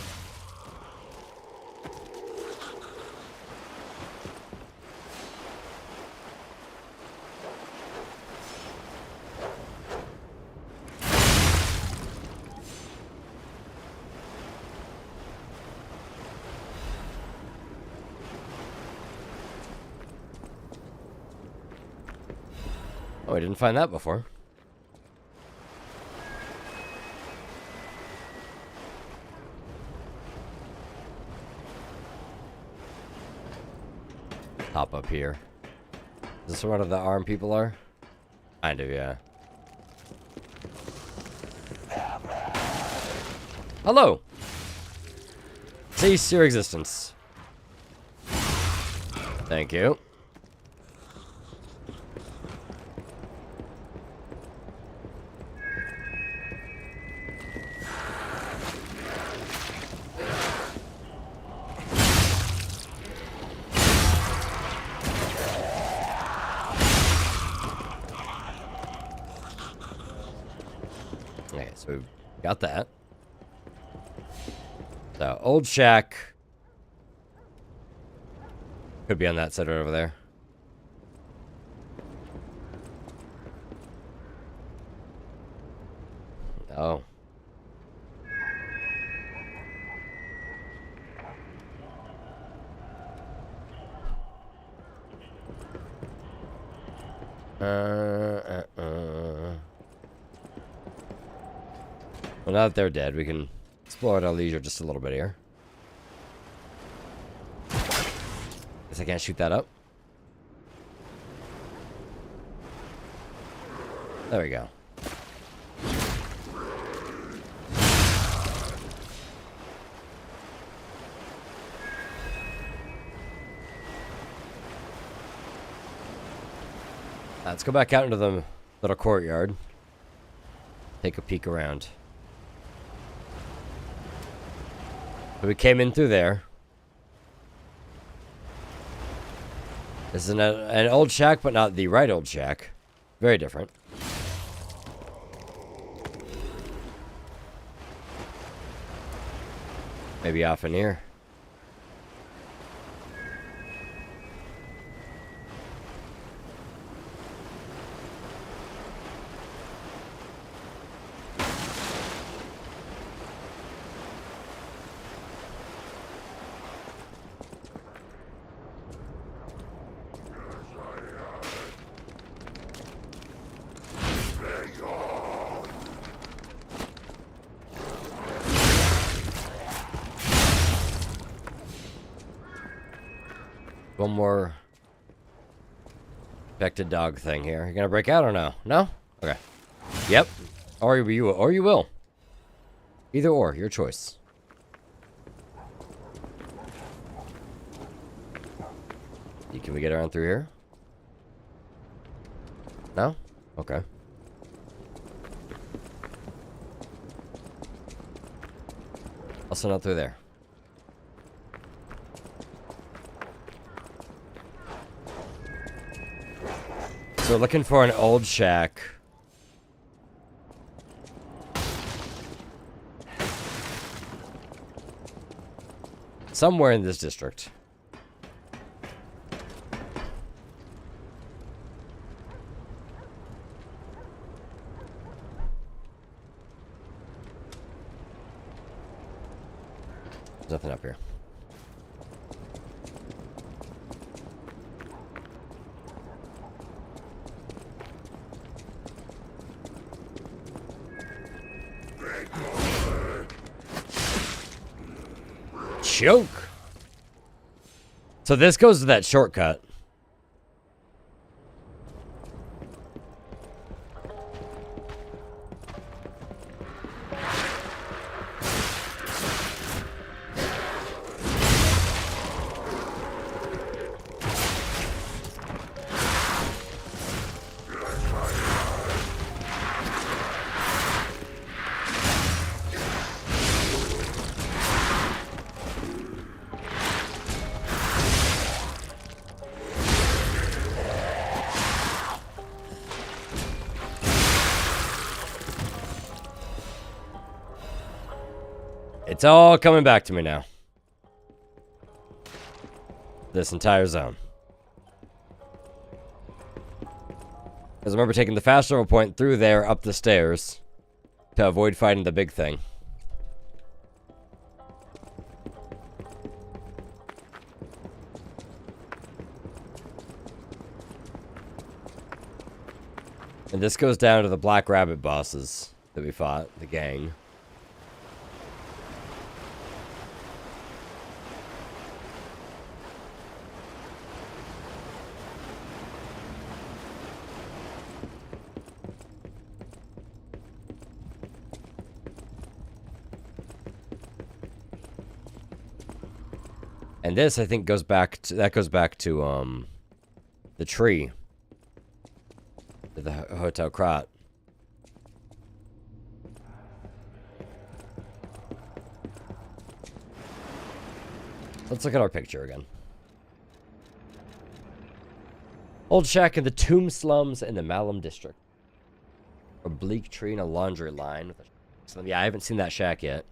Oh, I didn't find that before. Hop up here. Is this where the armed people are? Kind of, yeah. Hello! Cease your existence. Thank you. Okay, so we've got that. So, old shack. Could be on that side right over there. Oh. Well, now that they're dead, we can explore at our leisure just a little bit here. Guess I can't shoot that up. There we go. Let's go back out into the little courtyard. Take a peek around. So we came in through there. This is an old shack, but not the right old shack. Very different. Maybe off in here. One more infected dog thing here. You gonna break out or no? No? Okay. Yep. Or you will. Either or, your choice. Can we get around through here? No? Okay. Also not through there. So we're looking for an old shack. Somewhere in this district. There's nothing up here. Choke. So this goes to that shortcut. It's all coming back to me now. This entire zone. Because I remember taking the fast travel point through there, up the stairs, to avoid fighting the big thing. And this goes down to the Black Rabbit bosses that we fought, the gang. And this, I think, goes back to the tree, to the Hotel Krat. Let's look at our picture again. Old shack in the tomb slums in the Malum district. A bleak tree and a laundry line. So, yeah, I haven't seen that shack yet.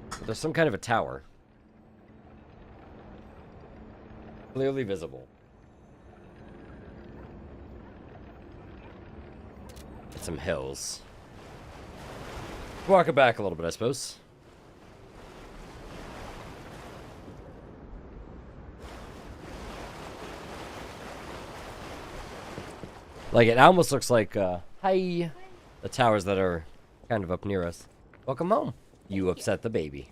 But there's some kind of a tower. Clearly visible. And some hills. Walk it back a little bit, I suppose. Like, it almost looks like, hi, the towers that are kind of up near us. Welcome home. You upset the baby.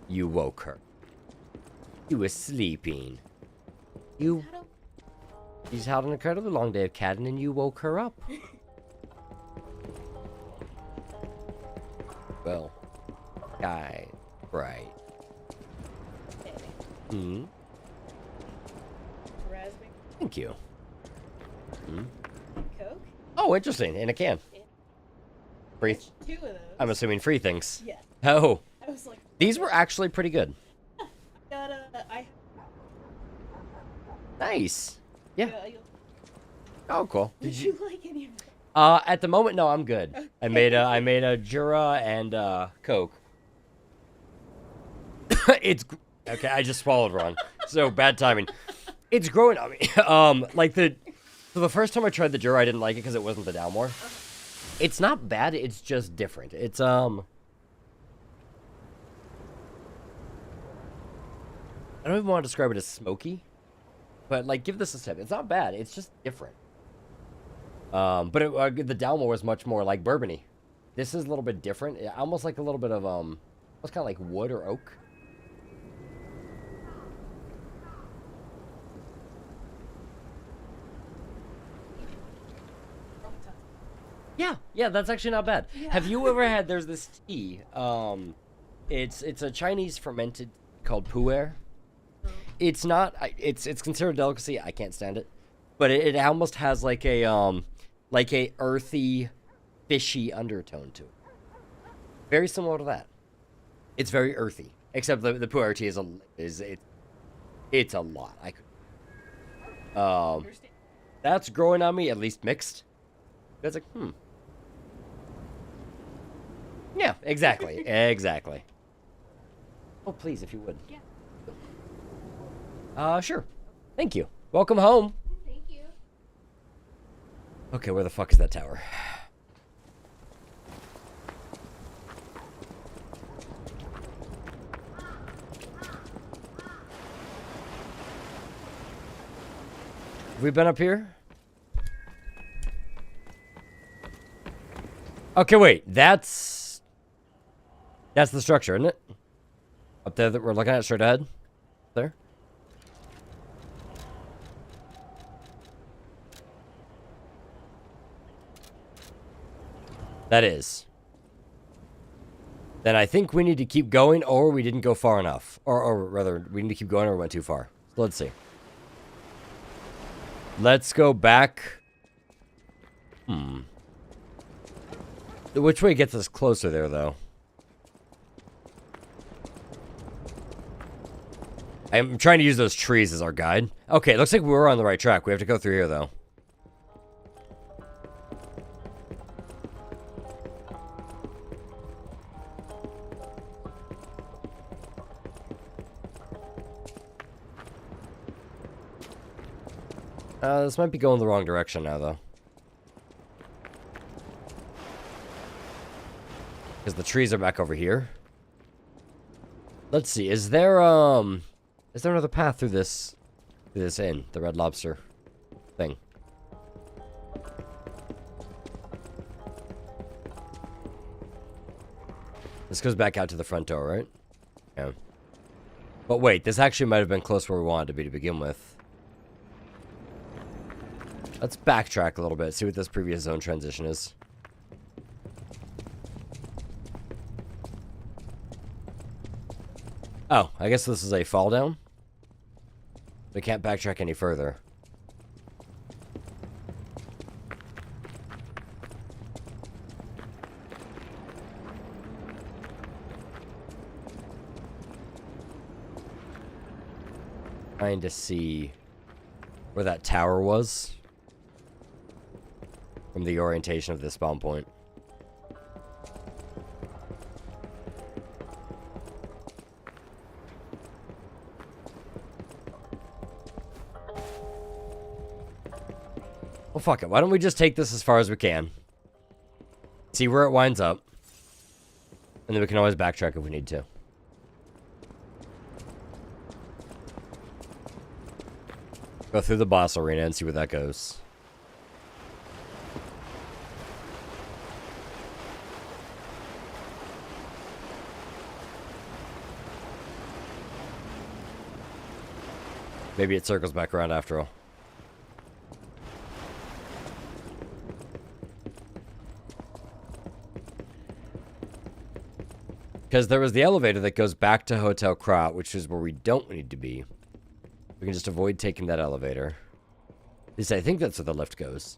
You woke her. You were sleeping. She's had an incredibly long day of catting and you woke her up. Well, guy, right. Hmm. Raspberry. Thank you. Hmm. Coke? Oh, interesting. In a can. Free. 2 of those. I'm assuming free things. Yes. Oh. I was like, These were actually pretty good. I Nice. Yeah. Oh, cool. Did you like any of it? At the moment, no, I'm good. I made a Jura and Coke. It's okay. I just swallowed wrong, so bad timing. It's growing on me. So the first time I tried the Jura, I didn't like it because it wasn't the Dalmore. It's not bad. It's just different. It's I don't even want to describe it as smoky, but like give this a sip. It's not bad. It's just different. But the Dalmore was much more like bourbony. This is a little bit different. Almost like a little bit of it's kind of like wood or oak. Yeah, that's actually not bad. Yeah. Have you ever had, there's this tea, it's a Chinese fermented called pu'er. It's not, it's considered a delicacy, I can't stand it. But it almost has like a earthy, fishy undertone to it. Very similar to that. It's very earthy, except the pu'er tea it's a lot. That's growing on me, at least mixed. It's like, Yeah, exactly. Exactly. Oh, please, if you would. Yeah. Sure. Thank you. Welcome home. Thank you. Okay, where the fuck is that tower? Have we been up here? Okay, wait. That's the structure, isn't it? Up there that we're looking at straight ahead? There? That is. Then I think we need to keep going, or we didn't go far enough. Or rather, we need to keep going or we went too far. So let's see. Let's go back. Which way gets us closer there, though? I'm trying to use those trees as our guide. Okay, it looks like we were on the right track. We have to go through here, though. This might be going the wrong direction now, though. Because the trees are back over here. Let's see. Is there another path through this inn, the Red Lobster thing? This goes back out to the front door, right? Yeah. But wait, this actually might have been close where we wanted to be to begin with. Let's backtrack a little bit, see what this previous zone transition is. Oh, I guess this is a fall down. We can't backtrack any further. Trying to see where that tower was from the orientation of this spawn point. Well, fuck it. Why don't we just take this as far as we can? See where it winds up. And then we can always backtrack if we need to. Go through the boss arena and see where that goes. Maybe it circles back around after all. Because there was the elevator that goes back to Hotel Krat, which is where we don't need to be. We can just avoid taking that elevator. At least I think that's where the lift goes.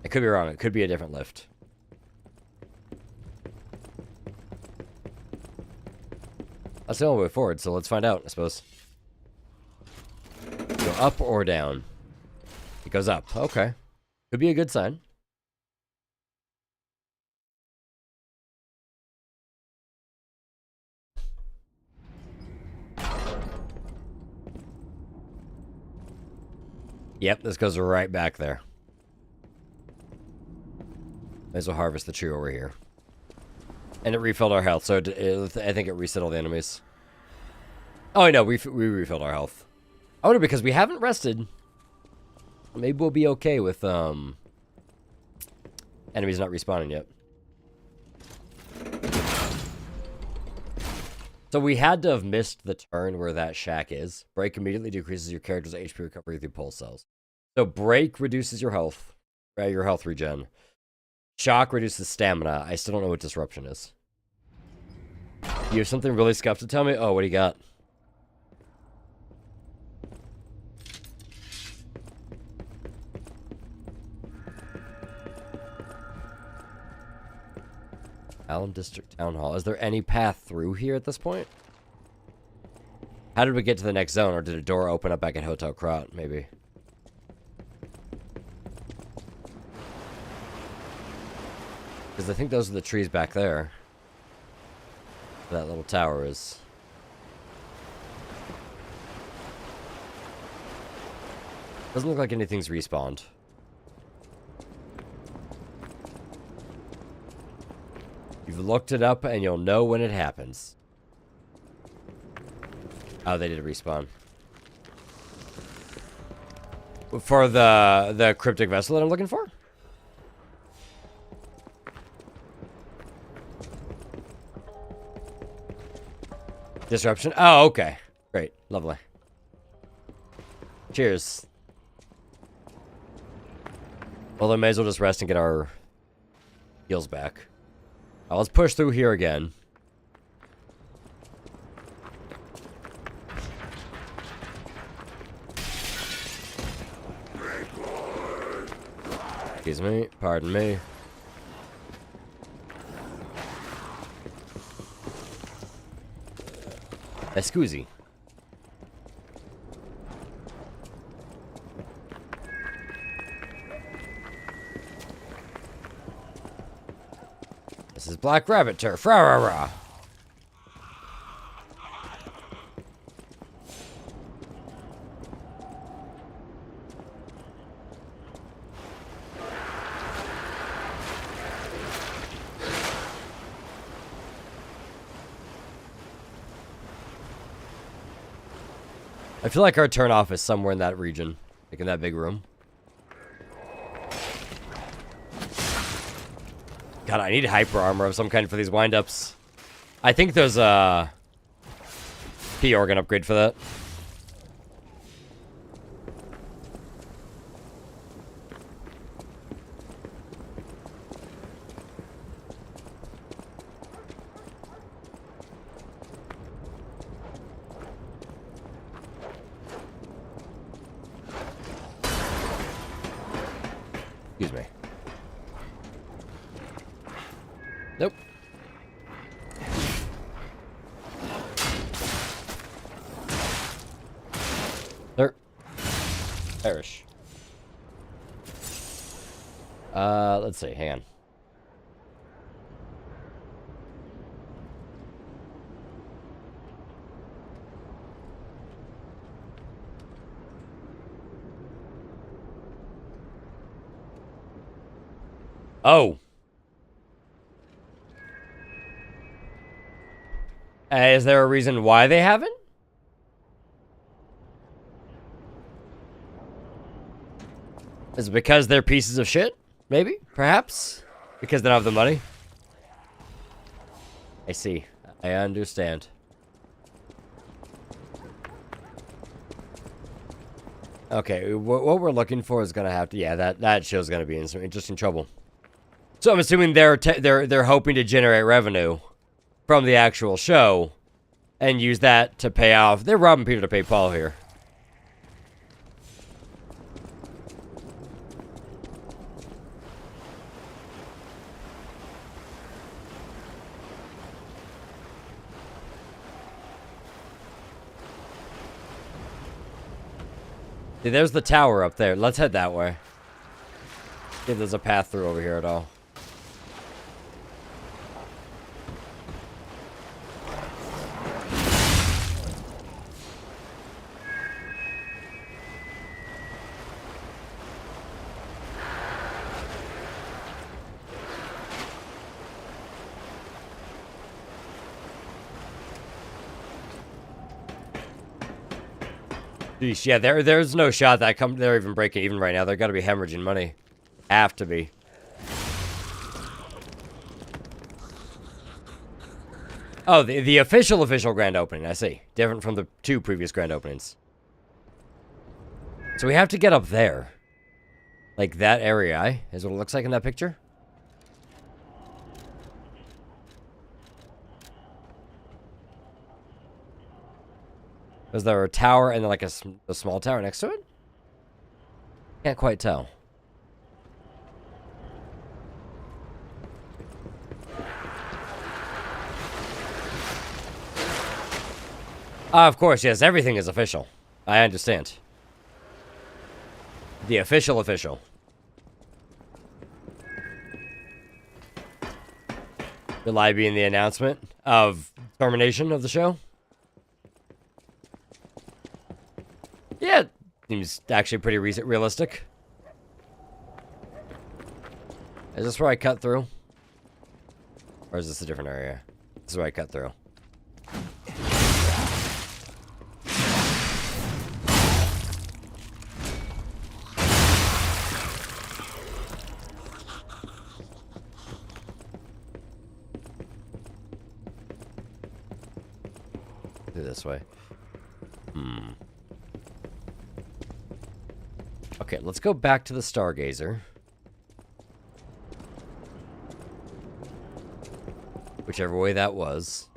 I could be wrong. It could be a different lift. That's the only way forward, so let's find out, I suppose. Go up or down? It goes up. Okay. Could be a good sign. Yep, this goes right back there. Might as well harvest the tree over here. And it refilled our health, so I think it reset all the enemies. Oh, no, we refilled our health. I wonder, because we haven't rested, maybe we'll be okay with enemies not respawning yet. So we had to have missed the turn where that shack is. Break immediately decreases your character's HP recovery through pulse cells. So break reduces your health. Your health regen. Shock reduces stamina. I still don't know what disruption is. You have something really scuffed to tell me? Oh, what do you got? Allen District Town Hall. Is there any path through here at this point? How did we get to the next zone? Or did a door open up back at Hotel Krat? Maybe. Because I think those are the trees back there. That little tower is. Doesn't look like anything's respawned. You've looked it up and you'll know when it happens. Oh, they did respawn. For the cryptic vessel that I'm looking for? Disruption? Oh, okay. Great. Lovely. Cheers. Well, then may as well just rest and get our heals back. Let's push through here again. Excuse me. Pardon me. Excuse. This is Black Rabbit turf. Rah, rah, rah. I feel like our turnoff is somewhere in that region, like in that big room. God, I need hyper armor of some kind for these windups. I think there's a P organ upgrade for that. Excuse me. Nope. There. Perish. Let's see. Hang on. Oh. Is there a reason why they haven't? Is it because they're pieces of shit? Maybe? Perhaps? Because they don't have the money? I see. I understand. Okay, what we're looking for is gonna have to... Yeah, that show's gonna be in some interesting trouble. So I'm assuming they're hoping to generate revenue from the actual show and use that to pay off. They're robbing Peter to pay Paul here. See, there's the tower up there. Let's head that way. See if there's a path through over here at all. Sheesh, yeah, there's no shot that they're even breaking even right now. They're gotta be hemorrhaging money. Have to be. Oh, the official grand opening, I see. Different from the 2 previous grand openings. So we have to get up there. Like that area is what it looks like in that picture. Was there a tower and then like a small tower next to it? Can't quite tell. Of course, yes, everything is official. I understand. The official. Will I be in the announcement of termination of the show? Yeah, seems actually pretty realistic. Is this where I cut through? Or is this a different area? This is where I cut through. This way. Okay, let's go back to the Stargazer. Whichever way that was.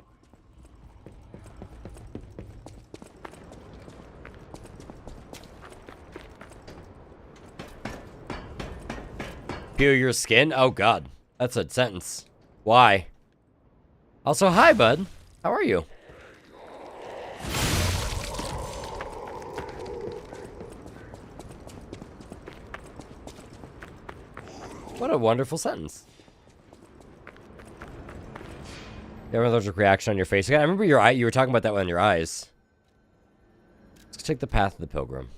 Peel your skin? Oh god. That's a sentence. Why? Also, hi bud. How are you? What a wonderful sentence. You have an allergic reaction on your face again? I remember your eye. You were talking about that one in your eyes. Let's take the path of the pilgrim.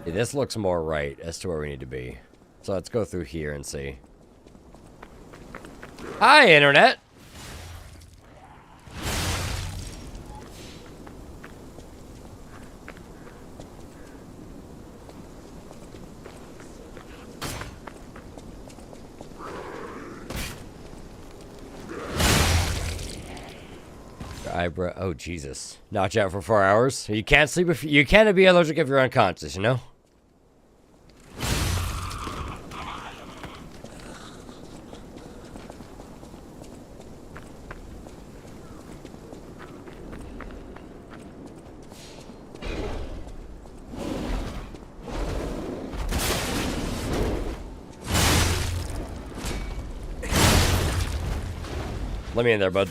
Yeah, this looks more right as to where we need to be. So let's go through here and see. Hi, Internet! Your eyebrow. Oh, Jesus. Knocked you out for 4 hours? You can't sleep if you can't be allergic if you're unconscious, you know? Let me in there, bud.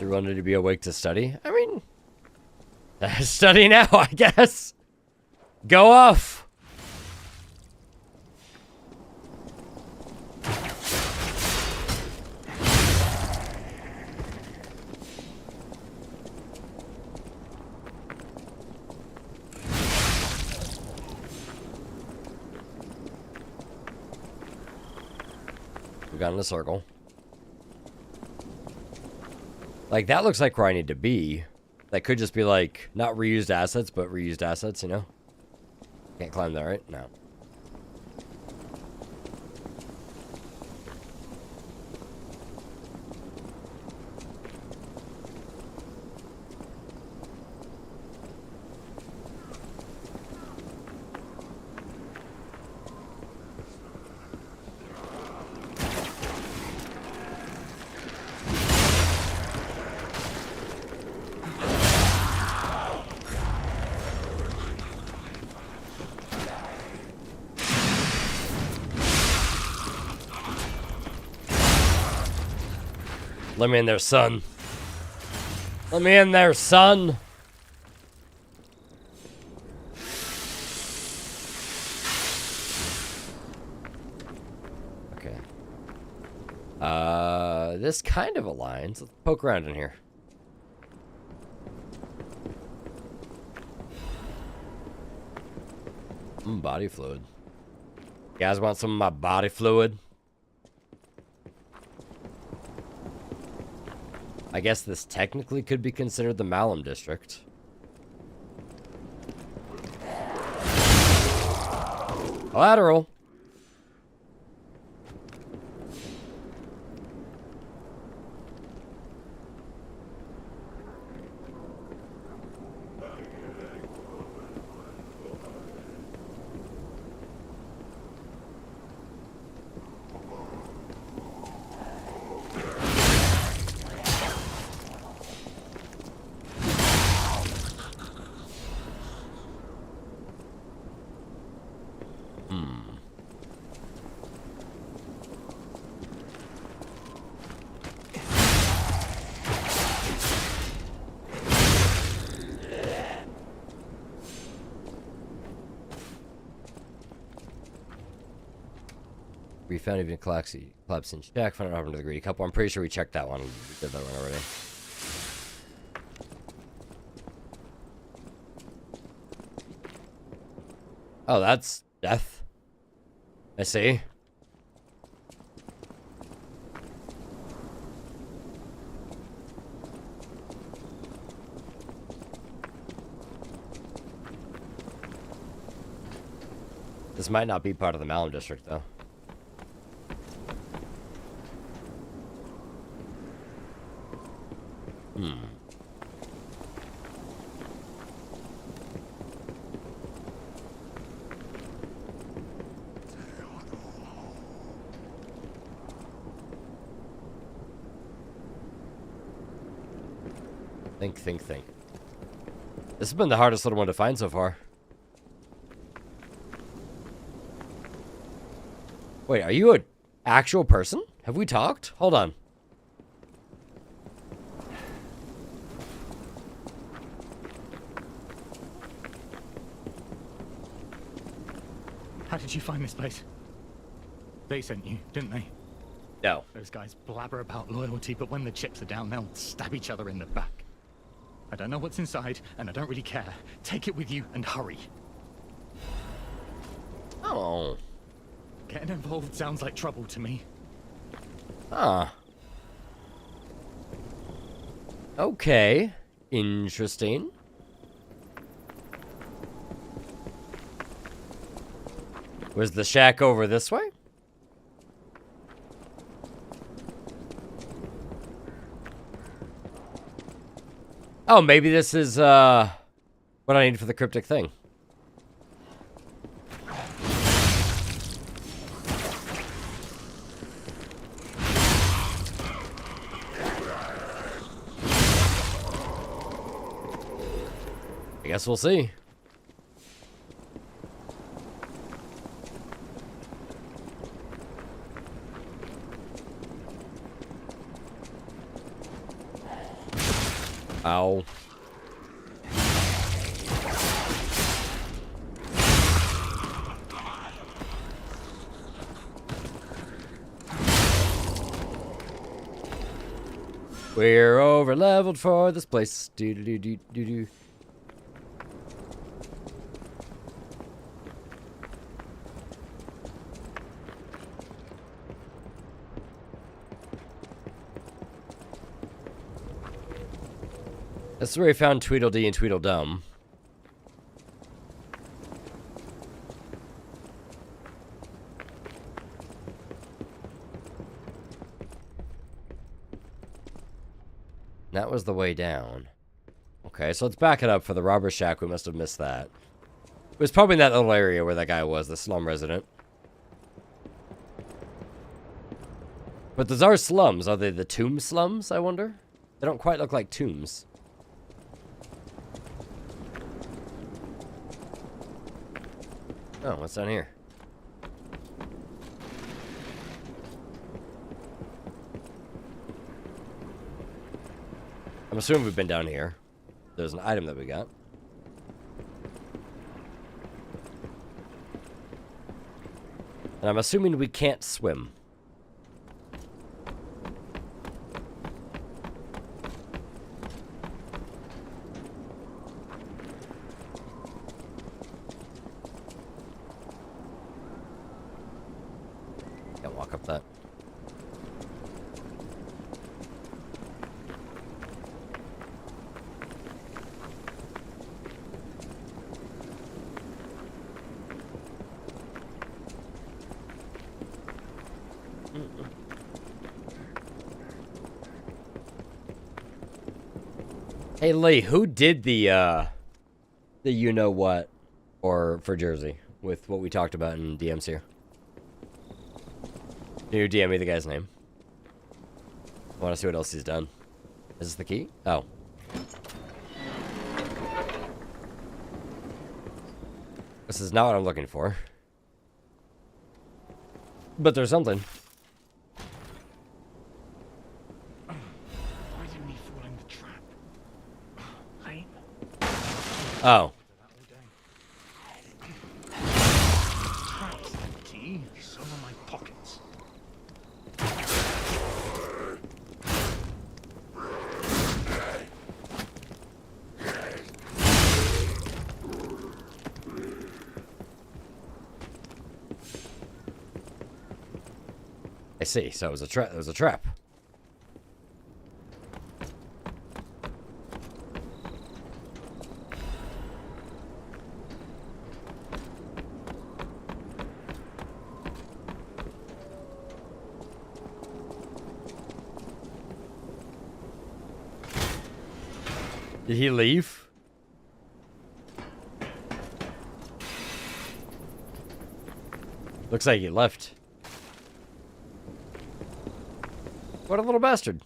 You wanted to be awake to study? I mean, study now, I guess. Go off. We got in a circle. Like, that looks like where I need to be. That could just be, like, not reused assets, but reused assets, you know? Can't climb that, right? No. Let me in there, son. Let me in there, son. Okay. This kind of aligns. Let's poke around in here. Body fluid. You guys want some of my body fluid? I guess this technically could be considered the Malum district. Collateral. We found even collapse in check, found it happened to the greedy couple. I'm pretty sure we checked that one. We did that one already. Oh, that's death. I see. This might not be part of the Malum district, though. Think. This has been the hardest little one to find so far. Wait, are you an actual person? Have we talked? Hold on. How did you find this place? They sent you, didn't they? No. Those guys blabber about loyalty, but when the chips are down, they'll stab each other in the back. I don't know what's inside, and I don't really care. Take it with you and hurry. Oh. Getting involved sounds like trouble to me. Ah. Okay. Interesting. Was the shack over this way? Oh, maybe this is, what I need for the cryptic thing. I guess we'll see. Ow. We're over leveled for this place. Do do do do do do. That's where we found Tweedledee and Tweedledum. That was the way down. Okay, so let's back it up for the robber shack. We must have missed that. It was probably in that little area where that guy was, the slum resident. But those are slums. Are they the tomb slums, I wonder? They don't quite look like tombs. Oh, what's down here? I'm assuming we've been down here. There's an item that we got. And I'm assuming we can't swim. Can't walk up that. Hey Lee, who did the you know what for Jersey with what we talked about in DMs here? Can you DM me the guy's name? I want to see what else he's done. Is this the key? Oh. This is not what I'm looking for. But there's something. Why didn't he fall in the trap? Oh. Trap's empty, so are my pockets. I see. So it was a trap. It was a trap. Did he leave? Looks like he left. What a little bastard.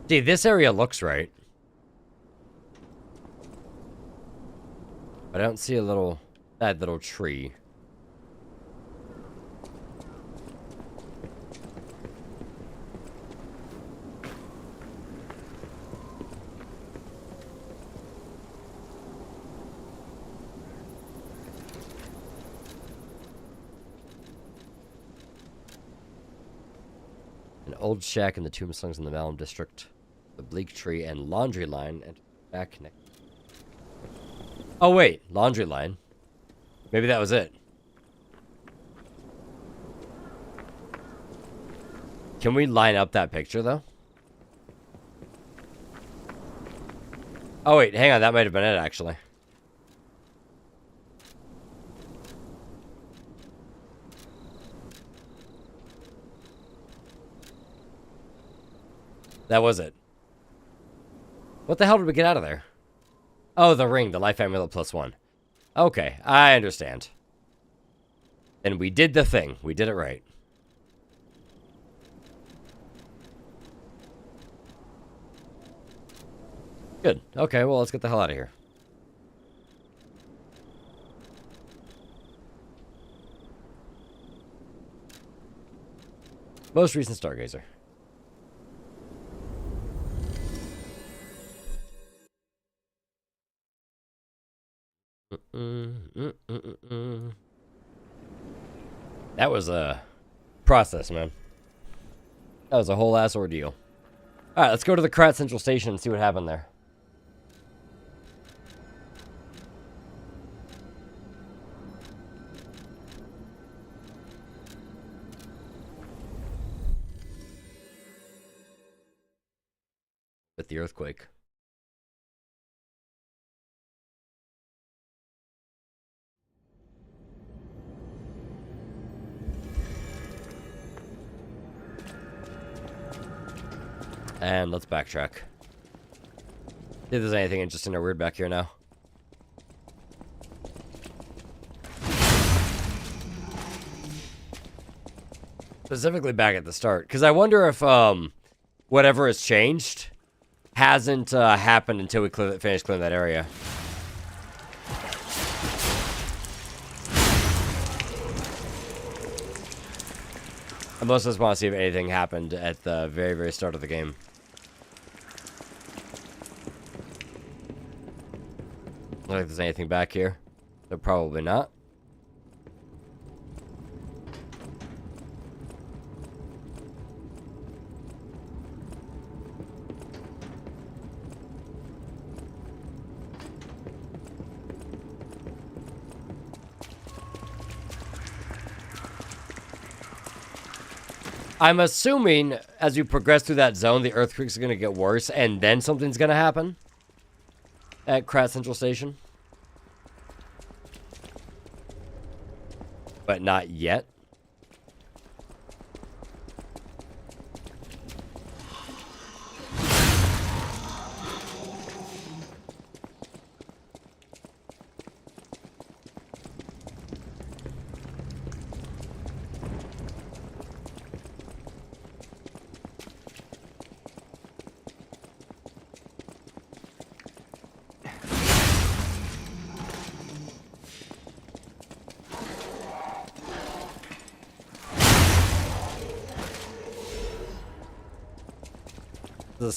See, this area looks right. I don't see that little tree. An old shack in the tombstones in the Malum district. The bleak tree and laundry line and back next. Oh wait, laundry line. Maybe that was it. Can we line up that picture though? Oh wait, hang on, that might have been it actually. That was it. What the hell did we get out of there? Oh, the ring, the life amulet +1. Okay, I understand. And we did the thing. We did it right. Good. Okay, well, let's get the hell out of here. Most recent Stargazer. That was a process, man. That was a whole ass ordeal. Alright, let's go to the Krat Central Station and see what happened there. With the earthquake. And let's backtrack. See if there's anything interesting or weird back here now. Specifically back at the start. Because I wonder if whatever has changed hasn't happened until we finish clearing that area. I most just want to see if anything happened at the very, very start of the game. Not like there's anything back here. But probably not. I'm assuming as we progress through that zone, the earthquake's going to get worse, and then something's going to happen at Krat Central Station. But not yet.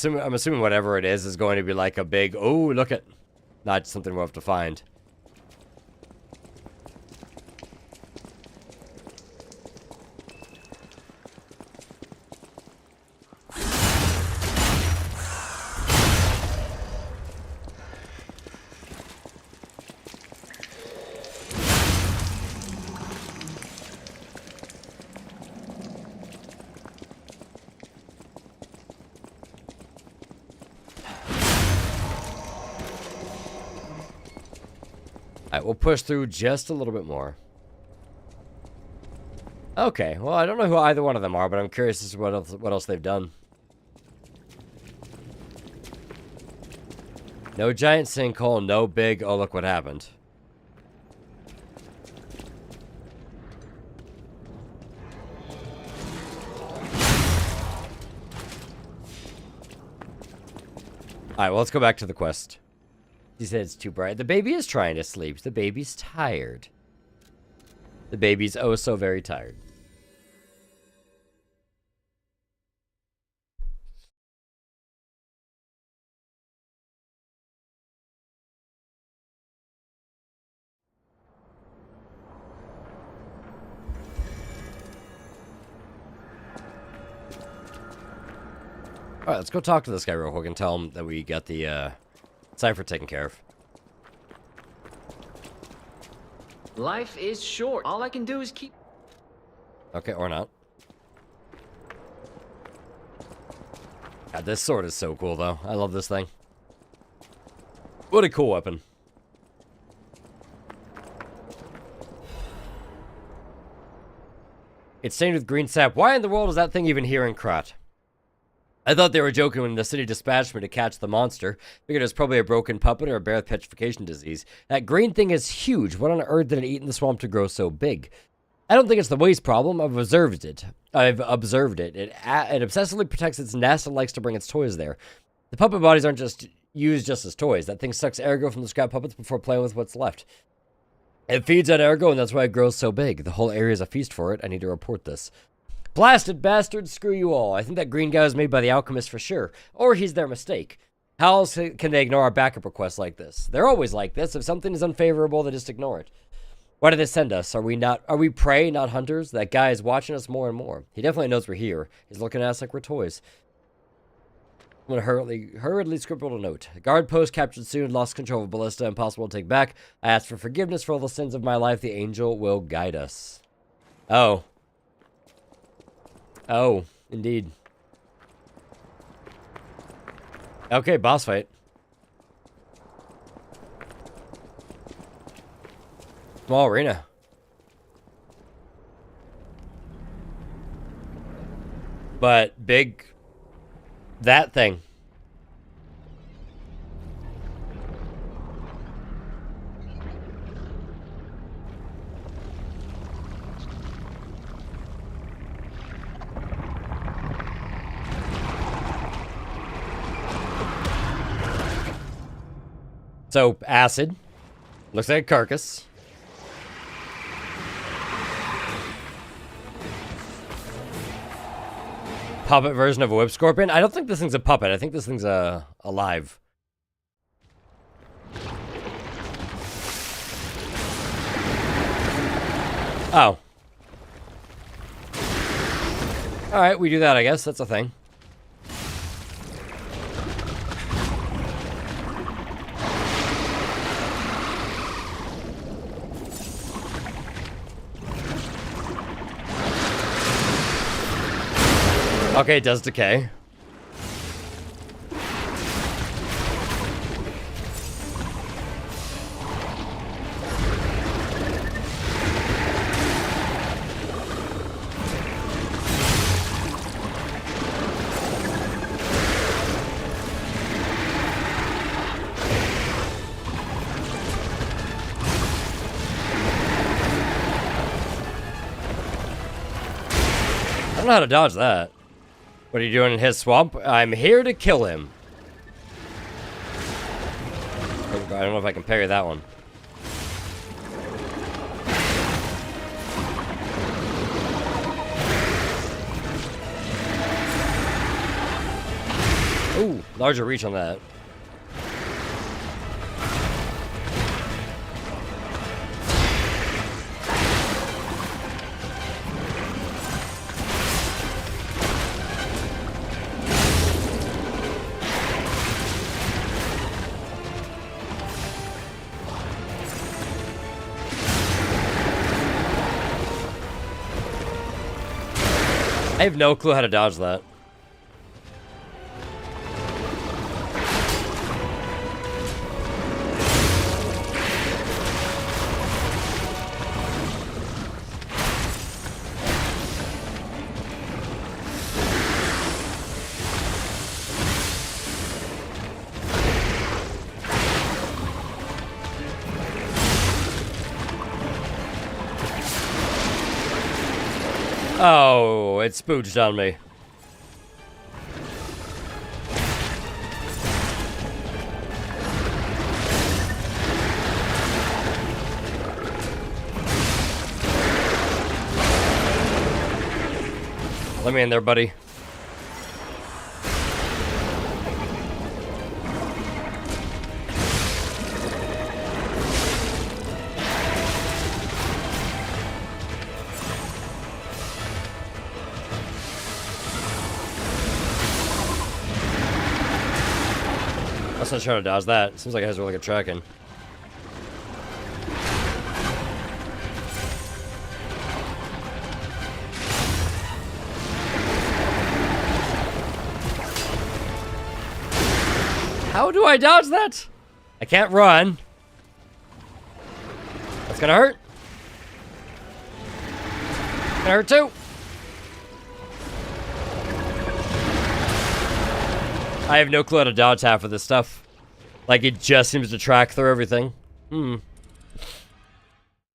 I'm assuming whatever it is going to be like a big, oh, look at, not something we'll have to find. We'll push through just a little bit more. Okay, well, I don't know who either one of them are, but I'm curious as to what else they've done. No giant sinkhole, no big, oh, look what happened. Alright, well, let's go back to the quest. He said it's too bright. The baby is trying to sleep. The baby's tired. The baby's oh so very tired. Alright, let's go talk to this guy real quick and tell him that we got the cipher taken care of. Life is short. All I can do is keep... Okay, or not. God, this sword is so cool, though. I love this thing. What a cool weapon. It's stained with green sap. Why in the world is that thing even here in Krat? I thought they were joking when the city dispatched me to catch the monster. Figured it was probably a broken puppet or a bear with petrification disease. That green thing is huge. What on earth did it eat in the swamp to grow so big? I don't think it's the waste problem. I've observed it. It obsessively protects its nest and likes to bring its toys there. The puppet bodies aren't just used just as toys. That thing sucks ergo from the scrap puppets before playing with what's left. It feeds on ergo, and that's why it grows so big. The whole area is a feast for it. I need to report this. Blasted bastards, screw you all. I think that green guy was made by the alchemist for sure. Or he's their mistake. How else can they ignore our backup requests like this? They're always like this. If something is unfavorable, they just ignore it. Why did they send us? Are we prey, not hunters? That guy is watching us more and more. He definitely knows we're here. He's looking at us like we're toys. I'm gonna hurriedly scribbled a note. Guard post captured soon, lost control of ballista, impossible to take back. I ask for forgiveness for all the sins of my life. The angel will guide us. Oh. Oh, indeed. Okay, boss fight. Small arena. But big... that thing. So, acid. Looks like a carcass. Puppet version of a whip scorpion? I don't think this thing's a puppet. I think this thing's alive. Oh. Alright, we do that, I guess. That's a thing. Okay, it does decay. I don't know how to dodge that. What are you doing in his swamp? I'm here to kill him. I don't know if I can parry that one. Ooh, larger reach on that. I have no clue how to dodge that. Oh, it spooched on me. Let me in there, buddy. I'm not trying to dodge that. Seems like it has really good tracking. How do I dodge that? I can't run. That's gonna hurt. Gonna hurt too. I have no clue how to dodge half of this stuff. Like, it just seems to track through everything. Let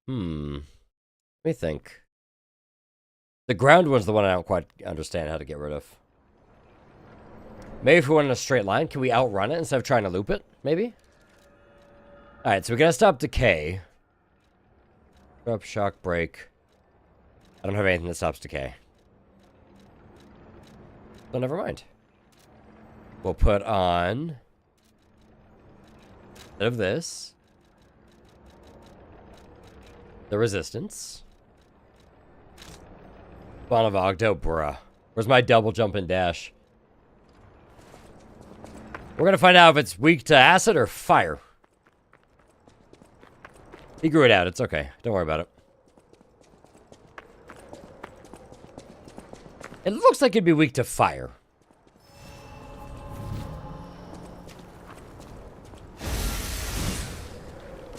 me think. The ground one's the one I don't quite understand how to get rid of. Maybe if we went in a straight line, can we outrun it instead of trying to loop it? Maybe? Alright, so we gotta stop decay. Drop, shock, break. I don't have anything that stops decay. So never mind. We'll put on... instead of this... the resistance. Spawn of Ogdo, bruh. Where's my double jump and dash? We're gonna find out if it's weak to acid or fire. He grew it out, it's okay. Don't worry about it. It looks like it'd be weak to fire.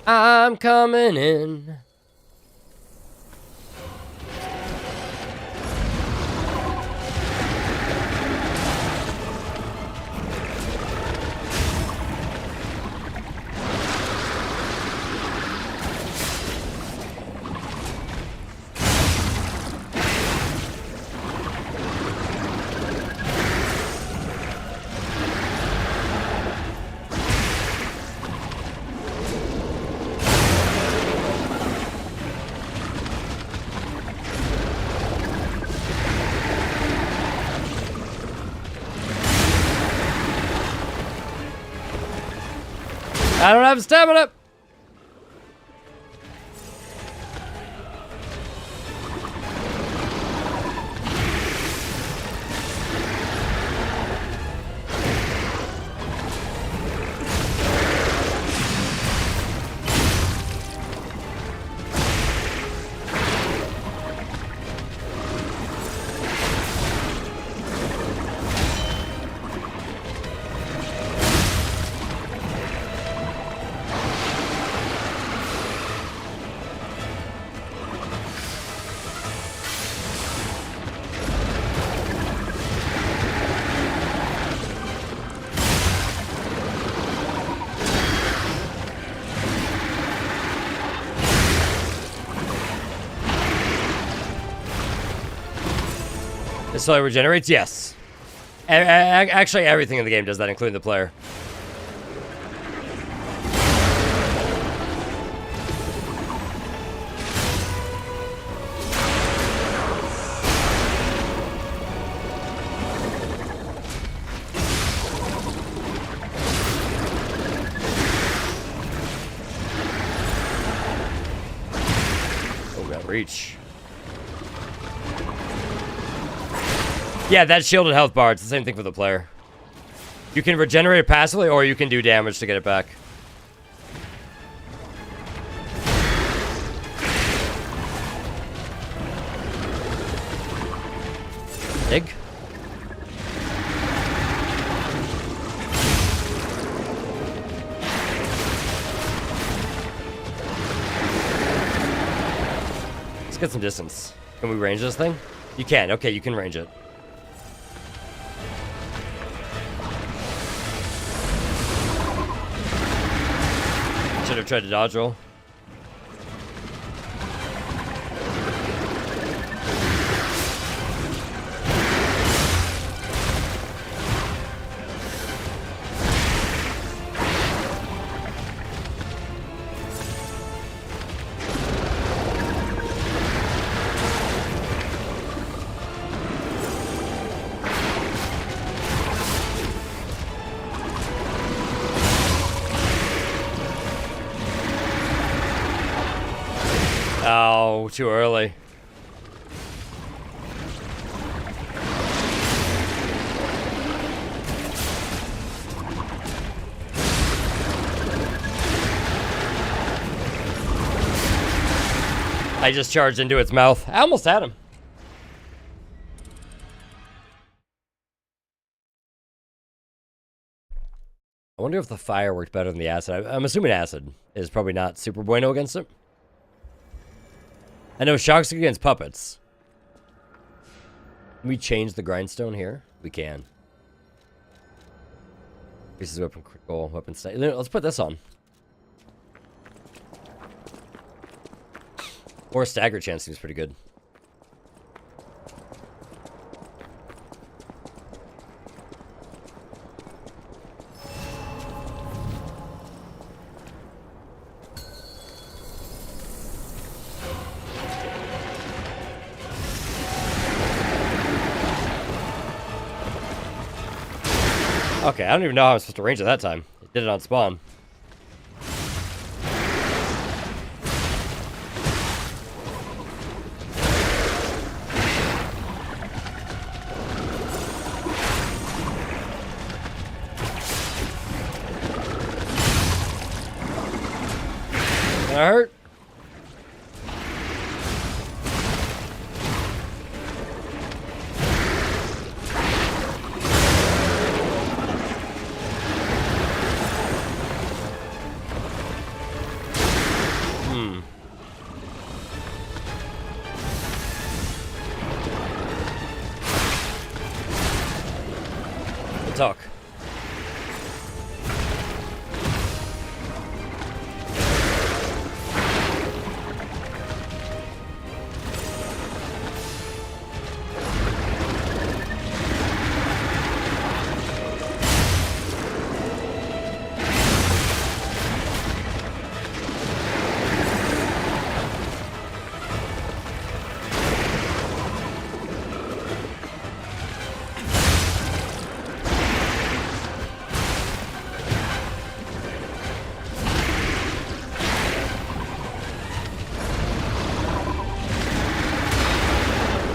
I'm coming in. I don't have stamina. slowly regenerates? Yes. Actually, everything in the game does that, including the player. Oh, got reach. Yeah, that shield and health bar, it's the same thing for the player. You can regenerate it passively, or you can do damage to get it back. Dig. Let's get some distance. Can we range this thing? You can. Okay, you can range it. Should have tried to dodge roll. Oh, too early. I just charged into its mouth. I almost had him. I wonder if the fire worked better than the acid. I'm assuming acid is probably not super bueno against it. I know shock's against puppets. Can we change the grindstone here? We can. This is weapon critical, weapon state. Let's put this on. Or stagger chance seems pretty good. Okay, I don't even know how I'm supposed to range it that time. It did it on spawn. That hurt. Talk.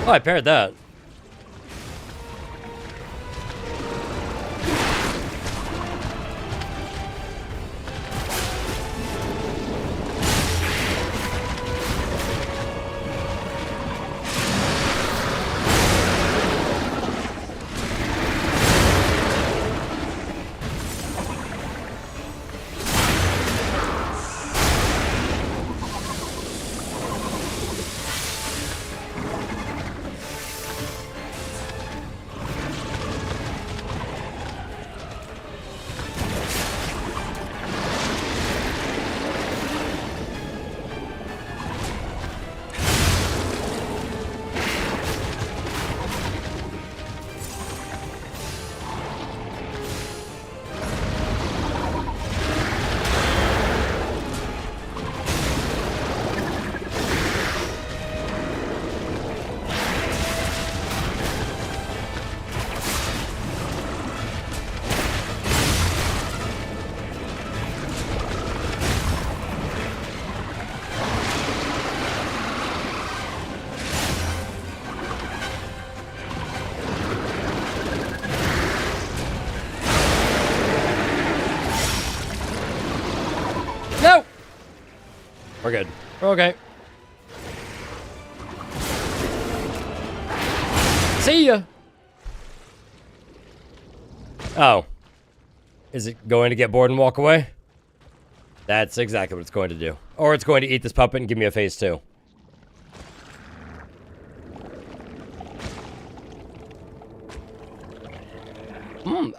Oh, I paired that. No! We're good. We're okay. See ya! Oh. Is it going to get bored and walk away? That's exactly what it's going to do. Or it's going to eat this puppet and give me a phase 2.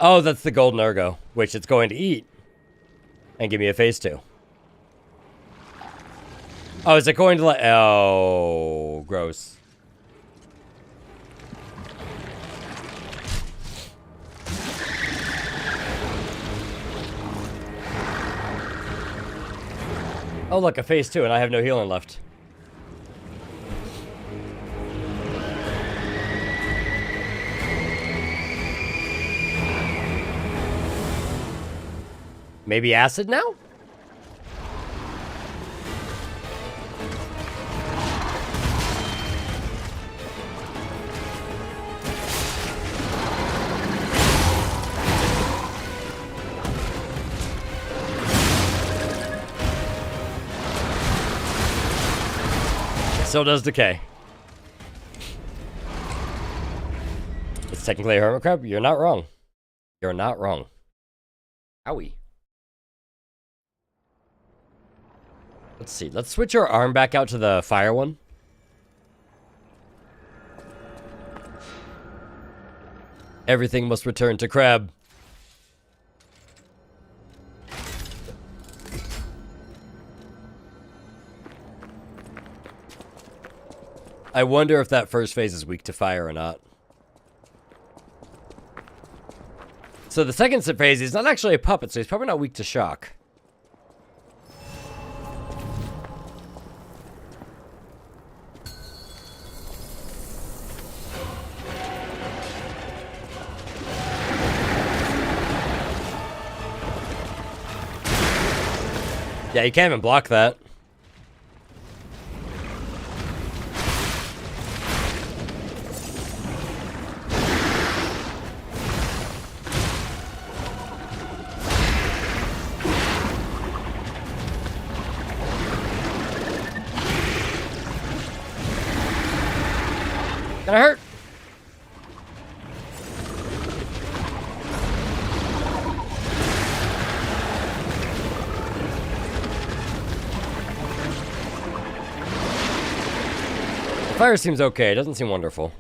Oh, that's the golden ergo, which it's going to eat and give me a phase 2. Oh, is it going to let... Oh, gross. Oh, look, a phase 2, and I have no healing left. Maybe acid now? So does decay. It's technically a hermit crab. You're not wrong. You're not wrong. Owie. Let's see. Let's switch our arm back out to the fire one. Everything must return to crab. I wonder if that first phase is weak to fire or not. So the second phase, he's not actually a puppet, so he's probably not weak to shock. Yeah, you can't even block that. Gonna hurt. Fire seems okay. It doesn't seem wonderful.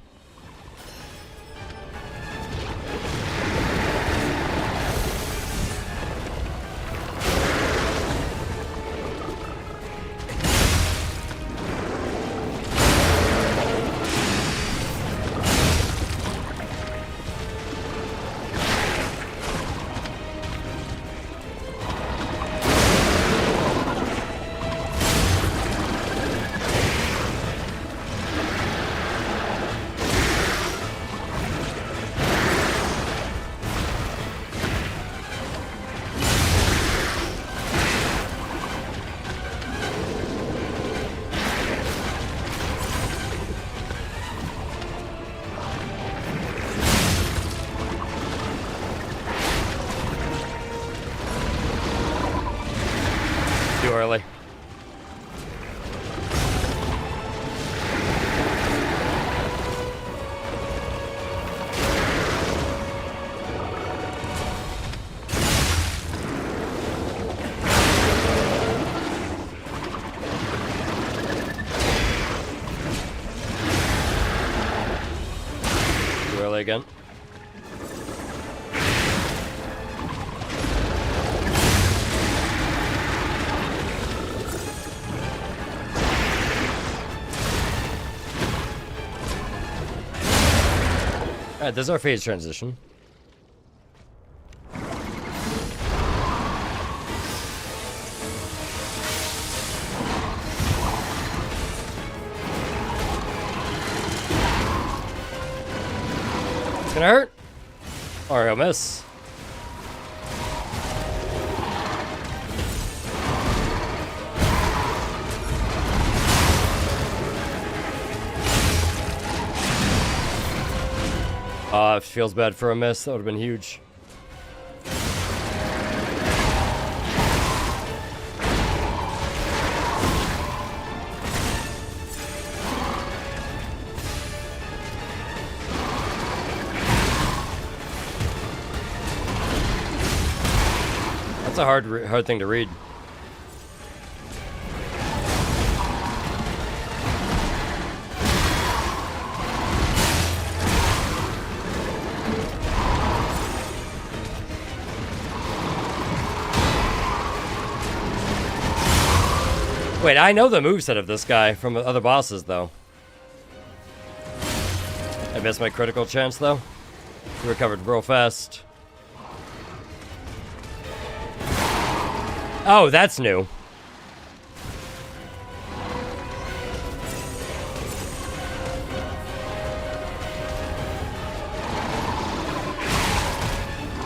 Too early. Too early again. Alright, there's our phase transition. It's gonna hurt. Or he'll miss. It feels bad for a miss. That would have been huge. That's a hard thing to read. Wait, I know the moveset of this guy from other bosses, though. I missed my critical chance, though. He recovered real fast. Oh, that's new.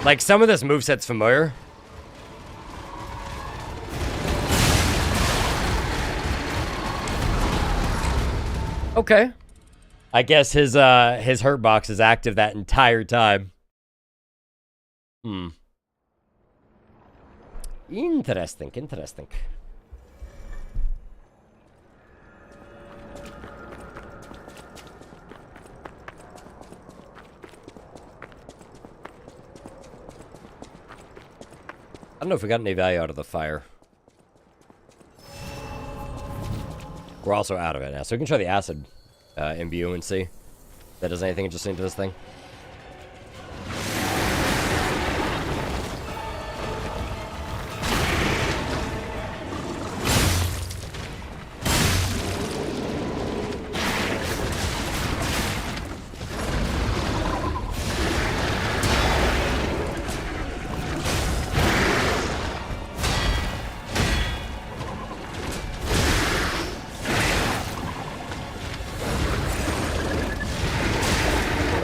Like, some of this moveset's familiar. Okay. I guess his hurt box is active that entire time. Interesting. I don't know if we got any value out of the fire. We're also out of it now, so we can try the acid imbue and see if that does anything interesting to this thing.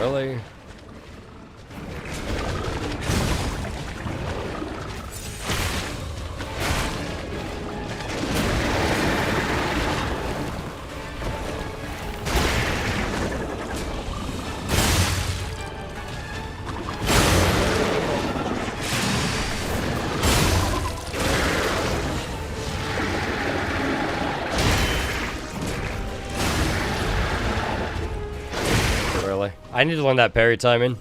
Really? Really? I need to learn that parry timing.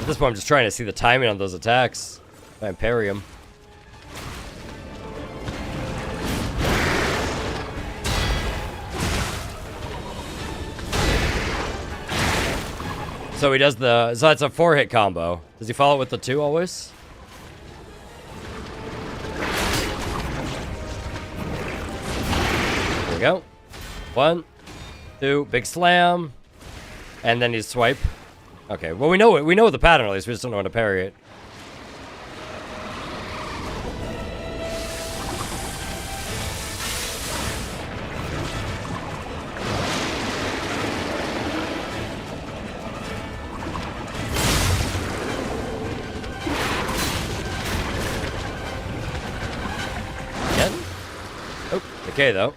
At this point, I'm just trying to see the timing on those attacks. If I parry them. So he does the... So that's a 4-hit combo. Does he follow it with the 2 always? There we go. 1, 2, big slam. And then you swipe. Okay, well we know the pattern at least, we just don't know how to parry it. Again? Oh, okay though.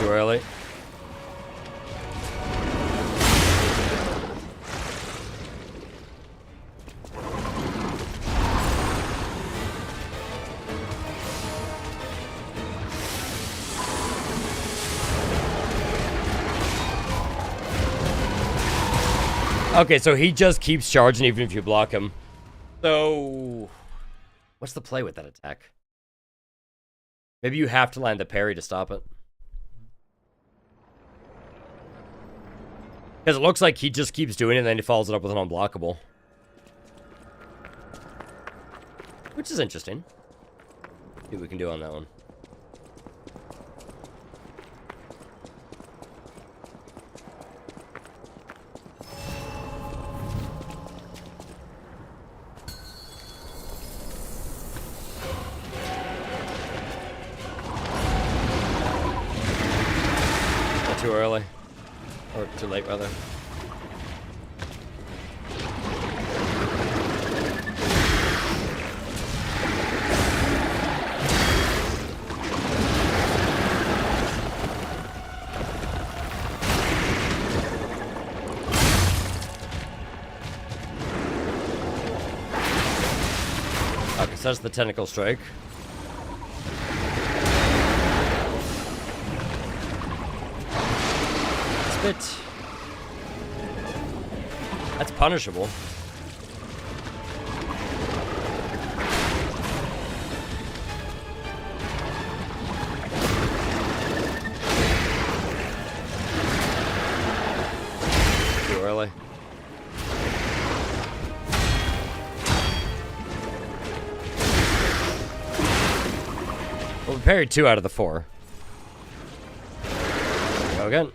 Too early. Okay, so he just keeps charging even if you block him. So, what's the play with that attack? Maybe you have to land the parry to stop it. Because it looks like he just keeps doing it and then he follows it up with an unblockable. Which is interesting. See what we can do on that one. Not too early. Or too late, rather. Okay, so that's the tentacle strike. That's punishable. Too early. Well, we parried 2 out of the 4. Go again.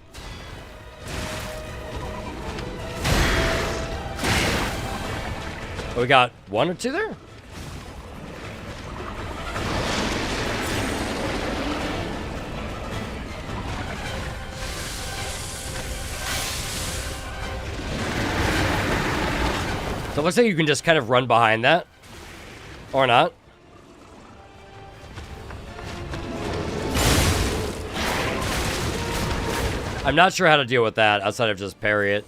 We got 1 or 2 there? So it looks like you can just kind of run behind that. Or not. I'm not sure how to deal with that outside of just parry it.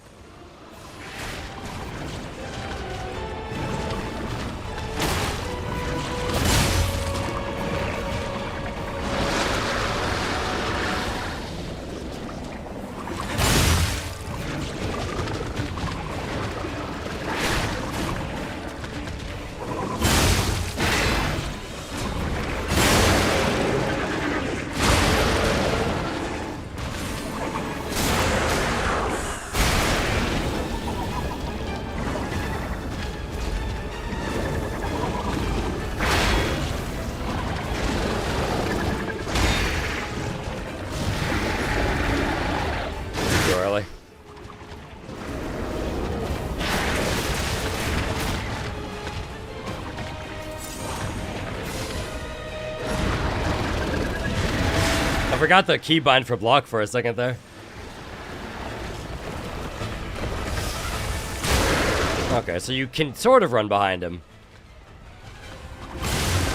I forgot the keybind for block for a second there. Okay, so you can sort of run behind him.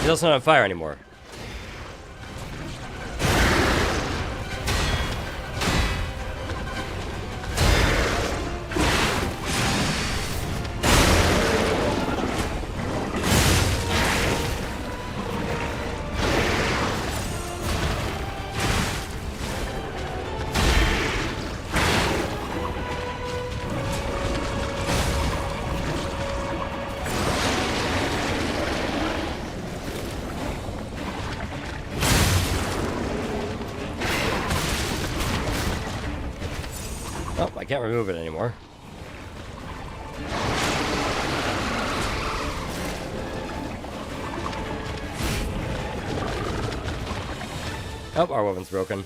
He's also not on fire anymore. Oh, I can't remove it anymore. Oh, our weapon's broken.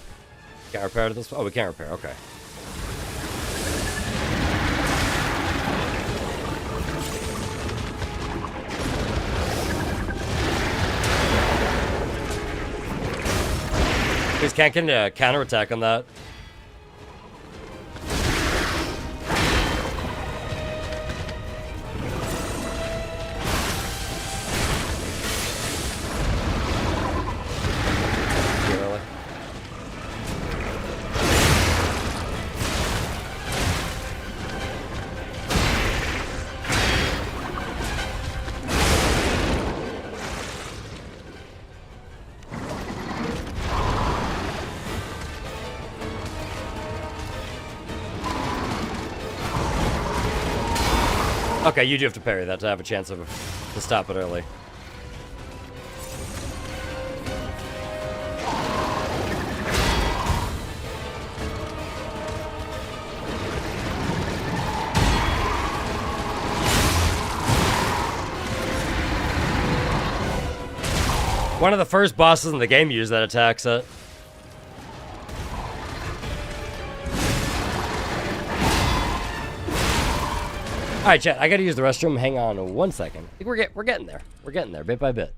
Can't repair it this way? Oh, we can't repair. Okay. Please can't get a counterattack on that. Okay, you do have to parry that to have a chance of to stop it early. One of the first bosses in the game used that attack set. Alright, chat, I gotta use the restroom. Hang on 1 second. I think we're getting there. We're getting there, bit by bit.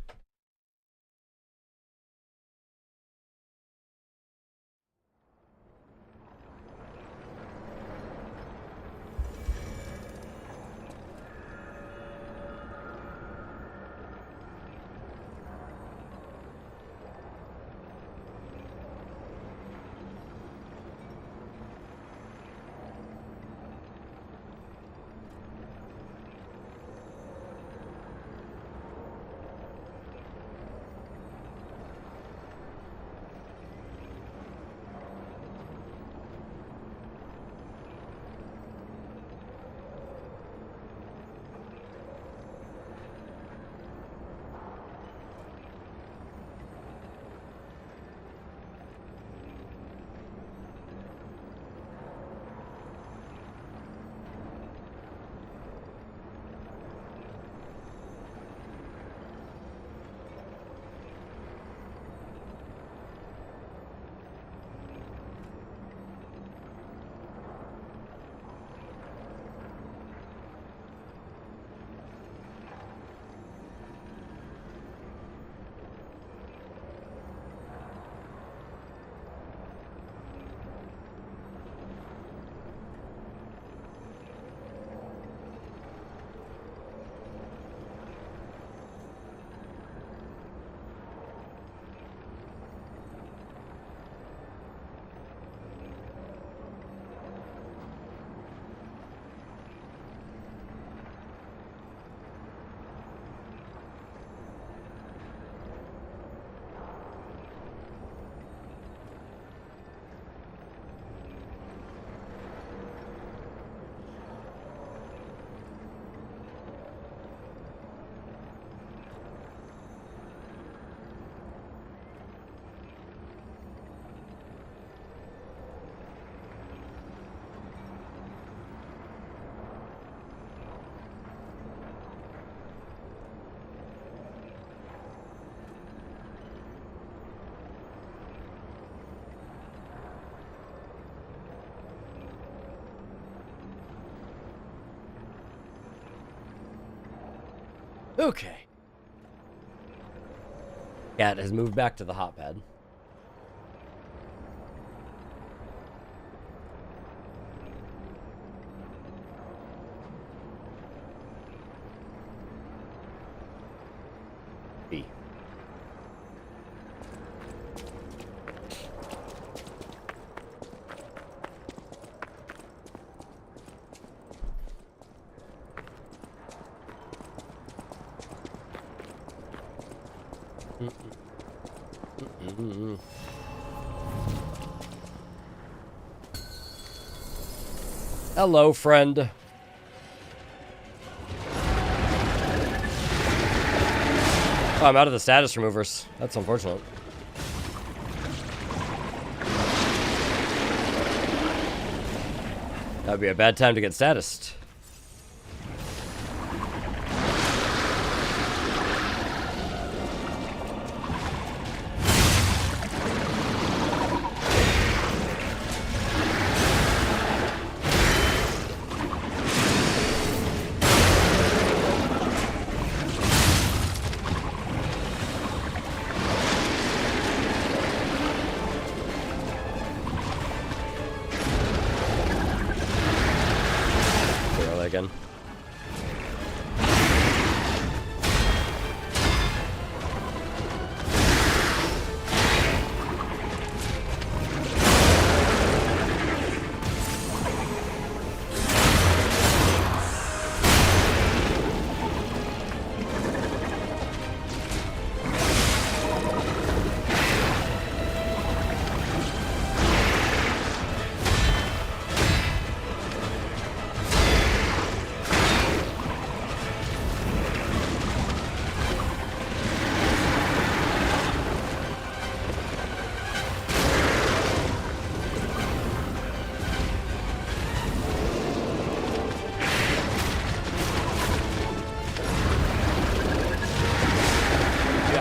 Okay. Cat has moved back to the hotpad. B. Hello, friend. Oh, I'm out of the status removers. That's unfortunate. That'd be a bad time to get statused.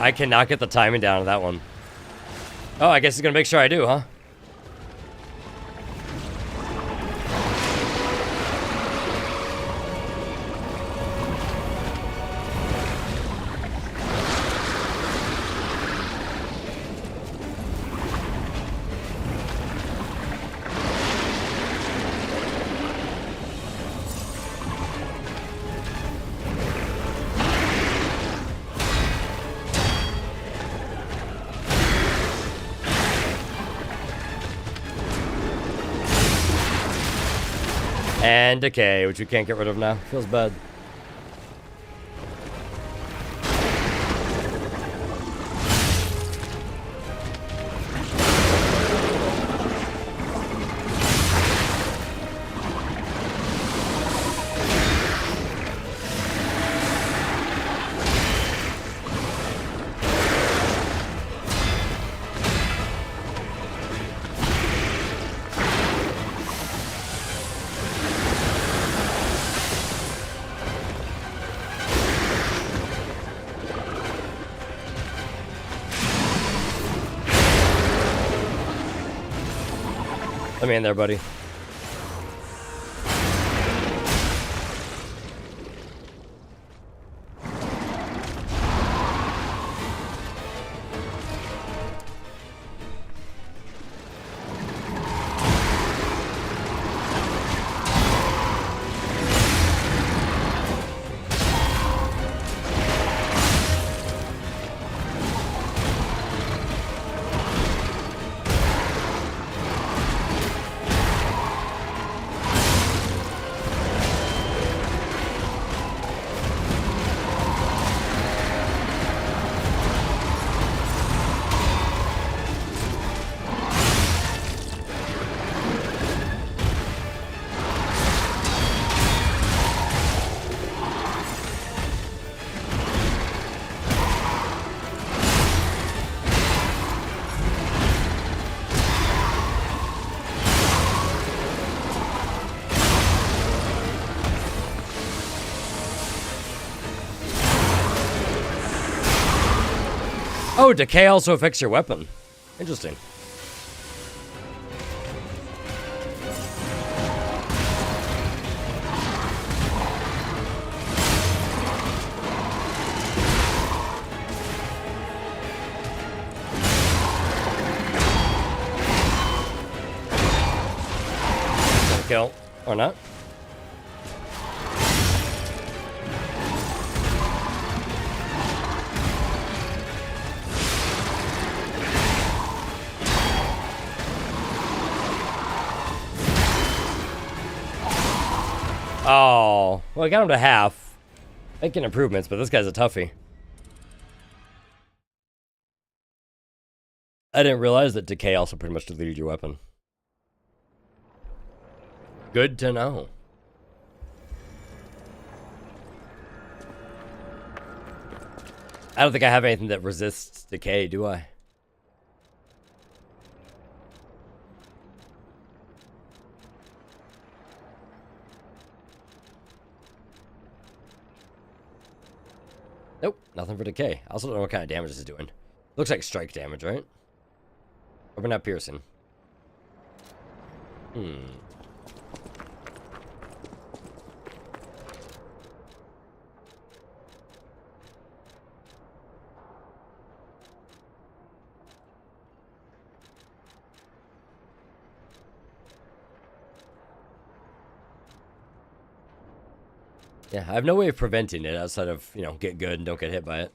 I cannot get the timing down on that one. Oh, I guess he's gonna make sure I do, huh? And decay, which we can't get rid of now. Feels bad. Let me in there, buddy. Oh, decay also affects your weapon. Interesting. Kill or not? Oh, well, I got him to half. Making improvements, but this guy's a toughie. I didn't realize that decay also pretty much deleted your weapon. Good to know. I don't think I have anything that resists decay, do I? Nope, nothing for decay. I also don't know what kind of damage this is doing. Looks like strike damage, right? Or not piercing. Yeah, I have no way of preventing it outside of, you know, get good and don't get hit by it.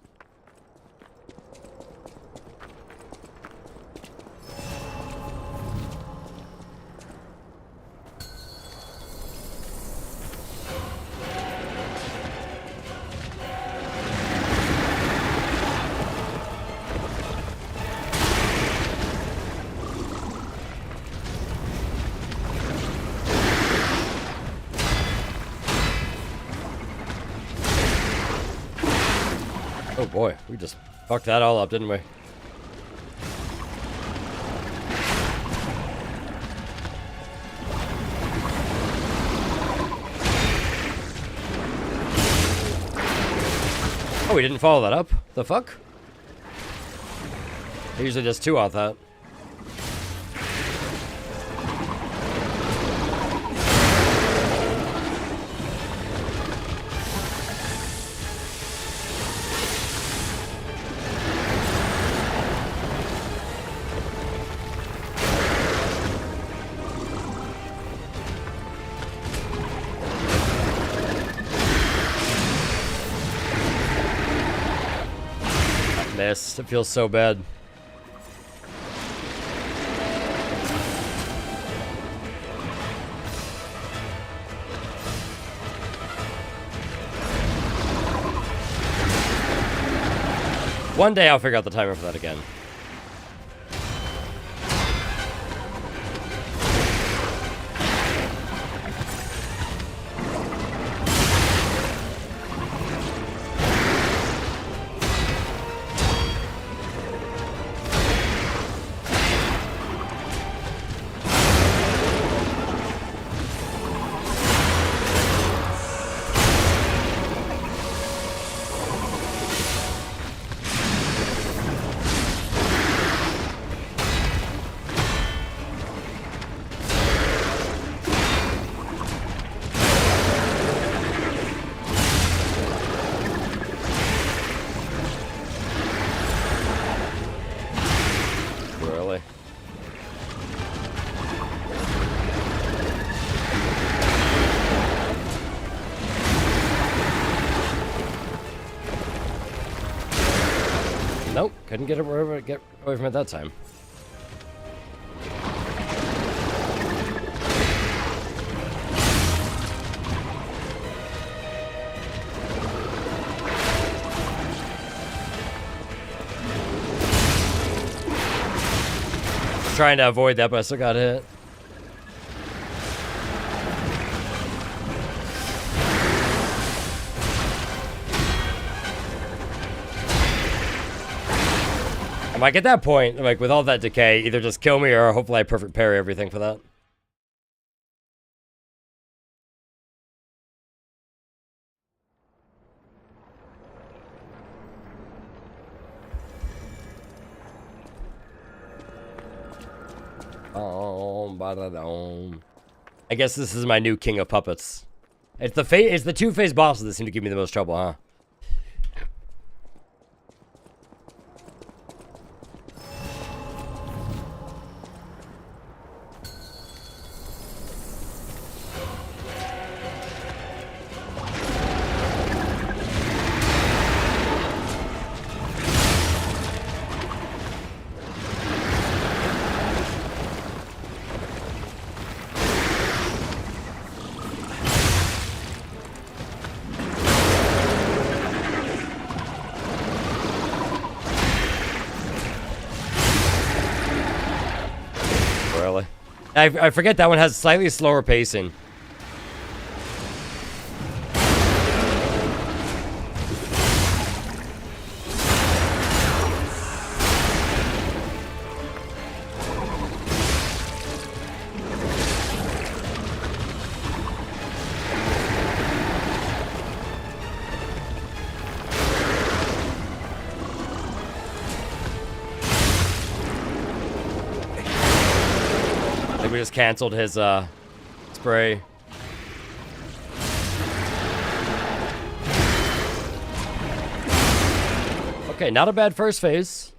Oh boy, we just fucked that all up, didn't we? Oh, we didn't follow that up? The fuck? It usually does 2 off that. Missed. It feels so bad. One day I'll figure out the timer for that again. Nope, couldn't get away from it that time. Trying to avoid that, but I still got hit. I'm like, at that point, like, with all that decay, either just kill me or hopefully I perfect parry everything for that. I guess this is my new king of puppets. It's the two-phase bosses that seem to give me the most trouble, huh? I forget that one has slightly slower pacing. We just canceled his spray. Okay, not a bad first phase.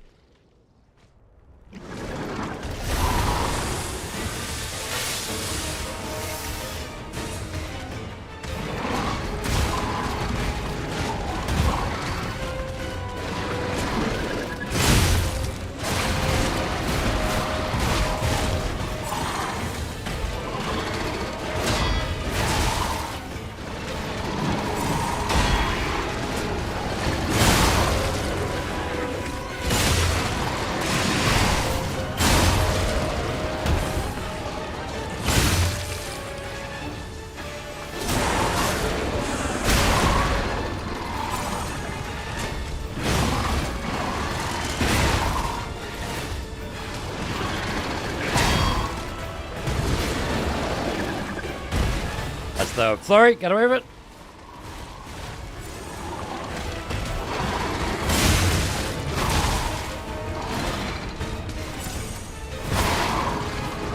The flurry, get away with it.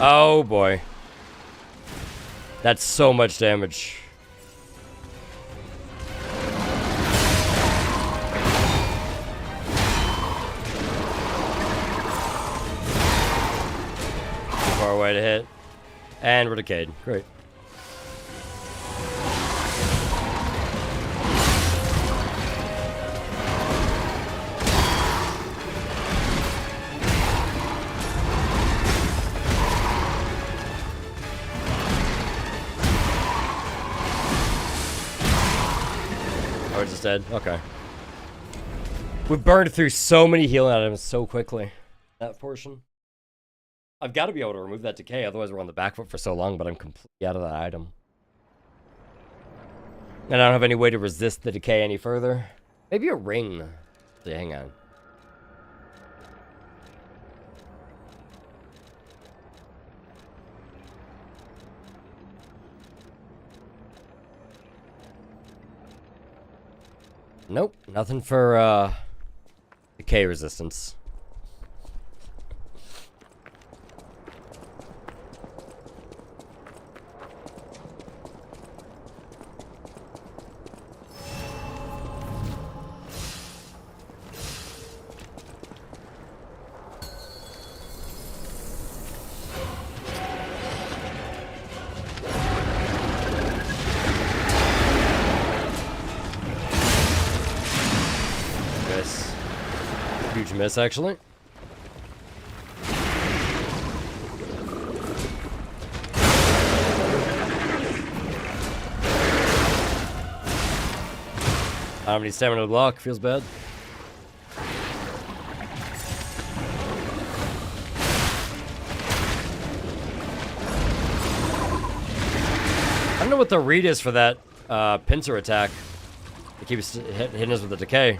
Oh boy. That's so much damage. Too far away to hit. And we're decayed. Great. Oh, it's just dead? Okay. We burned through so many healing items so quickly. That portion. I've got to be able to remove that decay, otherwise we're on the back foot for so long, but I'm completely out of that item. And I don't have any way to resist the decay any further. Maybe a ring. Yeah, hang on. Nope, nothing for decay resistance. Huge miss, actually. I don't have any stamina to block. Feels bad. I don't know what the read is for that pincer attack. It keeps hitting us with the decay.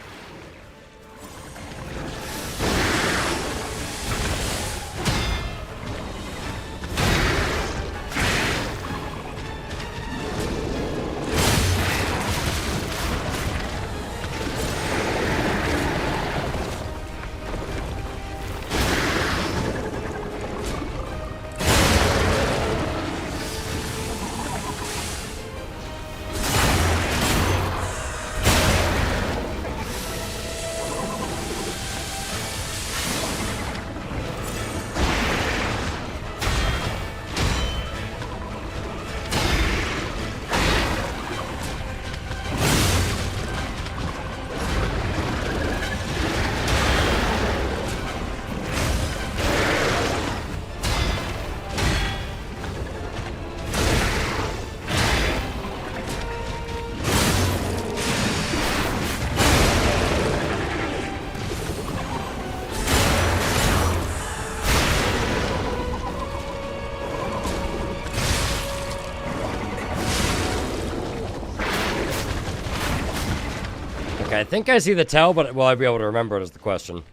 Okay, I think I see the tell, but will I be able to remember it is the question.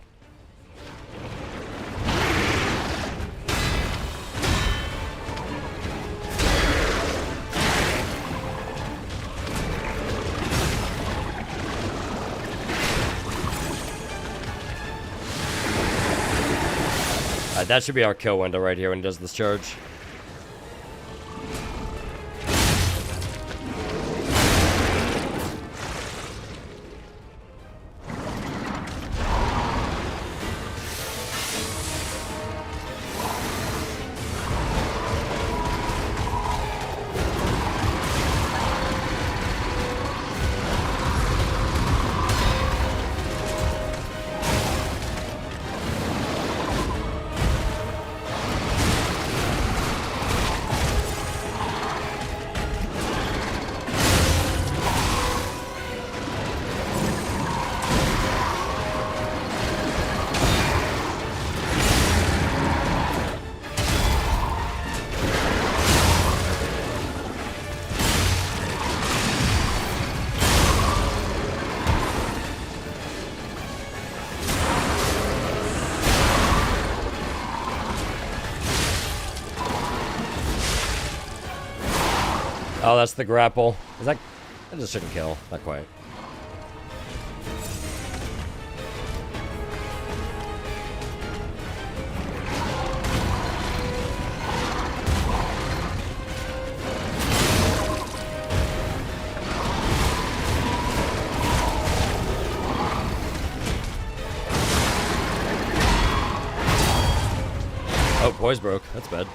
That should be our kill window right here when he does this charge. Oh, that's the grapple. Is that... That just shouldn't kill. Not quite. Oh, poise broke. That's bad.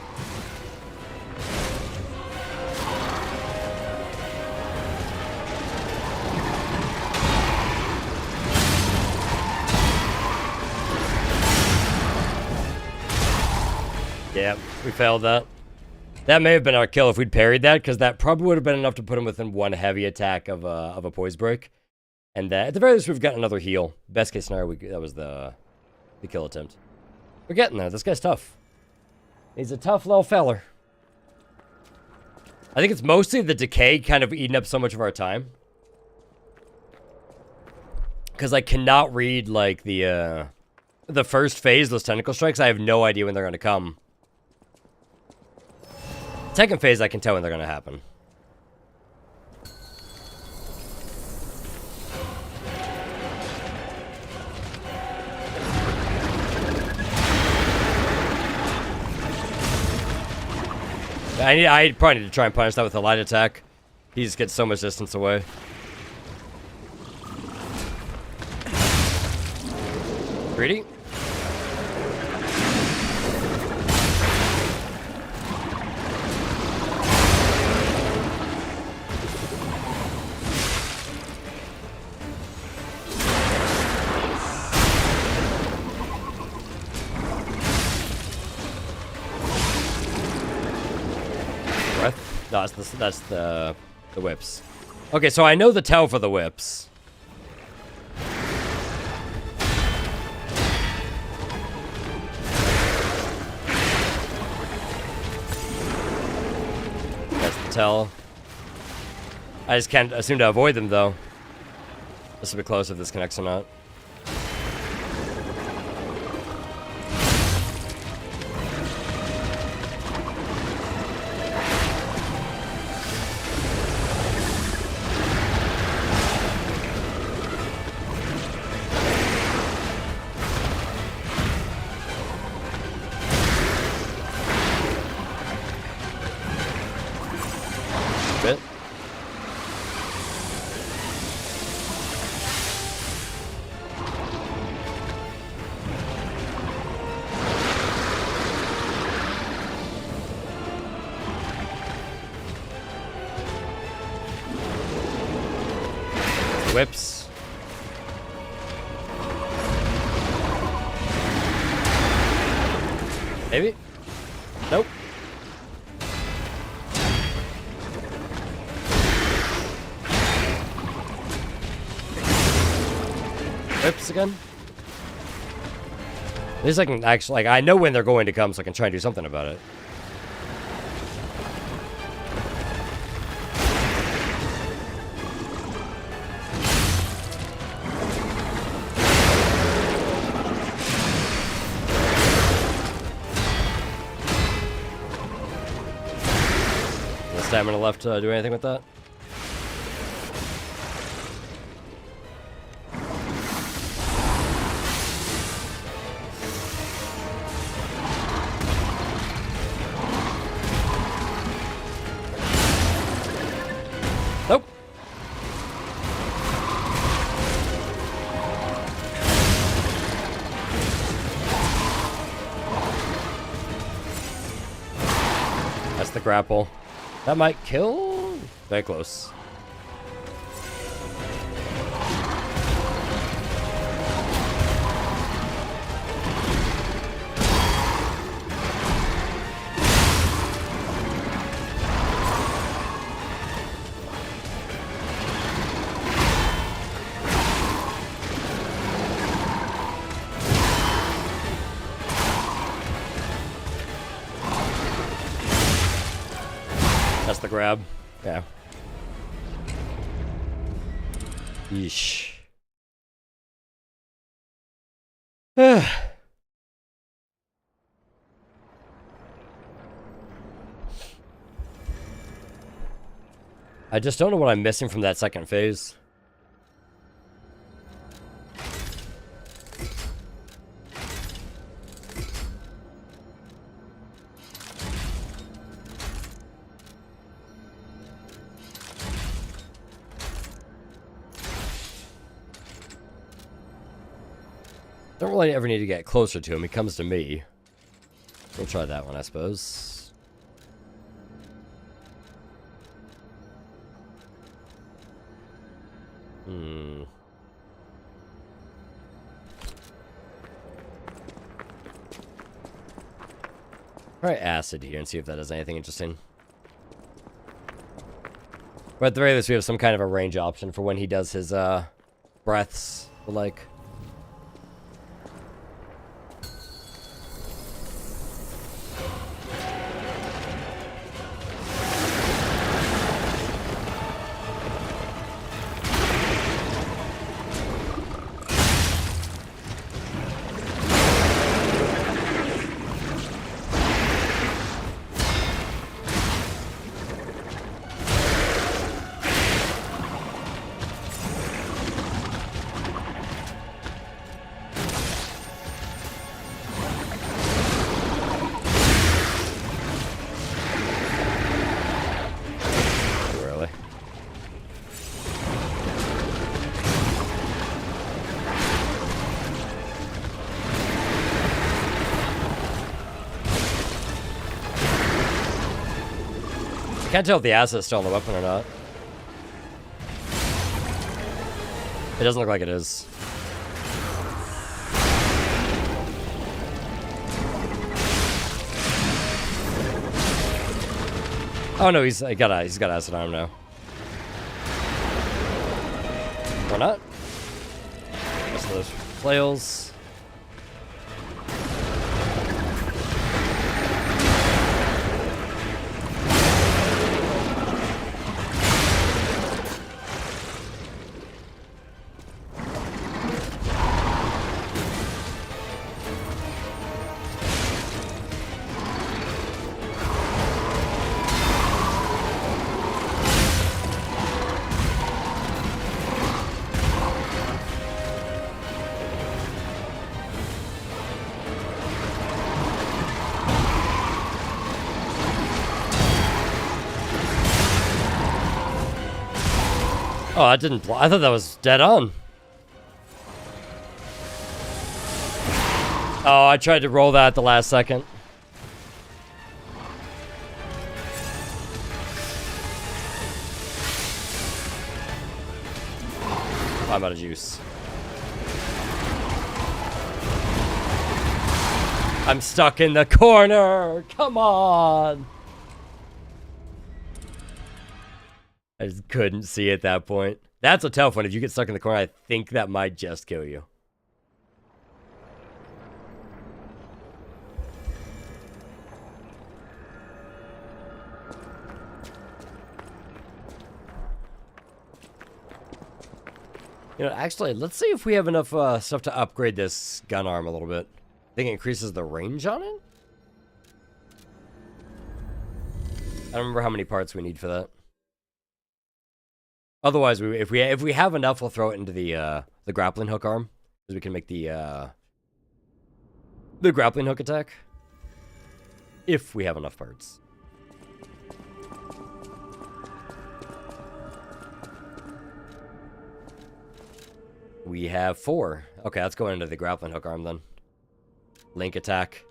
Yeah, we failed that. That may have been our kill if we'd parried that, because that probably would have been enough to put him within one heavy attack of a poise break. And that, at the very least, we've got another heal. Best case scenario, that was the kill attempt. We're getting there. This guy's tough. He's a tough little feller. I think it's mostly the decay kind of eating up so much of our time. Because I cannot read, like, the first phase, those tentacle strikes. I have no idea when they're going to come. Second phase, I can tell when they're going to happen. I probably need to try and punish that with a light attack. He just gets so much distance away. Greedy? No, that's the whips. Okay, so I know the tell for the whips. That's the tell. I just can't assume to avoid them, though. This will be close if this connects or not. Whips. Maybe? Nope. Whips again. At least I can actually, like, I know when they're going to come, so I can try and do something about it. Stamina left to do anything with that? Nope. That's the grapple. That might kill? Very close. That's the grab. Yeah. Yeesh. I just don't know what I'm missing from that second phase. Don't really ever need to get closer to him. He comes to me. We'll try that one, I suppose. Try acid here and see if that does anything interesting. But at the very least, we have some kind of a range option for when he does his breaths, like. Can't tell if the acid's still on the weapon or not. It doesn't look like it is. Oh no, he's got acid on him now. Or not? Rest of those flails. Oh, I didn't. I thought that was dead on. Oh, I tried to roll that at the last second. I'm out of juice. I'm stuck in the corner. Come on. I just couldn't see at that point. That's a tough one. If you get stuck in the corner, I think that might just kill you. You know, actually, let's see if we have enough stuff to upgrade this gun arm a little bit. I think it increases the range on it? I don't remember how many parts we need for that. Otherwise, if we have enough, we'll throw it into the grappling hook arm, because we can make the grappling hook attack. If we have enough parts. We have 4. Okay, let's go into the grappling hook arm then. Link attack.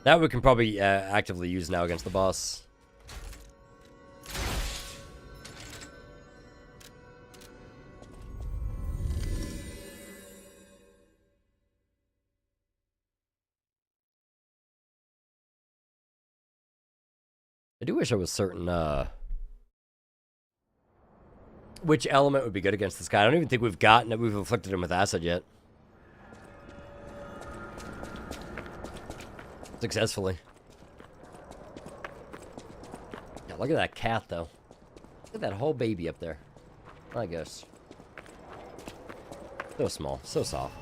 That we can probably actively use now against the boss. I do wish I was certain which element would be good against this guy. I don't even think we've inflicted him with acid yet. Successfully. Yeah, look at that cat, though. Look at that whole baby up there. My gosh. So small, so soft.